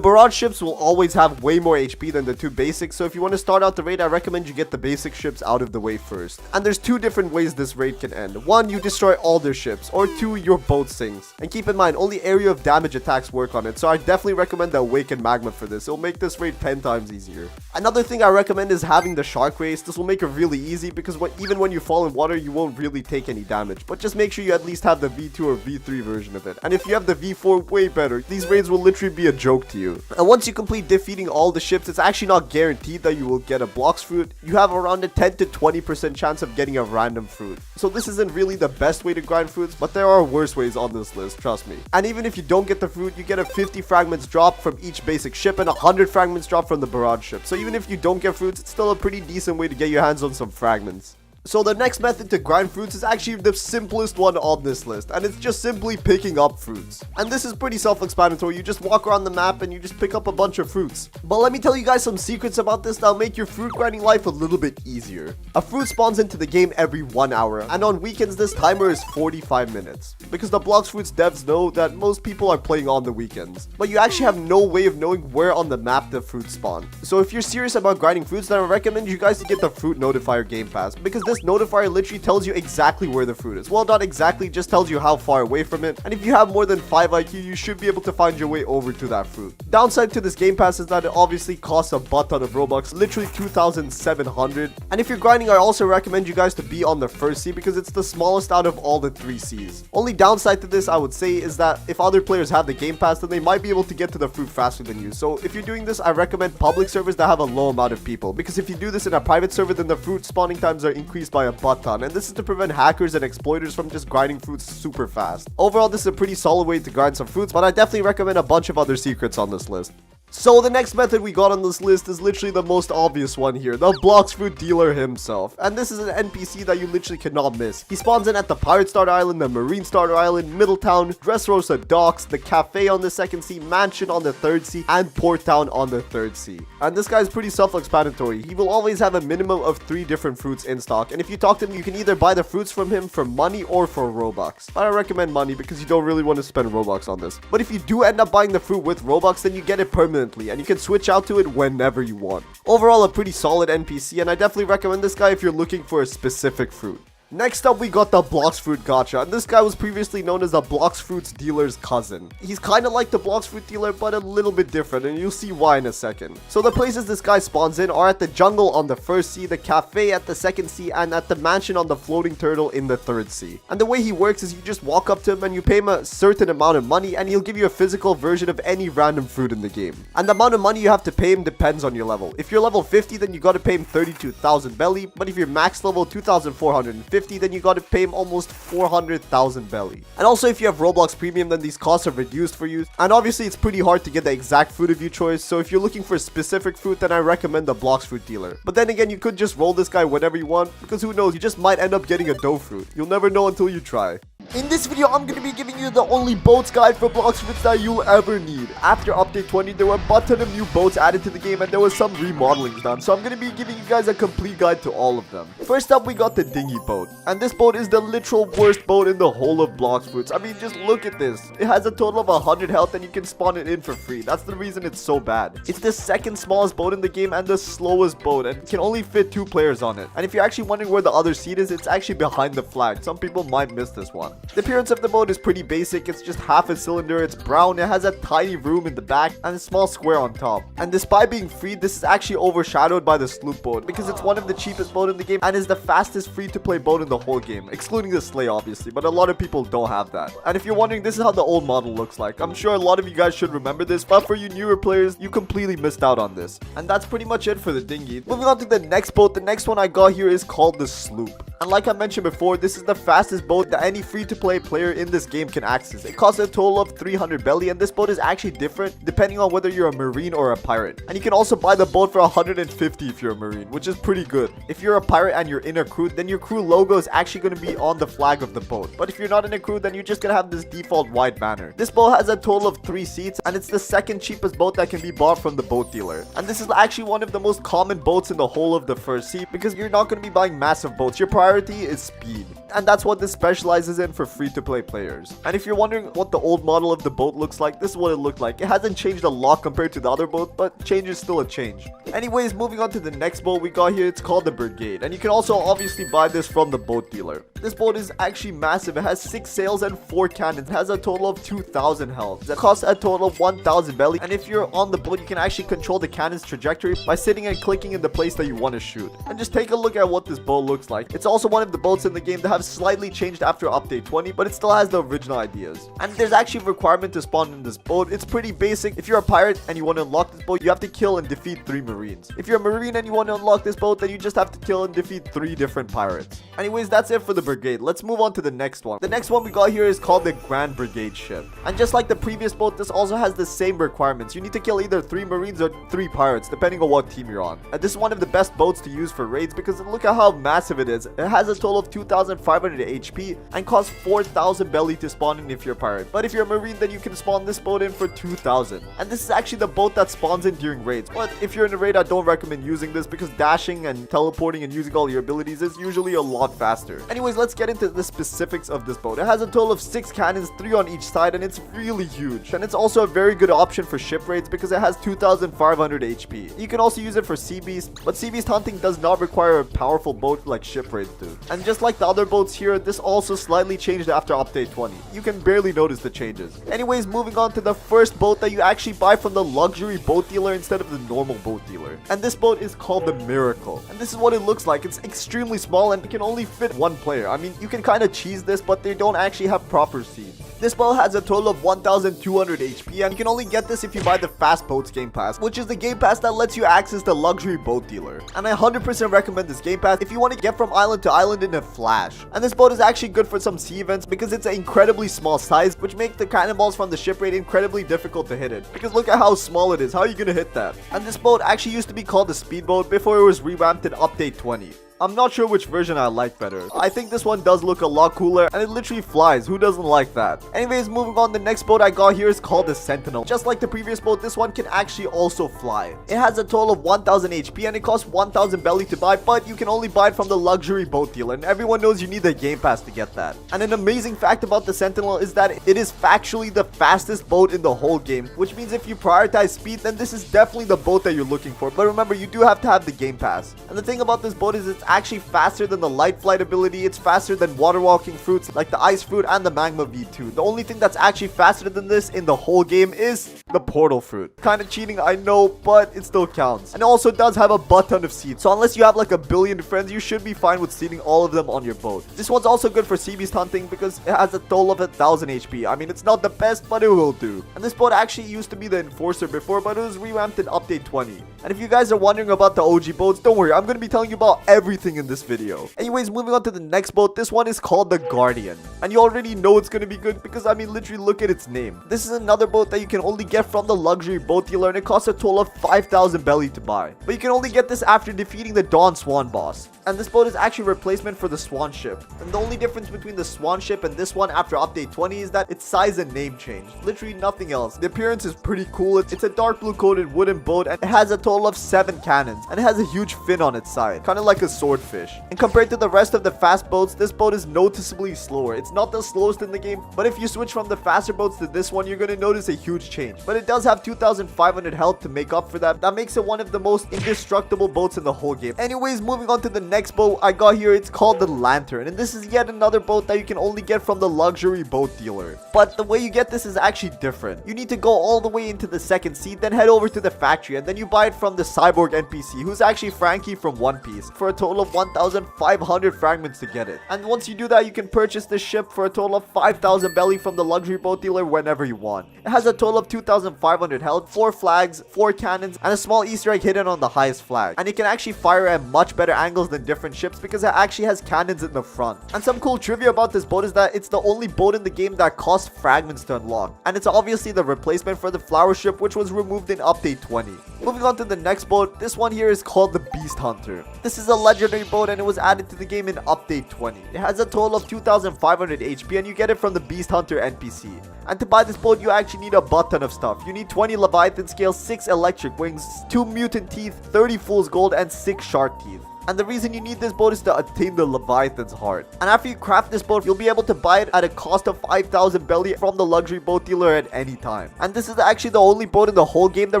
barrage ships will always have way more HP than the 2 basics, so if you want to start out the raid, I recommend you get the basic ships out of the way first. And there's 2 different ways this raid can end. 1, you destroy all their ships, or 2, your boat sinks. And keep in mind, only area of damage attacks work on it, so I definitely recommend the Awakened Magma for this. It'll make this raid 10 times easier. Another thing I recommend is having the shark race. This will make it really easy because even when you fall in water, you won't really take any damage. But just make sure you at least have the V2 or V3 version of it. And if you have the V4, way better. These raids will literally be a joke to you. And once you complete defeating all the ships, it's actually not guaranteed that you will get a Blox fruit. You have around a 10 to 20% chance of getting a random fruit. So this isn't really the best way to grind fruits, but there are worse ways on this list, trust me. And even if you don't get the fruit, you get a 50 fragments drop from each basic ship and 100 fragments drop from the barrage ship. So even if you don't get fruits, it's still a pretty decent way to get your hands on some fragments. So the next method to grind fruits is actually the simplest one on this list, and it's just simply picking up fruits. And this is pretty self-explanatory. You just walk around the map and you just pick up a bunch of fruits. But let me tell you guys some secrets about this that'll make your fruit grinding life a little bit easier. A fruit spawns into the game every 1 hour, and on weekends this timer is 45 minutes. Because the Blox Fruits devs know that most people are playing on the weekends. But you actually have no way of knowing where on the map the fruits spawn. So if you're serious about grinding fruits, then I recommend you guys to get the Fruit Notifier Game Pass, because this notifier literally tells you exactly where the fruit is. Well, not exactly, just tells you how far away from it. And if you have more than 5 IQ, you should be able to find your way over to that fruit. Downside to this Game Pass is that it obviously costs a butt ton of Robux, literally 2,700. And if you're grinding, I also recommend you guys to be on the first sea, because it's the smallest out of all the 3 seas. Only downside to this, I would say, is that if other players have the Game Pass, then they might be able to get to the fruit faster than you. So if you're doing this, I recommend public servers that have a low amount of people, because if you do this in a private server, then the fruit spawning times are increased by a butt ton, and this is to prevent hackers and exploiters from just grinding fruits super fast. Overall, this is a pretty solid way to grind some fruits, but I definitely recommend a bunch of other secrets on this list. So the next method we got on this list is literally the most obvious one here, the Blox Fruit dealer himself. And this is an NPC that you literally cannot miss. He spawns in at the Pirate Starter Island, the Marine Starter Island, Middletown, Dressrosa Docks, the Cafe on the 2nd sea, Mansion on the 3rd sea, and Port Town on the 3rd sea. And this guy is pretty self-explanatory. He will always have a minimum of 3 different fruits in stock, and if you talk to him, you can either buy the fruits from him for money or for Robux. But I recommend money because you don't really want to spend Robux on this. But if you do end up buying the fruit with Robux, then you get it permanently, and you can switch out to it whenever you want. Overall, a pretty solid NPC, and I definitely recommend this guy if you're looking for a specific fruit. Next up, we got the Blox Fruit Gacha, and this guy was previously known as the Blox Fruits dealer's cousin. He's kind of like the Blox Fruit dealer, but a little bit different, and you'll see why in a second. So the places this guy spawns in are at the jungle on the 1st sea, the cafe at the 2nd sea, and at the mansion on the floating turtle in the 3rd sea. And the way he works is you just walk up to him and you pay him a certain amount of money, and he'll give you a physical version of any random fruit in the game. And the amount of money you have to pay him depends on your level. If you're level 50, then you gotta pay him 32,000 belly, but if you're max level 2,450, then you gotta pay him almost 400,000 belly. And also, if you have Roblox Premium, then these costs are reduced for you. And obviously, it's pretty hard to get the exact fruit of your choice, so if you're looking for a specific fruit, then I recommend the Blox Fruit dealer. But then again, you could just roll this guy whenever you want, because who knows, you just might end up getting a dough fruit. You'll never know until you try. In this video, I'm going to be giving you the only boats guide for Blox Fruits that you'll ever need. After update 20, there were a butt ton of new boats added to the game, and there was some remodeling done, so I'm going to be giving you guys a complete guide to all of them. First up, we got the dinghy boat, and this boat is the literal worst boat in the whole of Blox Fruits. I mean, just look at this. It has a total of 100 health, and you can spawn it in for free. That's the reason it's so bad. It's the 2nd smallest boat in the game and the slowest boat, and can only fit 2 players on it. And if you're actually wondering where the other seat is, it's actually behind the flag. Some people might miss this one. The appearance of the boat is pretty basic. It's just half a cylinder, it's brown, it has a tiny room in the back, and a small square on top. And despite being free, this is actually overshadowed by the sloop boat, because it's one of the cheapest boat in the game and is the fastest free-to-play boat in the whole game, excluding the sleigh obviously, but a lot of people don't have that. And if you're wondering, this is how the old model looks like. I'm sure a lot of you guys should remember this, but for you newer players, you completely missed out on this. And that's pretty much it for the dinghy. Moving on to the next boat, the next one I got here is called the sloop. And like I mentioned before, this is the fastest boat that any free-to-play player in this game can access. It costs a total of 300 belly, and this boat is actually different depending on whether you're a marine or a pirate. And you can also buy the boat for 150 if you're a marine, which is pretty good. If you're a pirate and you're in a crew, then your crew logo is actually going to be on the flag of the boat. But if you're not in a crew, then you're just going to have this default white banner. This boat has a total of 3 seats, and it's the 2nd cheapest boat that can be bought from the boat dealer. And this is actually one of the most common boats in the whole of the 1st sea, because you're not going to be buying massive boats. Your priority is speed. And that's what this specializes in for free-to-play players. And if you're wondering what the old model of the boat looks like, this is what it looked like. It hasn't changed a lot compared to the other boat, but change is still a change. Anyways, moving on to the next boat we got here, it's called the Brigade. And you can also obviously buy this from the boat dealer. This boat is actually massive. It has 6 sails and 4 cannons. It has a total of 2,000 health. It costs a total of 1,000 belly. And if you're on the boat, you can actually control the cannon's trajectory by sitting and clicking in the place that you want to shoot. And just take a look at what this boat looks like. It's also one of the boats in the game that have slightly changed after update 20, but it still has the original ideas. And there's actually a requirement to spawn in this boat. It's pretty basic. If you're a pirate and you want to unlock this boat, you have to kill and defeat 3 marines. If you're a marine and you want to unlock this boat, then you just have to kill and defeat 3 different pirates. Anyways, that's it for the Brigade. Let's move on to the next one. The next one we got here is called the Grand Brigade ship. And just like the previous boat, this also has the same requirements. You need to kill either 3 marines or 3 pirates, depending on what team you're on. And this is one of the best boats to use for raids, because look at how massive it is. It It has a total of 2,500 HP and costs 4,000 belly to spawn in if you're a pirate. But if you're a marine, then you can spawn this boat in for 2,000. And this is actually the boat that spawns in during raids. But if you're in a raid, I don't recommend using this because dashing and teleporting and using all your abilities is usually a lot faster. Anyways, let's get into the specifics of this boat. It has a total of 6 cannons, 3 on each side, and it's really huge. And it's also a very good option for ship raids because it has 2,500 HP. You can also use it for sea beast, but sea beast hunting does not require a powerful boat like ship raids do. And just like the other boats here, this also slightly changed after update 20. You can barely notice the changes. Anyways, moving on to the first boat that you actually buy from the luxury boat dealer instead of the normal boat dealer. And this boat is called the Miracle. And this is what it looks like. It's extremely small and it can only fit one player. I mean, you can kind of cheese this, but they don't actually have proper seats. This boat has a total of 1,200 HP, and you can only get this if you buy the Fast Boats Game Pass, which is the Game Pass that lets you access the luxury boat dealer. And I 100% recommend this Game Pass if you want to get from island to island in a flash. And this boat is actually good for some sea events because it's an incredibly small size, which makes the cannonballs from the ship raid incredibly difficult to hit it. Because look at how small it is. How are you going to hit that? And this boat actually used to be called the Speedboat before it was revamped in update 20. I'm not sure which version I like better. I think this one does look a lot cooler and it literally flies. Who doesn't like that? Anyways, moving on, the next boat I got here is called the Sentinel. Just like the previous boat, this one can actually also fly. It has a total of 1,000 HP and it costs 1,000 belly to buy, but you can only buy it from the luxury boat dealer, and everyone knows you need the Game Pass to get that. And an amazing fact about the Sentinel is that it is factually the fastest boat in the whole game, which means if you prioritize speed, then this is definitely the boat that you're looking for. But remember, you do have to have the Game Pass. And the thing about this boat is it's actually faster than the light flight ability. It's faster than water walking fruits like the ice fruit and the Magma V2. The only thing that's actually faster than this in the whole game is the portal fruit. Kind of cheating, I know, but it still counts. And it also does have a butt ton of seats, so unless you have like a billion friends, you should be fine with seating all of them on your boat. This one's also good for sea beast hunting because it has a total of 1,000 HP. I mean, it's not the best, but it will do. And this boat actually used to be the Enforcer before, but it was revamped in update 20. And if you guys are wondering about the OG boats, don't worry, I'm going to be telling you about everything in this video. Anyways, moving on to the next boat. This one is called the Guardian, and you already know it's going to be good because I mean, literally look at its name. This is another boat that you can only get from the luxury boat dealer, and it costs a total of 5,000 belly to buy, but you can only get this after defeating the Dawn Swan boss. And this boat is actually a replacement for the Swan ship, and the only difference between the Swan ship and this one after update 20 is that its size and name changed. Literally nothing else. The appearance is pretty cool. It's a dark blue coated wooden boat, and it has a total of 7 cannons, and it has a huge fin on its side, kind of like a swordfish. And compared to the rest of the fast boats, this boat is noticeably slower. It's not the slowest in the game, but if you switch from the faster boats to this one, you're going to notice a huge change. But it does have 2,500 health to make up for that. That makes it one of the most indestructible boats in the whole game. Anyways, moving on to the next boat I got here, it's called the Lantern, and this is yet another boat that you can only get from the luxury boat dealer. But the way you get this is actually different. You need to go all the way into the second seat, then head over to the factory, and then you buy it from the cyborg NPC, who's actually Frankie from One Piece, for a total of 1,500 fragments to get it. And once you do that, you can purchase this ship for a total of 5,000 belly from the luxury boat dealer whenever you want. It has a total of 2,500 health, 4 flags, 4 cannons, and a small Easter egg hidden on the highest flag. And it can actually fire at much better angles than different ships because it actually has cannons in the front. And some cool trivia about this boat is that it's the only boat in the game that costs fragments to unlock. And it's obviously the replacement for the flower ship, which was removed in update 20. Moving on to the next boat, this one here is called the Beast Hunter. This is a legendary boat and it was added to the game in update 20. It has a total of 2,500 HP and you get it from the Beast Hunter NPC. And to buy this boat, you actually need a butt ton of stuff. You need 20 Leviathan scales, 6 electric wings, 2 mutant teeth, 30 fool's gold, and 6 shark teeth. And the reason you need this boat is to attain the Leviathan's heart. And after you craft this boat, you'll be able to buy it at a cost of 5,000 belly from the luxury boat dealer at any time. And this is actually the only boat in the whole game that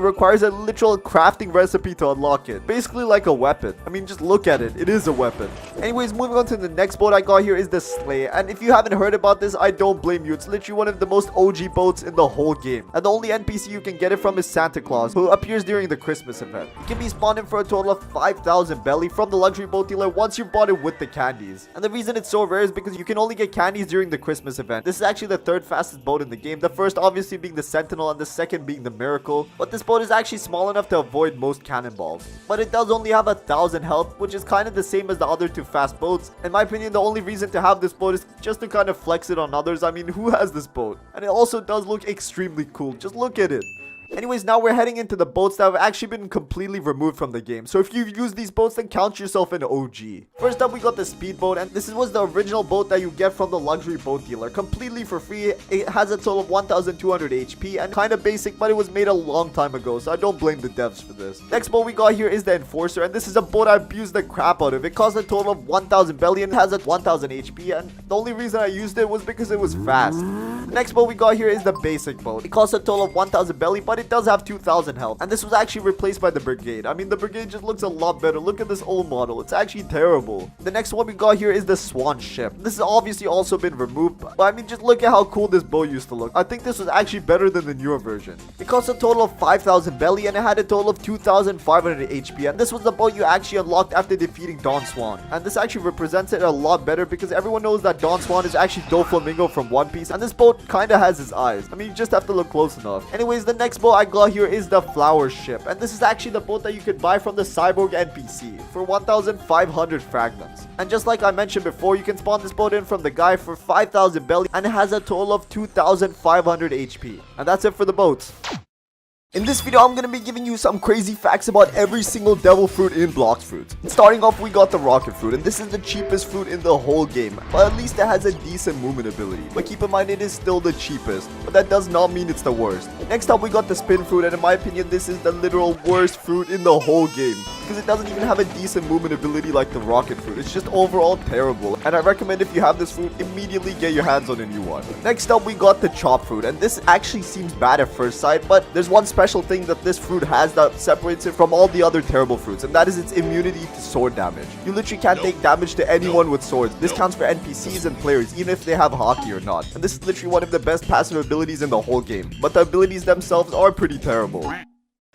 requires a literal crafting recipe to unlock it. Basically like a weapon. I mean, just look at it. It is a weapon. Anyways, moving on to the next boat I got here is the Slay. And if you haven't heard about this, I don't blame you. It's literally one of the most OG boats in the whole game. And the only NPC you can get it from is Santa Claus, who appears during the Christmas event. It can be spawned in for a total of 5,000 belly from the luxury boat dealer once you bought it with the candies. And the reason it's so rare is because you can only get candies during the Christmas event. This is actually the third fastest boat in the game, the first obviously being the Sentinel and the second being the Miracle. But this boat is actually small enough to avoid most cannonballs. But it does only have 1,000 health, which is kind of the same as the other two fast boats. In my opinion, the only reason to have this boat is just to kind of flex it on others. I mean, who has this boat? And it also does look extremely cool. Just look at it. Anyways, now we're heading into the boats that have actually been completely removed from the game. So if you've used these boats, then count yourself an OG. First up, we got the speedboat, and this was the original boat that you get from the luxury boat dealer, completely for free. It has a total of 1200 HP and kind of basic, but it was made a long time ago, so I don't blame the devs for this. Next boat we got here is the Enforcer, and this is a boat I abused the crap out of. It costs a total of 1000 belly and has a 1000 HP, and the only reason I used it was because it was fast. The next boat we got here is the basic boat. It costs a total of 1000 belly, but it does have 2000 health, and this was actually replaced by the Brigade. I mean, the Brigade just looks a lot better. Look at this old model. It's actually terrible. The next one we got here is the Swan ship. This has obviously also been removed, but I mean, just look at how cool this boat used to look. I think this was actually better than the newer version. It cost a total of 5000 belly, and it had a total of 2500 HP, and this was the boat you actually unlocked after defeating Don Swan. And this actually represents it a lot better because everyone knows that Don Swan is actually Doflamingo from One Piece, and this boat kind of has his eyes. I mean, you just have to look close enough. Anyways, the next boat I got here is the Flower ship, and this is actually the boat that you could buy from the Cyborg NPC for 1500 fragments. And just like I mentioned before, you can spawn this boat in from the guy for 5000 belly, and it has a total of 2500 HP. And that's it for the boats. In this video, I'm going to be giving you some crazy facts about every single devil fruit in Blox fruits. And starting off, we got the rocket fruit, and this is the cheapest fruit in the whole game, but at least it has a decent movement ability. But keep in mind, it is still the cheapest, but that does not mean it's the worst. Next up, we got the spin fruit, and in my opinion, this is the literal worst fruit in the whole game, because it doesn't even have a decent movement ability like the rocket fruit. It's just overall terrible, and I recommend if you have this fruit, immediately get your hands on a new one. Next up, we got the chop fruit, and this actually seems bad at first sight, but there's one special thing that this fruit has that separates it from all the other terrible fruits, and that is its immunity to sword damage. You literally can't take damage to anyone with swords. This counts for NPCs and players, even if they have hockey or not. And this is literally one of the best passive abilities in the whole game, but the abilities themselves are pretty terrible.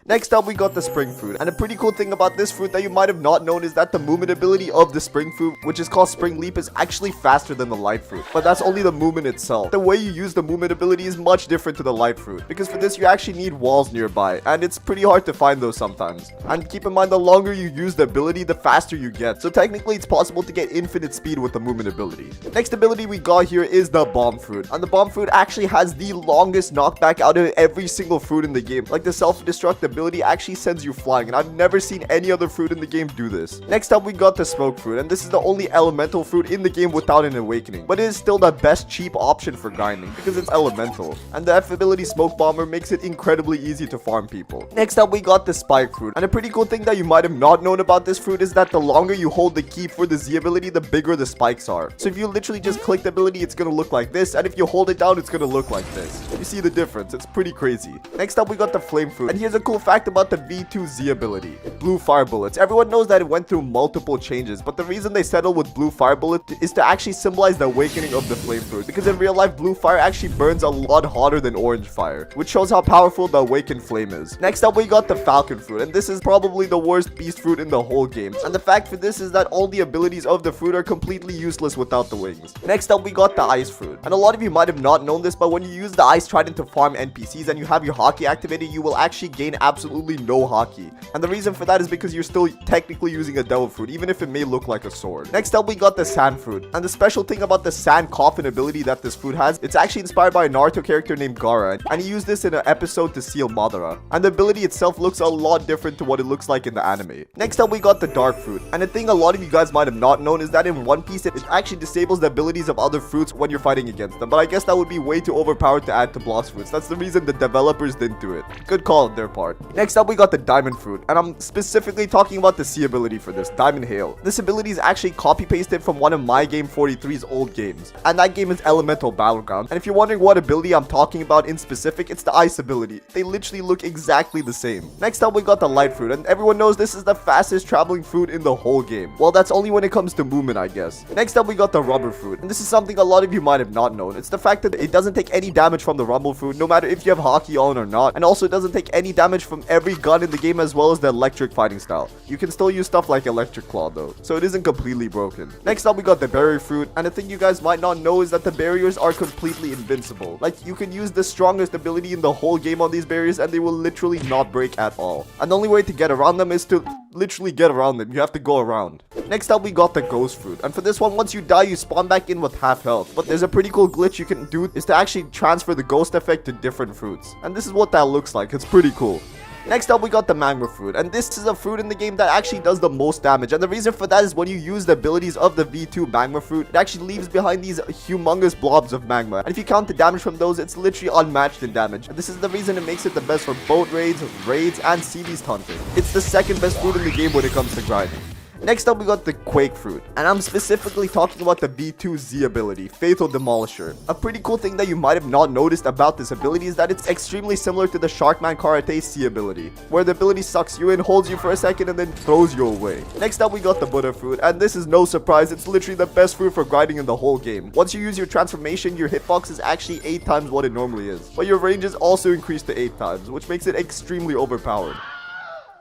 Next up, we got the spring fruit, and a pretty cool thing about this fruit that you might have not known is that the movement ability of the spring fruit, which is called spring leap, is actually faster than the light fruit, but that's only the movement itself. The way you use the movement ability is much different to the light fruit, because for this you actually need walls nearby, and it's pretty hard to find those sometimes. And keep in mind, the longer you use the ability, the faster you get, so technically it's possible to get infinite speed with the movement ability. The next ability we got here is the bomb fruit, and the bomb fruit actually has the longest knockback out of every single fruit in the game. Like, the self-destruct ability actually sends you flying, and I've never seen any other fruit in the game do this. Next up, we got the smoke fruit, and this is the only elemental fruit in the game without an awakening, but it is still the best cheap option for grinding because it's elemental, and the F ability smoke bomber makes it incredibly easy to farm people. Next up, we got the spike fruit, and a pretty cool thing that you might have not known about this fruit is that the longer you hold the key for the Z ability, the bigger the spikes are. So if you literally just click the ability, it's gonna look like this, and if you hold it down, it's gonna look like this. You see the difference? It's pretty crazy. Next up, we got the flame fruit, and here's a cool fact about the V2Z ability, blue fire bullets. Everyone knows that it went through multiple changes, but the reason they settled with blue fire bullet is to actually symbolize the awakening of the flame fruit, because in real life, blue fire actually burns a lot hotter than orange fire, which shows how powerful the awakened flame is. Next up, we got the falcon fruit, and this is probably the worst beast fruit in the whole game, and the fact for this is that all the abilities of the fruit are completely useless without the wings. Next up, we got the ice fruit, and a lot of you might have not known this, but when you use the ice trident to farm NPCs and you have your hockey activated, you will actually gain absolutely no hockey, and the reason for that is because you're still technically using a devil fruit, even if it may look like a sword. Next up, we got the sand fruit, and the special thing about the sand coffin ability that this fruit has, it's actually inspired by a Naruto character named Gaara, and he used this in an episode to seal Madara, and the ability itself looks a lot different to what it looks like in the anime. Next up, we got the dark fruit, and a thing a lot of you guys might have not known is that in One Piece, it actually disables the abilities of other fruits when you're fighting against them, but I guess that would be way too overpowered to add to Blox fruits. That's the reason the developers didn't do it. Good call on their part. Next up, we got the diamond fruit, and I'm specifically talking about the C ability for this, Diamond Hail. This ability is actually copy-pasted from one of my game 43's old games, and that game is Elemental Battleground. And if you're wondering what ability I'm talking about in specific, it's the ice ability. They literally look exactly the same. Next up, we got the light fruit, and everyone knows this is the fastest traveling fruit in the whole game. Well, that's only when it comes to movement, I guess. Next up, we got the rubber fruit, and this is something a lot of you might have not known. It's the fact that it doesn't take any damage from the rumble fruit, no matter if you have hockey on or not, and also it doesn't take any damage from every gun in the game as well as the electric fighting style. You can still use stuff like electric claw though, so it isn't completely broken. Next up, we got the barrier fruit, and the thing you guys might not know is that the barriers are completely invincible. Like, you can use the strongest ability in the whole game on these barriers and they will literally not break at all. And the only way to get around them is to literally get around them. You have to go around. Next up, we got the ghost fruit. And for this one, once you die, you spawn back in with half health. But there's a pretty cool glitch you can do is to actually transfer the ghost effect to different fruits. And this is what that looks like. It's pretty cool. Next up, we got the Magma fruit, and this is a fruit in the game that actually does the most damage, and the reason for that is when you use the abilities of the V2 Magma fruit, it actually leaves behind these humongous blobs of magma, and if you count the damage from those, it's literally unmatched in damage, and this is the reason it makes it the best for boat raids, and sea beast hunting. It's the second best fruit in the game when it comes to grinding. Next up, we got the Quake fruit, and I'm specifically talking about the V2Z ability, Fatal Demolisher. A pretty cool thing that you might have not noticed about this ability is that it's extremely similar to the Sharkman Karate C ability, where the ability sucks you in, holds you for a second, and then throws you away. Next up, we got the Buddha fruit, and this is no surprise, it's literally the best fruit for grinding in the whole game. Once you use your transformation, your hitbox is actually 8 times what it normally is, but your range is also increased to 8 times, which makes it extremely overpowered.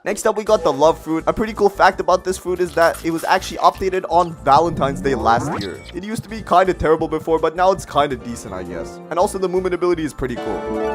Next up, we got the love fruit. A pretty cool fact about this fruit is that it was actually updated on Valentine's Day last year. It used to be kind of terrible before, but now it's kind of decent, I guess. And also the movement ability is pretty cool.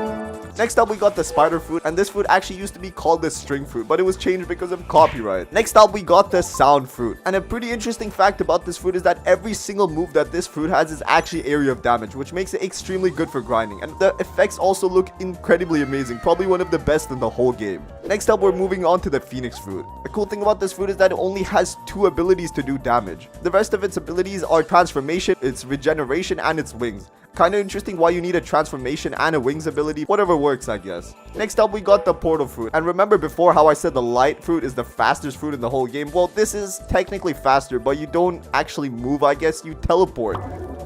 Next up, we got the spider fruit, and this fruit actually used to be called the string fruit, but it was changed because of copyright. Next up, we got the sound fruit, and a pretty interesting fact about this fruit is that every single move that this fruit has is actually area of damage, which makes it extremely good for grinding, and the effects also look incredibly amazing, probably one of the best in the whole game. Next up, we're moving on to the phoenix fruit. The cool thing about this fruit is that it only has 2 abilities to do damage. The rest of its abilities are transformation, its regeneration, and its wings. Kind of interesting why you need a transformation and a wings ability, whatever works, I guess. Next up, we got the portal fruit, and remember before how I said the light fruit is the fastest fruit in the whole game? Well, this is technically faster, but you don't actually move, I guess, you teleport.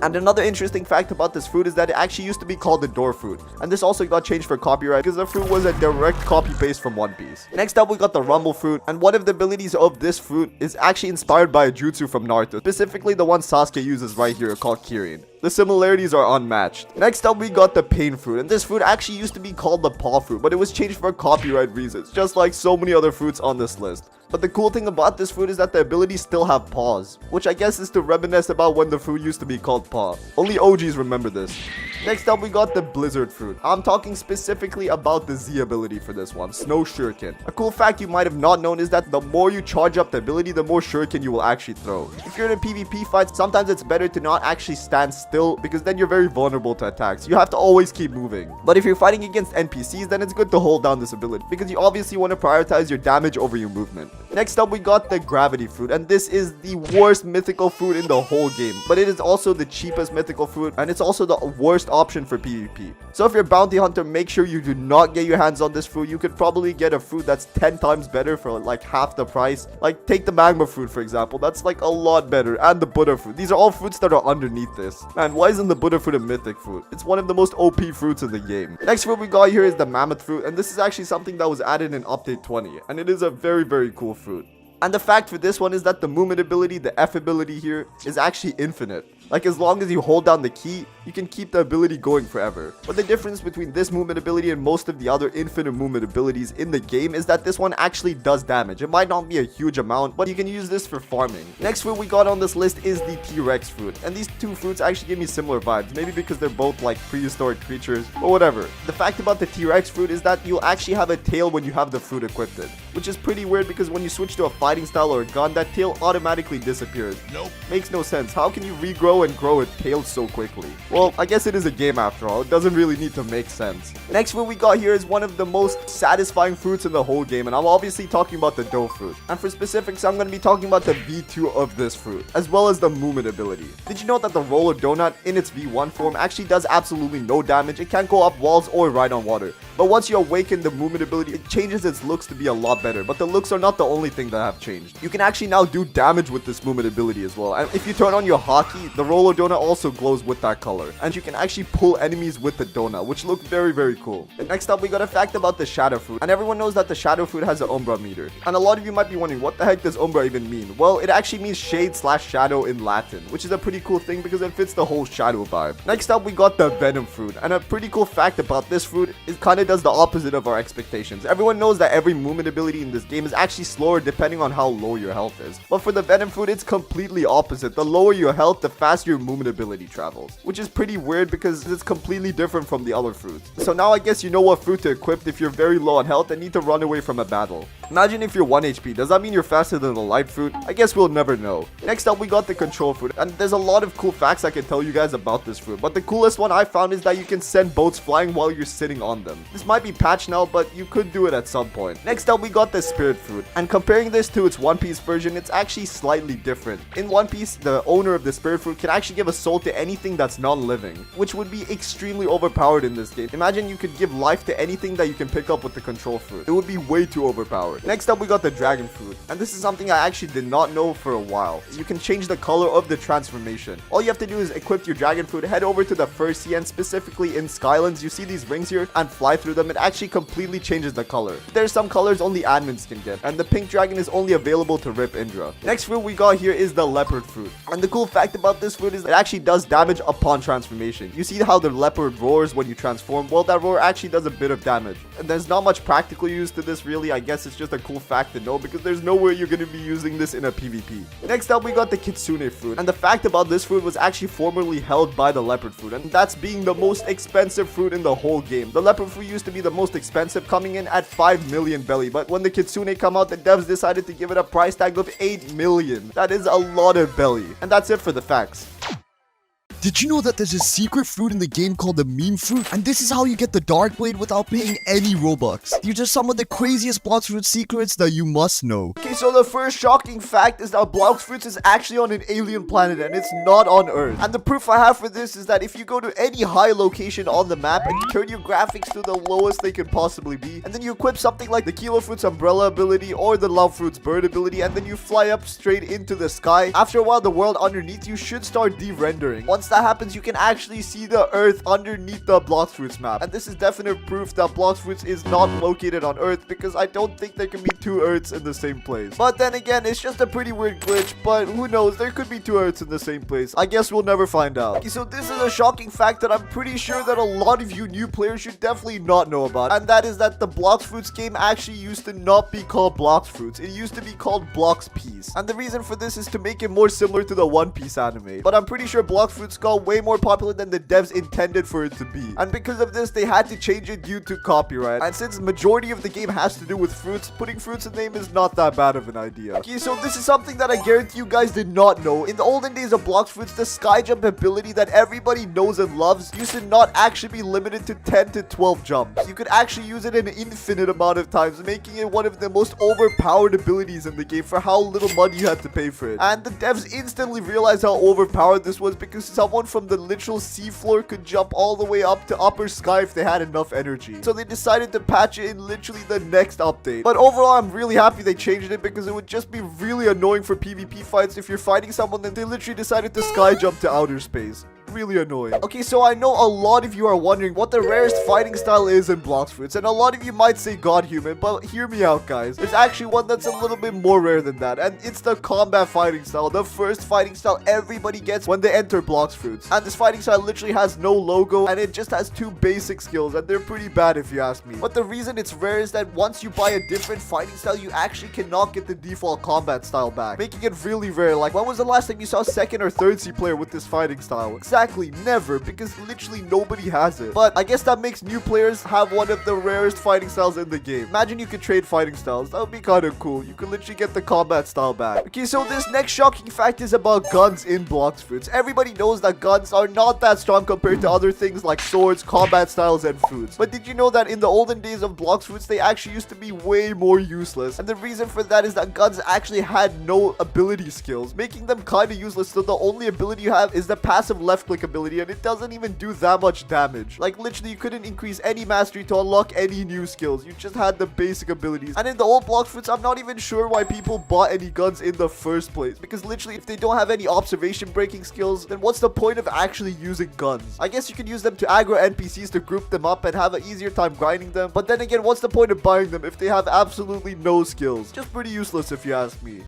And another interesting fact about this fruit is that it actually used to be called the door fruit, and this also got changed for copyright because the fruit was a direct copy paste from One Piece. Next up, we got the rumble fruit, and one of the abilities of this fruit is actually inspired by a jutsu from Naruto, specifically the one Sasuke uses right here called Kirin. The similarities are unmatched. Next up, we got the pain fruit, and this fruit actually used to be called the paw fruit, but it was changed for copyright reasons, just like so many other fruits on this list. But the cool thing about this fruit is that the abilities still have paws, which I guess is to reminisce about when the fruit used to be called paw. Only OGs remember this. Next up, we got the blizzard fruit. I'm talking specifically about the Z ability for this one, Snow Shuriken. A cool fact you might have not known is that the more you charge up the ability, the more shuriken you will actually throw. If you're in a PvP fight, sometimes it's better to not actually stand still because then you're very vulnerable to attacks. You have to always keep moving. But if you're fighting against NPCs, then it's good to hold down this ability because you obviously want to prioritize your damage over your movement. Next up, we got the gravity fruit, and this is the worst mythical fruit in the whole game, but it is also the cheapest mythical fruit, and it's also the worst option for PvP. So if you're a bounty hunter, make sure you do not get your hands on this fruit. You could probably get a fruit that's 10 times better for like half the price. Like take the magma fruit for example, that's like a lot better, and the Buddha fruit. These are all fruits that are underneath this. Man, why isn't the Buddha fruit a mythic fruit? It's one of the most OP fruits in the game. Next fruit we got here is the mammoth fruit, and this is actually something that was added in update 20, and it is a very cool fruit. And the fact for this one is that the movement ability, the F ability here, is actually infinite. Like as long as you hold down the key, you can keep the ability going forever. But the difference between this movement ability and most of the other infinite movement abilities in the game is that this one actually does damage. It might not be a huge amount, but you can use this for farming. Next fruit we got on this list is the T-Rex fruit. And these two fruits actually give me similar vibes. Maybe because they're both like prehistoric creatures, or whatever. The fact about the T-Rex fruit is that you'll actually have a tail when you have the fruit equipped. Which is pretty weird because when you switch to a fighting style or a gun, that tail automatically disappears. Nope. Makes no sense. How can you regrow and grow a tail so quickly? Well, I guess it is a game after all. It doesn't really need to make sense. Next fruit we got here is one of the most satisfying fruits in the whole game, and I'm obviously talking about the dough fruit. And for specifics, I'm going to be talking about the V2 of this fruit, as well as the movement ability. Did you know that the roller donut in its V1 form actually does absolutely no damage? It can't go up walls or ride on water. But once you awaken the movement ability, it changes its looks to be a lot better. But the looks are not the only thing that have changed. You can actually now do damage with this movement ability as well. And if you turn on your hotkey, the roller donut also glows with that color. And you can actually pull enemies with the donut, which look very cool. And next up, we got a fact about the shadow fruit. And everyone knows that the shadow fruit has an umbra meter. And a lot of you might be wondering, what the heck does umbra even mean? Well, it actually means shade/shadow in Latin, which is a pretty cool thing because it fits the whole shadow vibe. Next up, we got the venom fruit. And a pretty cool fact about this fruit, it kind of does the opposite of our expectations. Everyone knows that every movement ability in this game is actually slower depending on how low your health is. But for the venom fruit, it's completely opposite. The lower your health, the faster your movement ability travels, which is pretty weird because it's completely different from the other fruits. So now I guess you know what fruit to equip if you're very low on health and need to run away from a battle. Imagine if you're 1 HP. Does that mean you're faster than the light fruit? I guess we'll never know. Next up, we got the control fruit. And there's a lot of cool facts I can tell you guys about this fruit. But the coolest one I found is that you can send boats flying while you're sitting on them. This might be patched now, but you could do it at some point. Next up, we got the spirit fruit. And comparing this to its One Piece version, it's actually slightly different. In One Piece, the owner of the spirit fruit can actually give a soul to anything that's non-living, which would be extremely overpowered in this game. Imagine you could give life to anything that you can pick up with the control fruit. It would be way too overpowered. Next up, we got the dragon fruit. And this is something I actually did not know for a while. You can change the color of the transformation. All you have to do is equip your dragon fruit, head over to the first sea, and specifically in Skylands, you see these rings here, and fly through them. It actually completely changes the color. There's some colors only admins can get, and the pink dragon is only available to Rip Indra. Next fruit we got here is the leopard fruit. And the cool fact about this fruit is it actually does damage upon transformation. You see how the leopard roars when you transform? Well, that roar actually does a bit of damage. And there's not much practical use to this really. I guess it's just a cool fact to know because there's no way you're going to be using this in a PvP. Next up, we got the Kitsune fruit. And the fact about this fruit was actually formerly held by the leopard fruit. And that's being the most expensive fruit in the whole game. The leopard fruit used to be the most expensive, coming in at 5 million belly. But when the Kitsune come out, the devs decided to give it a price tag of 8 million. That is a lot of belly. And that's it for the facts. Did you know that there's a secret fruit in the game called the meme fruit? And this is how you get the dark blade without paying any Robux. These are some of the craziest Blox fruit secrets that you must know. Okay, so the first shocking fact is that Blox fruits is actually on an alien planet and it's not on Earth. And the proof I have for this is that if you go to any high location on the map and you turn your graphics to the lowest they could possibly be, and then you equip something like the Kilo Fruit's umbrella ability or the Love Fruit's bird ability, and then you fly up straight into the sky, after a while the world underneath you should start de-rendering. Once that happens, you can actually see the Earth underneath the Blox Fruits map. And this is definite proof that Blox Fruits is not located on Earth, because I don't think there can be two Earths in the same place. But then again, it's just a pretty weird glitch, but who knows, there could be two Earths in the same place. I guess we'll never find out. Okay, so this is a shocking fact that I'm pretty sure that a lot of you new players should definitely not know about, and that is that the Blox Fruits game actually used to not be called Blox Fruits. It used to be called Blox Piece. And the reason for this is to make it more similar to the One Piece anime. But I'm pretty sure Blox Fruits got way more popular than the devs intended for it to be, and because of this they had to change it due to copyright. And since majority of the game has to do with fruits, putting fruits in the name is not that bad of an idea. Okay, so this is something that I guarantee you guys did not know. In the olden days of Blox Fruits, the sky jump ability that everybody knows and loves used to not actually be limited to 10 to 12 jumps. You could actually use it an infinite amount of times, making it one of the most overpowered abilities in the game for how little money you had to pay for it. And the devs instantly realized how overpowered this was because someone from the literal seafloor could jump all the way up to upper sky if they had enough energy. So they decided to patch it in literally the next update. But overall, I'm really happy they changed it, because it would just be really annoying for PvP fights if you're fighting someone and they literally decided to sky jump to outer space. Really annoying. Okay, so I know a lot of you are wondering what the rarest fighting style is in Blox Fruits, and a lot of you might say God Human, but hear me out, guys. There's actually one that's a little bit more rare than that, and it's the combat fighting style, the first fighting style everybody gets when they enter Blox Fruits. And this fighting style literally has no logo, and it just has two basic skills, and they're pretty bad if you ask me. But the reason it's rare is that once you buy a different fighting style, you actually cannot get the default combat style back, making it really rare. Like, when was the last time you saw second or third C player with this fighting style? Exactly, never, because literally nobody has it. But I guess that makes new players have one of the rarest fighting styles in the game. Imagine you could trade fighting styles. That would be kind of cool. You could literally get the combat style back. Okay, so this next shocking fact is about guns in Blox Fruits. Everybody knows that guns are not that strong compared to other things like swords, combat styles, and fruits. But did you know that in the olden days of Blox Fruits, they actually used to be way more useless? And the reason for that is that guns actually had no ability skills, making them kind of useless. So the only ability you have is the passive left click ability, and it doesn't even do that much damage. Like, literally you couldn't increase any mastery to unlock any new skills. You just had the basic abilities. And in the old Blox Fruits, I'm not even sure why people bought any guns in the first place, because literally if they don't have any observation breaking skills, then what's the point of actually using guns? I guess you can use them to aggro NPCs to group them up and have an easier time grinding them, but then again, what's the point of buying them if they have absolutely no skills? Just pretty useless if you ask me.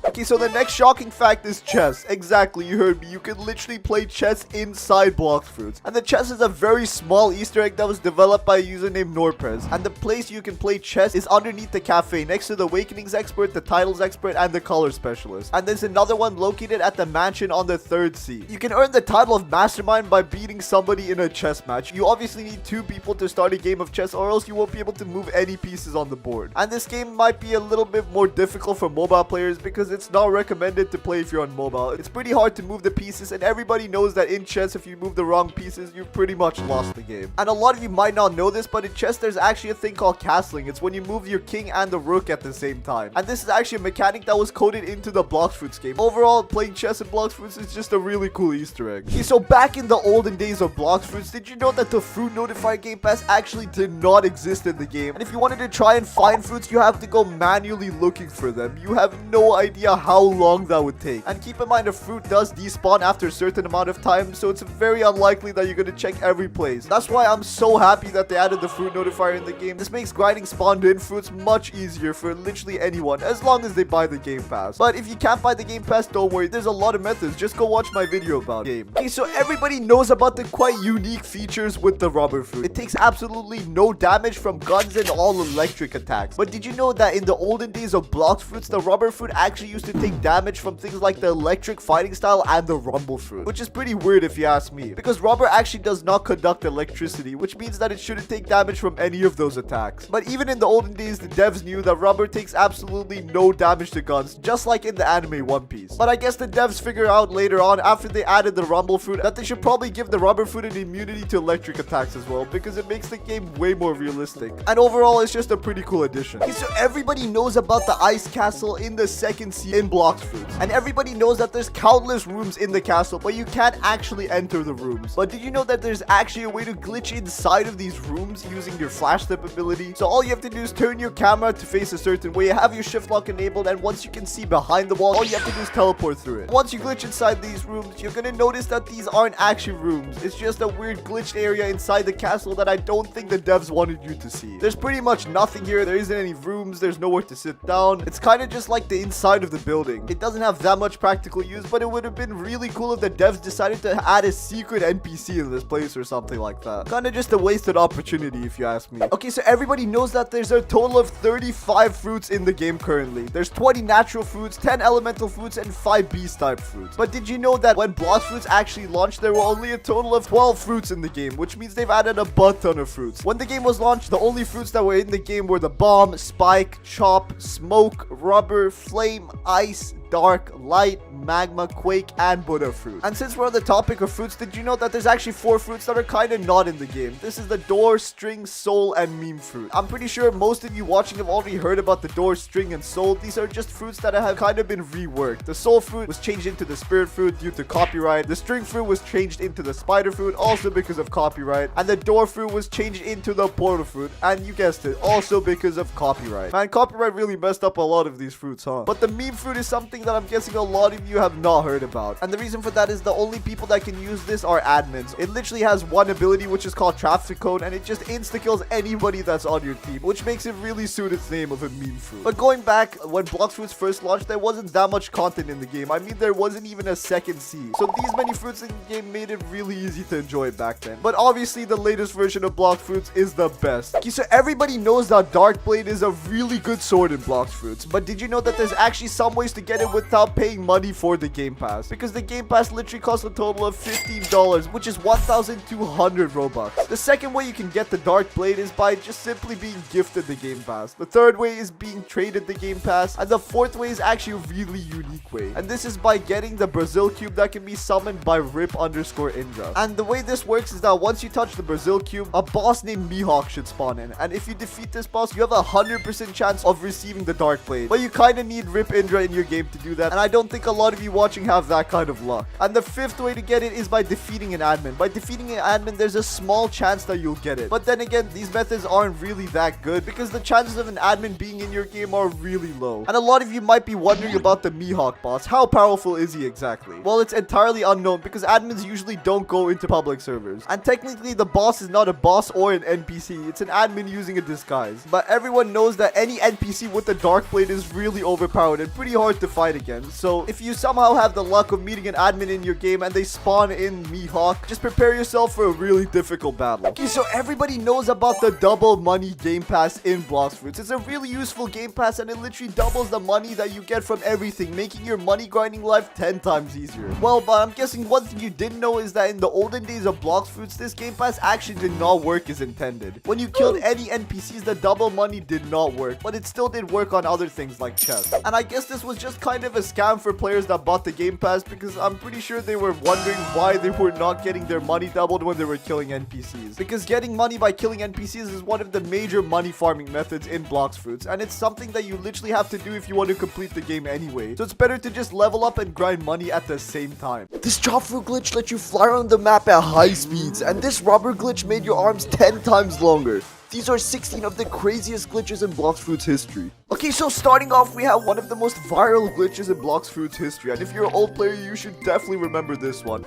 Okay, so the next shocking fact is chests. Exactly, you heard me. You can literally literally play chess inside Blox Fruits. And the chess is a very small Easter egg that was developed by a user named Norprez. And the place you can play chess is underneath the cafe next to the Awakenings Expert, the Titles Expert, and the Color Specialist. And there's another one located at the mansion on the 3rd sea. You can earn the title of Mastermind by beating somebody in a chess match. You obviously need 2 people to start a game of chess, or else you won't be able to move any pieces on the board. And this game might be a little bit more difficult for mobile players because it's not recommended to play if you're on mobile. It's pretty hard to move the pieces, and everybody knows that in chess, if you move the wrong pieces, you've pretty much lost the game. And a lot of you might not know this, but in chess, there's actually a thing called castling. It's when you move your king and the rook at the same time. And this is actually a mechanic that was coded into the Blox Fruits game. Overall, playing chess in Blox Fruits is just a really cool Easter egg. Okay, so back in the olden days of Blox Fruits, did you know that the Fruit Notifier Game Pass actually did not exist in the game? And if you wanted to try and find fruits, you have to go manually looking for them. You have no idea how long that would take. And keep in mind, a fruit does despawn after a certain amount of time, so it's very unlikely that you're going to check every place. That's why I'm so happy that they added the Fruit Notifier in the game. This makes grinding spawned in fruits much easier for literally anyone, as long as they buy the Game Pass. But if you can't buy the Game Pass, don't worry, there's a lot of methods. Just go watch my video about the game. Okay, so everybody knows about the quite unique features with the rubber fruit. It takes absolutely no damage from guns and all electric attacks. But did you know that in the olden days of Blox Fruits, the rubber fruit actually used to take damage from things like the electric fighting style and the rumble fruit? Which is pretty weird if you ask me, because rubber actually does not conduct electricity, which means that it shouldn't take damage from any of those attacks. But even in the olden days, the devs knew that rubber takes absolutely no damage to guns, just like in the anime One Piece. But I guess the devs figure out later on, after they added the rumble fruit, that they should probably give the rubber fruit an immunity to electric attacks as well, because it makes the game way more realistic. And overall, it's just a pretty cool addition. Okay, so everybody knows about the ice castle in the 2nd sea in Blox Fruits. And everybody knows that there's countless rooms in the castle, but you can't actually enter the rooms. But did you know that there's actually a way to glitch inside of these rooms using your flash flip ability? So all you have to do is turn your camera to face a certain way, have your shift lock enabled, and once you can see behind the wall, all you have to do is teleport through it. Once you glitch inside these rooms, you're gonna notice that these aren't actually rooms. It's just a weird glitched area inside the castle that I don't think the devs wanted you to see. There's pretty much nothing here. There isn't any rooms. There's nowhere to sit down. It's kind of just like the inside of the building. It doesn't have that much practical use, but it would have been really cool if the devs decided to add a secret NPC in this place or something like that. Kind of just a wasted opportunity if you ask me. Okay, so everybody knows that there's a total of 35 fruits in the game currently. There's 20 natural fruits, 10 elemental fruits, and 5 beast type fruits. But did you know that when Blox Fruits actually launched, there were only a total of 12 fruits in the game, which means they've added a butt ton of fruits. When the game was launched, the only fruits that were in the game were the bomb, spike, chop, smoke, rubber, flame, ice, dark, light, magma, quake, and Buddha fruit. And since we're on the topic of fruits, did you know that there's actually 4 fruits that are kind of not in the game? This is the door, string, soul, and meme fruit. I'm pretty sure most of you watching have already heard about the door, string, and soul. These are just fruits that have kind of been reworked. The soul fruit was changed into the spirit fruit due to copyright. The string fruit was changed into the spider fruit, also because of copyright. And the door fruit was changed into the portal fruit, and you guessed it, also because of copyright. Man, copyright really messed up a lot of these fruits, huh? But the meme fruit is something that I'm guessing a lot of you have not heard about. And the reason for that is the only people that can use this are admins. It literally has one ability, which is called traffic cone, and it just insta-kills anybody that's on your team, which makes it really suit its name of a meme fruit. But going back, when Blox Fruits first launched, there wasn't that much content in the game. I mean, there wasn't even a 2nd sea. So these many fruits in the game made it really easy to enjoy back then. But obviously, the latest version of Blox Fruits is the best. Okay, so everybody knows that Dark Blade is a really good sword in Blox Fruits. But did you know that there's actually some ways to get it without paying money for the Game Pass? Because the Game Pass literally costs a total of $15, which is 1,200 Robux. The second way you can get the Dark Blade is by just simply being gifted the Game Pass. The third way is being traded the Game Pass. And the fourth way is actually a really unique way. And this is by getting the Brazil Cube that can be summoned by Rip_Indra. And the way this works is that once you touch the Brazil Cube, a boss named Mihawk should spawn in. And if you defeat this boss, you have a 100% chance of receiving the Dark Blade. But you kind of need Rip_Indra in your game to do that. And I don't think a lot of you watching have that kind of luck. And the fifth way to get it is by defeating an admin. By defeating an admin, there's a small chance that you'll get it. But then again, these methods aren't really that good because the chances of an admin being in your game are really low. And a lot of you might be wondering about the Mihawk boss. How powerful is he exactly? Well, it's entirely unknown because admins usually don't go into public servers. And technically, the boss is not a boss or an NPC. It's an admin using a disguise. But everyone knows that any NPC with the Dark Blade is really overpowered and pretty hard to fight fight again. So if you somehow have the luck of meeting an admin in your game and they spawn in Mihawk, just prepare yourself for a really difficult battle. Okay, so everybody knows about the double money game pass in Blox Fruits. It's a really useful game pass and it literally doubles the money that you get from everything, making your money grinding life 10 times easier. Well, but I'm guessing one thing you didn't know is that in the olden days of Blox Fruits, this game pass actually did not work as intended. When you killed any NPCs, the double money did not work, but it still did work on other things like chests. And I guess this was just kind of a scam for players that bought the game pass, because I'm pretty sure they were wondering why they were not getting their money doubled when they were killing NPCs. Because getting money by killing NPCs is one of the major money farming methods in Blox Fruits, and it's something that you literally have to do if you want to complete the game anyway. So it's better to just level up and grind money at the same time. This chop fruit glitch let you fly around the map at high speeds, and this rubber glitch made your arms 10 times longer. These are 16 of the craziest glitches in Blox Fruits history. Okay, so starting off, we have one of the most viral glitches in Blox Fruits history, and if you're an old player, you should definitely remember this one.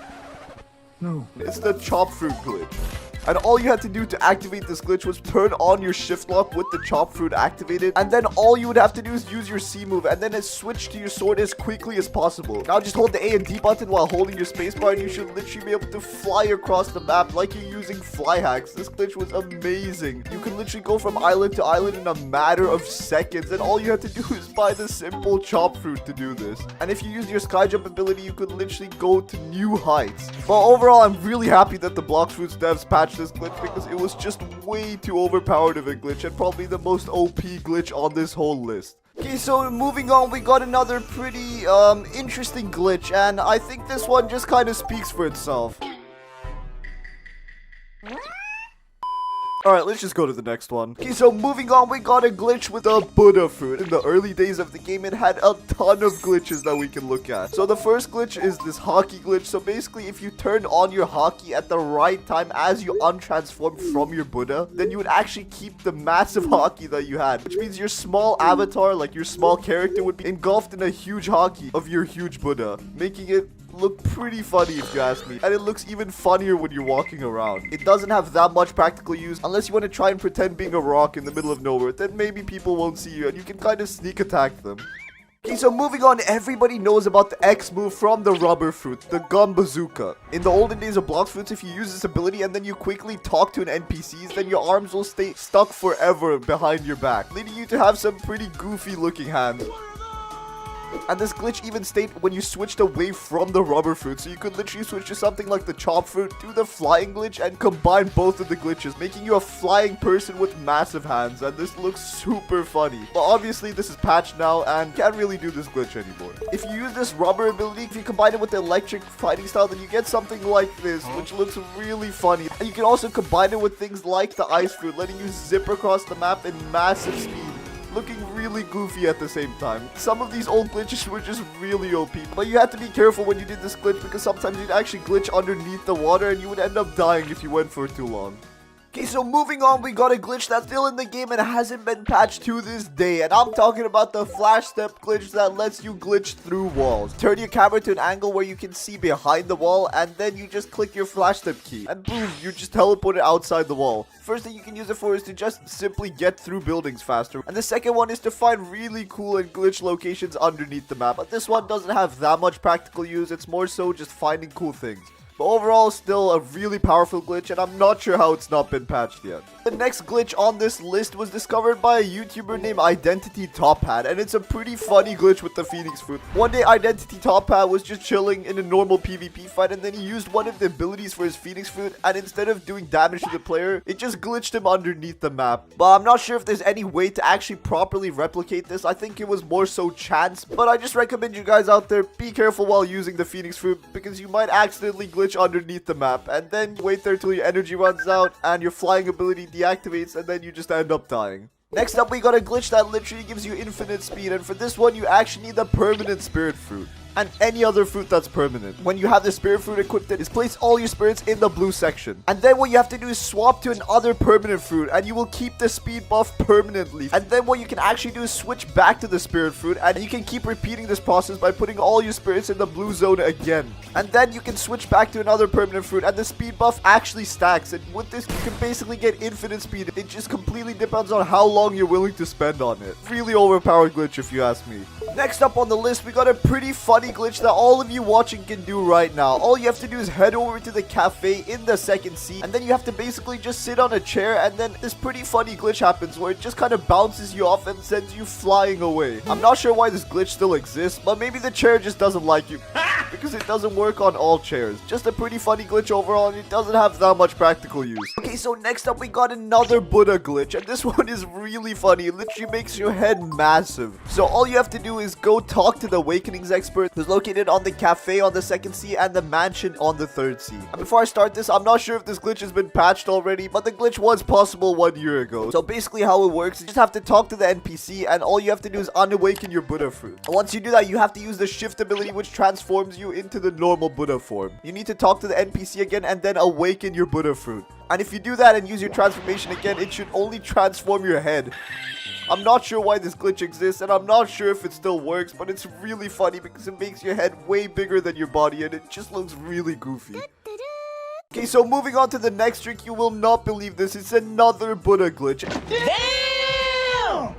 No. It's the chop fruit glitch. And all you had to do to activate this glitch was turn on your shift lock with the chop fruit activated, and then all you would have to do is use your C move and then switch to your sword as quickly as possible. Now just hold the A and D button while holding your spacebar and you should literally be able to fly across the map like you're using fly hacks. This glitch was amazing. You can literally go from island to island in a matter of seconds, and all you have to do is buy the simple chop fruit to do this. And if you use your sky jump ability, you could literally go to new heights. But overall, I'm really happy that the Blox Fruits devs patched this glitch, because it was just way too overpowered of a glitch and probably the most OP glitch on this whole list. Okay, so moving on, we got another pretty interesting glitch, and I think this one just kind of speaks for itself. Alright, let's just go to the next one. Okay, so moving on, we got a glitch with a Buddha fruit. In the early days of the game, it had a ton of glitches that we can look at. So the first glitch is this hockey glitch. So basically, if you turn on your hockey at the right time as you untransform from your Buddha, then you would actually keep the massive hockey that you had. Which means your small avatar, like your small character, would be engulfed in a huge hockey of your huge Buddha, making it look pretty funny if you ask me, and it looks even funnier when you're walking around. It doesn't have that much practical use unless you want to try and pretend being a rock in the middle of nowhere. Then maybe people won't see you and you can kind of sneak attack them. Okay, so moving on, everybody knows about the X move from the rubber fruit, the gun bazooka. In the olden days of Blox Fruits, if you use this ability and then you quickly talk to an NPCs, then your arms will stay stuck forever behind your back, leading you to have some pretty goofy looking hands. And this glitch even stayed when you switched away from the rubber fruit, so you could literally switch to something like the chop fruit, do the flying glitch, and combine both of the glitches, making you a flying person with massive hands, and this looks super funny. But obviously this is patched now and can't really do this glitch anymore. If you use this rubber ability, if you combine it with the electric fighting style, then you get something like this, which looks really funny. And you can also combine it with things like the ice fruit, letting you zip across the map in massive speed, looking really goofy at the same time. Some of these old glitches were just really OP, but you had to be careful when you did this glitch, because sometimes you'd actually glitch underneath the water and you would end up dying if you went for too long. Okay, so moving on, we got a glitch that's still in the game and hasn't been patched to this day, and I'm talking about the flash step glitch that lets you glitch through walls. Turn your camera to an angle where you can see behind the wall, and then you just click your flash step key, and boom, you just teleported outside the wall. First thing you can use it for is to just simply get through buildings faster, and the second one is to find really cool and glitch locations underneath the map. But this one doesn't have that much practical use, it's more so just finding cool things. But overall, still a really powerful glitch, and I'm not sure how it's not been patched yet. The next glitch on this list was discovered by a YouTuber named Identity Top Hat, and it's a pretty funny glitch with the Phoenix Fruit. One day, Identity Top Hat was just chilling in a normal PvP fight, and then he used one of the abilities for his Phoenix Fruit, and instead of doing damage to the player, it just glitched him underneath the map. But I'm not sure if there's any way to actually properly replicate this. I think it was more so chance, but I just recommend you guys out there, be careful while using the Phoenix Fruit, because you might accidentally glitch underneath the map, and then wait there till your energy runs out and your flying ability deactivates, and then you just end up dying. Next up, we got a glitch that literally gives you infinite speed, and for this one you actually need the permanent spirit fruit. and any other fruit that's permanent. When you have the spirit fruit equipped, is place all your spirits in the blue section. And then what you have to do is swap to another permanent fruit, and you will keep the speed buff permanently. And then what you can actually do is switch back to the spirit fruit, and you can keep repeating this process by putting all your spirits in the blue zone again. And then you can switch back to another permanent fruit, and the speed buff actually stacks. And with this, you can basically get infinite speed. It just completely depends on how long you're willing to spend on it. Really overpowered glitch if you ask me. Next up on the list, we got a pretty funny glitch that all of you watching can do right now. All you have to do is head over to the cafe in the second seat, and then you have to basically just sit on a chair, and then this pretty funny glitch happens where it just kind of bounces you off and sends you flying away. I'm not sure why this glitch still exists, but maybe the chair just doesn't like you because it doesn't work on all chairs. Just a pretty funny glitch overall, and it doesn't have that much practical use. Okay, so next up we got another Buddha glitch, and this one is really funny. It literally makes your head massive. So all you have to do is go talk to the awakenings expert who's located on the cafe on the second seat and the mansion on the third seat. And before I start this, I'm not sure if this glitch has been patched already, but the glitch was possible 1 year ago. So basically how it works is you just have to talk to the NPC, and all you have to do is unawaken your Buddha fruit. And once you do that, you have to use the shift ability, which transforms you into the normal Buddha form. You need to talk to the NPC again and then awaken your Buddha fruit. And if you do that and use your transformation again, it should only transform your head. I'm not sure why this glitch exists, and I'm not sure if it still works, but it's really funny because it makes your head way bigger than your body, and it just looks really goofy. Okay, so moving on to the next trick, you will not believe this. It's another Buddha glitch.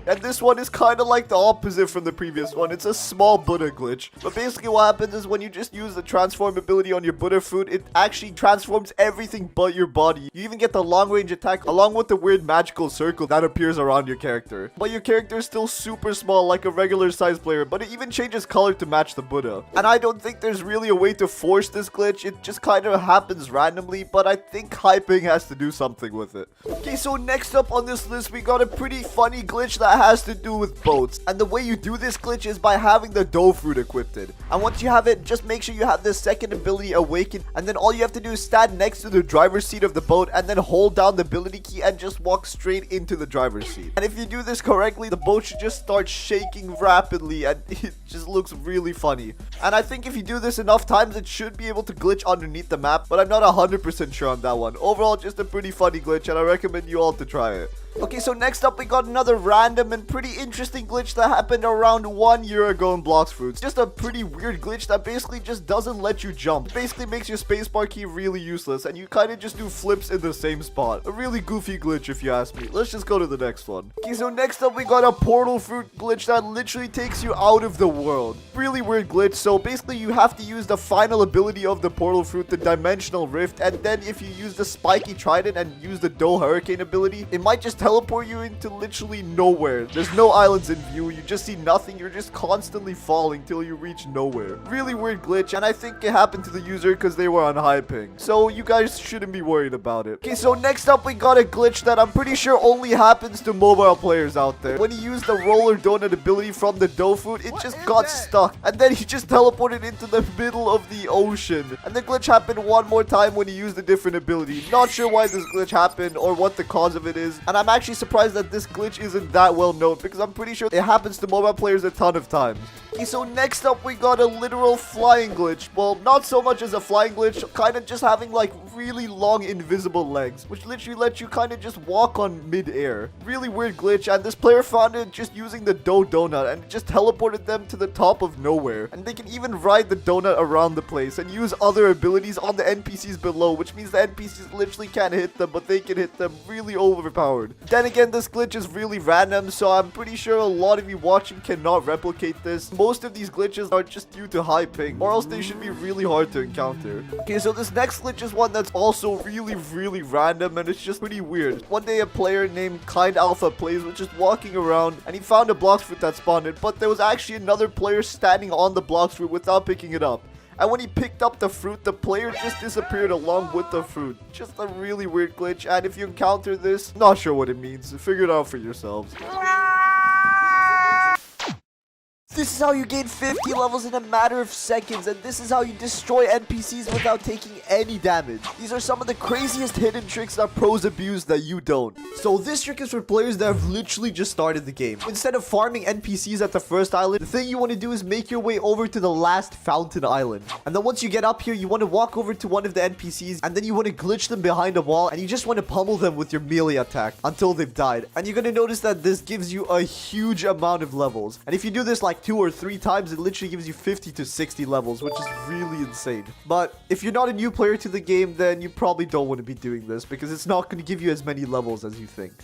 And this one is kind of like the opposite from the previous one. It's a small Buddha glitch. But basically what happens is when you just use the transform ability on your Buddha fruit, it actually transforms everything but your body. You even get the long range attack along with the weird magical circle that appears around your character. But your character is still super small like a regular sized player, but it even changes color to match the Buddha. And I don't think there's really a way to force this glitch. It just kind of happens randomly, but I think hyping has to do something with it. Okay, so next up on this list, we got a pretty funny glitch that has to do with boats. And the way you do this glitch is by having the dough fruit equipped. And once you have it, just make sure you have the second ability awakened, and then all you have to do is stand next to the driver's seat of the boat and then hold down the ability key and just walk straight into the driver's seat. And if you do this correctly, the boat should just start shaking rapidly, and it just looks really funny. And I think if you do this enough times, it should be able to glitch underneath the map, but I'm not 100% sure on that one. Overall, just a pretty funny glitch, and I recommend you all to try it. Okay, so next up we got another random and pretty interesting glitch that happened around 1 year ago in Blox Fruits. Just a pretty weird glitch that basically just doesn't let you jump. It basically makes your spacebar key really useless, and you kind of just do flips in the same spot. A really goofy glitch if you ask me. Let's just go to the next one. Okay, so next up we got a portal fruit glitch that literally takes you out of the world. Really weird glitch. So basically you have to use the final ability of the portal fruit, the dimensional rift, and then if you use the spiky trident and use the dough hurricane ability, it might just teleport you into literally nowhere. There's no islands in view. You just see nothing. You're just constantly falling till you reach nowhere. Really weird glitch, and I think it happened to the user because they were on high ping. So you guys shouldn't be worried about it. Okay, so next up we got a glitch that I'm pretty sure only happens to mobile players out there. When he used the roller donut ability from the dough fruit, it just got stuck, and then he just teleported into the middle of the ocean. And the glitch happened one more time when he used a different ability. Not sure why this glitch happened or what the cause of it is, and I'm actually surprised that this glitch isn't that well known because I'm pretty sure it happens to mobile players a ton of times. Okay, so next up we got a literal flying glitch. Well, not so much as a flying glitch, kind of just having like really long invisible legs, which literally let you kind of just walk on mid-air. Really weird glitch, and this player found it just using the dough donut, and it just teleported them to the top of nowhere. And they can even ride the donut around the place and use other abilities on the NPCs below, which means the NPCs literally can't hit them, but they can hit them. Really overpowered. Then again, this glitch is really random, so I'm pretty sure a lot of you watching cannot replicate this. Most of these glitches are just due to high ping, or else they should be really hard to encounter. Okay, so this next glitch is one that's also really random, and it's just pretty weird. One day a player named Kind Alpha Plays was just walking around, and he found a Blox fruit that spawned it, but there was actually another player standing on the Blox fruit without picking it up. And when he picked up the fruit, the player just disappeared along with the fruit. Just a really weird glitch, and if you encounter this, not sure what it means. Figure it out for yourselves. This is how you gain 50 levels in a matter of seconds, and this is how you destroy NPCs without taking any damage. These are some of the craziest hidden tricks that pros abuse that you don't. So this trick is for players that have literally just started the game. Instead of farming NPCs at the first island, the thing you want to do is make your way over to the last fountain island. And then once you get up here, you want to walk over to one of the NPCs, and then you want to glitch them behind a wall, and you just want to pummel them with your melee attack until they've died. And you're going to notice that this gives you a huge amount of levels. And if you do this like 2 or 3 times, it literally gives you 50 to 60 levels, which is really insane. But if you're not a new player to the game, then you probably don't want to be doing this because it's not going to give you as many levels as you think.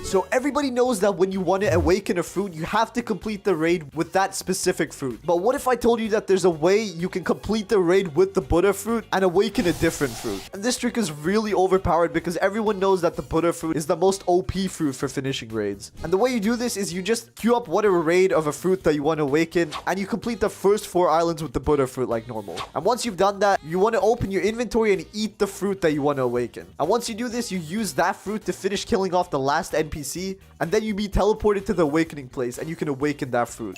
So everybody knows that when you want to awaken a fruit, you have to complete the raid with that specific fruit. But what if I told you that there's a way you can complete the raid with the Buddha fruit and awaken a different fruit? And this trick is really overpowered because everyone knows that the Buddha fruit is the most OP fruit for finishing raids. And the way you do this is you just queue up whatever raid of a fruit that you want to awaken, and you complete the first 4 islands with the Buddha fruit like normal. And once you've done that, you want to open your inventory and eat the fruit that you want to awaken. And once you do this, you use that fruit to finish killing off the last NPC, and then you be teleported to the awakening place and you can awaken that fruit.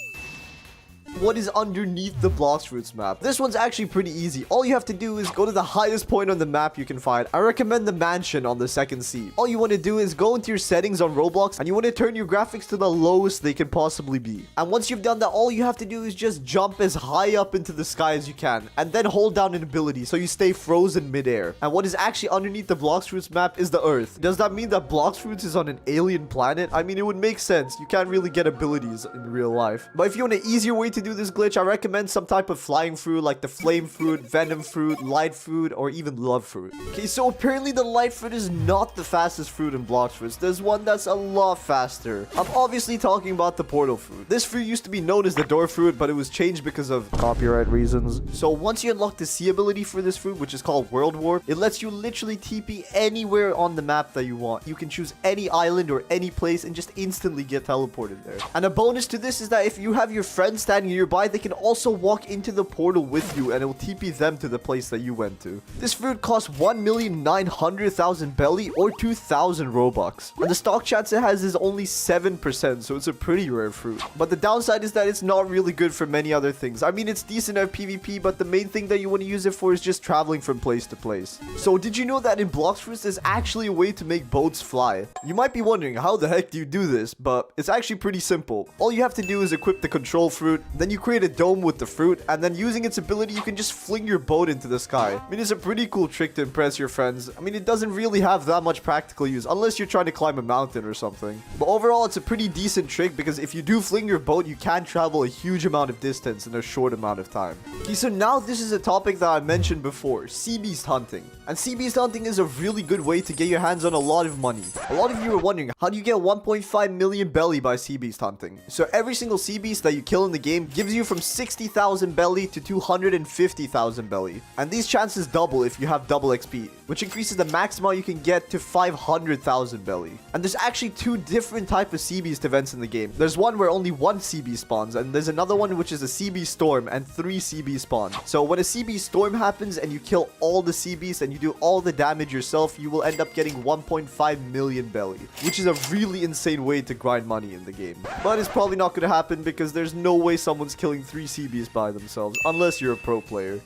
What is underneath the Blox fruits map? This one's actually pretty easy. All you have to do is go to the highest point on the map you can find. I recommend the mansion on the second sea. All you want to do is go into your settings on Roblox, and you want to turn your graphics to the lowest they can possibly be. And once you've done that, all you have to do is just jump as high up into the sky as you can, and then hold down an ability so you stay frozen midair. And what is actually underneath the Blox fruits map is the earth. Does that mean that Blox fruits is on an alien planet? I mean, it would make sense. You can't really get abilities in real life. But if you want an easier way to do this glitch, I recommend some type of flying fruit like the flame fruit, venom fruit, light fruit, or even love fruit. Okay, so apparently the light fruit is not the fastest fruit in Blox fruits. There's one that's a lot faster. I'm obviously talking about the portal fruit. This fruit used to be known as the door fruit, but it was changed because of copyright reasons. So once you unlock the sea ability for this fruit, which is called World Warp, it lets you literally TP anywhere on the map that you want. You can choose any island or any place and just instantly get teleported there. And a bonus to this is that if you have your friends standing nearby, they can also walk into the portal with you, and it will TP them to the place that you went to. This fruit costs 1,900,000 belly or 2,000 Robux. And the stock chance it has is only 7%, so it's a pretty rare fruit. But the downside is that it's not really good for many other things. I mean, it's decent at PvP, but the main thing that you want to use it for is just traveling from place to place. So did you know that in Blox fruits there's actually a way to make boats fly? You might be wondering, how the heck do you do this? But it's actually pretty simple. All you have to do is equip the control fruit, then you create a dome with the fruit, and then using its ability you can just fling your boat into the sky. I mean, it's a pretty cool trick to impress your friends. I mean, it doesn't really have that much practical use unless you're trying to climb a mountain or something. But overall, it's a pretty decent trick because if you do fling your boat, you can travel a huge amount of distance in a short amount of time. Okay, so now this is a topic that I mentioned before, sea beast hunting. And sea beast hunting is a really good way to get your hands on a lot of money. A lot of you are wondering, how do you get 1.5 million belly by sea beast hunting? So every single sea beast that you kill in the game gives you from 60,000 belly to 250,000 belly. And these chances double if you have double XP, which increases the max amount you can get to 500,000 belly. And there's actually 2 different types of sea beast events in the game. There's one where only 1 sea beast spawns, and there's another one which is a sea beast storm, and 3 sea beast spawn. So when a sea beast storm happens and you kill all the sea beasts and you do all the damage yourself, you will end up getting 1.5 million belly, which is a really insane way to grind money in the game. But it's probably not going to happen because there's no way someone's killing 3 sea beasts by themselves, unless you're a pro player.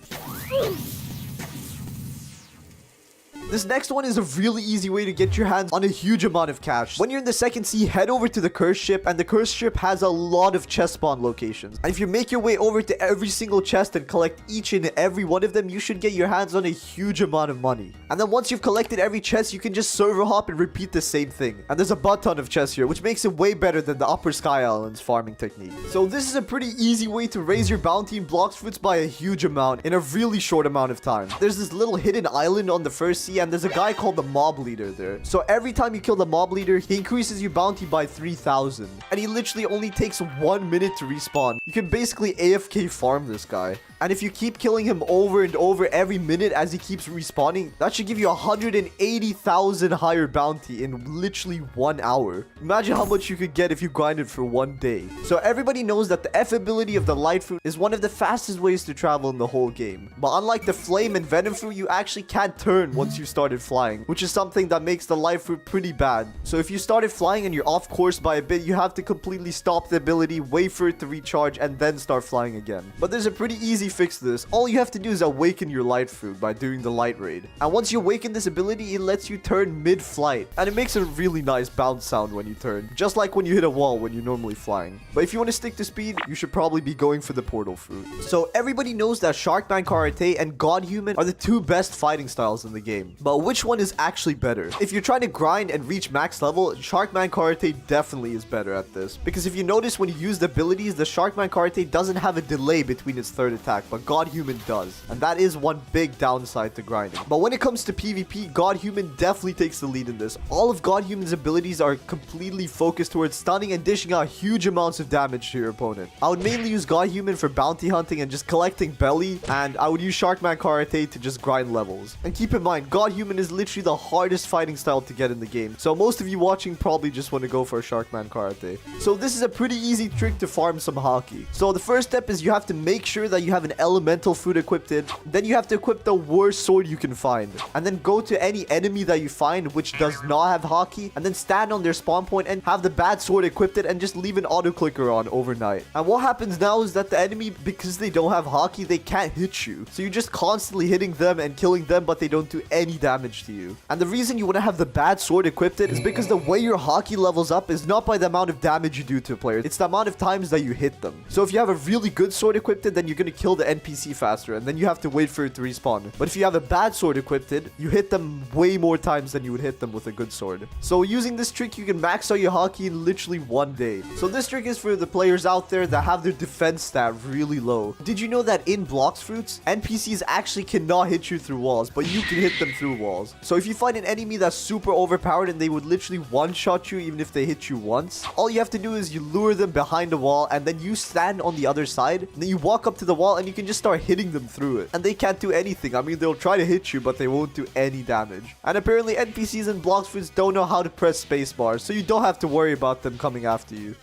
This next one is a really easy way to get your hands on a huge amount of cash. When you're in the second sea, head over to the cursed ship, and the cursed ship has a lot of chest spawn locations. And if you make your way over to every single chest and collect each and every one of them, you should get your hands on a huge amount of money. And then once you've collected every chest, you can just server hop and repeat the same thing. And there's a butt ton of chests here, which makes it way better than the Upper Sky Islands farming technique. So this is a pretty easy way to raise your bounty in Blox fruits by a huge amount in a really short amount of time. There's this little hidden island on the first sea, and there's a guy called the mob leader there. So every time you kill the mob leader, he increases your bounty by 3,000. And he literally only takes 1 minute to respawn. You can basically AFK farm this guy. And if you keep killing him over and over every minute as he keeps respawning, that should give you 180,000 higher bounty in literally 1 hour. Imagine how much you could get if you grinded for 1 day. So everybody knows that the F ability of the light fruit is one of the fastest ways to travel in the whole game. But unlike the flame and venom fruit, you actually can't turn once you started flying, which is something that makes the life fruit pretty bad. So if you started flying and you're off course by a bit, you have to completely stop the ability, wait for it to recharge, and then start flying again. But there's a pretty easy fix to this. All you have to do is awaken your light fruit by doing the light raid. And once you awaken this ability, it lets you turn mid-flight. And it makes a really nice bounce sound when you turn, just like when you hit a wall when you're normally flying. But if you want to stick to speed, you should probably be going for the portal fruit. So everybody knows that Sharkman Karate and God Human are the two best fighting styles in the game. But which one is actually better? If you're trying to grind and reach max level, Sharkman Karate definitely is better at this. Because if you notice when you use the abilities, the Sharkman Karate doesn't have a delay between its third attack, but God Human does. And that is one big downside to grinding. But when it comes to PvP, God Human definitely takes the lead in this. All of God Human's abilities are completely focused towards stunning and dishing out huge amounts of damage to your opponent. I would mainly use God Human for bounty hunting and just collecting belly, and I would use Sharkman Karate to just grind levels. And keep in mind, God Human is literally the hardest fighting style to get in the game. So most of you watching probably just want to go for Sharkman Karate. So this is a pretty easy trick to farm some haki. So the first step is you have to make sure that you have an elemental fruit equipped. Then you have to equip the worst sword you can find. And then go to any enemy that you find which does not have haki, and then stand on their spawn point and have the bad sword equipped and just leave an auto clicker on overnight. And what happens now is that the enemy, because they don't have haki, they can't hit you. So you're just constantly hitting them and killing them, but they don't do any damage to you. And the reason you want to have the bad sword equipped is because the way your haki levels up is not by the amount of damage you do to a player, it's the amount of times that you hit them. So if you have a really good sword equipped, then you're going to kill the NPC faster, and then you have to wait for it to respawn. But if you have a bad sword equipped, you hit them way more times than you would hit them with a good sword. So using this trick, you can max out your haki in literally one day. So this trick is for the players out there that have their defense stat really low. Did you know that in Blox fruits, NPCs actually cannot hit you through walls, but you can hit them through walls? So if you find an enemy that's super overpowered and they would literally one-shot you even if they hit you once, all you have to do is you lure them behind a wall, and then you stand on the other side, and then you walk up to the wall and you can just start hitting them through it. And they can't do anything. I mean, they'll try to hit you, but they won't do any damage. And apparently NPCs and Blox fruits don't know how to press spacebar, so you don't have to worry about them coming after you.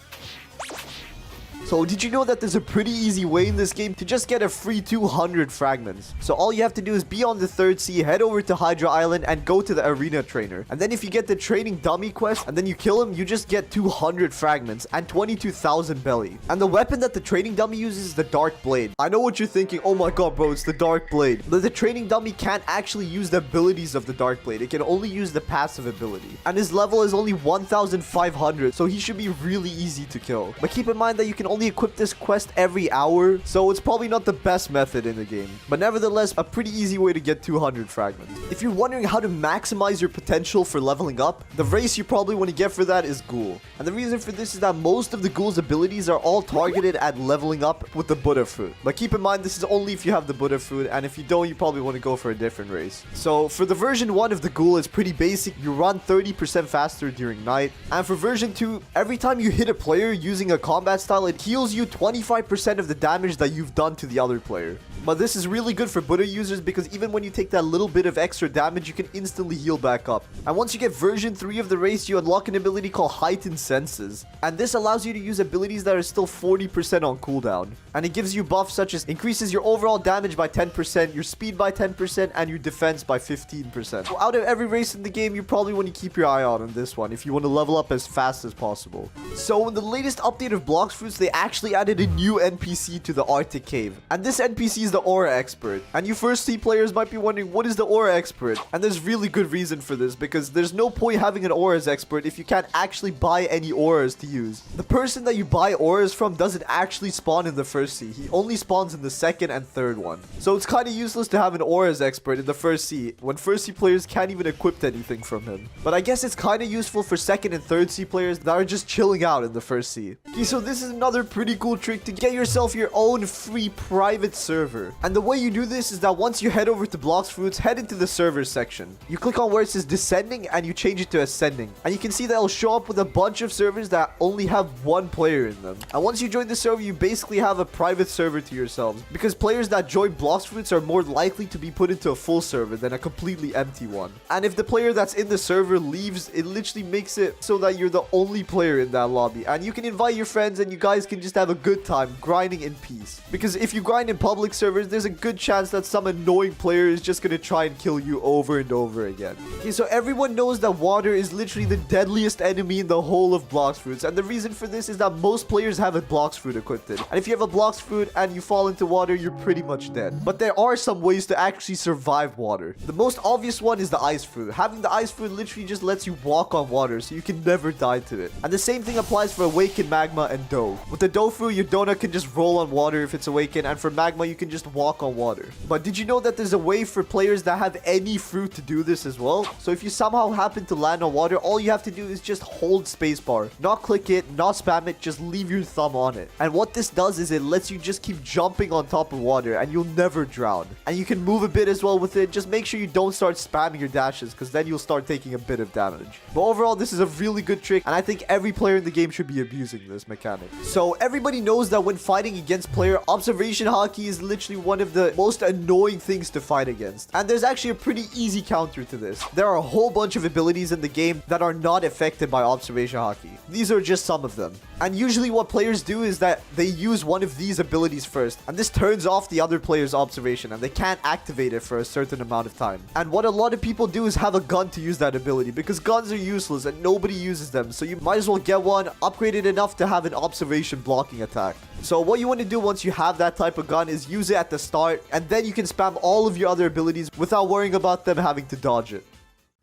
So did you know that there's a pretty easy way in this game to just get a free 200 fragments? So all you have to do is be on the 3rd sea, head over to Hydra Island, and go to the arena trainer. And then if you get the training dummy quest, and then you kill him, you just get 200 fragments and 22,000 belly. And the weapon that the training dummy uses is the Dark Blade. I know what you're thinking, oh my god bro, it's the Dark Blade. But the training dummy can't actually use the abilities of the Dark Blade. It can only use the passive ability. And his level is only 1,500, so he should be really easy to kill. But keep in mind that you can only equip this quest every hour, so it's probably not the best method in the game, but nevertheless a pretty easy way to get 200 fragments. If you're wondering how to maximize your potential for leveling up, the race you probably want to get for that is Ghoul. And the reason for this is that most of the Ghoul's abilities are all targeted at leveling up with the Buddha fruit. But keep in mind, this is only if you have the Buddha fruit, and if you don't, you probably want to go for a different race. So for the version 1 of the Ghoul, it's pretty basic. You run 30% faster during night, and for version 2, every time you hit a player using a combat style, it heals you 25% of the damage that you've done to the other player. But this is really good for Buddha users because even when you take that little bit of extra damage, you can instantly heal back up. And once you get version 3 of the race, you unlock an ability called Heightened Senses. And this allows you to use abilities that are still 40% on cooldown. And it gives you buffs such as increases your overall damage by 10%, your speed by 10%, and your defense by 15%. So out of every race in the game, you probably want to keep your eye out on this one if you want to level up as fast as possible. So in the latest update of Blox fruits, they actually added a new NPC to the Arctic Cave. And this NPC is the Aura Expert. And you first sea players might be wondering, what is the Aura Expert? And there's really good reason for this, because there's no point having an Auras Expert if you can't actually buy any auras to use. The person that you buy auras from doesn't actually spawn in the first sea. He only spawns in the second and third one. So it's kind of useless to have an Auras Expert in the first sea when first sea players can't even equip anything from him. But I guess it's kind of useful for second and third sea players that are just chilling out in the first sea. Okay, so this is another pretty cool trick to get yourself your own free private server. And the way you do this is that once you head over to Blox fruits, head into the servers section. You click on where it says descending and you change it to ascending. And you can see that it'll show up with a bunch of servers that only have one player in them. And once you join the server, you basically have a private server to yourselves, because players that join Blox fruits are more likely to be put into a full server than a completely empty one. And if the player that's in the server leaves, it literally makes it so that you're the only player in that lobby, and you can invite your friends and you guys can just have a good time grinding in peace. Because if you grind in public servers, servers, there's a good chance that some annoying player is just gonna try and kill you over and over again. Okay, so everyone knows that water is literally the deadliest enemy in the whole of Blox fruits, and the reason for this is that most players have a Blox fruit equipped. And if you have a Blox fruit and you fall into water, you're pretty much dead. But there are some ways to actually survive water. The most obvious one is the ice fruit. Having the ice fruit literally just lets you walk on water, so you can never die to it. And the same thing applies for Awaken, Magma, and Dough. With the Dough fruit, your donut can just roll on water if it's awakened, and for Magma, you can just walk on water. But did you know that there's a way for players that have any fruit to do this as well? So if you somehow happen to land on water, all you have to do is just hold spacebar. Not click it, not spam it, just leave your thumb on it. And what this does is it lets you just keep jumping on top of water, and you'll never drown. And you can move a bit as well with it. Just make sure you don't start spamming your dashes, because then you'll start taking a bit of damage. But overall, this is a really good trick, and I think every player in the game should be abusing this mechanic. So everybody knows that when fighting against player, observation hockey is literally one of the most annoying things to fight against. And there's actually a pretty easy counter to this. There are a whole bunch of abilities in the game that are not affected by observation hockey. These are just some of them. And usually what players do is that they use one of these abilities first, and this turns off the other player's observation, and they can't activate it for a certain amount of time. And what a lot of people do is have a gun to use that ability, because guns are useless and nobody uses them, so you might as well get one, upgrade it enough to have an observation blocking attack. So what you want to do once you have that type of gun is use it at the start, and then you can spam all of your other abilities without worrying about them having to dodge it.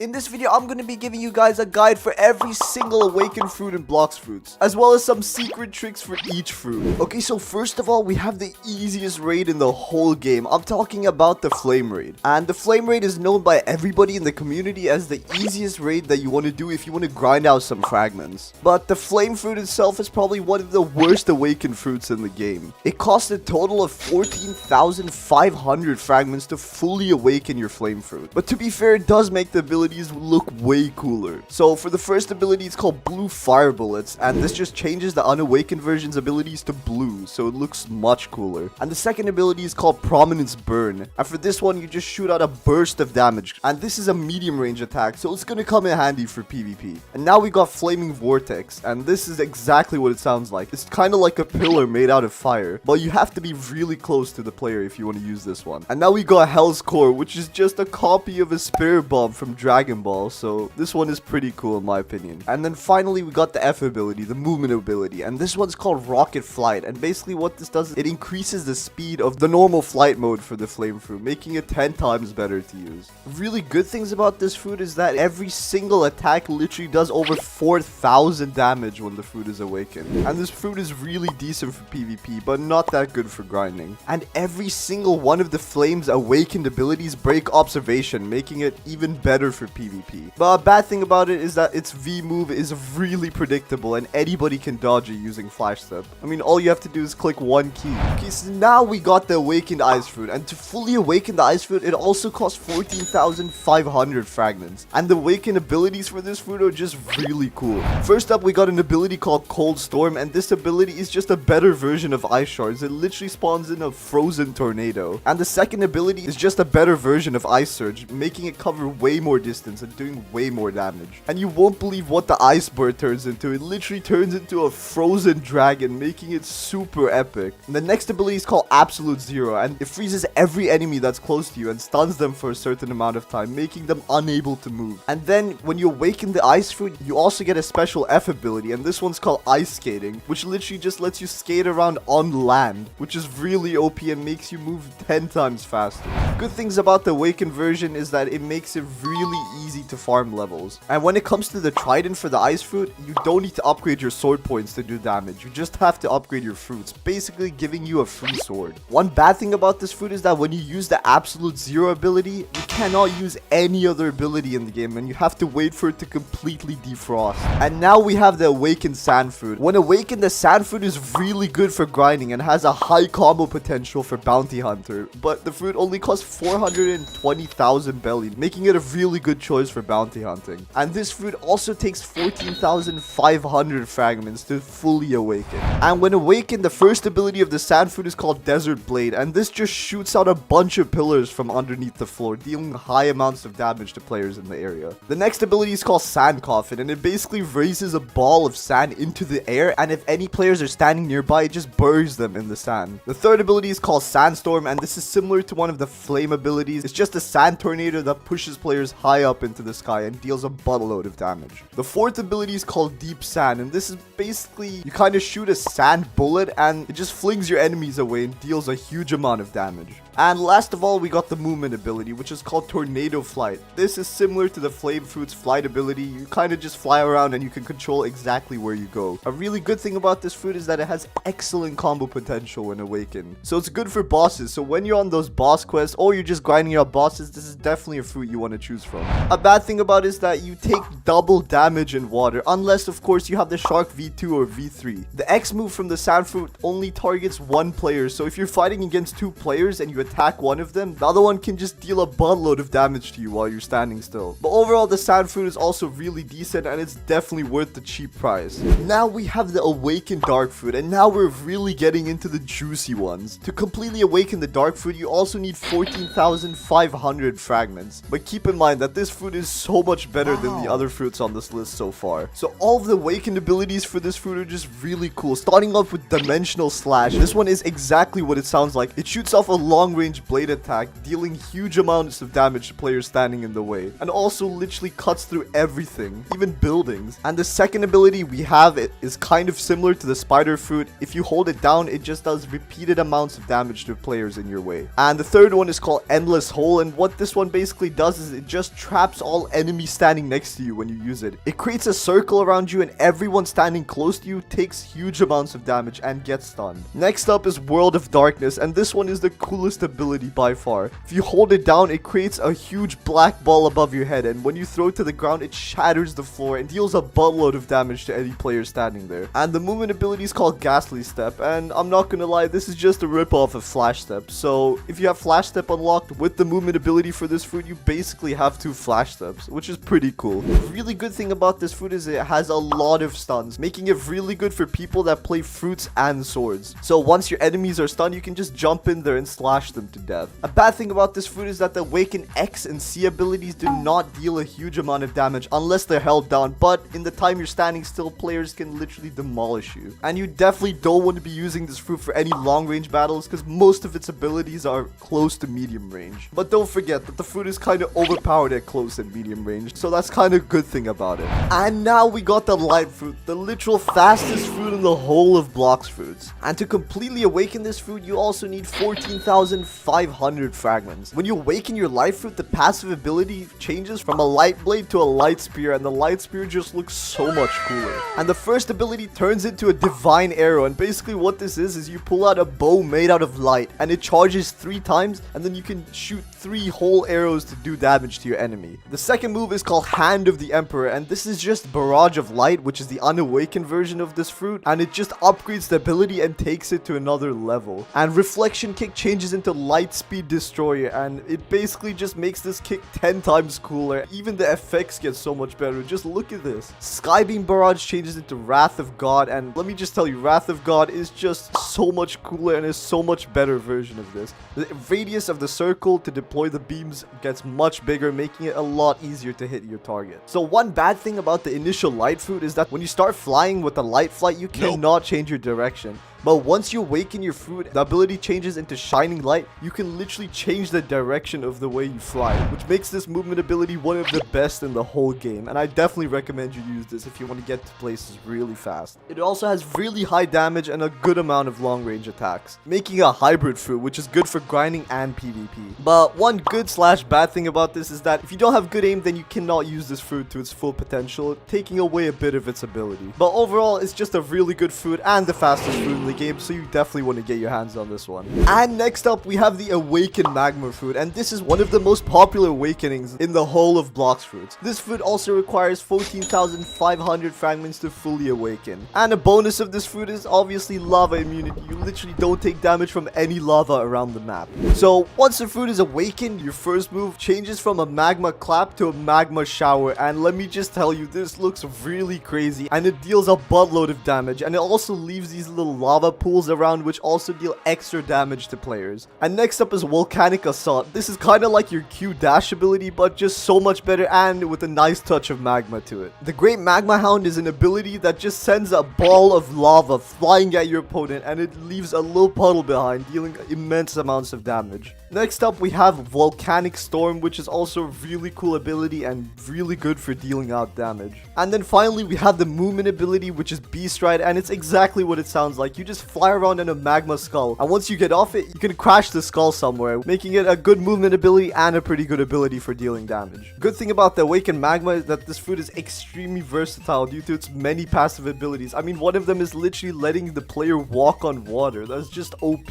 In this video, I'm going to be giving you guys a guide for every single awakened fruit and Blox fruits, as well as some secret tricks for each fruit. Okay, so first of all, we have the easiest raid in the whole game. I'm talking about the flame raid. And the flame raid is known by everybody in the community as the easiest raid that you want to do if you want to grind out some fragments. But the flame fruit itself is probably one of the worst awakened fruits in the game. It costs a total of 14,500 fragments to fully awaken your flame fruit. But to be fair, it does make the ability look way cooler. So for the first ability, it's called Blue Fire Bullets, and this just changes the unawakened version's abilities to blue, so it looks much cooler. And the second ability is called Prominence Burn, and for this one, you just shoot out a burst of damage, and this is a medium range attack, so it's gonna come in handy for PvP. And now we got Flaming Vortex, and this is exactly what it sounds like. It's kind of like a pillar made out of fire, but you have to be really close to the player if you want to use this one. And now we got Hell's Core, which is just a copy of a Spirit Bomb from Dragon Ball, so this one is pretty cool in my opinion. And then finally we got the F ability, the movement ability, and this one's called Rocket Flight, and basically what this does is it increases the speed of the normal flight mode for the flame fruit, making it 10 times better to use. Really good things about this fruit is that every single attack literally does over 4,000 damage when the fruit is awakened, and this fruit is really decent for PvP but not that good for grinding. And every single one of the flame's awakened abilities break observation, making it even better for PvP. But a bad thing about it is that its V move is really predictable and anybody can dodge it using Flash Step. I mean, all you have to do is click one key. Okay, so now we got the awakened ice fruit, and to fully awaken the ice fruit, it also costs 14,500 fragments. And the awakened abilities for this fruit are just really cool. First up, we got an ability called Cold Storm, and this ability is just a better version of Ice Shards. It literally spawns in a frozen tornado. And the second ability is just a better version of Ice Surge, making it cover way more distance and doing way more damage. And you won't believe what the ice bird turns into. It literally turns into a frozen dragon, making it super epic. And the next ability is called Absolute Zero, and it freezes every enemy that's close to you and stuns them for a certain amount of time, making them unable to move. And then when you awaken the ice fruit, you also get a special F ability, and this one's called Ice Skating, which literally just lets you skate around on land, which is really OP and makes you move 10 times faster. Good things about the awakened version is that it makes it really easy to farm levels. And when it comes to the trident for the ice fruit, you don't need to upgrade your sword points to do damage. You just have to upgrade your fruits, basically giving you a free sword. One bad thing about this fruit is that when you use the Absolute Zero ability, you cannot use any other ability in the game, and you have to wait for it to completely defrost. And now we have the awakened sand fruit. When awakened, the sand fruit is really good for grinding and has a high combo potential for bounty hunter, but the fruit only costs 420,000 belly, making it a really good good choice for bounty hunting. And this fruit also takes 14,500 fragments to fully awaken. And when awakened, the first ability of the sand fruit is called Desert Blade, and this just shoots out a bunch of pillars from underneath the floor, dealing high amounts of damage to players in the area. The next ability is called Sand Coffin, and it basically raises a ball of sand into the air, and if any players are standing nearby, it just buries them in the sand. The third ability is called Sandstorm, and this is similar to one of the flame abilities. It's just a sand tornado that pushes players high up into the sky and deals a buttload of damage. The fourth ability is called Deep Sand, and this is basically you kind of shoot a sand bullet and it just flings your enemies away and deals a huge amount of damage. And last of all, we got the movement ability, which is called Tornado Flight. This is similar to the Flame Fruit's flight ability. You kind of just fly around and you can control exactly where you go. A really good thing about this fruit is that it has excellent combo potential when awakened. So it's good for bosses. So when you're on those boss quests or you're just grinding out bosses, this is definitely a fruit you want to choose from. A bad thing about it is that you take double damage in water, unless of course you have the Shark V2 or V3. The X move from the Sand Fruit only targets one player. So if you're fighting against two players and you attack one of them, the other one can just deal a buttload of damage to you while you're standing still. But overall, the sand fruit is also really decent and it's definitely worth the cheap price. Now we have the awakened dark fruit, and now we're really getting into the juicy ones. To completely awaken the dark fruit, you also need 14,500 fragments. But keep in mind that this fruit is so much better than the other fruits on this list so far. So all of the awakened abilities for this fruit are just really cool. Starting off with Dimensional Slash. This one is exactly what it sounds like. It shoots off a long-range blade attack, dealing huge amounts of damage to players standing in the way, and also literally cuts through everything, even buildings. And the second ability we have is kind of similar to the spider fruit. If you hold it down, it just does repeated amounts of damage to players in your way. And the third one is called Endless Hole, and what this one basically does is it just traps all enemies standing next to you when you use it. It creates a circle around you and everyone standing close to you takes huge amounts of damage and gets stunned. Next up is World of Darkness, and this one is the coolest ability by far. If you hold it down, it creates a huge black ball above your head, and when you throw it to the ground, it shatters the floor and deals a buttload of damage to any player standing there. And the movement ability is called Ghastly Step, and I'm not gonna lie, this is just a rip-off of Flash Step. So if you have Flash Step unlocked with the movement ability for this fruit, you basically have 2 Flash Steps, which is pretty cool. The really good thing about this fruit is it has a lot of stuns, making it really good for people that play fruits and swords. So once your enemies are stunned, you can just jump in there and slash them to death. A bad thing about this fruit is that the Awaken X and C abilities do not deal a huge amount of damage unless they're held down, but in the time you're standing still, players can literally demolish you. And you definitely don't want to be using this fruit for any long range battles because most of its abilities are close to medium range. But don't forget that the fruit is kind of overpowered at close and medium range, so that's kind of a good thing about it. And now we got the light fruit, the literal fastest fruit in the whole of Blox fruits. And to completely awaken this fruit, you also need 14,500 fragments. When you awaken your light fruit, the passive ability changes from a light blade to a light spear, and the light spear just looks so much cooler. And the first ability turns into a divine arrow, and basically what this is you pull out a bow made out of light, and it charges 3 times, and then you can shoot 3 whole arrows to do damage to your enemy. The second move is called Hand of the Emperor, and this is just Barrage of Light, which is the unawakened version of this fruit, and it just upgrades the ability and takes it to another level. And Reflection Kick changes into Light Speed Destroyer, and it basically just makes this kick 10 times cooler. Even the effects get so much better. Just look at this. Skybeam Barrage changes into Wrath of God, and let me just tell you, Wrath of God is just so much cooler and is so much better version of this. The radius of the circle to deploy the beams gets much bigger, making it a lot easier to hit your target. So one bad thing about the initial light fruit is that when you start flying with the light flight, you cannot change your direction. But once you awaken your fruit, the ability changes into Shining Light. You can literally change the direction of the way you fly, which makes this movement ability one of the best in the whole game. And I definitely recommend you use this if you want to get to places really fast. It also has really high damage and a good amount of long range attacks, making a hybrid fruit, which is good for grinding and PvP. But one good slash bad thing about this is that if you don't have good aim, then you cannot use this fruit to its full potential, taking away a bit of its ability. But overall, it's just a really good fruit and the fastest fruit in the game, so you definitely want to get your hands on this one. And next up, we have the Awakened Magma fruit, and this is one of the most popular awakenings in the whole of Blox fruits. This fruit also requires 14,500 fragments to fully awaken. And a bonus of this fruit is obviously lava immunity. You literally don't take damage from any lava around the map. So once the fruit is awakened, your first move changes from a magma clap to a magma shower, and let me just tell you, this looks really crazy, and it deals a buttload of damage, and it also leaves these little lava pools around which also deal extra damage to players. And next up is Volcanic Assault. This is kind of like your Q dash ability, but just so much better and with a nice touch of magma to it. The Great Magma Hound is an ability that just sends a ball of lava flying at your opponent, and it leaves a little puddle behind, dealing immense amounts of damage. Next up, we have Volcanic Storm, which is also a really cool ability and really good for dealing out damage. And then finally, we have the Movement ability, which is Beast Ride, and it's exactly what it sounds like. You just fly around in a magma skull, and once you get off it, you can crash the skull somewhere, making it a good movement ability and a pretty good ability for dealing damage. Good thing about the Awakened Magma is that this fruit is extremely versatile due to its many passive abilities. I mean, one of them is literally letting the player walk on water. That's just OP.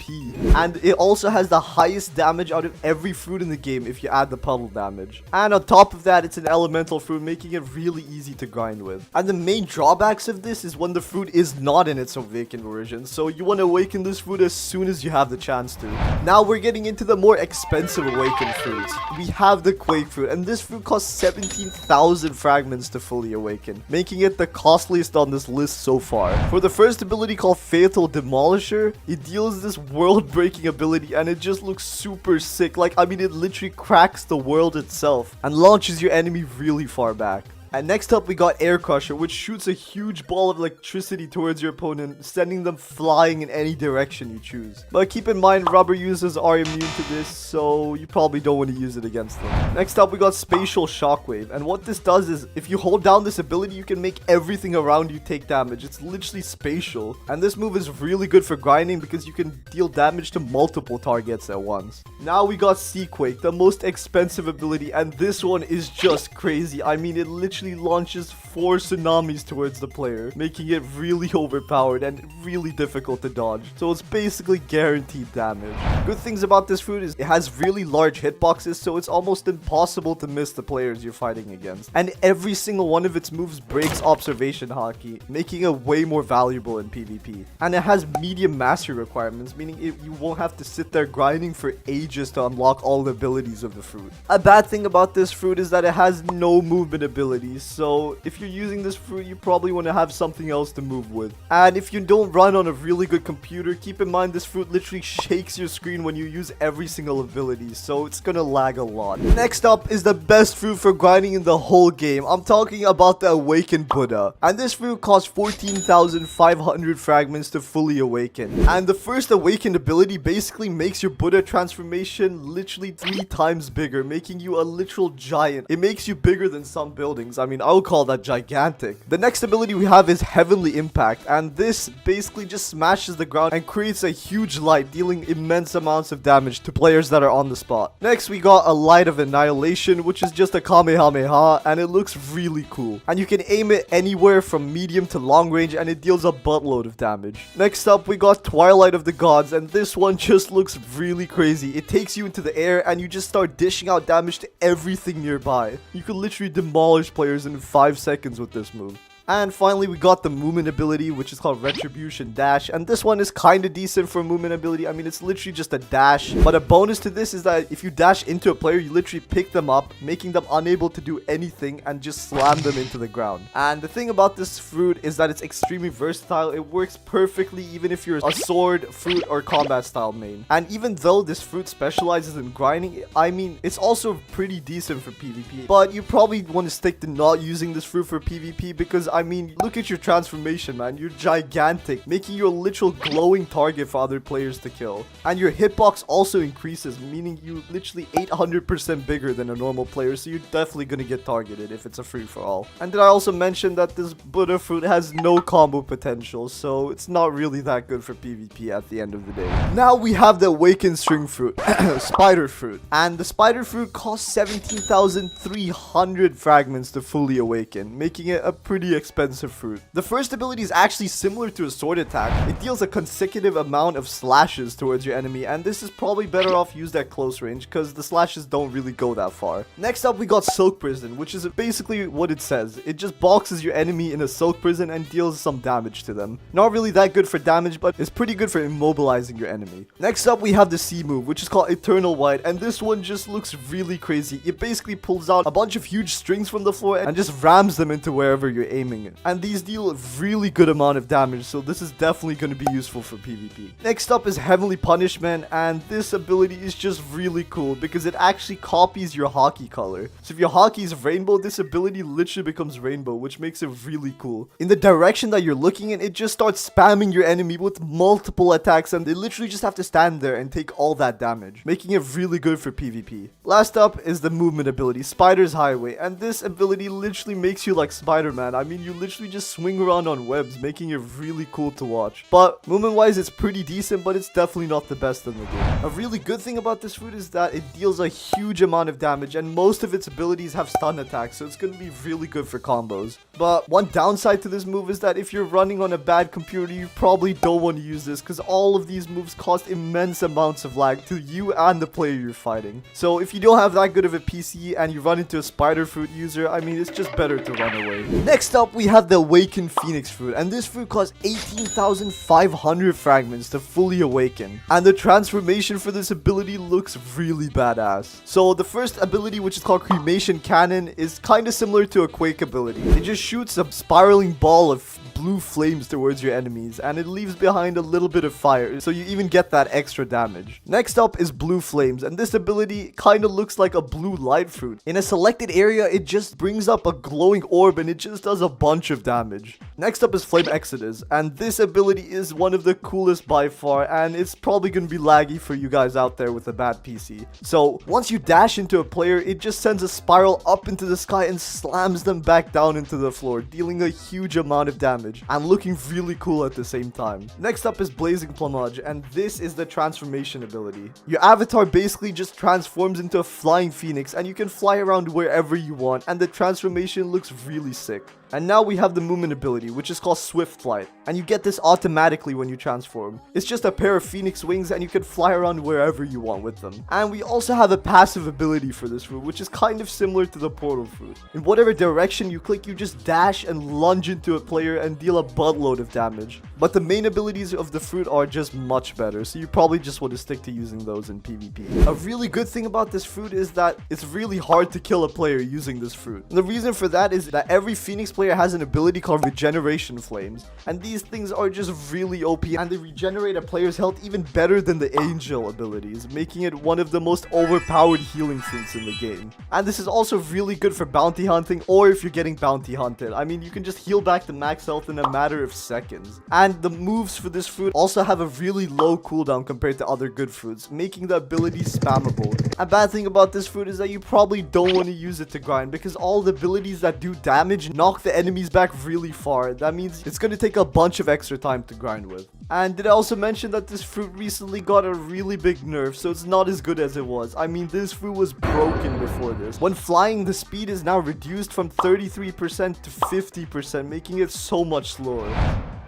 And it also has the highest damage out of every fruit in the game if you add the puddle damage. And on top of that, it's an elemental fruit, making it really easy to grind with. And the main drawbacks of this is when the fruit is not in its awakened version, so you want to awaken this fruit as soon as you have the chance to. Now we're getting into the more expensive awakened fruits. We have the Quake fruit, and this fruit costs 17,000 fragments to fully awaken, making it the costliest on this list so far. For the first ability called Fatal Demolisher, it deals this world-breaking ability, and it just looks super sick. Like, I mean, it literally cracks the world itself and launches your enemy really far back. And next up, we got Air Crusher, which shoots a huge ball of electricity towards your opponent, sending them flying in any direction you choose. But keep in mind, rubber users are immune to this, so you probably don't want to use it against them. Next up, we got Spatial Shockwave, and what this does is, if you hold down this ability, you can make everything around you take damage. It's literally spatial, and this move is really good for grinding because you can deal damage to multiple targets at once. Now we got Seaquake, the most expensive ability, and this one is just crazy. I mean, it literally launches 4 tsunamis towards the player, making it really overpowered and really difficult to dodge. So it's basically guaranteed damage. Good things about this fruit is it has really large hitboxes, so it's almost impossible to miss the players you're fighting against. And every single one of its moves breaks observation hockey, making it way more valuable in PvP. And it has medium mastery requirements, meaning you won't have to sit there grinding for ages to unlock all the abilities of the fruit. A bad thing about this fruit is that it has no movement abilities, so if you're using this fruit, you probably want to have something else to move with. And if you don't run on a really good computer, keep in mind this fruit literally shakes your screen when you use every single ability, so it's gonna lag a lot. Next up is the best fruit for grinding in the whole game. I'm talking about the Awakened Buddha, and this fruit costs 14,500 fragments to fully awaken. And the first awakened ability basically makes your Buddha transformation literally 3 times bigger, making you a literal giant. It makes you bigger than some buildings. I mean, I would call that gigantic. The next ability we have is Heavenly Impact, and this basically just smashes the ground and creates a huge light, dealing immense amounts of damage to players that are on the spot. Next, we got a Light of Annihilation, which is just a Kamehameha, and it looks really cool. And you can aim it anywhere from medium to long range, and it deals a buttload of damage. Next up, we got Twilight of the Gods, and this one just looks really crazy. It takes you into the air, and you just start dishing out damage to everything nearby. You can literally demolish players in 5 seconds with this move. And finally, we got the movement ability, which is called Retribution Dash. And this one is kind of decent for a movement ability. I mean, it's literally just a dash. But a bonus to this is that if you dash into a player, you literally pick them up, making them unable to do anything and just slam them into the ground. And the thing about this fruit is that it's extremely versatile. It works perfectly even if you're a sword, fruit, or combat style main. And even though this fruit specializes in grinding, I mean, it's also pretty decent for PvP. But you probably want to stick to not using this fruit for PvP because I mean, look at your transformation, man. You're gigantic, making you a literal glowing target for other players to kill. And your hitbox also increases, meaning you literally 800% bigger than a normal player, so you're definitely gonna get targeted if it's a free-for-all. And did I also mention that this Buddha fruit has no combo potential, so it's not really that good for PvP at the end of the day. Now we have the Awakened String Fruit, Spider Fruit. And the Spider Fruit costs 17,300 fragments to fully awaken, making it a pretty expensive expensive fruit. The first ability is actually similar to a sword attack. It deals a consecutive amount of slashes towards your enemy, and this is probably better off used at close range because the slashes don't really go that far. Next up, we got Silk Prison, which is basically what it says. It just boxes your enemy in a silk prison and deals some damage to them. Not really that good for damage, but it's pretty good for immobilizing your enemy. Next up, we have the C move, which is called Eternal White, and this one just looks really crazy. It basically pulls out a bunch of huge strings from the floor and just rams them into wherever you're aiming. And these deal a really good amount of damage, so this is definitely going to be useful for PvP. Next up is Heavenly Punishment, and this ability is just really cool because it actually copies your hockey color. So if your hockey is rainbow, this ability literally becomes rainbow, which makes it really cool. In the direction that you're looking in, it just starts spamming your enemy with multiple attacks, and they literally just have to stand there and take all that damage, making it really good for PvP. Last up is the movement ability, Spider's Highway, and this ability literally makes you like Spider-Man. I mean, you literally just swing around on webs, making it really cool to watch. But movement-wise, it's pretty decent, but it's definitely not the best in the game. A really good thing about this fruit is that it deals a huge amount of damage, and most of its abilities have stun attacks, so it's going to be really good for combos. But one downside to this move is that if you're running on a bad computer, you probably don't want to use this because all of these moves cost immense amounts of lag to you and the player you're fighting. So if you don't have that good of a PC and you run into a spider fruit user, I mean, it's just better to run away. Next up, we have the Awakened Phoenix fruit, and this fruit costs 18,500 fragments to fully awaken. And the transformation for this ability looks really badass. So the first ability, which is called Cremation Cannon, is kind of similar to a Quake ability. It just shoots a spiraling ball of blue flames towards your enemies, and it leaves behind a little bit of fire, so you even get that extra damage. Next up is Blue Flames, and this ability kind of looks like a blue light fruit. In a selected area, it just brings up a glowing orb, and it just does a bunch of damage. Next up is Flame Exodus, and this ability is one of the coolest by far, and it's probably going to be laggy for you guys out there with a bad PC. So once you dash into a player, it just sends a spiral up into the sky and slams them back down into the floor, dealing a huge amount of damage and looking really cool at the same time. Next up is Blazing Plumage, and this is the transformation ability. Your avatar basically just transforms into a flying phoenix, and you can fly around wherever you want, and the transformation looks really sick. And now we have the movement ability, which is called Swift Flight, and you get this automatically when you transform. It's just a pair of phoenix wings, and you can fly around wherever you want with them. And we also have a passive ability for this fruit, which is kind of similar to the portal fruit. In whatever direction you click, you just dash and lunge into a player and deal a buttload of damage. But the main abilities of the fruit are just much better, so you probably just want to stick to using those in PvP. A really good thing about this fruit is that it's really hard to kill a player using this fruit. And the reason for that is that every phoenix player has an ability called Regeneration Flames, and these things are just really OP, and they regenerate a player's health even better than the Angel abilities, making it one of the most overpowered healing fruits in the game. And this is also really good for bounty hunting, or if you're getting bounty hunted. I mean, you can just heal back the max health in a matter of seconds. And the moves for this fruit also have a really low cooldown compared to other good fruits, making the ability spammable. A bad thing about this fruit is that you probably don't want to use it to grind, because all the abilities that do damage knock the enemies back really far. That means it's going to take a bunch of extra time to grind with. And did I also mention that this fruit recently got a really big nerf, so it's not as good as it was. I mean, this fruit was broken before this. When flying, the speed is now reduced from 33% to 50%, making it so much slower.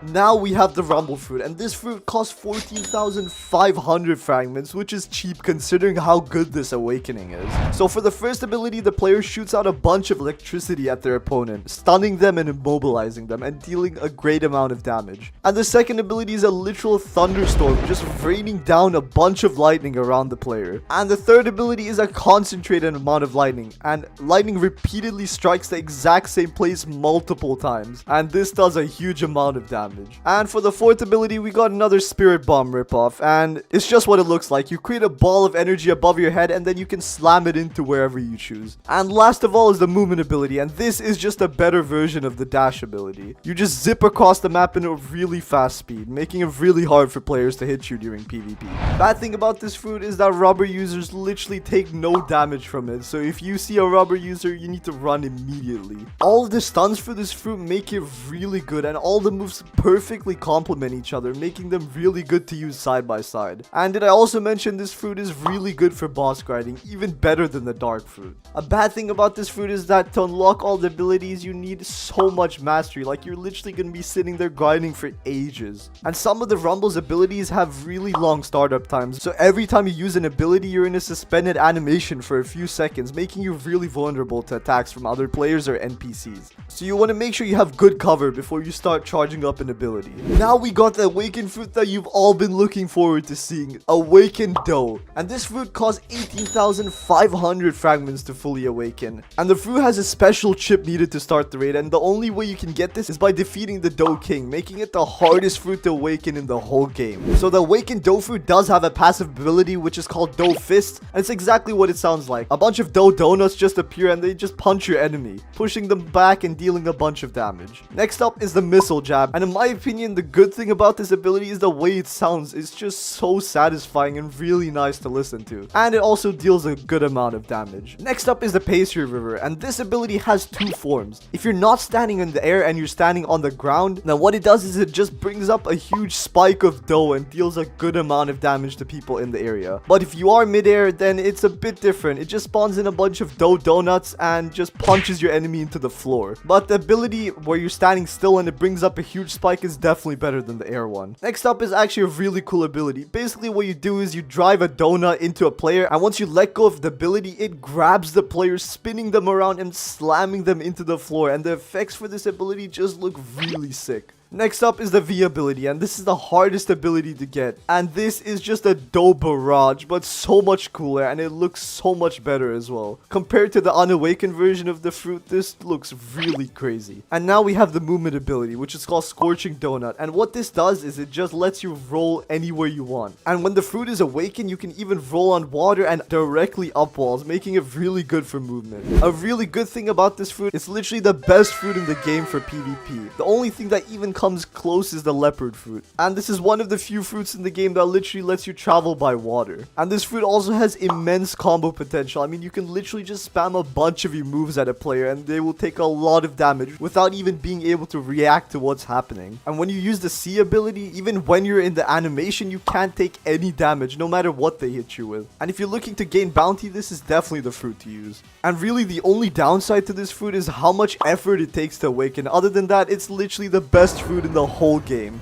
Now we have the Rumble fruit, and this fruit costs 14,500 fragments, which is cheap considering how good this awakening is. So for the first ability, the player shoots out a bunch of electricity at their opponent, stunning them and immobilizing them, and dealing a great amount of damage. And the second ability is a literal thunderstorm, just raining down a bunch of lightning around the player. And the third ability is a concentrated amount of lightning, and lightning repeatedly strikes the exact same place multiple times, and this does a huge amount of damage. And for the fourth ability, we got another Spirit Bomb ripoff, and it's just what it looks like. You create a ball of energy above your head, and then you can slam it into wherever you choose. And last of all is the movement ability, and this is just a better version of the dash ability. You just zip across the map in a really fast speed, making it really hard for players to hit you during PvP. Bad thing about this fruit is that rubber users literally take no damage from it, so if you see a rubber user, you need to run immediately. All of the stuns for this fruit make it really good, and all the moves perfectly complement each other, making them really good to use side by side. And did I also mention this fruit is really good for boss grinding, even better than the dark fruit. A bad thing about this fruit is that to unlock all the abilities, you need so much mastery. Like, you're literally gonna be sitting there grinding for ages. And some of the Rumble's abilities have really long startup times, so every time you use an ability, you're in a suspended animation for a few seconds, making you really vulnerable to attacks from other players or NPCs. So you want to make sure you have good cover before you start charging up an ability. Now we got the awakened fruit that you've all been looking forward to seeing, awakened dough. And this fruit costs 18,500 fragments to fully awaken. And the fruit has a special chip needed to start the raid, and the only way you can get this is by defeating the dough king, making it the hardest fruit to awaken in the whole game. So the awakened dough fruit does have a passive ability which is called dough fist, and it's exactly what it sounds like. A bunch of dough donuts just appear and they just punch your enemy, pushing them back and dealing a bunch of damage. Next up is the missile jab, and in my opinion, the good thing about this ability is the way it sounds. It's just so satisfying and really nice to listen to, and it also deals a good amount of damage. Next up is the pastry river, and this ability has two forms. If you're not standing in the air and you're standing on the ground, then what it does is it just brings up a huge spike of dough and deals a good amount of damage to people in the area. But if you are midair, then it's a bit different. It just spawns in a bunch of dough donuts and just punches your enemy into the floor. But the ability where you're standing still and it brings up a huge spike is definitely better than the air one. Next up is actually a really cool ability. Basically what you do is you drive a donut into a player, and once you let go of the ability, it grabs the player, spinning them around and slamming them into the floor, and the effects for this ability just look really sick. Next up is the V ability, and this is the hardest ability to get, and this is just a dough barrage, but so much cooler, and it looks so much better as well. Compared to the unawakened version of the fruit, this looks really crazy. And now we have the movement ability, which is called Scorching Donut, and what this does is it just lets you roll anywhere you want. And when the fruit is awakened, you can even roll on water and directly up walls, making it really good for movement. A really good thing about this fruit, it's literally the best fruit in the game for PvP. The only thing that even comes close is the leopard fruit, and this is one of the few fruits in the game that literally lets you travel by water. And this fruit also has immense combo potential. I mean, you can literally just spam a bunch of your moves at a player and they will take a lot of damage without even being able to react to what's happening. And when you use the C ability, even when you're in the animation, you can't take any damage no matter what they hit you with. And if you're looking to gain bounty, this is definitely the fruit to use. And really the only downside to this fruit is how much effort it takes to awaken. Other than that, it's literally the best fruit in the whole game.